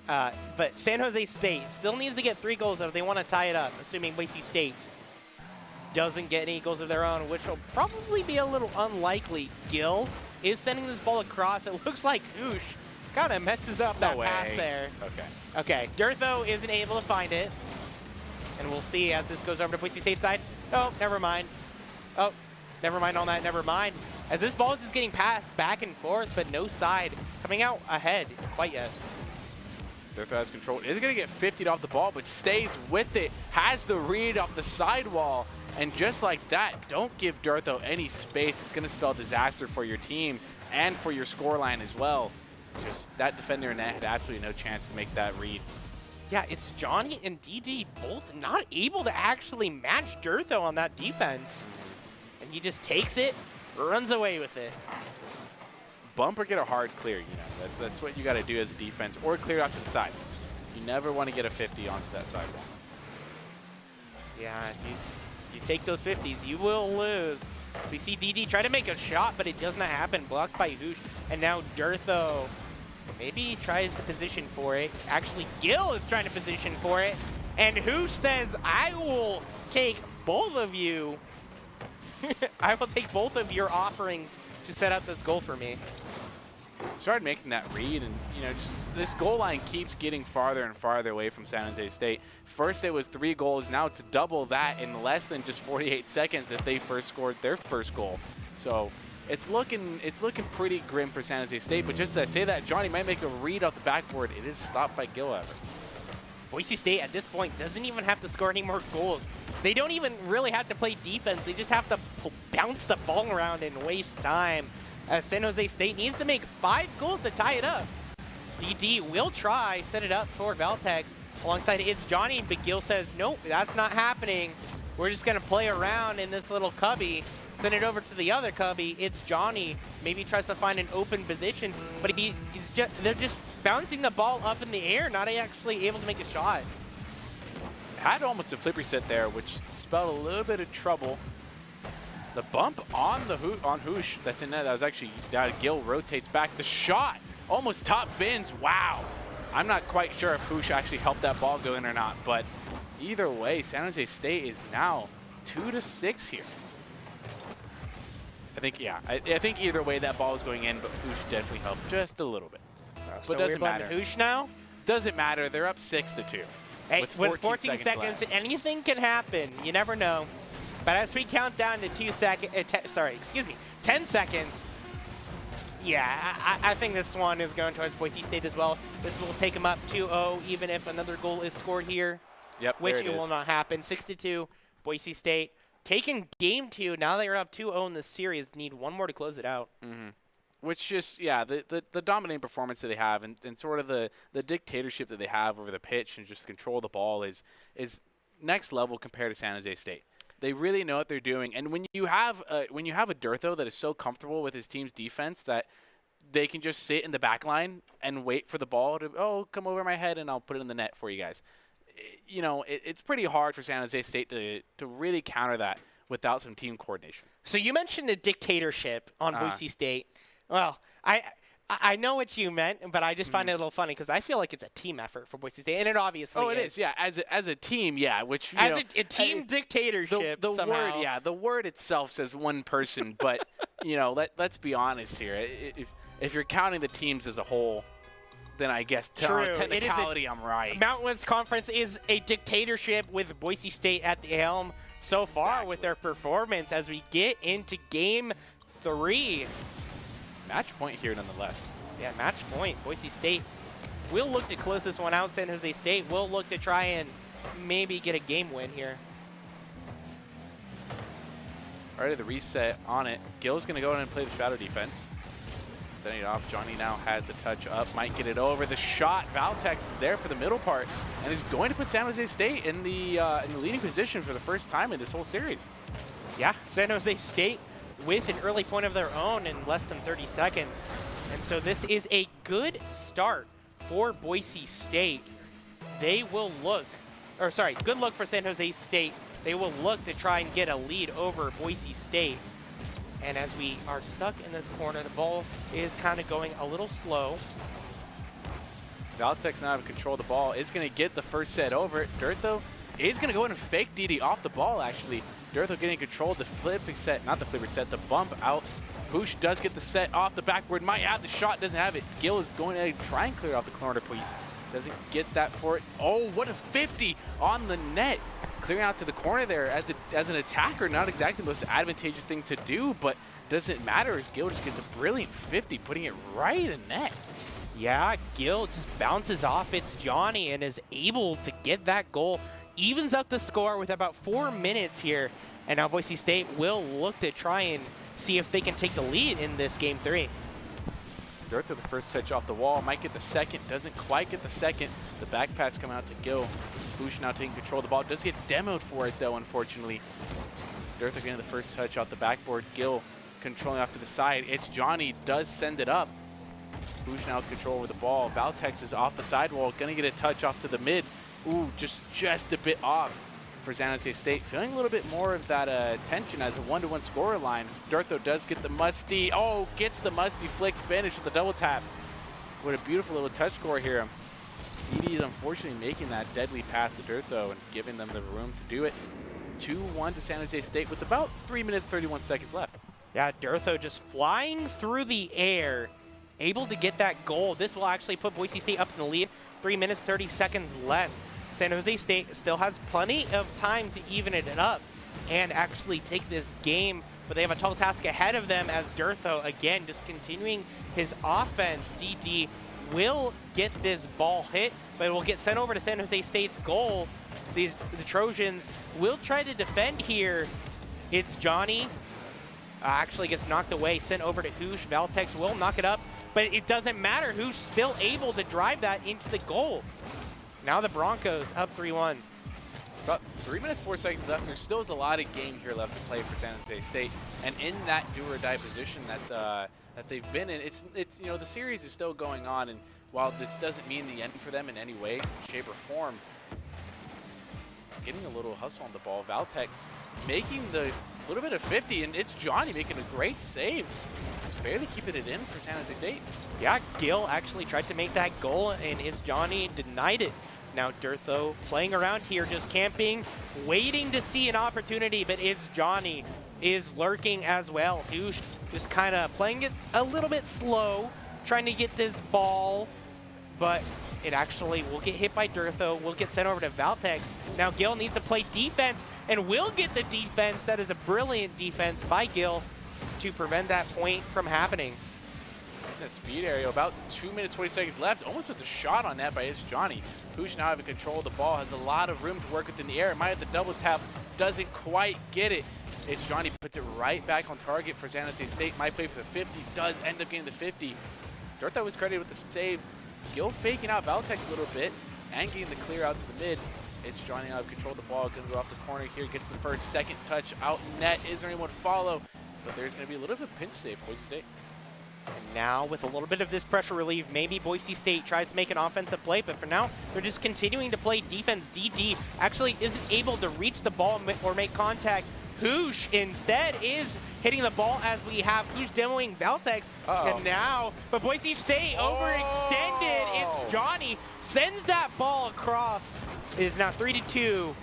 But San Jose State still needs to get 3 goals if they want to tie it up, assuming Boise State doesn't get any goals of their own, which will probably be a little unlikely. Gill is sending this ball across. It looks like Oosh kind of messes up that pass there. Okay, Durtho isn't able to find it. And we'll see as this goes over to Boise State side. Oh, never mind. Oh, never mind on that, never mind. As this ball is just getting passed back and forth, but no side coming out ahead quite yet. Durtho has control. Is going to get 50'd off the ball, but stays with it. Has the read off the sidewall. And just like that, don't give Durtho any space. It's going to spell disaster for your team and for your scoreline as well. Just that defender in net had absolutely no chance to make that read. Yeah, it's Johnny and DD both not able to actually match Durtho on that defense. And he just takes it, runs away with it. Bump or get a hard clear, you know. That's what you got to do as a defense, or clear out to the side. You never want to get a 50 onto that sidewall. Yeah, if you take those 50s, you will lose. So we see DD try to make a shot, but it does not happen. Blocked by Hoosh. And now Durtho maybe tries to position for it. Actually, Gill is trying to position for it. And Hoosh says, I will take both of you. I will take both of your offerings to set up this goal for me. Started making that read, and you know, just this goal line keeps getting farther and farther away from San Jose State. First it was 3 goals, now it's double that in less than just 48 seconds that they first scored their first goal. So it's looking pretty grim for San Jose State. But just as I say that, Johnny might make a read off the backboard. It is stopped by Gill. Boise State at this point doesn't even have to score any more goals. They don't even really have to play defense. They just have to bounce the ball around and waste time. San Jose State needs to make 5 goals to tie it up. DD will try, set it up for Valtex. Alongside it's Johnny, but Gill says, nope, that's not happening. We're just going to play around in this little cubby. Send it over to the other cubby. It's Johnny. Maybe tries to find an open position, but they're just bouncing the ball up in the air, not actually able to make a shot. Had almost a flip reset there, which spelled a little bit of trouble. The bump on the Hoosh that's in there, that was actually, Gill rotates back. The shot almost top bins. Wow. I'm not quite sure if Hoosh actually helped that ball go in or not, but either way, San Jose State is now 2-6 here. I think, yeah, I think either way that ball was going in, but Hoosh definitely helped just a little bit. So but doesn't matter. Hoosh now? Doesn't matter. They're up 6-2. Hey, with 14 seconds, left. anything can happen. You never know. But as we count down to 10 seconds, yeah, I think this one is going towards Boise State as well. This will take them up 2-0, even if another goal is scored here. Yep, which it will not happen. 6-2, Boise State. Taking game 2, now they are up 2-0 in this series, need one more to close it out. Mm-hmm. Which just, yeah, the dominating performance that they have and sort of the dictatorship that they have over the pitch and just control the ball is next level compared to San Jose State. They really know what they're doing. And when you have a Durtho that is so comfortable with his team's defense that they can just sit in the back line and wait for the ball to, come over my head and I'll put it in the net for you guys. You know, it's pretty hard for San Jose State to really counter that without some team coordination. So you mentioned a dictatorship on Boise State. Well, I know what you meant, but I just find it a little funny because I feel like it's a team effort for Boise State, and it obviously is. Oh, it is, yeah. As a team, yeah. Which as a team dictatorship. The somehow. word, yeah. The word itself says one person, but let's be honest here. If you're counting the teams as a whole, then I guess technicality, I'm right. Mountain West Conference is a dictatorship with Boise State at the helm so far with their performance as we get into Game 3. Match point here, nonetheless. Yeah, match point. Boise State will look to close this one out. San Jose State will look to try and maybe get a game win here. Already the reset on it. Gill's going to go in and play the shadow defense. Setting it off. Johnny now has the touch up. Might get it over. The shot. Valtex is there for the middle part and is going to put San Jose State in the leading position for the first time in this whole series. Yeah, San Jose State with an early point of their own in less than 30 seconds. And so this is a good start for Boise State. They will look, good look for San Jose State. They will look to try and get a lead over Boise State. And as we are stuck in this corner, the ball is kind of going a little slow. Valtex now have control of the ball. It's going to get the first set over. Dirtho is going to go in and fake DD off the ball, actually. Dirtho getting control of the flipping set, not the flipper set, the bump out. Hoosh does get the set off the backboard. Might have the shot, doesn't have it. Gil is going to try and clear off the corner piece. Doesn't get that for it. Oh, what a 50 on the net. Clearing out to the corner there as an attacker, not exactly the most advantageous thing to do, but doesn't matter. Gil just gets a brilliant 50, putting it right in the net. Yeah, Gil just bounces off. It's Johnny and is able to get that goal. Evens up the score with about 4 minutes here. And now Boise State will look to try and see if they can take the lead in this game 3. Dirtho the first touch off the wall, might get the second, doesn't quite get the second. The back pass coming out to Gil. Hoosh now taking control of the ball, does get demoed for it though, unfortunately. Dirtho getting the first touch off the backboard. Gil controlling off to the side. It's Johnny, does send it up. Hoosh now with control over the ball. Valtex is off the sidewall, gonna get a touch off to the mid. Ooh, just a bit off for San Jose State. Feeling a little bit more of that tension as a 1-to-1 scorer line. Dirtho does get the musty. Oh, gets the musty flick finish with the double tap. What a beautiful little touch score here. DD is unfortunately making that deadly pass to Dirtho and giving them the room to do it. 2-1 to San Jose State with about 3 minutes, 31 seconds left. Yeah, Dirtho just flying through the air, able to get that goal. This will actually put Boise State up in the lead. 3 minutes, 30 seconds left. San Jose State still has plenty of time to even it up and actually take this game, but they have a tall task ahead of them as Dirtho, again, just continuing his offense. DD will get this ball hit, but it will get sent over to San Jose State's goal. The Trojans will try to defend here. It's Johnny. Actually gets knocked away, sent over to Hoosh. Valtex will knock it up, but it doesn't matter. Hoosh still able to drive that into the goal. Now the Broncos up 3-1. About 3 minutes, 4 seconds left. There still is a lot of game here left to play for San Jose State, and in that do-or-die position that they've been in, it's you know, the series is still going on, and while this doesn't mean the end for them in any way, shape, or form, getting a little hustle on the ball. Valtex making the little bit of 50, and it's Johnny making a great save. Barely keeping it in for San Jose State. Yeah, Gil actually tried to make that goal, and it's Johnny denied it. Now Dirtho playing around here, just camping, waiting to see an opportunity, but it's Johnny is lurking as well. Hoosh just kind of playing it a little bit slow, trying to get this ball, but it actually will get hit by Dirtho, will get sent over to Valtex. Now Gil needs to play defense, and will get the defense. That is a brilliant defense by Gil to prevent that point from happening. A speed area, about 2 minutes, 20 seconds left. Almost puts a shot on that by It's Johnny. Hoosh now having control of the ball, has a lot of room to work with in the air. Might have the double tap, doesn't quite get it. It's Johnny puts it right back on target for San Jose State. Might play for the 50, does end up getting the 50. Dirtho was credited with the save. Gil faking out Valtex a little bit and getting the clear out to the mid. It's Johnny now have control of the ball, gonna go off the corner here, gets the first, second touch out net. Is there anyone to follow? But there's gonna be a little bit of a pinch save for Boise State. And now with a little bit of this pressure relief, maybe Boise State tries to make an offensive play, but for now, they're just continuing to play defense. DD actually isn't able to reach the ball or make contact. Hoosh instead is hitting the ball as we have Hoosh demoing Valtex. And now, but Boise State overextended. It's Johnny, sends that ball across. It is now 3-2.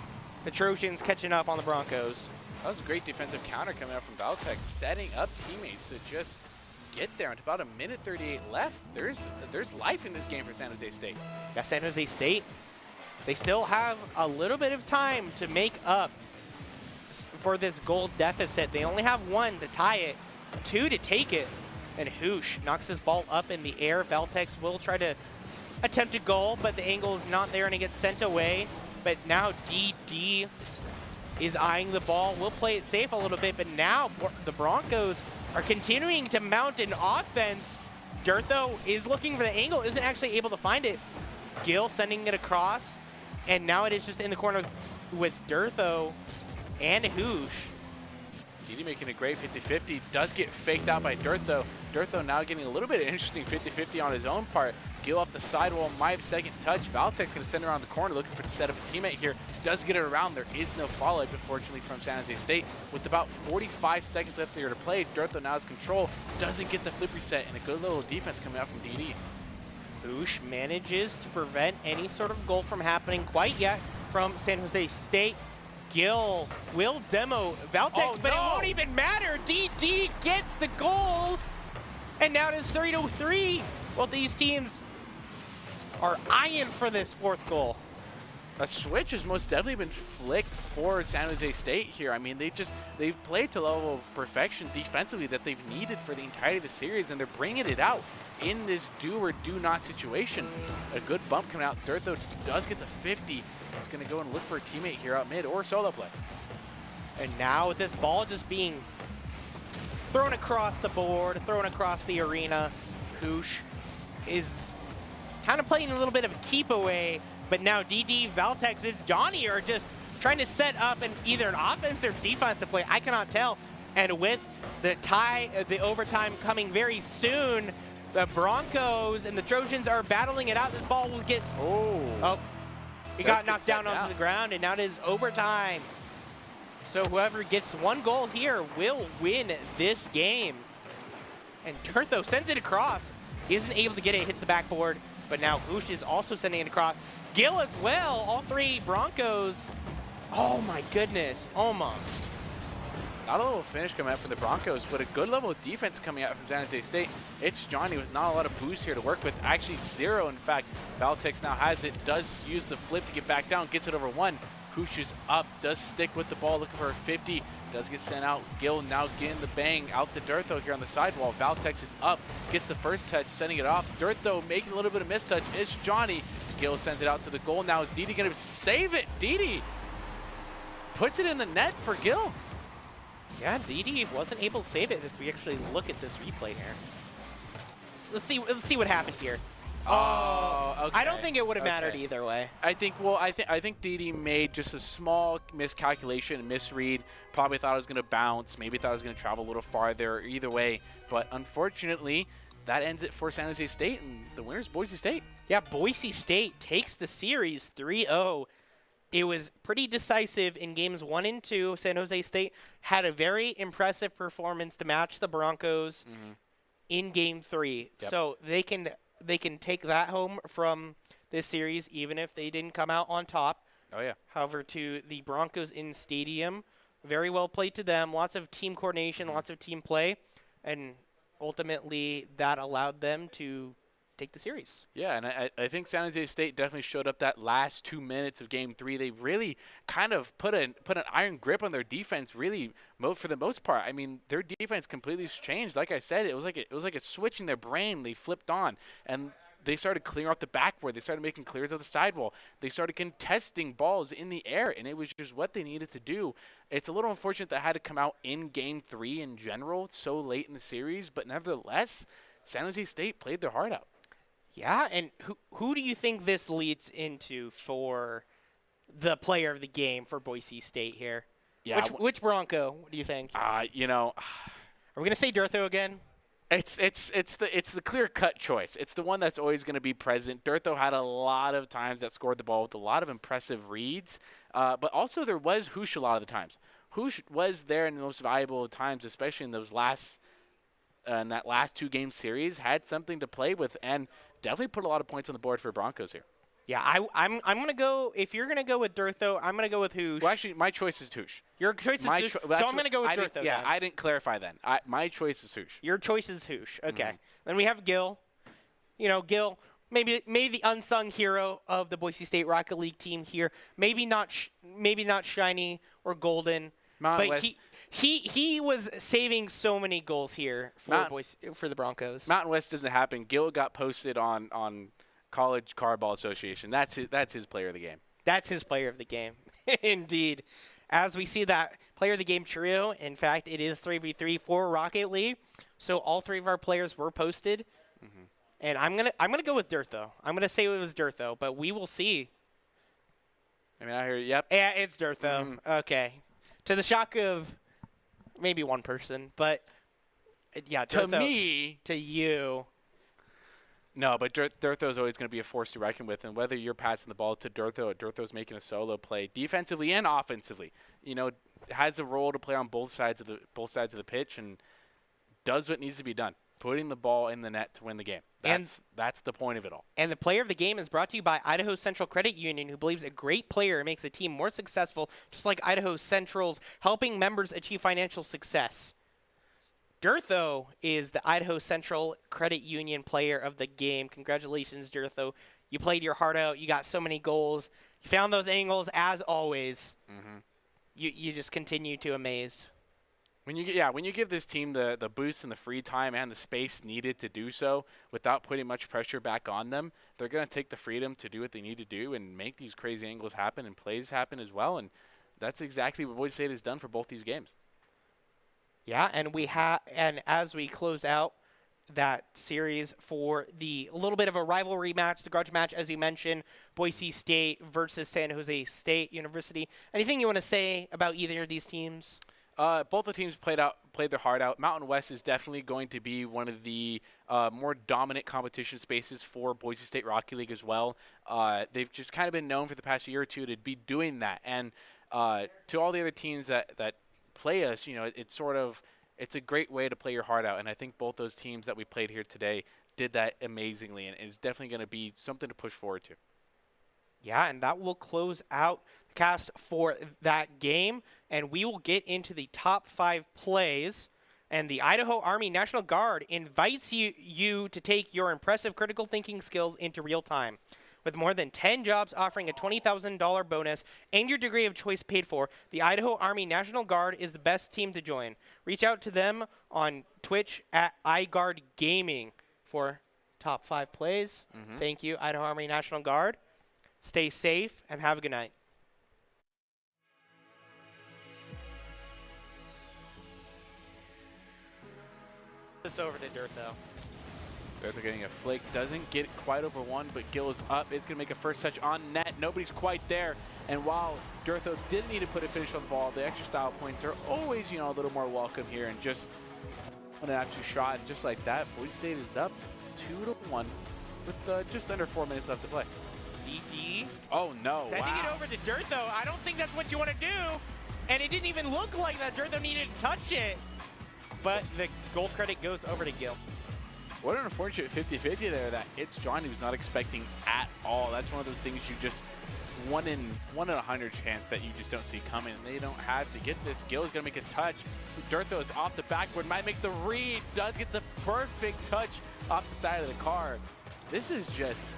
The Trojans catching up on the Broncos. That was a great defensive counter coming out from Valtex, setting up teammates to just get there. And about 1:38 left. There's life in this game for San Jose State. Yeah, San Jose State, they still have a little bit of time to make up for this goal deficit. They only have 1 to tie it, 2 to take it. And Hoosh knocks his ball up in the air. Valtex will try to attempt a goal, but the angle is not there and it gets sent away. But now DD is eyeing the ball. We'll play it safe a little bit, but now the Broncos are continuing to mount an offense. Dirtho is looking for the angle, isn't actually able to find it. Gil sending it across, and now it is just in the corner with Dirtho and Hoosh. DD making a great 50-50, does get faked out by Dirtho. Dirtho now getting a little bit of interesting 50-50 on his own part. Gil off the sidewall, might have second touch. Valtex gonna send it around the corner, looking for the set of a teammate here. Does get it around, there is no follow-up, unfortunately, from San Jose State. With about 45 seconds left here to play, Dirtho now has control, doesn't get the flip reset, and a good little defense coming out from DD. Hoosh manages to prevent any sort of goal from happening quite yet from San Jose State. Gil will demo Valtex, but it won't even matter. DD gets the goal, and now it is 3-3. Well, these teams are eyeing for this fourth goal. A switch has most definitely been flicked for San Jose State here. I mean, they've played to a level of perfection defensively that they've needed for the entirety of the series, and they're bringing it out in this do or do not situation. A good bump coming out. Dirtho does get the 50. He's going to go and look for a teammate here out mid or solo play. And now with this ball just being thrown across the board, thrown across the arena, Hoosh is kind of playing a little bit of a keep away. But now DD, Valtex, it's Johnny are just trying to set up either an offensive or defensive play. I cannot tell. And with the tie, the overtime coming very soon, the Broncos and the Trojans are battling it out. This ball will get... It got knocked down onto the ground, and now it is overtime. So whoever gets one goal here will win this game. And Turtho sends it across. Isn't able to get it, hits the backboard. But now Hoosh is also sending it across. Gil as well, all three Broncos. Oh my goodness, almost. Not a little finish coming out from the Broncos, but a good level of defense coming out from San Jose State. It's Johnny with not a lot of boost here to work with. Actually zero, in fact. Valtex now has it, does use the flip to get back down, gets it over one. Hoosh is up, does stick with the ball, looking for a 50. Does get sent out. Gil now getting the bang out to Dirtho here on the sidewall. Valtex is up, gets the first touch, sending it off. Dirtho making a little bit of mistouch. It's Johnny. Gil sends it out to the goal. Now is Didi going to save it? Didi puts it in the net for Gil. Yeah, Didi wasn't able to save it if we actually look at this replay here. Let's see what happened here. Oh, okay. I don't think it would have mattered either way. I think Didi made just a small miscalculation, misread. Probably thought it was going to bounce. Maybe thought it was going to travel a little farther. Either way, but unfortunately, that ends it for San Jose State, and the winner's Boise State. Yeah, Boise State takes the series 3-0. It was pretty decisive in games 1 and 2. San Jose State had a very impressive performance to match the Broncos in game 3. Yep. So they can take that home from this series, even if they didn't come out on top. Oh, yeah. However, to the Broncos in stadium, very well played to them. Lots of team coordination, lots of team play, and ultimately that allowed them to take the series. Yeah, and I think San Jose State definitely showed up that last 2 minutes of Game 3. They really kind of put an iron grip on their defense, really, for the most part. I mean, their defense completely changed. Like I said, it was like a switch in their brain. They flipped on, and they started clearing off the backboard. They started making clears of the sidewall. They started contesting balls in the air, and it was just what they needed to do. It's a little unfortunate that had to come out in Game 3 in general so late in the series, but nevertheless, San Jose State played their heart out. Yeah, and who do you think this leads into for the player of the game for Boise State here? Yeah, which Bronco do you think? Are we gonna say Dirtho again? It's the clear-cut choice. It's the one that's always going to be present. Dirtho had a lot of times that scored the ball with a lot of impressive reads, but also there was Hoosh a lot of the times. Hoosh was there in the most valuable times, especially in those in that last 2-game series, had something to play with, and definitely put a lot of points on the board for Broncos here. Yeah, I'm gonna go. If you're gonna go with Dirtho, I'm gonna go with Hoosh. Well, actually, my choice is Hoosh. Your choice is Hoosh. So I'm gonna go with Dirtho. Yeah, I didn't clarify then. My choice is Hoosh. Your choice is Hoosh. Okay. Then we have Gil. You know, Gil, maybe the unsung hero of the Boise State Rocket League team here. Maybe not shiny or golden, but he was saving so many goals here for the Broncos. Mountain West doesn't happen. Gil got posted on College Cardball Association. That's his player of the game. That's his player of the game. Indeed. As we see that player of the game trio, in fact, it is 3v3 for Rocket League. So all 3 of our players were posted. And I'm gonna go with Dirtho. I'm gonna say it was Dirtho, but we will see. I mean, I hear yep. Yeah, it's Dirtho. Okay. To the shock of maybe one person, but yeah, Dirtho, to me, to you. No, but Dirtho is always going to be a force to reckon with, and whether you're passing the ball to Dirtho or Dirtho's making a solo play, defensively and offensively, has a role to play on both sides of the pitch and does what needs to be done. putting the ball in the net to win the game. That's the point of it all. And the player of the game is brought to you by Idaho Central Credit Union, who believes a great player makes a team more successful, just like Idaho Central's helping members achieve financial success. Durtho is the Idaho Central Credit Union player of the game. Congratulations, Durtho. You played your heart out. You got so many goals. You found those angles, as always. You just continue to amaze. When you give this team the boost and the free time and the space needed to do so without putting much pressure back on them, they're going to take the freedom to do what they need to do and make these crazy angles happen and plays happen as well. And that's exactly what Boise State has done for both these games. Yeah, and as we close out that series for the little bit of a rivalry match, the grudge match, as you mentioned, Boise State versus San Jose State University. Anything you want to say about either of these teams? Both the teams played their heart out. Mountain West is definitely going to be one of the more dominant competition spaces for Boise State Rocky League as well. They've just kind of been known for the past year or two to be doing that. And to all the other teams that play us, it's a great way to play your heart out. And I think both those teams that we played here today did that amazingly, and it's definitely going to be something to push forward to. Yeah, and that will close out the cast for that game, and we will get into the top 5 plays. And the Idaho Army National Guard invites you to take your impressive critical thinking skills into real time. With more than 10 jobs offering a $20,000 bonus and your degree of choice paid for, the Idaho Army National Guard is the best team to join. Reach out to them on Twitch at iGuardGaming for top 5 plays. Thank you, Idaho Army National Guard. Stay safe and have a good night. This over to Durtho. They're getting a flake. Doesn't get quite over one, but Gill is up. It's going to make a first touch on net. Nobody's quite there. And while Durtho didn't need to put a finish on the ball, the extra style points are always, a little more welcome here. And just an after shot, and just like that, Boise State is up 2-1 with just under 4 minutes left to play. DD. Oh, no. Sending it over to Durtho. I don't think that's what you want to do. And it didn't even look like that Durtho needed to touch it. But the goal credit goes over to Gill. What an unfortunate 50-50 there that hits Johnny was not expecting at all. That's one of those things you just, 1 in 100 chance that you just don't see coming. And they don't have to get this. Gill is going to make a touch. Durtho is off the backboard, might make the read, does get the perfect touch off the side of the car. This is just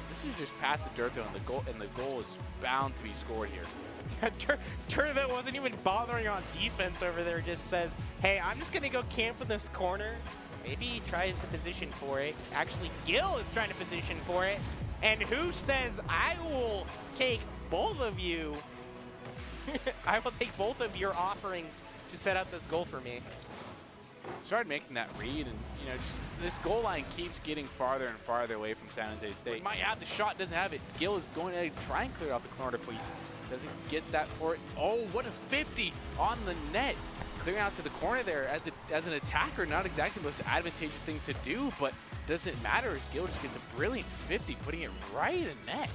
past the Durtho, and the goal is bound to be scored here. Durtho wasn't even bothering on defense over there, just says, hey, I'm just going to go camp in this corner. Maybe he tries to position for it. Actually, Gill is trying to position for it. And who says, I will take both of you. I will take both of your offerings to set out this goal for me. Started making that read, and just this goal line keeps getting farther and farther away from San Jose State. Might have the shot, doesn't have it. Gill is going to try and clear off the corner, please. Doesn't get that for it. Oh, what a 50 on the net. Clearing out to the corner there as an attacker, not exactly the most advantageous thing to do, but doesn't matter. Gill just gets a brilliant 50, putting it right in net.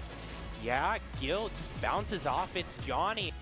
Yeah, Gill just bounces off. It's Johnny.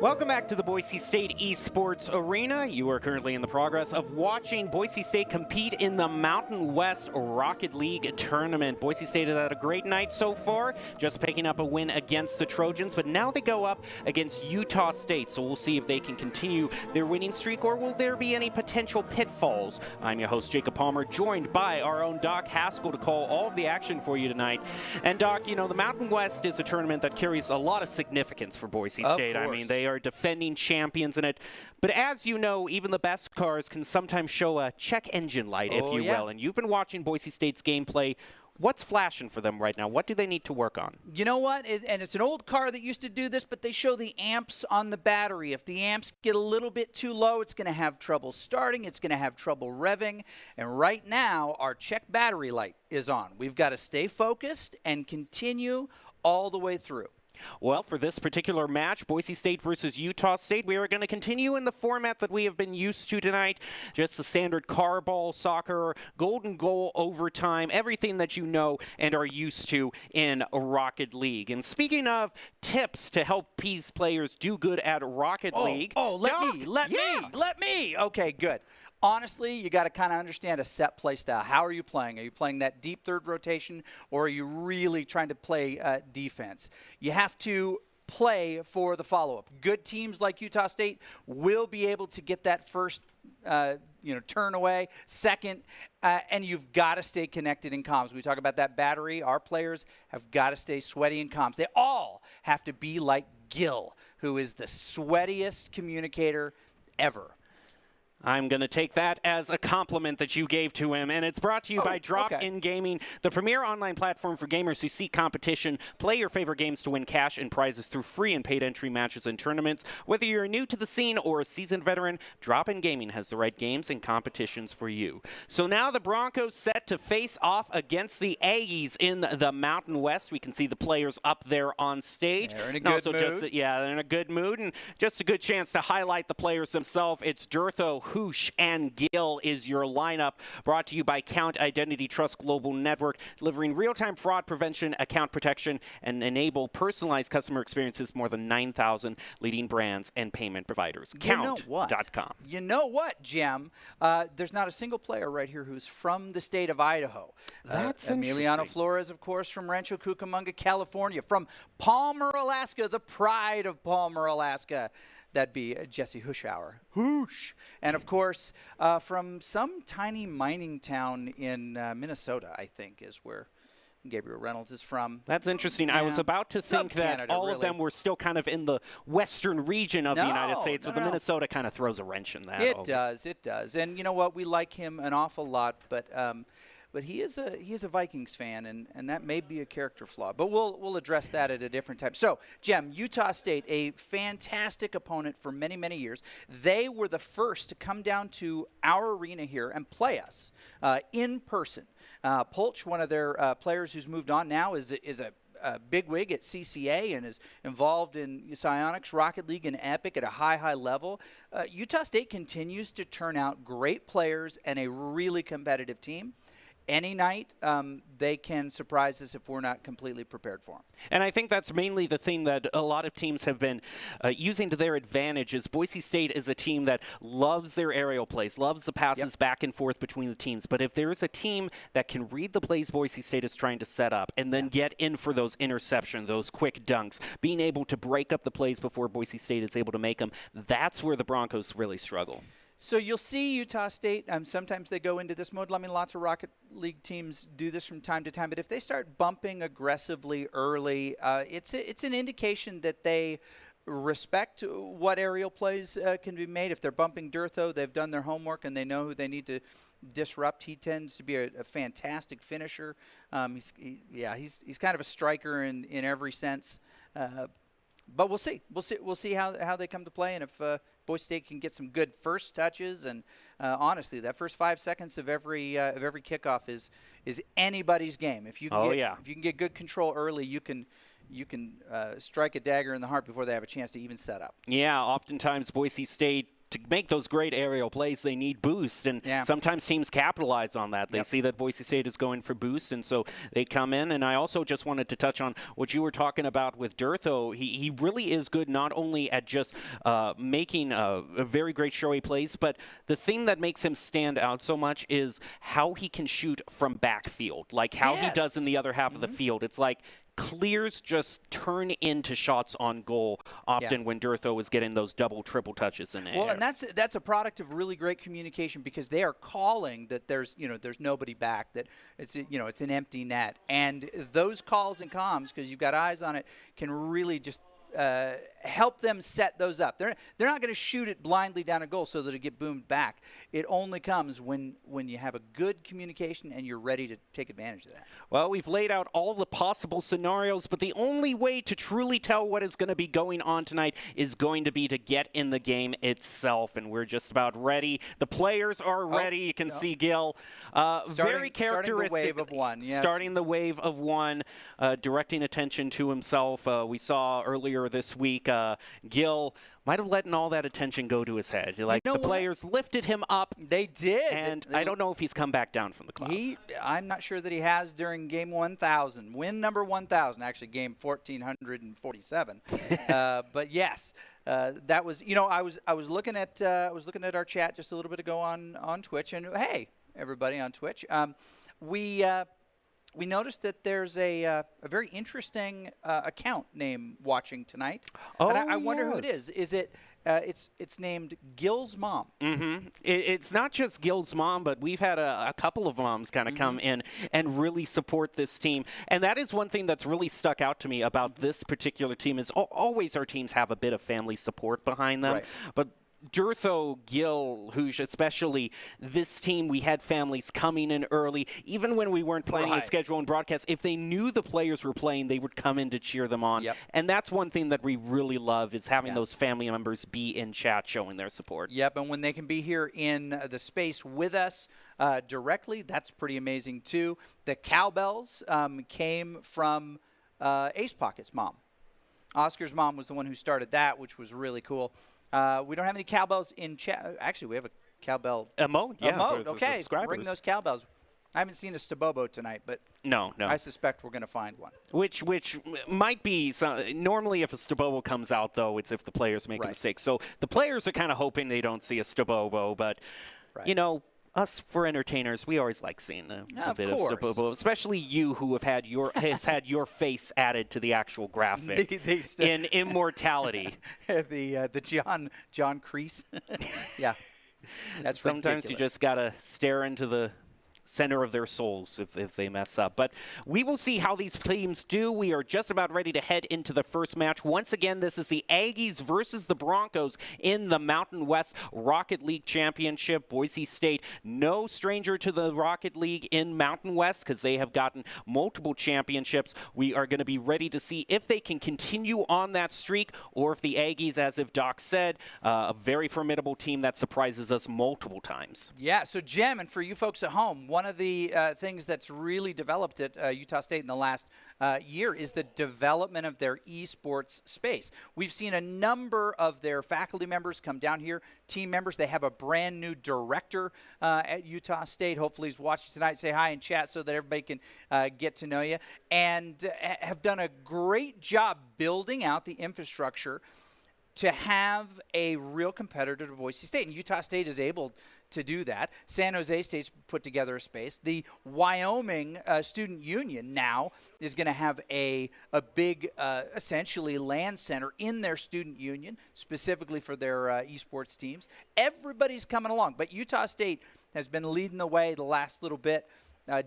Welcome back to the Boise State Esports Arena. You are currently in the progress of watching Boise State compete in the Mountain West Rocket League tournament. Boise State has had a great night so far, just picking up a win against the Trojans, but now they go up against Utah State, so we'll see if they can continue their winning streak, or will there be any potential pitfalls. I'm your host, Jacob Palmer, joined by our own Doc Haskell to call all of the action for you tonight. And Doc, the Mountain West is a tournament that carries a lot of significance for Boise State. I mean, they are defending champions in it. But as you know, even the best cars can sometimes show a check engine light, if you will. And you've been watching Boise State's gameplay. What's flashing for them right now? What do they need to work on? You know what? And it's an old car that used to do this, but they show the amps on the battery. If the amps get a little bit too low, it's going to have trouble starting. It's going to have trouble revving. And right now, our check battery light is on. We've got to stay focused and continue all the way through. Well, for this particular match, Boise State versus Utah State, we are going to continue in the format that we have been used to tonight. Just the standard car ball, soccer, golden goal, overtime, everything that you know and are used to in Rocket League. And speaking of tips to help these players do good at Rocket League. Let me. Okay, good. Honestly, you got to kind of understand a set play style. How are you playing? Are you playing that deep third rotation, or are you really trying to play defense? You have to play for the follow-up. Good teams like Utah State will be able to get that first turn away, second, and you've got to stay connected in comms. We talk about that battery. Our players have got to stay sweaty in comms. They all have to be like Gil, who is the sweatiest communicator ever. I'm going to take that as a compliment that you gave to him, and it's brought to you by Drop-In Gaming, the premier online platform for gamers who seek competition. Play your favorite games to win cash and prizes through free and paid entry matches and tournaments. Whether you're new to the scene or a seasoned veteran, Drop-In Gaming has the right games and competitions for you. So now the Broncos set to face off against the Aggies in the Mountain West. We can see the players up there on stage. They're in a good mood. They're in a good mood, and just a good chance to highlight the players themselves. It's Durtho, Hoosh, and Gill is your lineup, brought to you by Count Identity Trust Global Network, delivering real-time fraud prevention, account protection, and enable personalized customer experiences more than 9,000 leading brands and payment providers. Count.com. You know what, Jem? There's not a single player right here who's from the state of Idaho. That's Emiliano Flores, of course, from Rancho Cucamonga, California. From Palmer, Alaska, the pride of Palmer, Alaska. That'd be Jesse Hushauer. Hoosh! And, of course, from some tiny mining town in Minnesota, I think, is where Gabriel Reynolds is from. That's interesting. Yeah. I was about to think that all of them were still kind of in the western region of the United States, but the Minnesota kind of throws a wrench in that. It does. And you know what? We like him an awful lot, but he is a Vikings fan, and that may be a character flaw. But we'll address that at a different time. So, Jem, Utah State, a fantastic opponent for many, many years. They were the first to come down to our arena here and play us in person. Polch, one of their players who's moved on now, is a bigwig at CCA and is involved in Psionics, Rocket League, and Epic at a high level. Utah State continues to turn out great players and a really competitive team. Any night, they can surprise us if we're not completely prepared for them. And I think that's mainly the thing that a lot of teams have been using to their advantage is Boise State is a team that loves their aerial plays, loves the passes back and forth between the teams. But if there is a team that can read the plays Boise State is trying to set up and then get in for those interceptions, those quick dunks, being able to break up the plays before Boise State is able to make them, that's where the Broncos really struggle. So you'll see Utah State, sometimes they go into this mode. I mean, lots of Rocket League teams do this from time to time. But if they start bumping aggressively early, it's an indication that they respect what aerial plays can be made. If they're bumping Durtho, they've done their homework and they know who they need to disrupt. He tends to be a fantastic finisher. He's kind of a striker in every sense. But we'll see. We'll see how they come to play, and if Boise State can get some good first touches, and honestly, that first 5 seconds of every kickoff is anybody's game. If you can if you can get good control early, you can strike a dagger in the heart before they have a chance to even set up. Yeah, oftentimes Boise State, to make those great aerial plays, they need boost, and sometimes teams capitalize on that. They see that Boise State is going for boost, and so they come in. And I also just wanted to touch on what you were talking about with Durtho. He really is good not only at just making a very great showy plays, but the thing that makes him stand out so much is how he can shoot from backfield, like how he does in the other half of the field. It's like clears just turn into shots on goal often when Durtho is getting those double, triple touches in the air. Well, and that's a product of really great communication because they are calling that there's nobody back, that it's an empty net, and those calls and comms, because you've got eyes on it, can really just help them set those up. They're not going to shoot it blindly down a goal so that it get boomed back. It only comes when you have a good communication and you're ready to take advantage of that. Well, we've laid out all the possible scenarios, but the only way to truly tell what is going to be going on tonight is going to be to get in the game itself, and we're just about ready. The players are ready. You can see Gil, very characteristic. Starting the wave of one. Yes. Starting the wave of one, directing attention to himself. We saw earlier this week, Gil might have let all that attention go to his head. Like, the players lifted him up. They did. And I don't know if he's come back down from the clouds. I'm not sure that he has during game 1,000. Win number 1,000, actually game 1,447. But yes, that was. I was looking at our chat just a little bit ago on Twitch, and hey, everybody on Twitch, we noticed that there's a very interesting account name watching tonight. Oh, and I wonder who it is. Is it? It's named Gil's mom. Mm-hmm. It's not just Gil's mom, but we've had a couple of moms kind of come in and really support this team. And that is one thing that's really stuck out to me about this particular team is always our teams have a bit of family support behind them. Right. But Durtho, Gil, Hoosh, especially this team, we had families coming in early. Even when we weren't planning a schedule and broadcast, if they knew the players were playing, they would come in to cheer them on. Yep. And that's one thing that we really love is having those family members be in chat showing their support. Yep, and when they can be here in the space with us directly, that's pretty amazing too. The cowbells came from Ace Pocket's mom. Oscar's mom was the one who started that, which was really cool. We don't have any cowbells in chat. Actually, we have a cowbell emote. Yeah, emote. for Okay, subscribers. bring those cowbells. I haven't seen a Stabobo tonight, but no. I suspect we're going to find one. Which might be normally if a Stabobo comes out, though, it's if the players make a mistake. So the players are kind of hoping they don't see a Stabobo, but us for entertainers, we always like seeing a bit of Stabobo, especially you who have had your face added to the actual graphic in Immortality. the John Kreese. Yeah, that's sometimes ridiculous. You just gotta stare into the center of their souls if they mess up. But we will see how these teams do. We are just about ready to head into the first match. Once again, this is the Aggies versus the Broncos in the Mountain West Rocket League Championship. Boise State, no stranger to the Rocket League in Mountain West because they have gotten multiple championships. We are going to be ready to see if they can continue on that streak or if the Aggies, as if Doc said, a very formidable team that surprises us multiple times. Yeah, so Jem, and for you folks at home, one of the things that's really developed at Utah State in the last year is the development of their esports space. We've seen a number of their faculty members come down here, team members. They have a brand new director at Utah State. Hopefully he's watching tonight. Say hi in chat so that everybody can get to know you. And have done a great job building out the infrastructure to have a real competitor to Boise State. And Utah State is able to do that. San Jose State's put together a space. The Wyoming Student Union now is going to have a big, essentially, land center in their student union, specifically for their esports teams. Everybody's coming along, but Utah State has been leading the way the last little bit,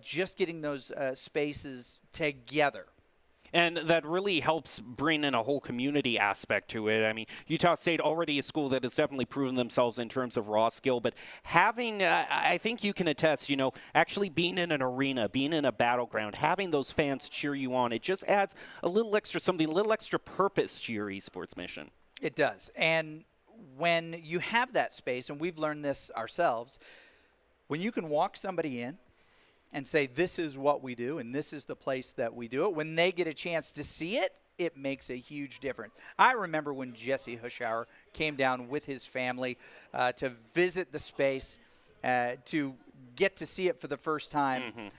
just getting those spaces together. And that really helps bring in a whole community aspect to it. I mean, Utah State already a school that has definitely proven themselves in terms of raw skill, but having, I think you can attest, actually being in an arena, being in a battleground, having those fans cheer you on, it just adds a little extra something, a little extra purpose to your esports mission. It does. And when you have that space, and we've learned this ourselves, when you can walk somebody in and say, this is what we do, and this is the place that we do it, when they get a chance to see it, it makes a huge difference. I remember when Jesse Hushauer came down with his family to visit the space, to get to see it for the first time.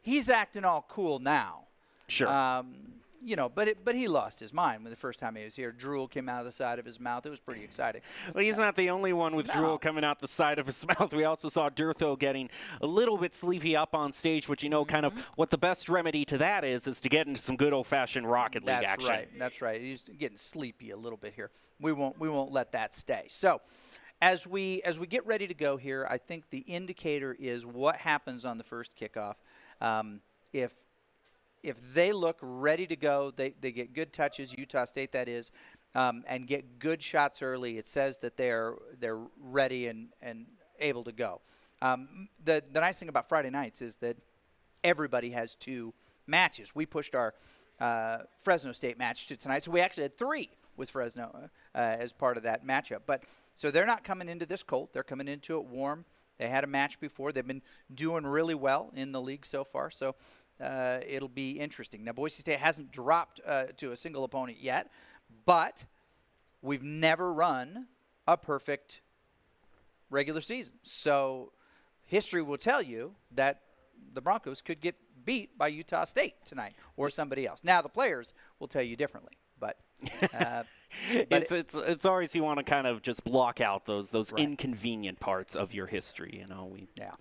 He's acting all cool now. Sure. But he lost his mind when the first time he was here. Drool came out of the side of his mouth. It was pretty exciting. Well, he's not the only one with drool coming out the side of his mouth. We also saw Durtho getting a little bit sleepy up on stage, which kind of what the best remedy to that is to get into some good old-fashioned Rocket League action. That's right. He's getting sleepy a little bit here. We won't let that stay. So, as we get ready to go here, I think the indicator is what happens on the first kickoff. If they look ready to go, they get good touches, Utah State that is, and get good shots early, it says that they're ready and able to go. The nice thing about Friday nights is that everybody has 2 matches. We pushed our Fresno State match to tonight, so we actually had 3 with Fresno as part of that matchup. But so they're not coming into this cold. They're coming into it warm. They had a match before. They've been doing really well in the league so far, so it'll be interesting. Now, Boise State hasn't dropped to a single opponent yet, but we've never run a perfect regular season. So history will tell you that the Broncos could get beat by Utah State tonight or somebody else. Now, the players will tell you differently, but it's always, you want to kind of just block out those Right. inconvenient parts of your history. You know, yeah.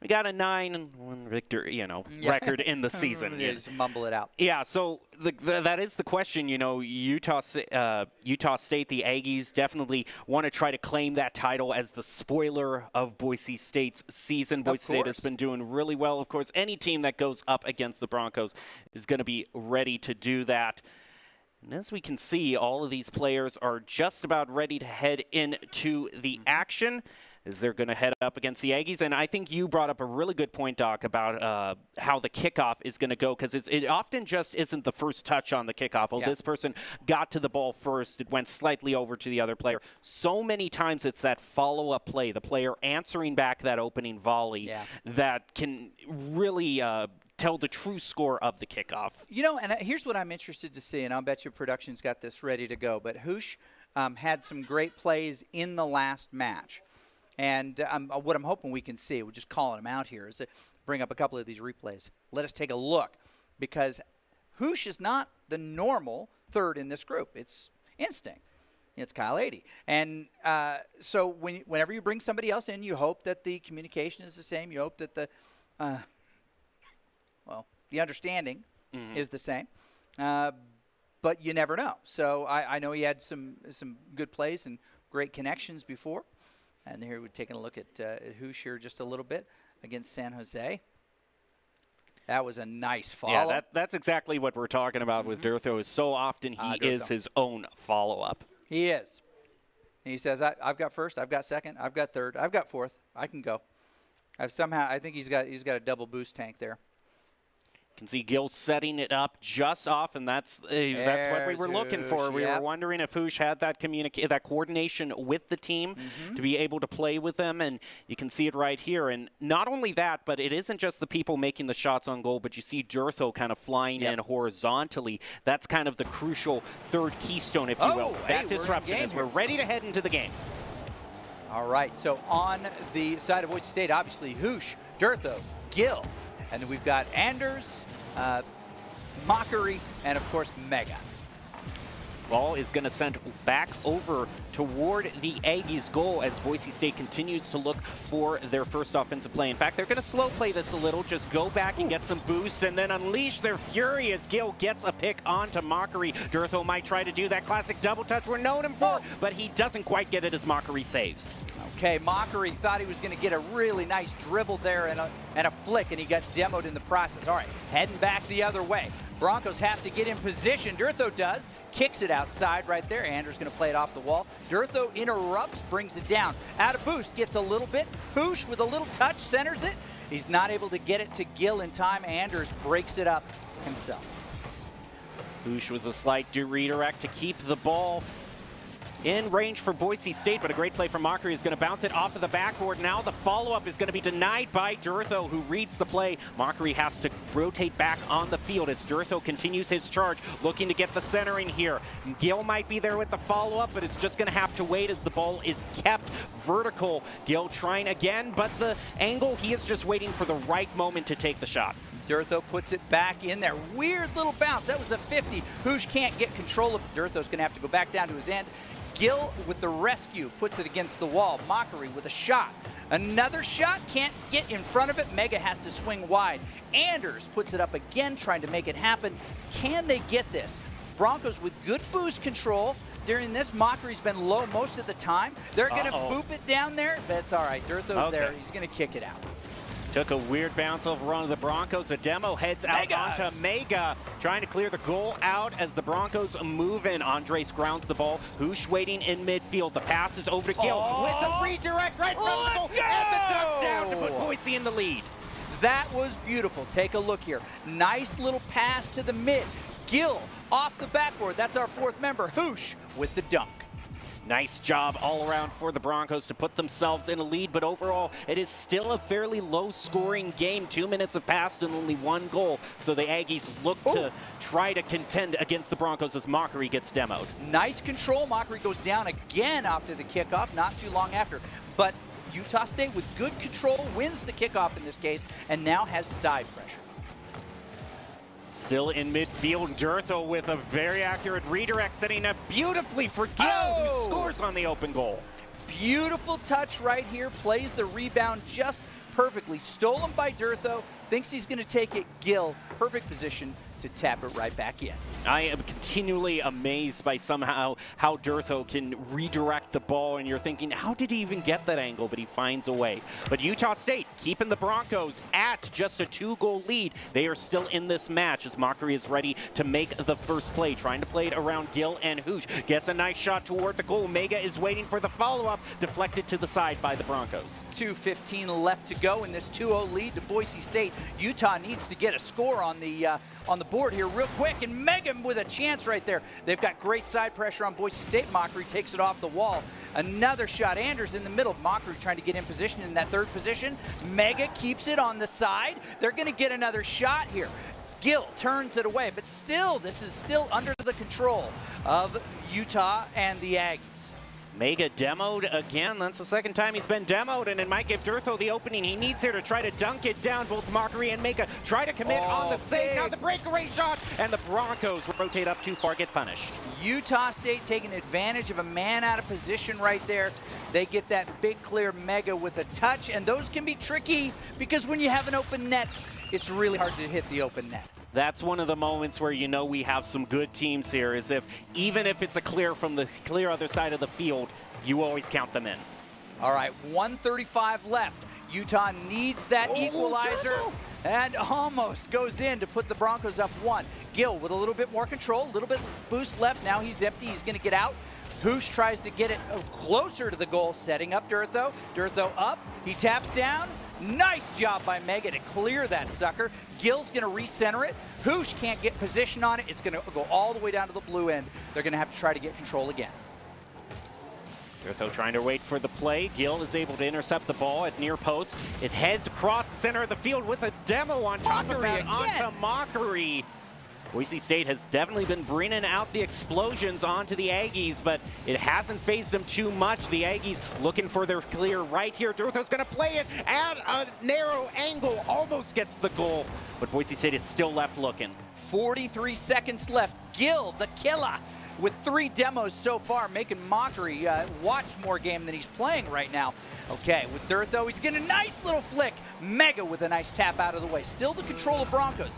we got a 9-1 victory, record in the season. Yeah, just mumble it out. Yeah, so that is the question. Utah State, the Aggies definitely want to try to claim that title as the spoiler of Boise State's season. Boise State has been doing really well. Of course, any team that goes up against the Broncos is going to be ready to do that. And as we can see, all of these players are just about ready to head into the action as they're going to head up against the Aggies. And I think you brought up a really good point, Doc, about how the kickoff is going to go, because it often just isn't the first touch on the kickoff. Oh, this person got to the ball first. It went slightly over to the other player. So many times it's that follow-up play, the player answering back that opening volley that can really tell the true score of the kickoff. And here's what I'm interested to see, and I'll bet your production's got this ready to go. But Hoosh had some great plays in the last match. And what I'm hoping we can see, we're just calling them out here, is to bring up a couple of these replays. Let us take a look, because Hoosh is not the normal third in this group. It's Instinct. It's Kyle 80. And so whenever you bring somebody else in, you hope that the communication is the same. You hope that the understanding is the same. But you never know. So I know he had some good plays and great connections before. And here we're taking a look at Hoosh here just a little bit against San Jose. That was a nice follow. Yeah, that's exactly what we're talking about with Durtho. Is so often he is his own follow-up. He is. And he says, I've got first, I've got second, I've got third, I've got fourth. I can go. I think he's got a double boost tank there. Can see Gil setting it up just off, and that's what we were looking for. We were wondering if Hoosh had that coordination with the team to be able to play with them, and you can see it right here. And not only that, but it isn't just the people making the shots on goal, but you see Durtho kind of flying in horizontally. That's kind of the crucial third keystone, if you will. That disruption as we're ready to head into the game. All right, so on the side of Boise State, obviously Hoosh, Durtho, Gil, and then we've got Anders, Mockery, and of course Mega. Ball is going to send back over toward the Aggies' goal as Boise State continues to look for their first offensive play. In fact, they're going to slow play this a little, just go back and get some boosts, and then unleash their fury as Gil gets a pick onto Mockery. Durtho might try to do that classic double touch we're known him for, but he doesn't quite get it as Mockery saves. Okay, Mockery thought he was going to get a really nice dribble there and a flick, and he got demoed in the process. All right, heading back the other way. Broncos have to get in position. Durtho does. Kicks it outside right there. Anders going to play it off the wall. Durtho interrupts, brings it down. Out of boost, gets a little bit. Hoosh with a little touch, centers it. He's not able to get it to Gil in time. Anders breaks it up himself. Hoosh with a slight redirect to keep the ball in range for Boise State, but a great play from Mockery is going to bounce it off of the backboard. Now the follow-up is going to be denied by Durtho, who reads the play. Mockery has to rotate back on the field as Durtho continues his charge, looking to get the centering here. Gil might be there with the follow-up, but it's just going to have to wait as the ball is kept vertical. Gil trying again, but the angle, he is just waiting for the right moment to take the shot. Durtho puts it back in there. Weird little bounce. That was a 50. Hoosh can't get control of it. Durtho's going to have to go back down to his end. Gil with the rescue puts it against the wall. Mockery with a shot. Another shot, can't get in front of it. Mega has to swing wide. Anders puts it up again, trying to make it happen. Can they get this? Broncos with good boost control. During this, Mockery's been low most of the time. They're going to boop it down there, but it's all right. Durtho's there. He's going to kick it out. Took a weird bounce over onto the Broncos. A demo heads out Mega. onto Mega, trying to clear the goal out as the Broncos move in. Andres grounds the ball. Hoosh waiting in midfield. The pass is over to Gill with the redirect right from the goal. And the duck down to put Boise in the lead. That was beautiful. Take a look here. Nice little pass to the mid. Gill off the backboard. That's our fourth member. Hoosh with the dunk. Nice job all around for the Broncos to put themselves in a lead, but overall it is still a fairly low-scoring game. 2 minutes have passed and only 1 goal, so the Aggies look to try to contend against the Broncos as Mockery gets demoed. Nice control. Mockery goes down again after the kickoff, not too long after. But Utah State, with good control, wins the kickoff in this case and now has side pressure. Still in midfield, Durtho with a very accurate redirect, setting up beautifully for Gill, who scores on the open goal. Beautiful touch right here, plays the rebound just perfectly. Stolen by Durtho, thinks he's going to take it. Gill, perfect position to tap it right back in. I am continually amazed by somehow how Durtho can redirect the ball, and you're thinking, how did he even get that angle? But he finds a way. But Utah State keeping the Broncos at just a 2-goal lead. They are still in this match as Mockery is ready to make the first play, trying to play it around Gill and Hoosh. Gets a nice shot toward the goal. Mega is waiting for the follow-up, deflected to the side by the Broncos. 2:15 left to go in this 2-0 lead to Boise State. Utah needs to get a score on the board here real quick, and Mega with a chance right there. They've got great side pressure on Boise State. Mockery takes it off the wall. Another shot. Anders in the middle. Mockery trying to get in position in that third position. Mega keeps it on the side. They're going to get another shot here. Gill turns it away, but still, this is still under the control of Utah and the Aggies. Mega demoed again. That's the second time he's been demoed, and it might give Durtho the opening he needs here to try to dunk it down. Both Mockery and Mega try to commit on the save. Now the breakaway shot, and the Broncos rotate up too far, get punished. Utah State taking advantage of a man out of position right there. They get that big clear. Mega with a touch, and those can be tricky because when you have an open net, it's really hard to hit the open net. That's one of the moments where you know we have some good teams here, is if even if it's a clear from the clear other side of the field, you always count them in. All right, 1:35 left. Utah needs that equalizer and almost goes in to put the Broncos up 1. Gill with a little bit more control, a little bit boost left. Now he's empty. He's going to get out. Hoosh tries to get it closer to the goal, setting up Durtho. Durtho up. He taps down. Nice job by Mega to clear that sucker. Gill's going to recenter it. Hoosh can't get position on it. It's going to go all the way down to the blue end. They're going to have to try to get control again. Durtho trying to wait for the play. Gill is able to intercept the ball at near post. It heads across the center of the field with a demo on top of that onto Mockery. Boise State has definitely been bringing out the explosions onto the Aggies, but it hasn't phased them too much. The Aggies looking for their clear right here. Durtho's going to play it at a narrow angle, almost gets the goal, but Boise State is still left looking. 43 seconds left. Gill, the killer, with 3 demos so far, making Mockery watch more game than he's playing right now. Okay, with Durtho, he's getting a nice little flick. Mega with a nice tap out of the way. Still the control of Broncos.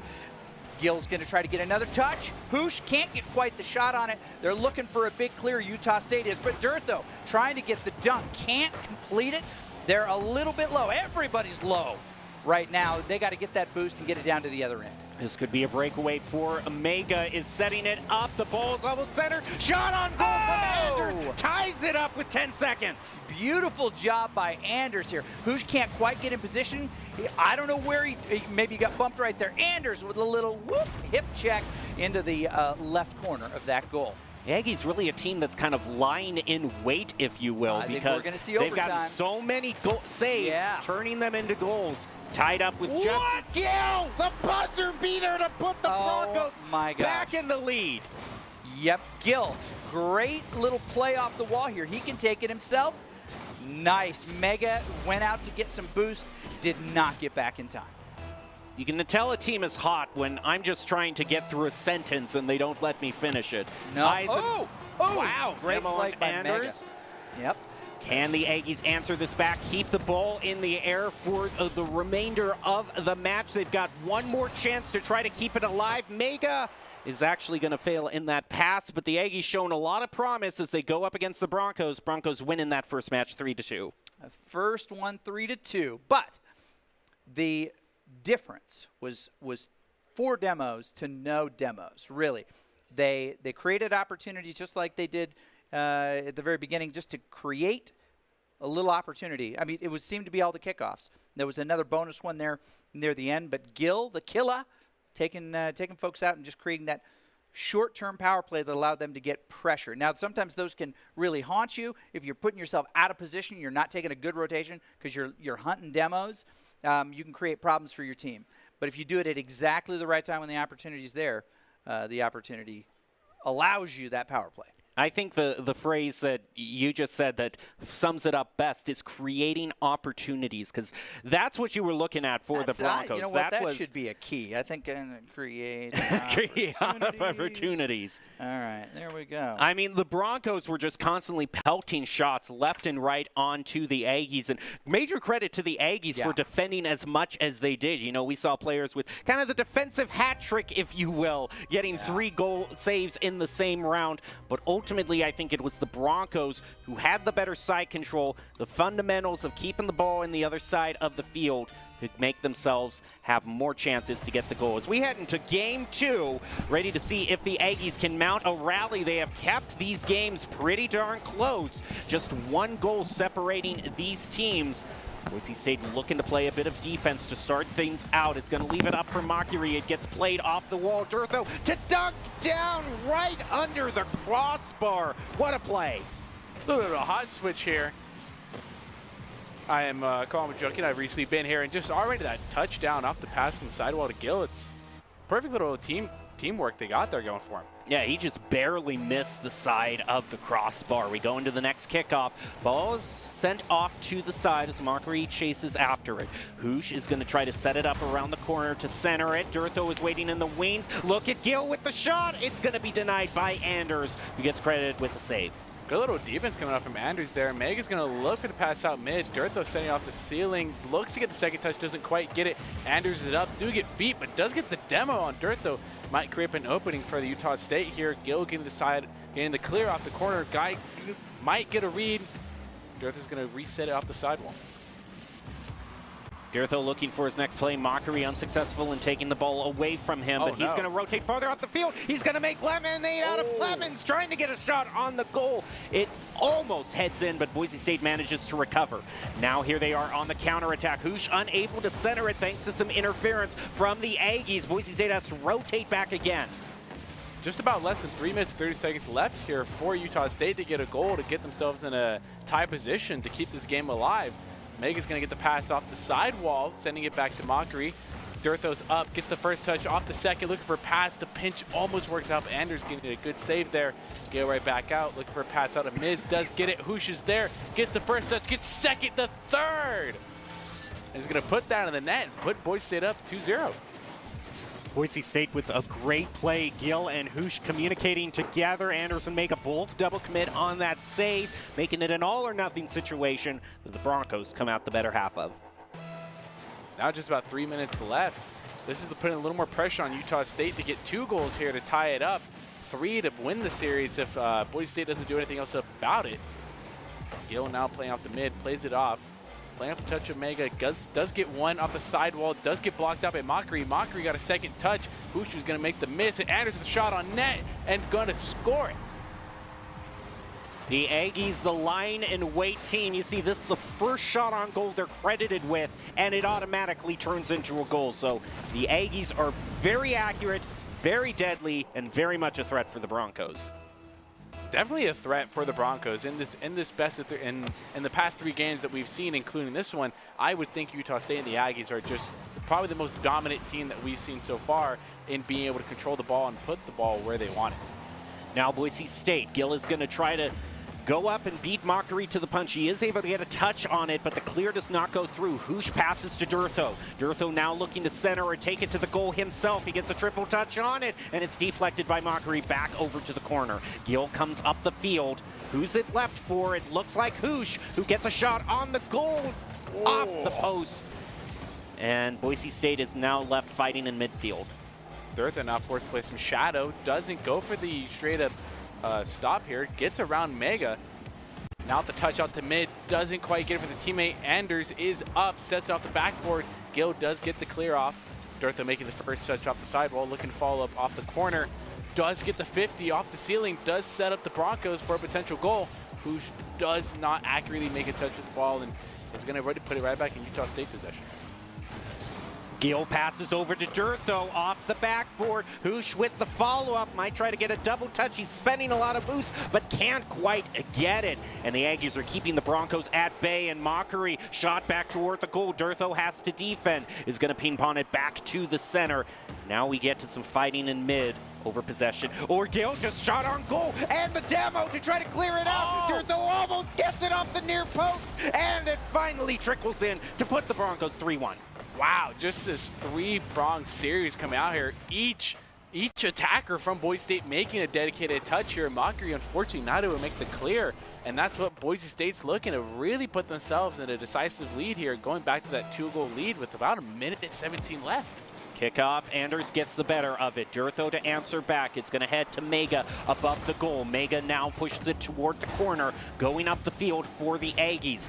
Gill's going to try to get another touch. Hoosh can't get quite the shot on it. They're looking for a big clear. Utah State is, but Durtho trying to get the dunk. Can't complete it. They're a little bit low. Everybody's low right now. They got to get that boost and get it down to the other end. This could be a breakaway for Mega, is setting it up. The ball's almost centered. Shot on goal from Anders. Ties it up with 10 seconds. Beautiful job by Anders here. Hoosh can't quite get in position. I don't know where he maybe got bumped right there. Anders with a little whoop, hip check into the left corner of that goal. The Aggies really a team that's kind of lying in wait, if you will, because they've got so many saves, turning them into goals. Tied up with just Gill, the buzzer beater to put the Broncos back in the lead. Yep, Gill, great little play off the wall here. He can take it himself. Nice. Mega went out to get some boost, did not get back in time. You can tell a team is hot when I'm just trying to get through a sentence and they don't let me finish it. No. Wow, great demo play on by Anders. Mega. Yep. Can the Aggies answer this back, keep the ball in the air for the remainder of the match? They've got one more chance to try to keep it alive. Mega is actually going to fail in that pass, but the Aggies showing a lot of promise as they go up against the Broncos. Broncos win in that first match 3-2. First one 3-2, but the difference was 4 demos to no demos, really. They created opportunities just like they did at the very beginning, just to create a little opportunity. I mean, it seemed to be all the kickoffs. There was another bonus one there near the end, but Gil, the killer, taking folks out and just creating that short-term power play that allowed them to get pressure. Now, sometimes those can really haunt you. If you're putting yourself out of position, you're not taking a good rotation because you're hunting demos, you can create problems for your team. But if you do it at exactly the right time when the opportunity is there, the opportunity allows you that power play. I think the phrase that you just said that sums it up best is creating opportunities, because that's what you were looking at for the Broncos. You know what, that should be a key. I think create opportunities. All right, there we go. I mean, the Broncos were just constantly pelting shots left and right onto the Aggies, and major credit to the Aggies for defending as much as they did. You know, we saw players with kind of the defensive hat trick, if you will, getting 3 goal saves in the same round, but ultimately, I think it was the Broncos who had the better side control, the fundamentals of keeping the ball in the other side of the field to make themselves have more chances to get the goal. As we head into Game 2, ready to see if the Aggies can mount a rally. They have kept these games pretty darn close. Just 1 goal separating these teams. Boise State looking to play a bit of defense to start things out. It's going to leave it up for Mockery. It gets played off the wall. Durtho to dunk down right under the crossbar. What a play. A little bit of a hot switch here. I am calling joking. I've recently been here, and just already that touchdown off the pass from the sidewall to Gill. It's perfect little teamwork they got there going for him. Yeah, he just barely missed the side of the crossbar. We go into the next kickoff. Ball is sent off to the side as Mockery chases after it. Hoosh is going to try to set it up around the corner to center it. Durtho is waiting in the wings. Look at Gill with the shot. It's going to be denied by Anders, who gets credited with the save. Good little defense coming out from Anders there. Mega's going to look for the pass out mid. Durtho setting off the ceiling. Looks to get the second touch. Doesn't quite get it. Anders is up. Do get beat, but does get the demo on Durtho. Might create an opening for the Utah State here. Gill getting the side, getting the clear off the corner. Guy might get a read. Durtho's going to reset it off the sidewall. Durtho looking for his next play. Mockery unsuccessful in taking the ball away from him, but he's going to rotate farther out the field. He's going to make lemonade out of lemons, trying to get a shot on the goal. It almost heads in, but Boise State manages to recover. Now here they are on the counterattack. Hoosh unable to center it thanks to some interference from the Aggies. Boise State has to rotate back again. Just about less than 3 minutes, 30 seconds left here for Utah State to get a goal, to get themselves in a tie position to keep this game alive. Mega's going to get the pass off the sidewall, sending it back to Mockery. Durtho's up, gets the first touch off the second, looking for a pass. The pinch almost works out. Anders getting a good save there. Gale right back out, looking for a pass out of mid. Does get it. Hoosh is there, gets the first touch, gets second, the third. And he's going to put that in the net and put Boise State up 2-0. Boise State with a great play. Gill and Hoosh communicating together. Anderson make a bold double commit on that save, making it an all-or-nothing situation that the Broncos come out the better half of. Now just about 3 minutes left. This is putting a little more pressure on Utah State to get 2 goals here to tie it up. 3 to win the series if Boise State doesn't do anything else about it. Gill now playing off the mid, plays it off. Playing off the touch of Mega, does get one off the sidewall, does get blocked up at Mockery. Mockery got a second touch. Hoosh is going to make the miss, and Anders with the shot on net and going to score it. The Aggies, the line and wait team. You see, this is the first shot on goal they're credited with, and it automatically turns into a goal. So the Aggies are very accurate, very deadly, and very much a threat for the Broncos. Definitely a threat for the Broncos in this best of in the past 3 games that we've seen, including this one. I would think Utah State and the Aggies are just probably the most dominant team that we've seen so far in being able to control the ball and put the ball where they want it. Now Boise State, Gill is going to try to go up and beat Mockery to the punch. He is able to get a touch on it, but the clear does not go through. Hoosh passes to Durtho. Durtho now looking to center or take it to the goal himself. He gets a triple touch on it, and it's deflected by Mockery back over to the corner. Gill comes up the field. Who's it left for? It looks like Hoosh, who gets a shot on the goal off the post. And Boise State is now left fighting in midfield. Durtho now forced to play some shadow. Doesn't go for the straight up stop here. Gets around Mega. Now the touch out to mid. doesn't quite get it for the teammate. Anders is up, sets off the backboard. Gil does get the clear off. Dortho making the first touch off the sidewall, looking to follow up off the corner. Does get the 50 off the ceiling, does set up the Broncos for a potential goal. Hoosh does not accurately make a touch with the ball and is going to put it right back in Utah State possession. Gil passes over to Durtho off the backboard. Hoosh with the follow-up. Might try to get a double touch. He's spending a lot of boost, but can't quite get it. And the Aggies are keeping the Broncos at bay, and Mockery shot back toward the goal. Durtho has to defend. Is going to ping-pong it back to the center. Now we get to some fighting in mid over possession. Or Gil just shot on goal, and the demo to try to clear it out. Durtho almost gets it off the near post, and it finally trickles in to put the Broncos 3-1. Wow, just this three-pronged series coming out here. Each attacker from Boise State making a dedicated touch here. Mockery, unfortunately, not able to make the clear. And that's what Boise State's looking to really put themselves in a decisive lead here, going back to that 2-goal lead with about 1:17 left. Kickoff, Anders gets the better of it. Durtho to answer back. It's going to head to Mega above the goal. Mega now pushes it toward the corner, going up the field for the Aggies.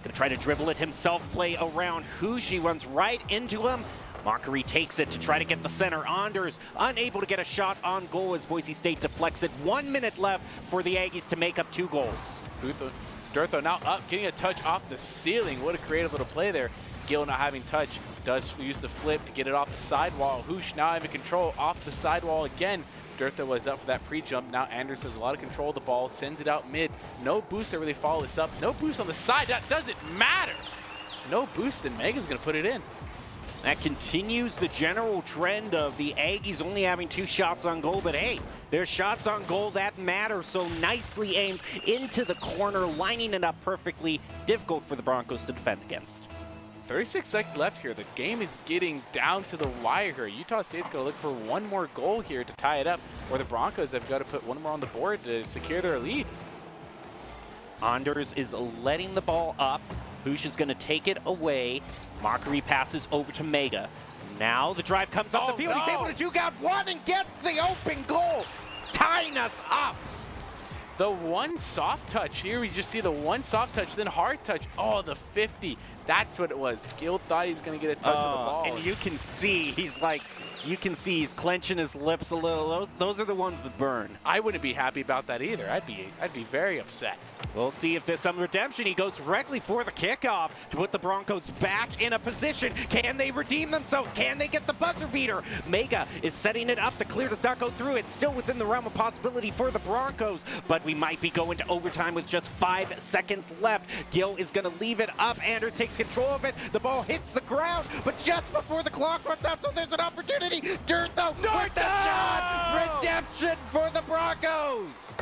Gonna try to dribble it himself, play around Hoosh. He runs right into him. Mockery takes it to try to get the center. Anders unable to get a shot on goal as Boise State deflects it. 1 minute left for the Aggies to make up 2 goals. Durtho now up, getting a touch off the ceiling. What a creative little play there. Gil not having touch, does use the flip to get it off the sidewall. Hoosh now having control off the sidewall again. Durtho was up for that pre-jump. Now Anders has a lot of control of the ball, sends it out mid. No boost to really follow this up. No boost on the side. That doesn't matter. No boost, and Mega's going to put it in. That continues the general trend of the Aggies only having 2 shots on goal, but hey, their shots on goal that matter. So nicely aimed into the corner, lining it up perfectly. Difficult for the Broncos to defend against. 36 seconds left here. The game is getting down to the wire here. Utah State's going to look for 1 more goal here to tie it up, or the Broncos have got to put 1 more on the board to secure their lead. Anders is letting the ball up. Hoosh is going to take it away. Mockery passes over to Mega. Now the drive comes up the field. No. He's able to juke out one and gets the open goal, tying us up. The one soft touch here, we just see the one soft touch, then hard touch. Oh, the 50. That's what it was. Gil thought he was going to get a touch on the ball. And you can see he's clenching his lips a little. Those are the ones that burn. I wouldn't be happy about that either. I'd be very upset. We'll see if there's some redemption. He goes directly for the kickoff to put the Broncos back in a position. Can they redeem themselves? Can they get the buzzer beater? Mega is setting it up. The clear does not go through. It's still within the realm of possibility for the Broncos, but we might be going to overtime with just 5 seconds left. Gil is going to leave it up. Anders takes control of it. The ball hits the ground, but just before the clock runs out, so there's an opportunity. Durtho with the shot! Redemption for the Broncos!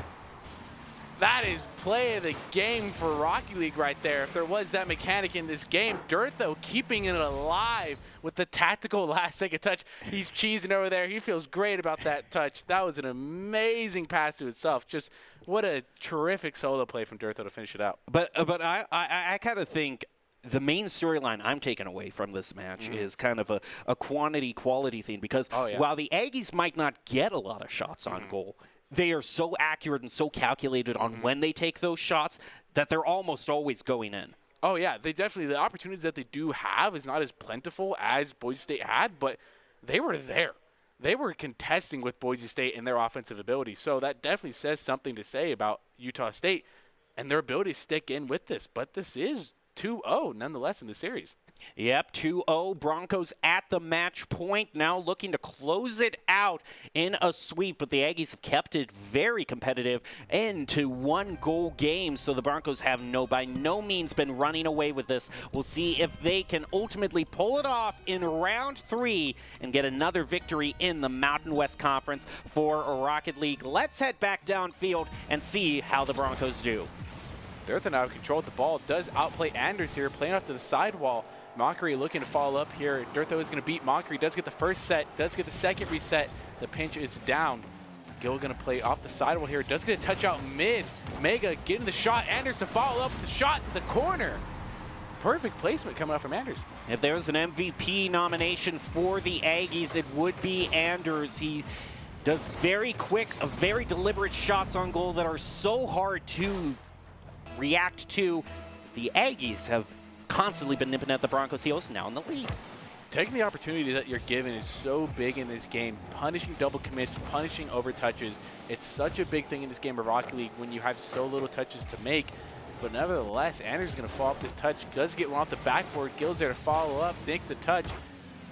That is play of the game for Rocky League right there. If there was that mechanic in this game, Durtho keeping it alive with the tactical last-second touch. He's cheesing over there. He feels great about that touch. That was an amazing pass to itself. Just what a terrific solo play from Durtho to finish it out. But I kind of think the main storyline I'm taking away from this match is kind of a quantity-quality thing, because while the Aggies might not get a lot of shots on goal, they are so accurate and so calculated on when they take those shots that they're almost always going in. Oh, yeah. They definitely, the opportunities that they do have is not as plentiful as Boise State had, but they were there. They were contesting with Boise State in their offensive ability. So that definitely says something to say about Utah State and their ability to stick in with this. But this is 2-0 nonetheless in the series. Yep, 2-0. Broncos at the match point, now looking to close it out in a sweep, but the Aggies have kept it very competitive into 1-goal games, so the Broncos have by no means been running away with this. We'll see if they can ultimately pull it off in round 3 and get another victory in the Mountain West Conference for Rocket League. Let's head back downfield and see how the Broncos do. Durtho now controlled the ball, does outplay Anders here, playing off to the sidewall. Mockery looking to follow up here. Durtho is going to beat Mockery, does get the first set, does get the second reset. The pinch is down. Gil going to play off the sidewall here, does get a touch out mid. Mega getting the shot. Anders to follow up with the shot to the corner. Perfect placement coming out from Anders. If there was an MVP nomination for the Aggies, it would be Anders. He does very quick, very deliberate shots on goal that are so hard to react to. the Aggies have constantly been nipping at the Broncos' heels, now in the lead. Taking the opportunity that you're given is so big in this game. Punishing double commits, punishing over touches. It's such a big thing in this game of Rocket League when you have so little touches to make. But nevertheless, Anders is going to fall off this touch. Does get one off the backboard. Gil's there to follow up. Makes the touch.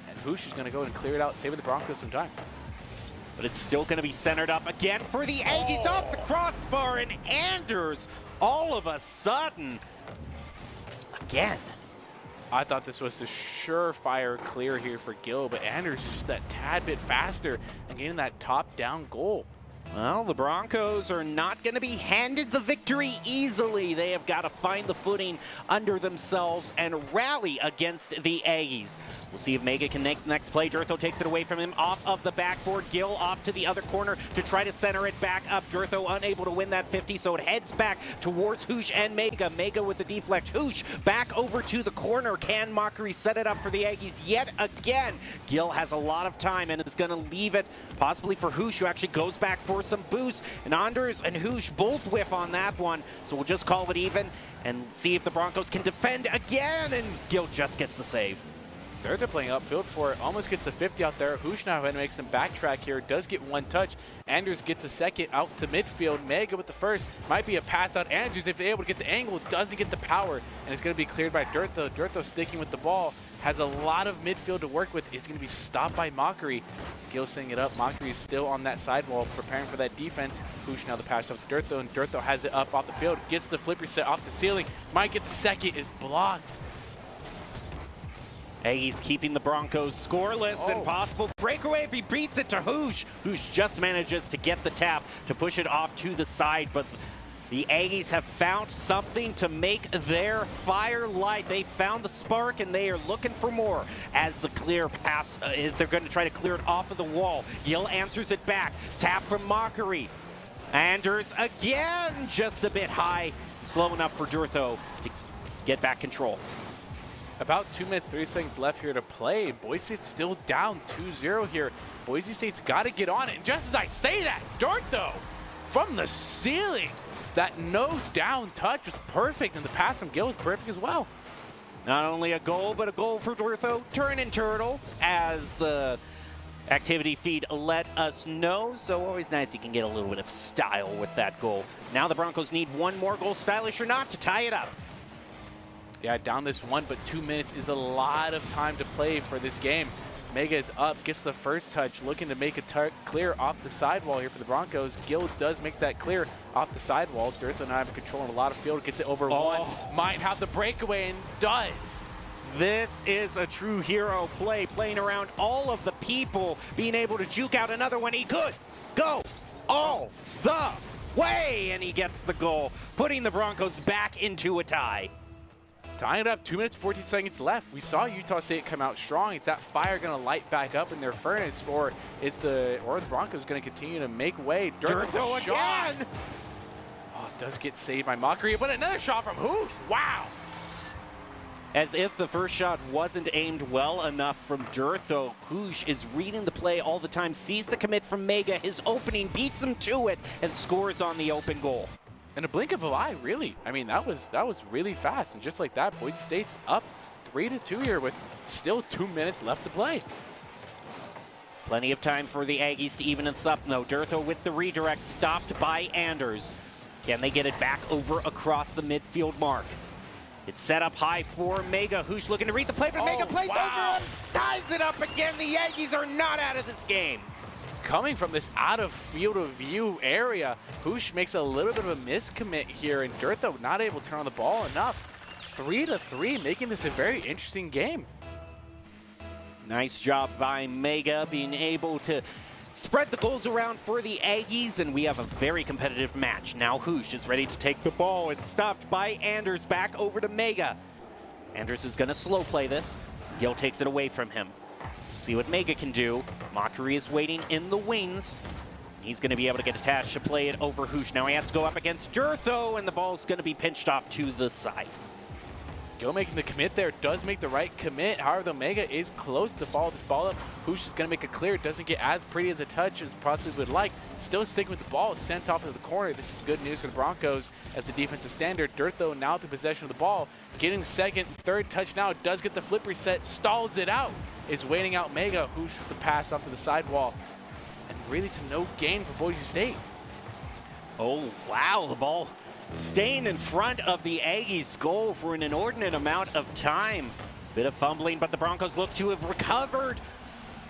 And Hoosh is going to go and clear it out, saving the Broncos some time. But it's still going to be centered up again for the Aggies off the crossbar. And Anders, all of a sudden, again. I thought this was a surefire clear here for Gil, but Anders is just that tad bit faster and getting that top-down goal. Well, the Broncos are not going to be handed the victory easily. They have got to find the footing under themselves and rally against the Aggies. We'll see if Mega can make the next play. Durtho takes it away from him off of the backboard. Gil off to the other corner to try to center it back up. Durtho unable to win that 50, so it heads back towards Hoosh and Mega. Mega with the deflect. Hoosh back over to the corner. Can Mockery set it up for the Aggies yet again? Gil has a lot of time and is going to leave it possibly for Hoosh, who actually goes back for some boost, and Anders and Hoosh both whiff on that one, so we'll just call it even and see if the Broncos can defend again, and Gil just gets the save. They're playing upfield for it, almost gets the 50 out there. Hoosh now having to make some backtrack here, does get one touch. Anders gets a second out to midfield. Mega with the first, might be a pass out. Anders, if able to get the angle, doesn't get the power, and it's going to be cleared by Durtho. Durtho sticking with the ball, has a lot of midfield to work with. It's going to be stopped by Mockery. Gil setting it up. Mockery is still on that sidewall, preparing for that defense. Hoosh now the pass up to Durtho, and Durtho has it up off the field. Gets the flip reset off the ceiling. Might get the second, is blocked. Aggies keeping the Broncos scoreless and possible breakaway if he beats it to Hoosh. Hoosh just manages to get the tap to push it off to the side, but the Aggies have found something to make their fire light. They found the spark, and they are looking for more as the clear pass is. They're going to try to clear it off of the wall. Gil answers it back. Tap from Mockery. Anders again, just a bit high. Slow enough for Durtho to get back control. About 2 minutes, 3 seconds left here to play. Boise State's still down 2-0 here. Boise State's got to get on it. And just as I say that, Durtho from the ceiling. That nose down touch was perfect, and the pass from Gil was perfect as well. Not only a goal, but a goal for Durtho. Turn and turtle, as the activity feed let us know. So always nice you can get a little bit of style with that goal. Now the Broncos need one more goal, stylish or not, to tie it up. Yeah, down this one, but 2 minutes is a lot of time to play for this game. Mega is up, gets the first touch, looking to make a clear off the sidewall here for the Broncos. Gil does make that clear off the sidewall. Durtho now having control in a lot of field, gets it over one. Might have the breakaway, and does. This is a true hero play, playing around all of the people, being able to juke out another one. He could go all the way, and he gets the goal, putting the Broncos back into a tie. Tying it up, 2 minutes, 14 seconds left. We saw Utah State come out strong. Is that fire going to light back up in their furnace, or is the Broncos going to continue to make way? Durtho again! Oh, it does get saved by Mockery, but another shot from Hoosh. Wow! As if the first shot wasn't aimed well enough from Durtho, Hoosh is reading the play all the time, sees the commit from Mega, his opening, beats him to it, and scores on the open goal. In a blink of an eye, really. I mean, that was really fast. And just like that, Boise State's up 3-2 here with still 2 minutes left to play. Plenty of time for the Aggies to even this up. No, Durtho with the redirect, stopped by Anders. Can they get it back over across the midfield mark? It's set up high for Mega. Hoosh looking to read the play, but Mega plays over him, ties it up again. The Aggies are not out of this game. Coming from this out of field of view area, Hoosh makes a little bit of a miscommit here, and Durtho not able to turn on the ball enough. 3-3, making this a very interesting game. Nice job by Mega, being able to spread the goals around for the Aggies, and we have a very competitive match. Now Hoosh is ready to take the ball. It's stopped by Anders, back over to Mega. Anders is going to slow play this. Gil takes it away from him. See what Mega can do. Mockery is waiting in the wings. He's going to be able to get attached to play it over Hoosh. Now he has to go up against Durtho, and the ball's going to be pinched off to the side. Gil making the commit commit there, does make the right commit. However, the Omega is close to follow this ball up. Hoosh is going to make it clear. Doesn't get as pretty as a touch as possibly would like. Still sticking with the ball, sent off to the corner. This is good news for the Broncos as the defensive standard. Dirtho now with the possession of the ball, getting the second, third touch now. Does get the flip reset, stalls it out. Is waiting out Mega. Hoosh with the pass off to the sidewall. And really to no gain for Boise State. Oh, wow, the ball staying in front of the Aggies' goal for an inordinate amount of time. Bit of fumbling, but the Broncos look to have recovered.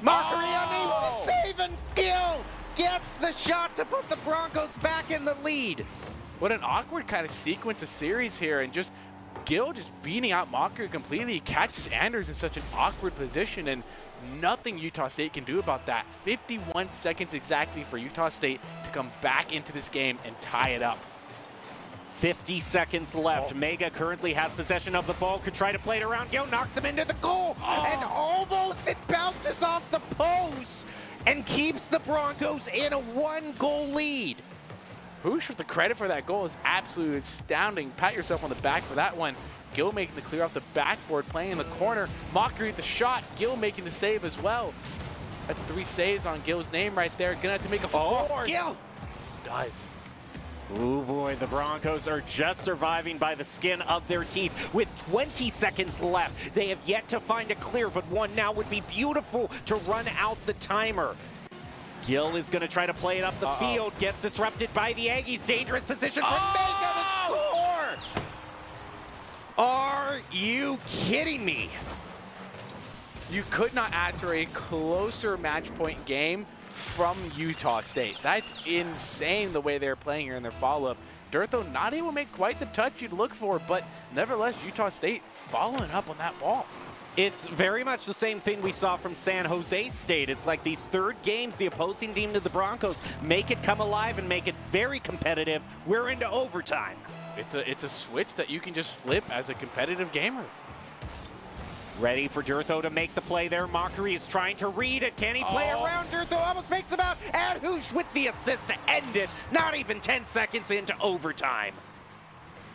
Mockery unable to save, and Gill gets the shot to put the Broncos back in the lead. What an awkward kind of sequence of series here, and just Gill just beating out Mockery completely. He catches Anders in such an awkward position, and nothing Utah State can do about that. 51 seconds exactly for Utah State to come back into this game and tie it up. 50 seconds left. Mega currently has possession of the ball, could try to play it around. Gill knocks him into the goal, and almost it bounces off the post and keeps the Broncos in a 1-goal lead. Hoosh with the credit for that goal is absolutely astounding. Pat yourself on the back for that one. Gill making the clear off the backboard, playing in the corner. Mockery with the shot. Gill making the save as well. That's 3 saves on Gill's name right there. Gonna have to make a 4. Gill Does. Oh boy, the Broncos are just surviving by the skin of their teeth with 20 seconds left. They have yet to find a clear, but one now would be beautiful to run out the timer. Gill is going to try to play it up the field, gets disrupted by the Aggies. Dangerous position for Mega to score! Are you kidding me? You could not ask for a closer match point game from Utah State. That's insane the way they're playing here in their follow-up. Dirtho not able to make quite the touch you'd look for, but nevertheless, Utah State following up on that ball. It's very much the same thing we saw from San Jose State. It's like these third games, the opposing team to the Broncos make it come alive and make it very competitive. We're into overtime. It's a switch that you can just flip as a competitive gamer. Ready for Dirtho to make the play there. Mockery is trying to read it. Can he play around? Dirtho almost makes him out. And Hoosh with the assist to end it. Not even 10 seconds into overtime.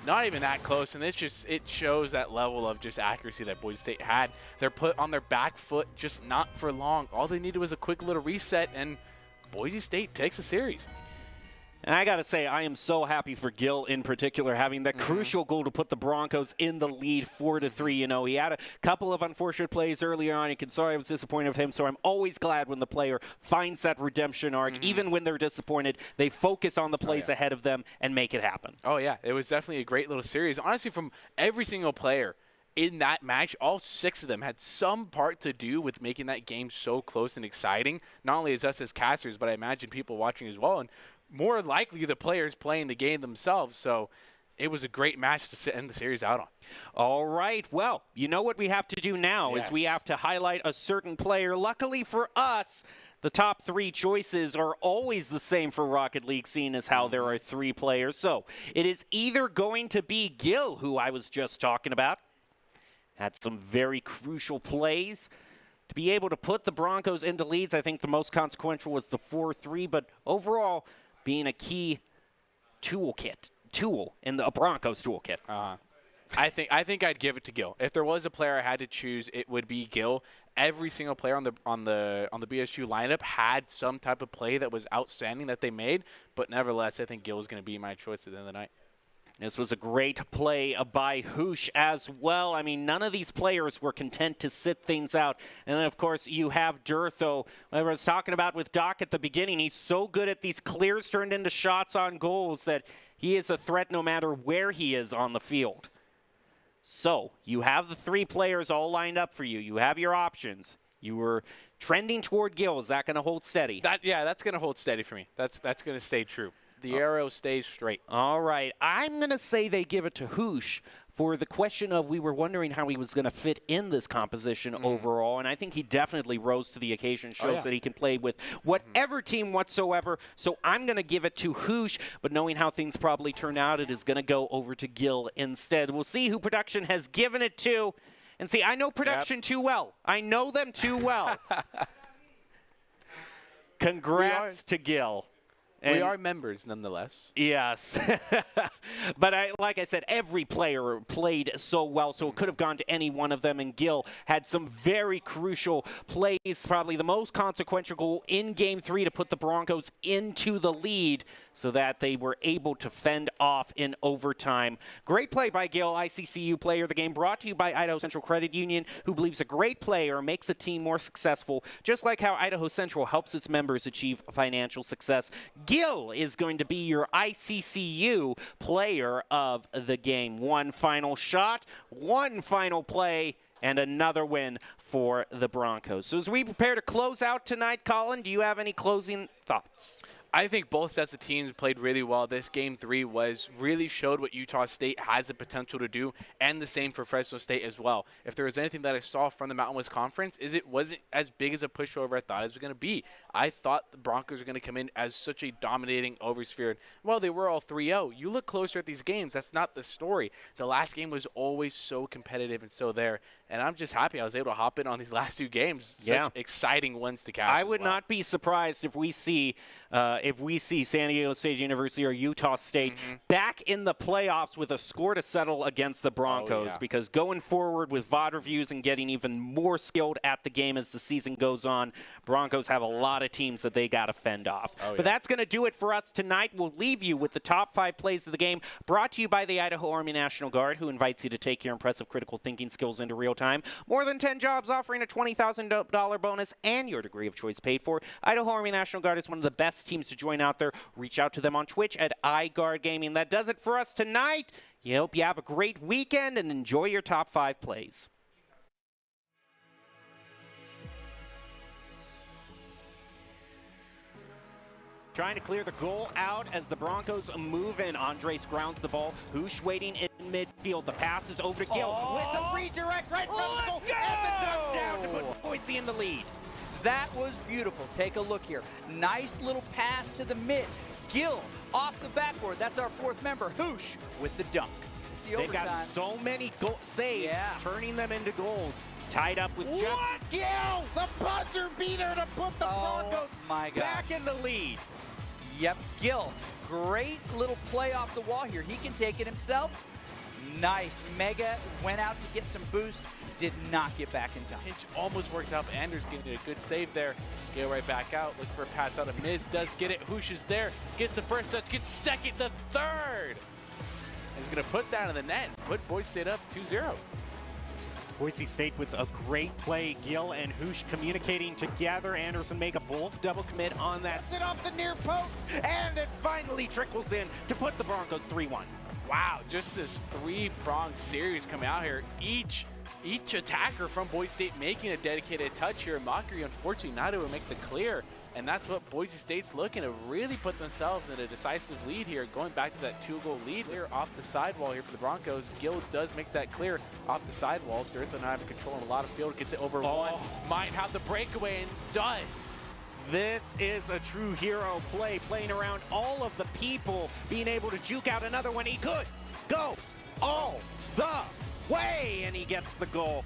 Not even that close, and it shows that level of just accuracy that Boise State had. They're put on their back foot, just not for long. All they needed was a quick little reset, and Boise State takes the series. And I got to say, I am so happy for Gill in particular, having that crucial goal to put the Broncos in the lead 4-3. You know, he had a couple of unfortunate plays earlier on. You can sorry I was disappointed with him, so I'm always glad when the player finds that redemption arc. Even when they're disappointed, they focus on the plays ahead of them and make it happen. Oh, yeah. It was definitely a great little series. Honestly, from every single player in that match, all 6 of them had some part to do with making that game so close and exciting. Not only as us as casters, but I imagine people watching as well. And more likely the players playing the game themselves. So it was a great match to end the series out on. All right. Well, you know what we have to do now is we have to highlight a certain player. Luckily for us, the top 3 choices are always the same for Rocket League, seeing as how there are 3 players. So it is either going to be Gill, who I was just talking about. Had some very crucial plays to be able to put the Broncos into leads. I think the most consequential was the 4-3, but overall being a key tool in the Broncos toolkit. I think I'd give it to Gill. If there was a player I had to choose, it would be Gill. Every single player on the BSU lineup had some type of play that was outstanding that they made, but nevertheless, I think Gill is going to be my choice at the end of the night. This was a great play by Hoosh as well. I mean, none of these players were content to sit things out. And then, of course, you have Dirtho. I was talking about with Doc at the beginning. He's so good at these clears turned into shots on goals that he is a threat no matter where he is on the field. So you have the 3 players all lined up for you. You have your options. You were trending toward Gill. Is that going to hold steady? That's going to hold steady for me. That's going to stay true. The arrow stays straight. All right. I'm going to say they give it to Hoosh for the question of we were wondering how he was going to fit in this composition overall, and I think he definitely rose to the occasion, shows that he can play with whatever team whatsoever. So I'm going to give it to Hoosh, but knowing how things probably turn out, it is going to go over to Gill instead. We'll see who production has given it to. And see, I know production too well. I know them too well. Congrats to Gill. And we are members nonetheless. yes. But like I said, every player played so well, so it could have gone to any one of them. And Gil had some very crucial plays, probably the most consequential goal in Game 3 to put the Broncos into the lead so that they were able to fend off in overtime. Great play by Gil, ICCU Player of the Game, brought to you by Idaho Central Credit Union, who believes a great player makes a team more successful, just like how Idaho Central helps its members achieve financial success. Gil is going to be your ICCU Player of the Game. One final shot, one final play, and another win for the Broncos. So as we prepare to close out tonight, Colin, do you have any closing thoughts? I think both sets of teams played really well. This Game 3 really showed what Utah State has the potential to do, and the same for Fresno State as well. If there was anything that I saw from the Mountain West Conference, is it wasn't as big as a pushover I thought it was going to be. I thought the Broncos were going to come in as such a dominating oversphere. Well, they were all 3-0. You look closer at these games, that's not the story. The last game was always so competitive and so there, and I'm just happy I was able to hop in on these last two games. Such exciting ones to catch. I would not be surprised if we see San Diego State University or Utah State back in the playoffs with a score to settle against the Broncos, because going forward with VOD reviews and getting even more skilled at the game as the season goes on, Broncos have a lot of teams that they got to fend off. But that's going to do it for us tonight. We'll leave you with the top 5 plays of the game, brought to you by the Idaho Army National Guard, who invites you to take your impressive critical thinking skills into real time. More than 10 jobs offering a $20,000 bonus and your degree of choice paid for. Idaho Army National Guard is one of the best teams to join out there. Reach out to them on Twitch at iGuard Gaming. That does it for us tonight. I hope you have a great weekend and enjoy your top 5 plays. Trying to clear the goal out as the Broncos move in. Andres grounds the ball. Hoosh waiting in midfield. The pass is over to Gil with the redirect right from the goal. And the duck down to put Boise in the lead. That was beautiful. Take a look here. Nice little pass to the mid. Gil off the backboard. That's our 4th member. Hoosh with the dunk. They've got so many saves, turning them into goals. Tied up with Gil, the buzzer beater to put the Broncos back in the lead. Yep, Gil, great little play off the wall here. He can take it himself. Nice. Mega went out to get some boost. Did not get back in time. Pinch almost works out. Anders getting a good save there. Gil right back out. Looking for a pass out of mid. Does get it. Hoosh is there. Gets the first touch. Gets second. The third. And he's going to put down in the net. Put Boise State up 2-0. Boise State with a great play. Gil and Hoosh communicating together. Anderson make a both double commit on that. Gets it off the near post, and it Finally trickles in to put the Broncos 3-1. Wow, just this 3-pronged series coming out here. Each attacker from Boise State making a dedicated touch here. Mockery, unfortunately, not able to make the clear. And that's what Boise State's looking to really put themselves in a decisive lead here, going back to that 2-goal lead here off the sidewall here for the Broncos. Gil does make that clear off the sidewall. Dirtha not having control in a lot of field, gets it over one. Might have the breakaway and does. This is a true hero play, playing around all of the people, being able to juke out another one. He could go all the way, and he gets the goal.